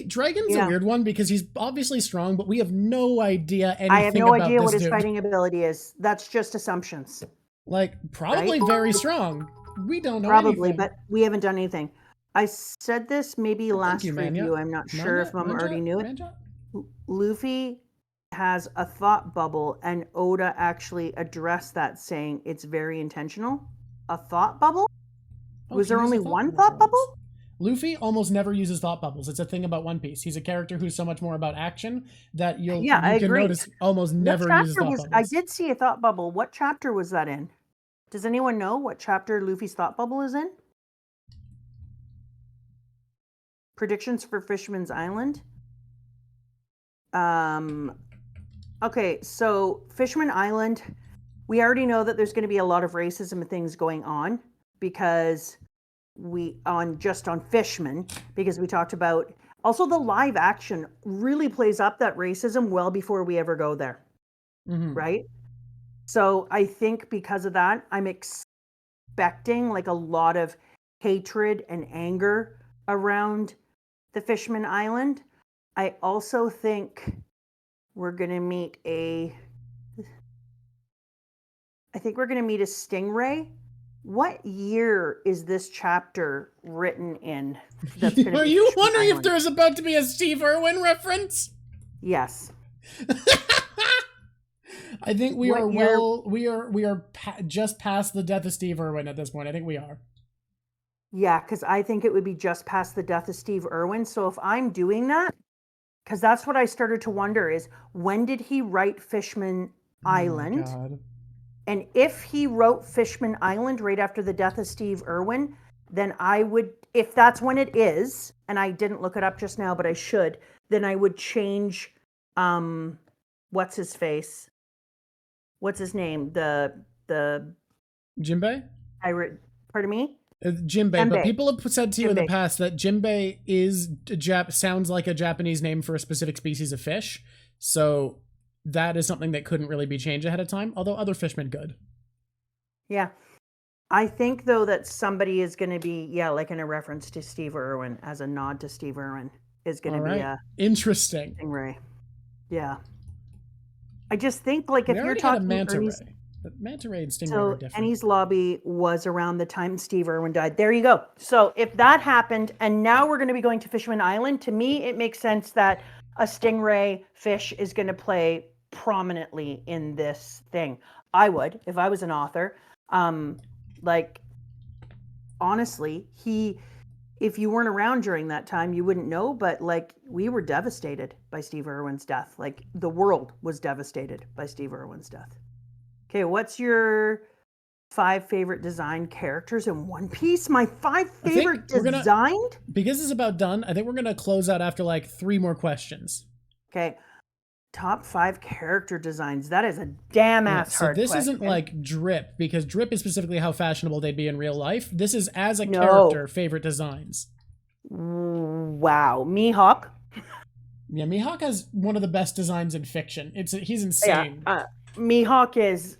Dragon's a weird one because he's obviously strong, but we have no idea anything about this dude. I have no idea what his fighting ability is. That's just assumptions. Like, probably very strong. We don't know anything. But we haven't done anything. I said this maybe last review. I'm not sure if Mom already knew it. Luffy has a thought bubble, and Oda actually addressed that, saying it's very intentional. A thought bubble? Was there only one thought bubble? Luffy almost never uses thought bubbles. It's a thing about One Piece. He's a character who's so much more about action that you can notice almost never uses thought bubbles. I did see a thought bubble. What chapter was that in? Does anyone know what chapter Luffy's thought bubble is in? Predictions for Fisherman's Island? Okay, so Fisherman Island, we already know that there's going to be a lot of racism and things going on because on Fishman, because we talked about also the live action really plays up that racism well before we ever go there. Mm-hmm. Right? So I think because of that, I'm expecting like a lot of hatred and anger around the Fishman Island. I also think we're going to meet a Stingray. What year is this chapter written in? Are you wondering if there's about to be a Steve Irwin reference? Yes. I think we are just past the death of Steve Irwin at this point. I think we are. Yeah, because I think it would be just past the death of Steve Irwin. So if I'm doing that, because that's what I started to wonder is when did he write Fishman Island? God. And if he wrote Fishman Island right after the death of Steve Irwin, then I would, if that's when it is, and I didn't look it up just now, but I should, then I would change, what's his face? What's his name? The Jinbei? Pardon me? Jimbei, but people have said to you in the Jimbei. past that Jimbei sounds like a Japanese name for a specific species of fish. So that is something that couldn't really be changed ahead of time, although other fishmen could. Yeah. I think, though, that somebody is going to be, like in a reference to Steve Irwin, as a nod to Steve Irwin, is going to be a interesting stingray. Yeah. I just think, like, if you're talking manta ray, but manta ray and stingray are different. So Enies Lobby was around the time Steve Irwin died. There you go. So if that happened, and now we're going to be going to Fisherman Island, to me, it makes sense that a stingray fish is going to play prominently in this thing. I would, if I was an author. Like, honestly, if you weren't around during that time, you wouldn't know, but like, we were devastated by Steve Irwin's death. Like, the world was devastated by Steve Irwin's death. Okay, what's your 5 favorite designed characters in One Piece? My 5 favorite designed? Because it's about done, I think we're gonna close out after like 3 more questions. Okay. Top 5 character designs. That is a damn ass hard question. So this isn't like Drip, because Drip is specifically how fashionable they'd be in real life. This is as a character, favorite designs. Wow. Mihawk. Yeah, Mihawk has one of the best designs in fiction. He's insane. Yeah, Mihawk is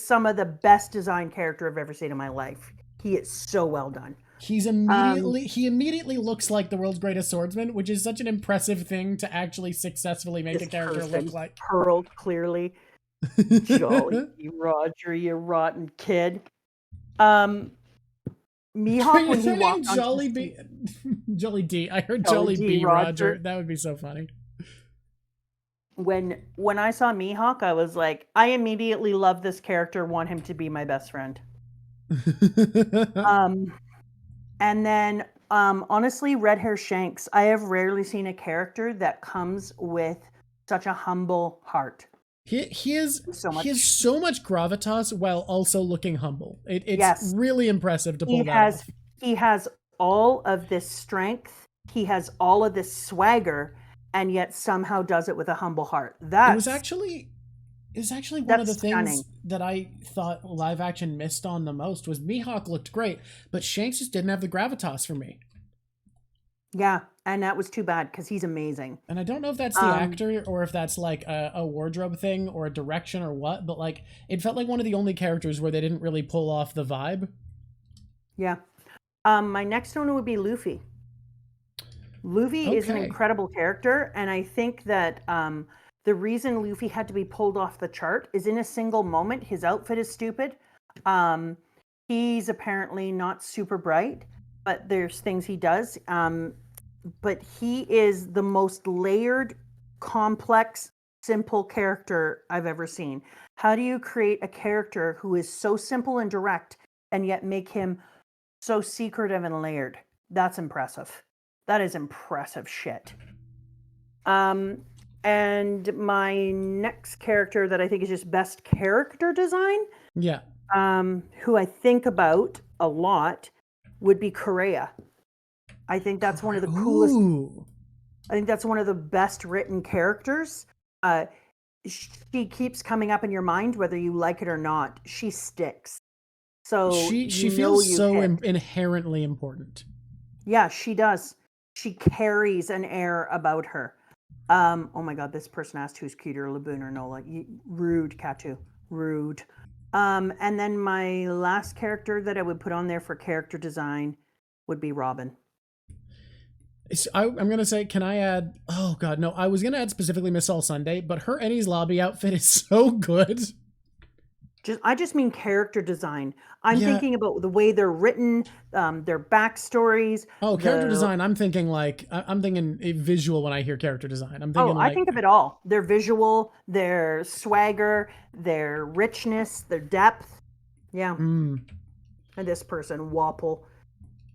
some of the best designed character I've ever seen in my life. He is so well done. He immediately looks like the world's greatest swordsman, which is such an impressive thing to actually successfully make a character look like. Pearled clearly. Jolly Roger, you rotten kid. Mihawk, when he walked on Jolly B. Jolly D. I heard Jolly B. Roger. That would be so funny. When I saw Mihawk, I was like, I immediately love this character, want him to be my best friend. And then, honestly, Red Hair Shanks. I have rarely seen a character that comes with such a humble heart. He has so much gravitas while also looking humble. It's really impressive to pull that off. He has all of this strength. He has all of this swagger, and yet somehow does it with a humble heart. It was actually one of the things that I thought live action missed on the most. Was Mihawk looked great, but Shanks just didn't have the gravitas for me. Yeah, and that was too bad because he's amazing. And I don't know if that's the actor or if that's like a wardrobe thing or a direction or what, but like it felt like one of the only characters where they didn't really pull off the vibe. Yeah. My next one would be Luffy. Luffy is an incredible character, and I think that the reason Luffy had to be pulled off the chart is in a single moment, his outfit is stupid. He's apparently not super bright, but there's things he does. But he is the most layered, complex, simple character I've ever seen. How do you create a character who is so simple and direct and yet make him so secretive and layered? That's impressive. That is impressive shit. And my next character that I think is just best character design, who I think about a lot, would be Correa. I think that's one of the coolest. I think that's one of the best written characters. She keeps coming up in your mind whether you like it or not. She sticks. So she feels so inherently important. Yeah, she does. She carries an air about her. Oh my God, this person asked who's cuter, Laboon or Nola. Rude, Katu. Rude. And then my last character that I would put on there for character design would be Robin. I'm going to say, can I add... Oh God, no. I was going to add specifically Miss All Sunday, but her Enies Lobby outfit is so good. I just mean character design. I'm thinking about the way they're written, their backstories. Oh, character design. I'm thinking a visual when I hear character design. I think of it all. Their visual, their swagger, their richness, their depth. Yeah. And this person, Wapple.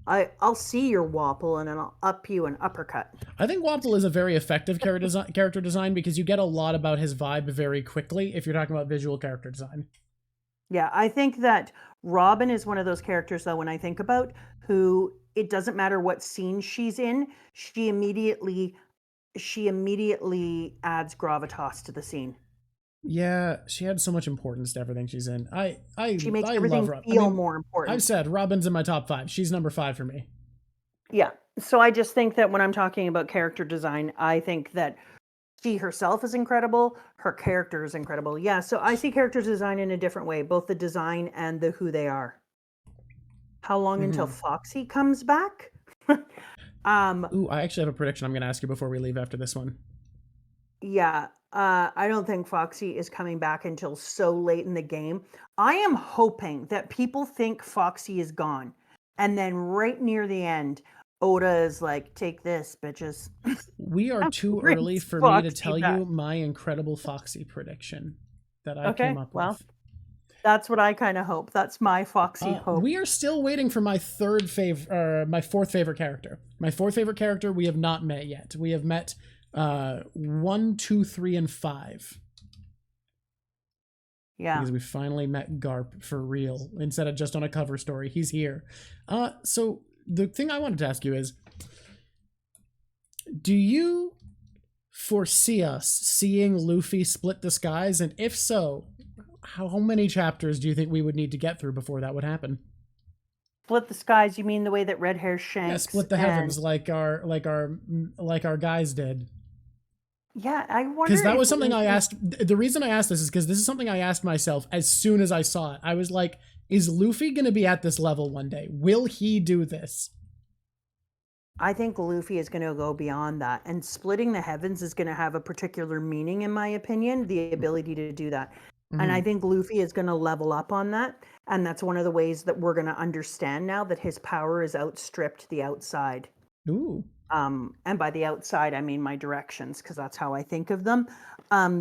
I'll see your Wapple and then I'll up you an uppercut. I think Wapple is a very effective character design because you get a lot about his vibe very quickly if you're talking about visual character design. Yeah, I think that Robin is one of those characters, though, when I think about, who it doesn't matter what scene she's in, she immediately adds gravitas to the scene. Yeah, she had so much importance to everything she's in. She makes I everything love feel more important. I've said Robin's in my top 5. She's number 5 for me. Yeah. So I just think that when I'm talking about character design, I think that she herself is incredible. Her character is incredible. Yeah. So I see character design in a different way, both the design and the who they are. How long until Foxy comes back? Ooh, I actually have a prediction I'm going to ask you before we leave after this one. Yeah. I don't think Foxy is coming back until so late in the game. I am hoping that people think Foxy is gone. And then right near the end, Oda is like, take this, bitches. We are too early for me to tell you my incredible Foxy prediction that I came up with. That's what I kind of hope. That's my Foxy hope. We are still waiting for my fourth favorite character. My fourth favorite character we have not met yet. We have met 1, 2, 3, and 5. Yeah. Because we finally met Garp for real instead of just on a cover story. He's here. So the thing I wanted to ask you is, do you foresee us seeing Luffy split the skies? And if so, how many chapters do you think we would need to get through before that would happen? Split the skies? You mean the way that Red Hair Shanks? Yeah, split the heavens like our guys did. Yeah, I wonder. Because that was something I asked. The reason I asked this is because this is something I asked myself as soon as I saw it. I was like, is Luffy going to be at this level one day? Will he do this? I think Luffy is going to go beyond that. And splitting the heavens is going to have a particular meaning, in my opinion, the ability to do that. Mm-hmm. And I think Luffy is going to level up on that. And that's one of the ways that we're going to understand now that his power is outstripped the outside. Ooh. And by the outside, I mean my directions, because that's how I think of them.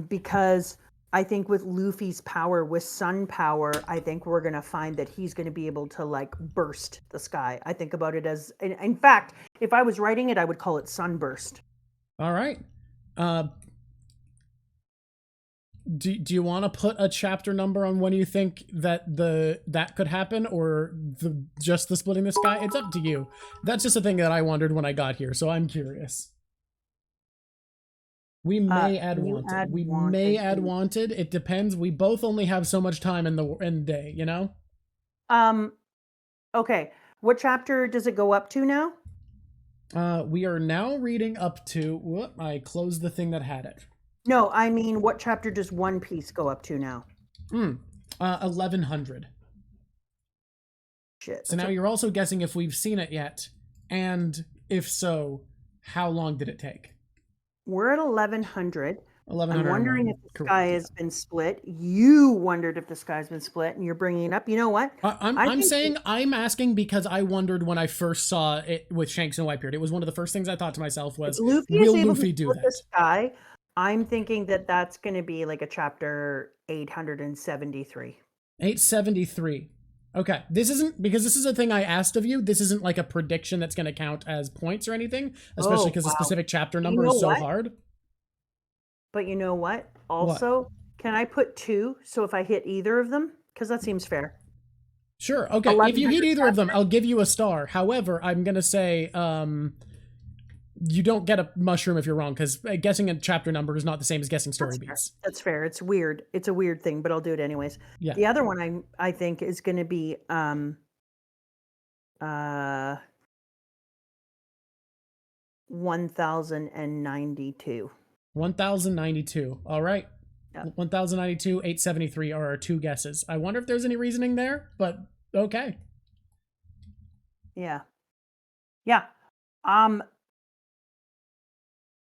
Because I think with Luffy's power, with sun power, I think we're going to find that he's going to be able to like burst the sky. I think about it as, in fact, if I was writing it, I would call it sunburst. All right. Do you want to put a chapter number on when you think that that could happen, or just the splitting the sky? It's up to you. That's just a thing that I wondered when I got here, so I'm curious. We may add wanted. We may add wanted. It depends. We both only have so much time in the day, you know? Okay. What chapter does it go up to now? We are now reading up to... Whoop, I closed the thing that had it. No, I mean, what chapter does One Piece go up to now? 1100. Shit. So now you're also guessing if we've seen it yet, and if so, how long did it take? We're at 1100. 1100. I'm wondering if the sky has been split. You wondered if the sky's been split, and you're bringing it up. You know what? I'm asking because I wondered when I first saw it with Shanks and Blackbeard. It was one of the first things I thought to myself was, will Luffy do that? The sky, I'm thinking that that's going to be like a chapter 873. 873. Okay. This isn't, because this is a thing I asked of you. This isn't like a prediction that's going to count as points or anything, especially because a specific chapter number is so hard. But you know what? Also, can I put 2? So if I hit either of them, because that seems fair. Sure. Okay. If you hit either of them, I'll give you a star. However, I'm going to say, you don't get a mushroom if you're wrong, because guessing a chapter number is not the same as guessing story beats. That's fair. It's weird. It's a weird thing, but I'll do it anyways. Yeah. The other one I think is going to be 1092. 1092. All right. Yeah. 1092, 873 are our 2 guesses. I wonder if there's any reasoning there, but okay. Yeah. Yeah.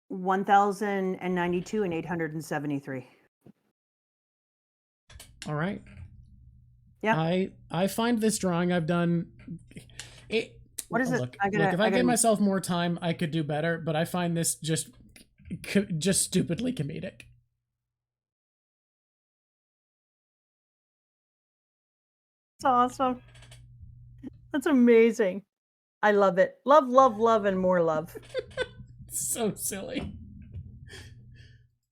1092 and 873. All right. Yeah. I find this drawing I've done it. What is it? Look, if I gave myself more time, I could do better, but I find this just stupidly comedic. It's awesome. That's amazing. I love it. Love, love, love, and more love. So silly.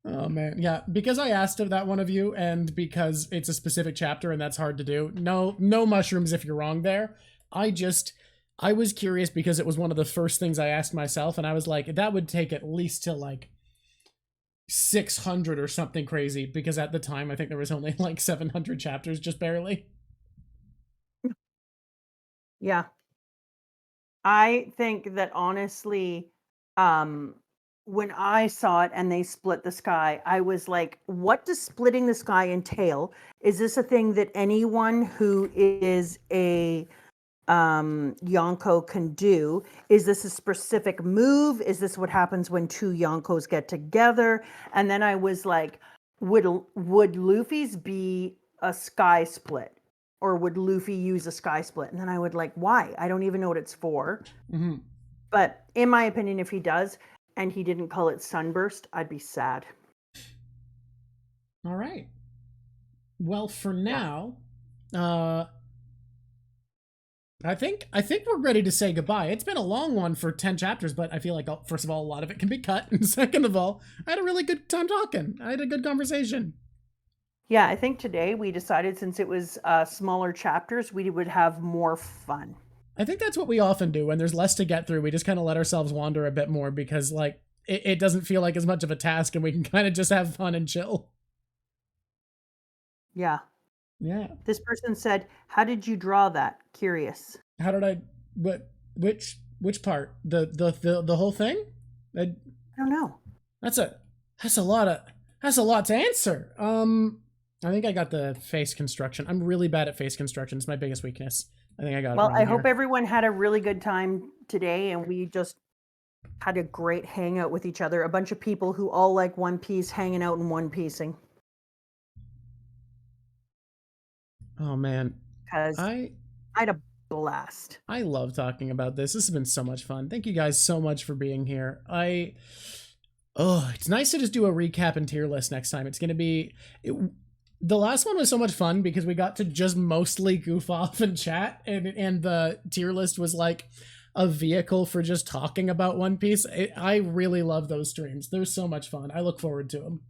Oh man, yeah, because I asked of that one of you, and because it's a specific chapter and that's hard to do. No mushrooms if you're wrong there. I was curious because it was one of the first things I asked myself, and I was like, that would take at least to like 600 or something crazy, because at the time I think there was only like 700 chapters, just barely. Yeah. I think that honestly, when I saw it and they split the sky, I was like, what does splitting the sky entail? Is this a thing that anyone who is a yonko can do? Is this a specific move? Is this what happens when two yonkos get together? And then I was like, would Luffy's be a sky split? Or would Luffy use a sky split? And then I would like, why? I don't even know what it's for. Mm-hmm. But in my opinion, if he does, and he didn't call it sunburst, I'd be sad. All right. Well, for now, I think we're ready to say goodbye. It's been a long one for 10 chapters, but I feel like, first of all, a lot of it can be cut. And second of all, I had a really good time talking. I had a good conversation. Yeah, I think today we decided, since it was smaller chapters, we would have more fun. I think that's what we often do when there's less to get through. We just kind of let ourselves wander a bit more, because like it doesn't feel like as much of a task, and we can kind of just have fun and chill. Yeah. Yeah. This person said, "How did you draw that? Curious." How did I? Which part? The whole thing? I don't know. That's a lot to answer. I think I got the face construction. I'm really bad at face construction. It's my biggest weakness. I think I got it wrong. Well, I hope everyone had a really good time today, and we just had a great hangout with each other. A bunch of people who all like One Piece hanging out and one piecing. Oh man, because I had a blast. I love talking about this. This has been so much fun. Thank you guys so much for being here. It's nice to just do a recap and tier list next time. It's gonna be. The last one was so much fun because we got to just mostly goof off and chat, and the tier list was like a vehicle for just talking about One Piece. I really love those streams. They're so much fun. I look forward to them.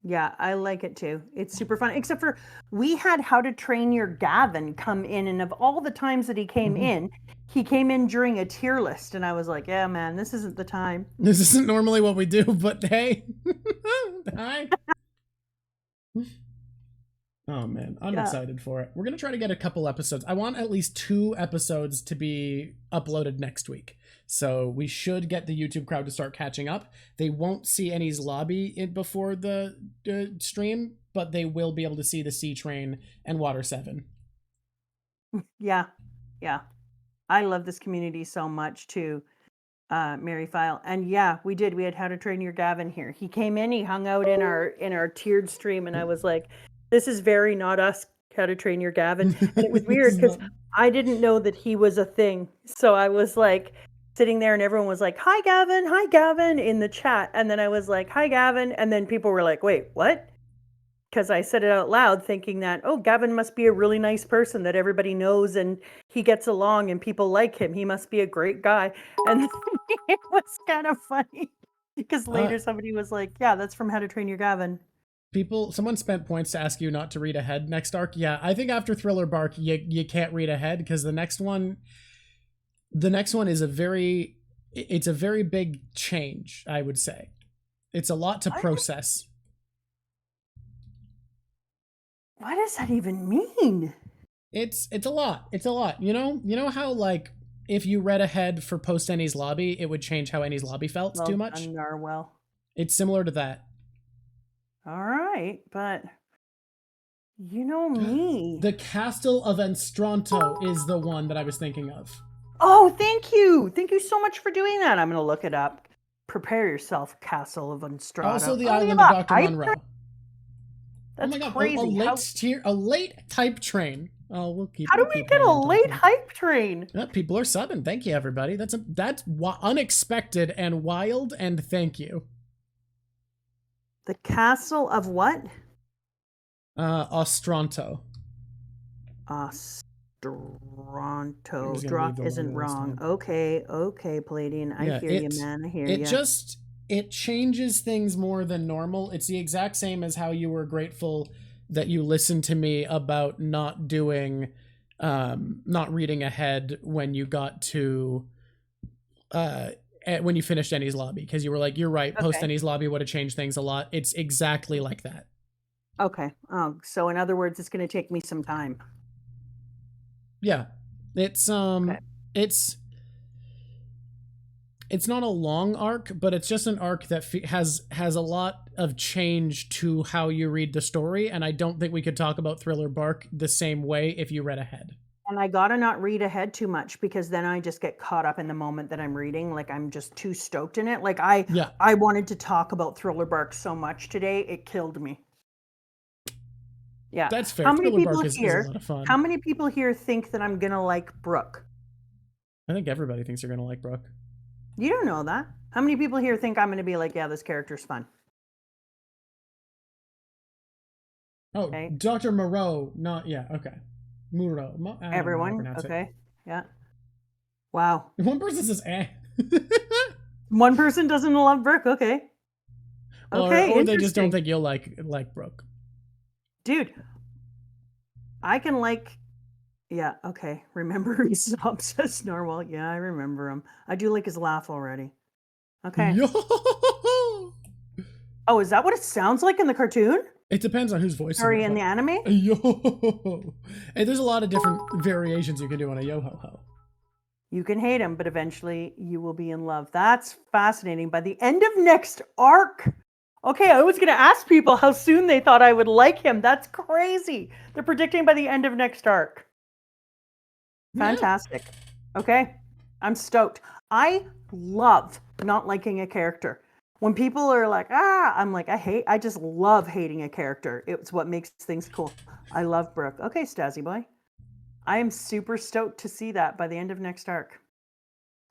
Yeah, I like it too. It's super fun. Except for we had How to Train Your Gavin come in, and of all the times that he came in, he came in during a tier list, and I was like, yeah, man, this isn't the time. This isn't normally what we do, but hey. Hi. Oh man, I'm excited for it. We're gonna try to get a couple episodes. I want at least 2 episodes to be uploaded next week, so we should get the YouTube crowd to start catching up. They won't see Enies lobby before the stream, but they will be able to see the Sea Train and Water 7. Yeah, I love this community so much too. Mary File. And yeah, we had How to Train Your Gavin here. He came in, he hung out in our tiered stream, and I was like, this is very not us, How to Train Your Gavin. And it was weird because I didn't know that he was a thing. So I was like sitting there and everyone was like, hi Gavin in the chat. And then I was like, hi Gavin. And then people were like, wait, what? Because I said it out loud thinking that, oh, Gavin must be a really nice person that everybody knows and he gets along and people like him. He must be a great guy. And it was kind of funny because later somebody was like, yeah, that's from How to Train Your Gavin. Someone spent points to ask you not to read ahead next arc. Yeah, I think after Thriller Bark, you can't read ahead because the next one is a very big change, I would say. It's a lot to process. What does that even mean? It's a lot. It's a lot. You know how like if you read ahead for post Enies lobby, it would change how Enies lobby felt too much. Narwhal. It's similar to that. All right, but you know me. The Castle of Enstranto is the one that I was thinking of. Oh, thank you. Thank you so much for doing that. I'm going to look it up. Prepare yourself, Castle of Enstranto. Also the island of Dr. Monroe. That's oh my God, crazy. A late type train. Oh, we'll keep. How do we get a late hype train? Yeah, people are subbing. Thank you, everybody. That's unexpected and wild. And thank you. The Castle of what? Ostranto. Ostranto. Drop isn't wrong. Okay, Palladian. I hear you, man. I hear you. It changes things more than normal. It's the exact same as how you were grateful that you listened to me about not reading ahead when you got to when you finished Enies lobby, because you were like, you're right, post Okay. Enies lobby would have changed things a lot. It's exactly like that. Okay. Oh, so in other words, it's going to take me some time. Yeah, it's Okay. it's not a long arc, but it's just an arc that has a lot of change to how you read the story, and I don't think we could talk about Thriller Bark the same way if you read ahead. And I gotta not read ahead too much, because then I just get caught up in the moment that I'm reading. Like, I'm just too stoked in it. Like, I wanted to talk about Thriller Bark so much today, it killed me. Yeah, that's fair. How many Thriller people Bark is a lot of fun. How many people here think that I'm gonna like Brook? I think everybody thinks you're gonna like Brook. You don't know that. How many people here think I'm gonna be like, yeah, this character's fun? Oh, okay. Dr. Moreau, not okay. Moreau. Everyone, okay, yeah. Wow. One person says eh. One person doesn't love Brook. Okay. Okay. Or they just don't think you'll like Brook. Dude, I can like. Yeah. Okay. Remember Usopp says Narwhal. Yeah, I remember him. I do like his laugh already. Okay. Yo! Oh, is that what it sounds like in the cartoon? It depends on whose voice. Sorry, in the anime? Yo! Hey, there's a lot of different variations you can do on a yo-ho-ho. You can hate him, but eventually you will be in love. That's fascinating. By the end of next arc. Okay, I was going to ask people how soon they thought I would like him. That's crazy. They're predicting by the end of next arc. Fantastic. Yeah. Okay, I'm stoked. I love not liking a character. When people are like, I'm like, I just love hating a character. It's what makes things cool. I love Brook. Okay, Stazzy boy. I am super stoked to see that by the end of next arc.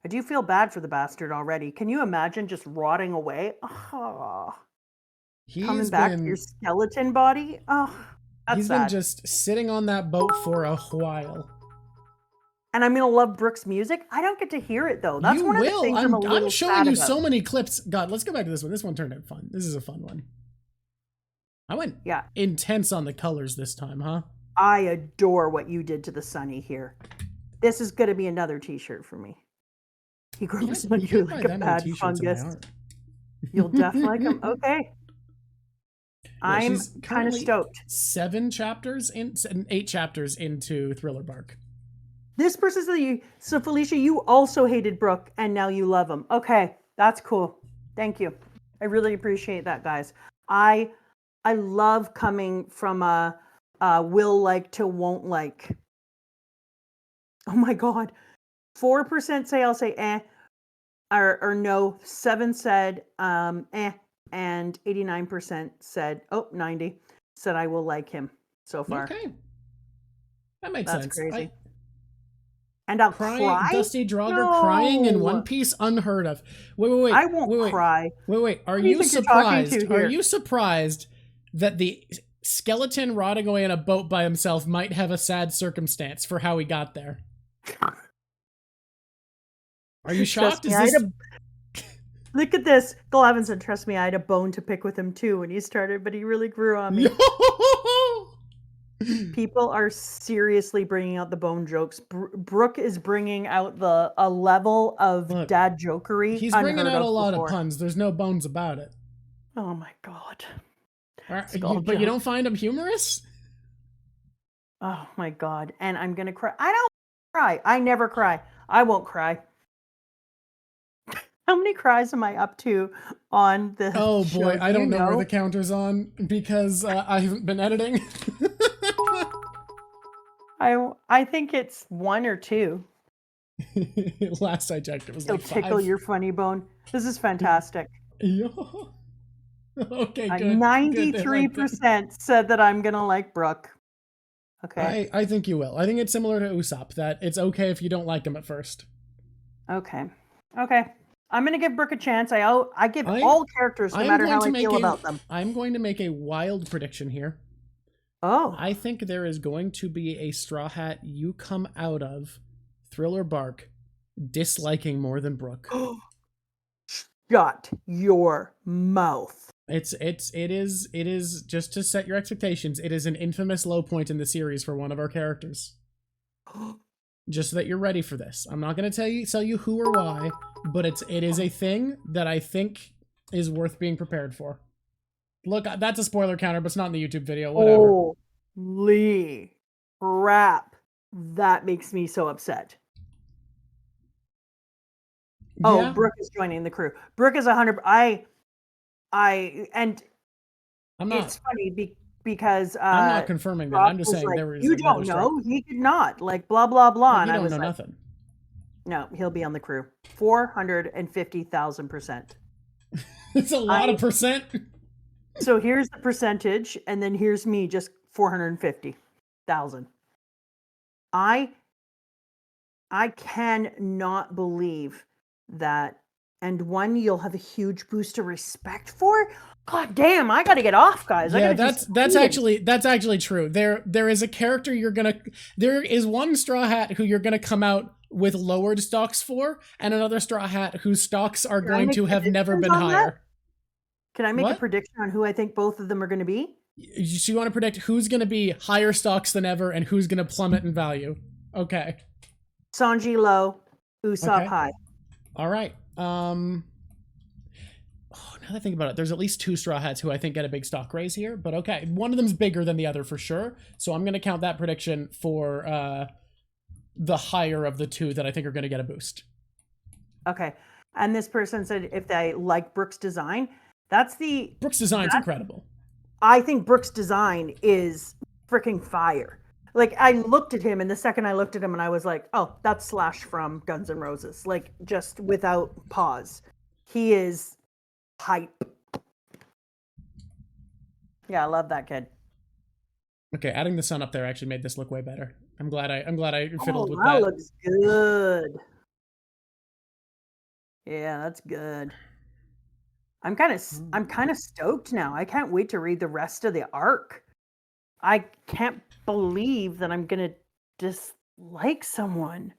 I do feel bad for the bastard already. Can you imagine just rotting away? Oh, coming back to your skeleton body? Oh, that's He's been just sitting on that boat for a while. And I'm gonna love Brook's music. I don't get to hear it though. That's one of the things I'm showing you so many clips. God, let's go back to this one. This one turned out fun. This is a fun one. I went intense on the colors this time, huh? I adore what you did to the Sunny here. This is gonna be another t-shirt for me. He grows on you like a bad fungus. You'll definitely like him. Okay. Yeah, I'm kind of stoked. 8 chapters into Thriller Bark. This person said you. So Felicia, you also hated Brook, and now you love him. Okay, that's cool. Thank you. I really appreciate that, guys. I love coming from a will like to won't like. Oh my God, 4% say I'll say eh, or no. 7 said eh, and 89% said 90 said I will like him so far. Okay, that makes sense. That's crazy. And I'll cry? Dusty Draugr crying in One Piece? Unheard of. Wait. I won't cry. Wait. Are you surprised? Are you surprised that the skeleton rotting away in a boat by himself might have a sad circumstance for how he got there? Are you shocked? Look at this. Glavin said, trust me, I had a bone to pick with him too when he started, but he really grew on me. People are seriously bringing out the bone jokes. Brook is bringing out a level of dad jokery. He's bringing out a lot of puns. There's no bones about it. Oh my God. But you don't find him humorous? Oh my God. And I'm going to cry. I don't cry. I never cry. I won't cry. How many cries am I up to on the Oh boy, show? I don't know where the counter's on because I haven't been editing. I think it's 1 or 2. Last I checked, it was like 5. Tickle your funny bone. This is fantastic. Okay, good. 93% said that I'm gonna like Brook. Okay. I think you will. I think it's similar to Usopp, that it's okay if you don't like him at first. Okay. I'm gonna give Brook a chance. I give all characters, no matter how I feel about them. I'm going to make a wild prediction here. Oh. I think there is going to be a Straw Hat you come out of Thriller Bark disliking more than Brook. Shut your mouth. It is just to set your expectations. It is an infamous low point in the series for one of our characters. Just so that you're ready for this. I'm not going to tell you who or why. but it is a thing that I think is worth being prepared for. Look, that's a spoiler counter, but it's not in the YouTube video. Whatever. Holy crap! That makes me so upset. Oh, yeah. Brook is joining the crew. Brook is 100. And I'm not. It's funny because I'm not confirming that. I'm just saying like, there was. You don't know. He did not. Like blah blah blah. No, and I was know like, nothing. No, he'll be on the crew. 450,000%. It's a lot of percent. So here's the percentage, and then here's me, just 450,000. I cannot believe that. And one you'll have a huge boost of respect for. God damn, I gotta get off, guys. Yeah, that's actually true. There is a character there is one Straw Hat who you're gonna come out with lowered stocks for, and another Straw Hat whose stocks are going to have never been higher. That? Can I make a prediction on who I think both of them are going to be? So you want to predict who's going to be higher stocks than ever and who's going to plummet in value? Okay. Sanji low, Usopp high. All right. Now that I think about it, there's at least 2 Straw Hats who I think get a big stock raise here. But okay, one of them's bigger than the other for sure. So I'm going to count that prediction for the higher of the 2 that I think are going to get a boost. Okay. And this person said if they like Brook's design, Brook's design's incredible. I think Brook's design is freaking fire. Like, I looked at him, and the second I looked at him, and I was like, oh, that's Slash from Guns N' Roses. Like, just without pause. He is hype. Yeah, I love that kid. Okay, adding the sun up there actually made this look way better. I'm glad I fiddled with that. That looks good. Yeah, that's good. I'm kind of stoked now. I can't wait to read the rest of the arc. I can't believe that I'm gonna dislike someone.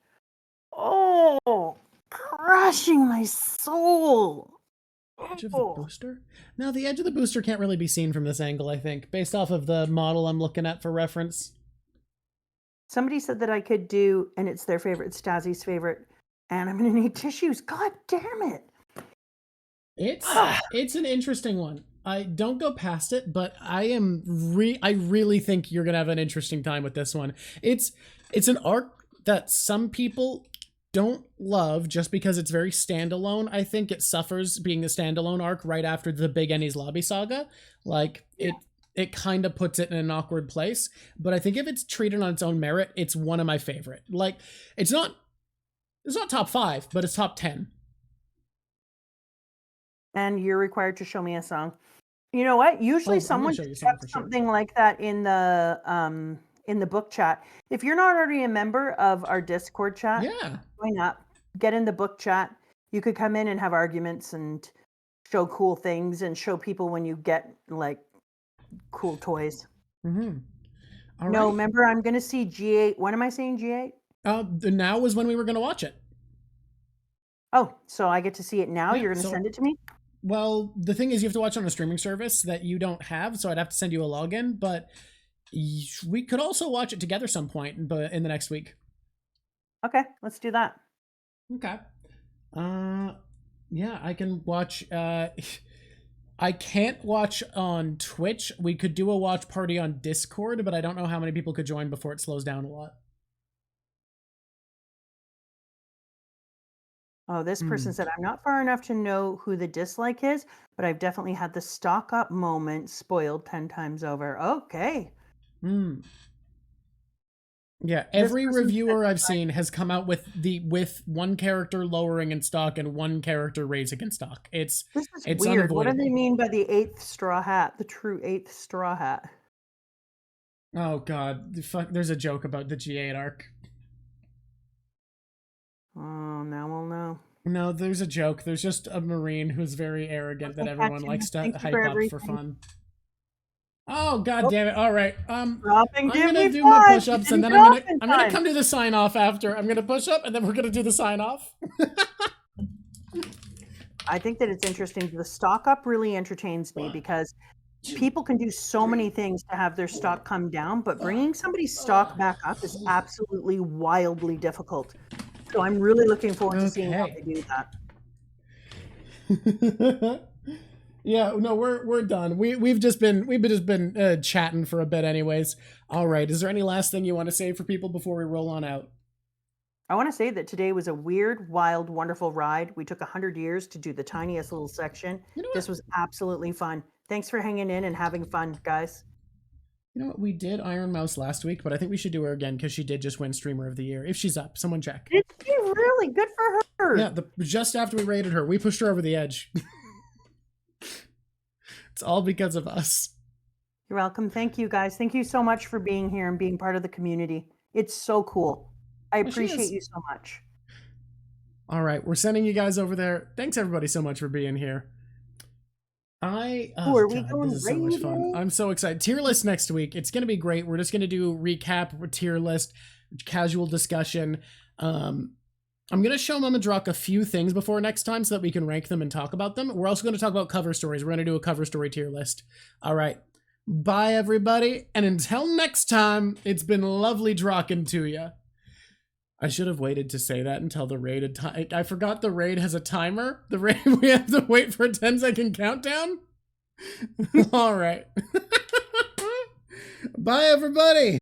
Oh, crushing my soul. Edge of the booster? No, the edge of the booster can't really be seen from this angle, I think, based off of the model I'm looking at for reference. Somebody said that I could do, and it's their favorite, Stasy's favorite, and I'm gonna need tissues. God damn it. It's an interesting one. I don't go past it, but I really think you're gonna have an interesting time with this one. It's an arc that some people don't love just because it's very standalone. I think it suffers being a standalone arc right after the big Enies lobby saga. Like it kind of puts it in an awkward place. But I think if it's treated on its own merit, it's one of my favorite. Like it's not top 5, but it's top 10. And you're required to show me a song. You know what? Usually someone checks something like that in the book chat. If you're not already a member of our Discord chat, why not get in the book chat? You could come in and have arguments and show cool things and show people when you get like cool toys. Mm-hmm. No, remember I'm going to see G8. When am I seeing G8? Now was when we were going to watch it. Oh, so I get to see it now? You're going to send it to me? Well, the thing is you have to watch on a streaming service that you don't have, so I'd have to send you a login, but we could also watch it together some point in the next week. Okay, let's do that. Okay. Yeah, I can watch. I can't watch on Twitch. We could do a watch party on Discord, but I don't know how many people could join before it slows down a lot. Oh, this person said, I'm not far enough to know who the dislike is, but I've definitely had the stock up moment spoiled 10 times over. Okay. Yeah, every reviewer I've seen has come out with one character lowering in stock and one character raising in stock. It's weird. What do they mean by the 8th straw hat? The true 8th straw hat. Oh god, there's a joke about the G8 arc. Oh, now we'll know. No, there's a joke. There's just a Marine who's very arrogant that everyone likes to hype up for fun. Oh god damn it! All right, I'm gonna do my push-ups and then I'm gonna come do the sign off after. I'm gonna push up and then we're gonna do the sign off. I think that it's interesting. The stock up really entertains me because people can do so many things to have their stock come down, but bringing somebody's stock back up is absolutely wildly difficult. So I'm really looking forward to seeing how they do that. Yeah, no, we're done. We've just been chatting for a bit, anyways. All right, is there any last thing you want to say for people before we roll on out? I want to say that today was a weird, wild, wonderful ride. We took 100 years to do the tiniest little section. You know, this was absolutely fun. Thanks for hanging in and having fun, guys. You know what? We did Iron Mouse last week, but I think we should do her again because she did just win Streamer of the Year. If she's up, someone check. Did she really? Good for her. Yeah, just after we rated her, we pushed her over the edge. It's all because of us. You're welcome. Thank you, guys. Thank you so much for being here and being part of the community. It's so cool. I appreciate you so much. All right, we're sending you guys over there. Thanks everybody so much for being here. This is so much fun. I'm so excited. Tier list next week. It's gonna be great. We're just gonna do recap, tier list, casual discussion. I'm going to show Mama Drock a few things before next time so that we can rank them and talk about them. We're also going to talk about cover stories. We're going to do a cover story tier list. All right. Bye, everybody. And until next time, it's been lovely drocking to you. I should have waited to say that until the raid. I forgot the raid has a timer. The raid, we have to wait for a 10-second countdown. All right. Bye, everybody.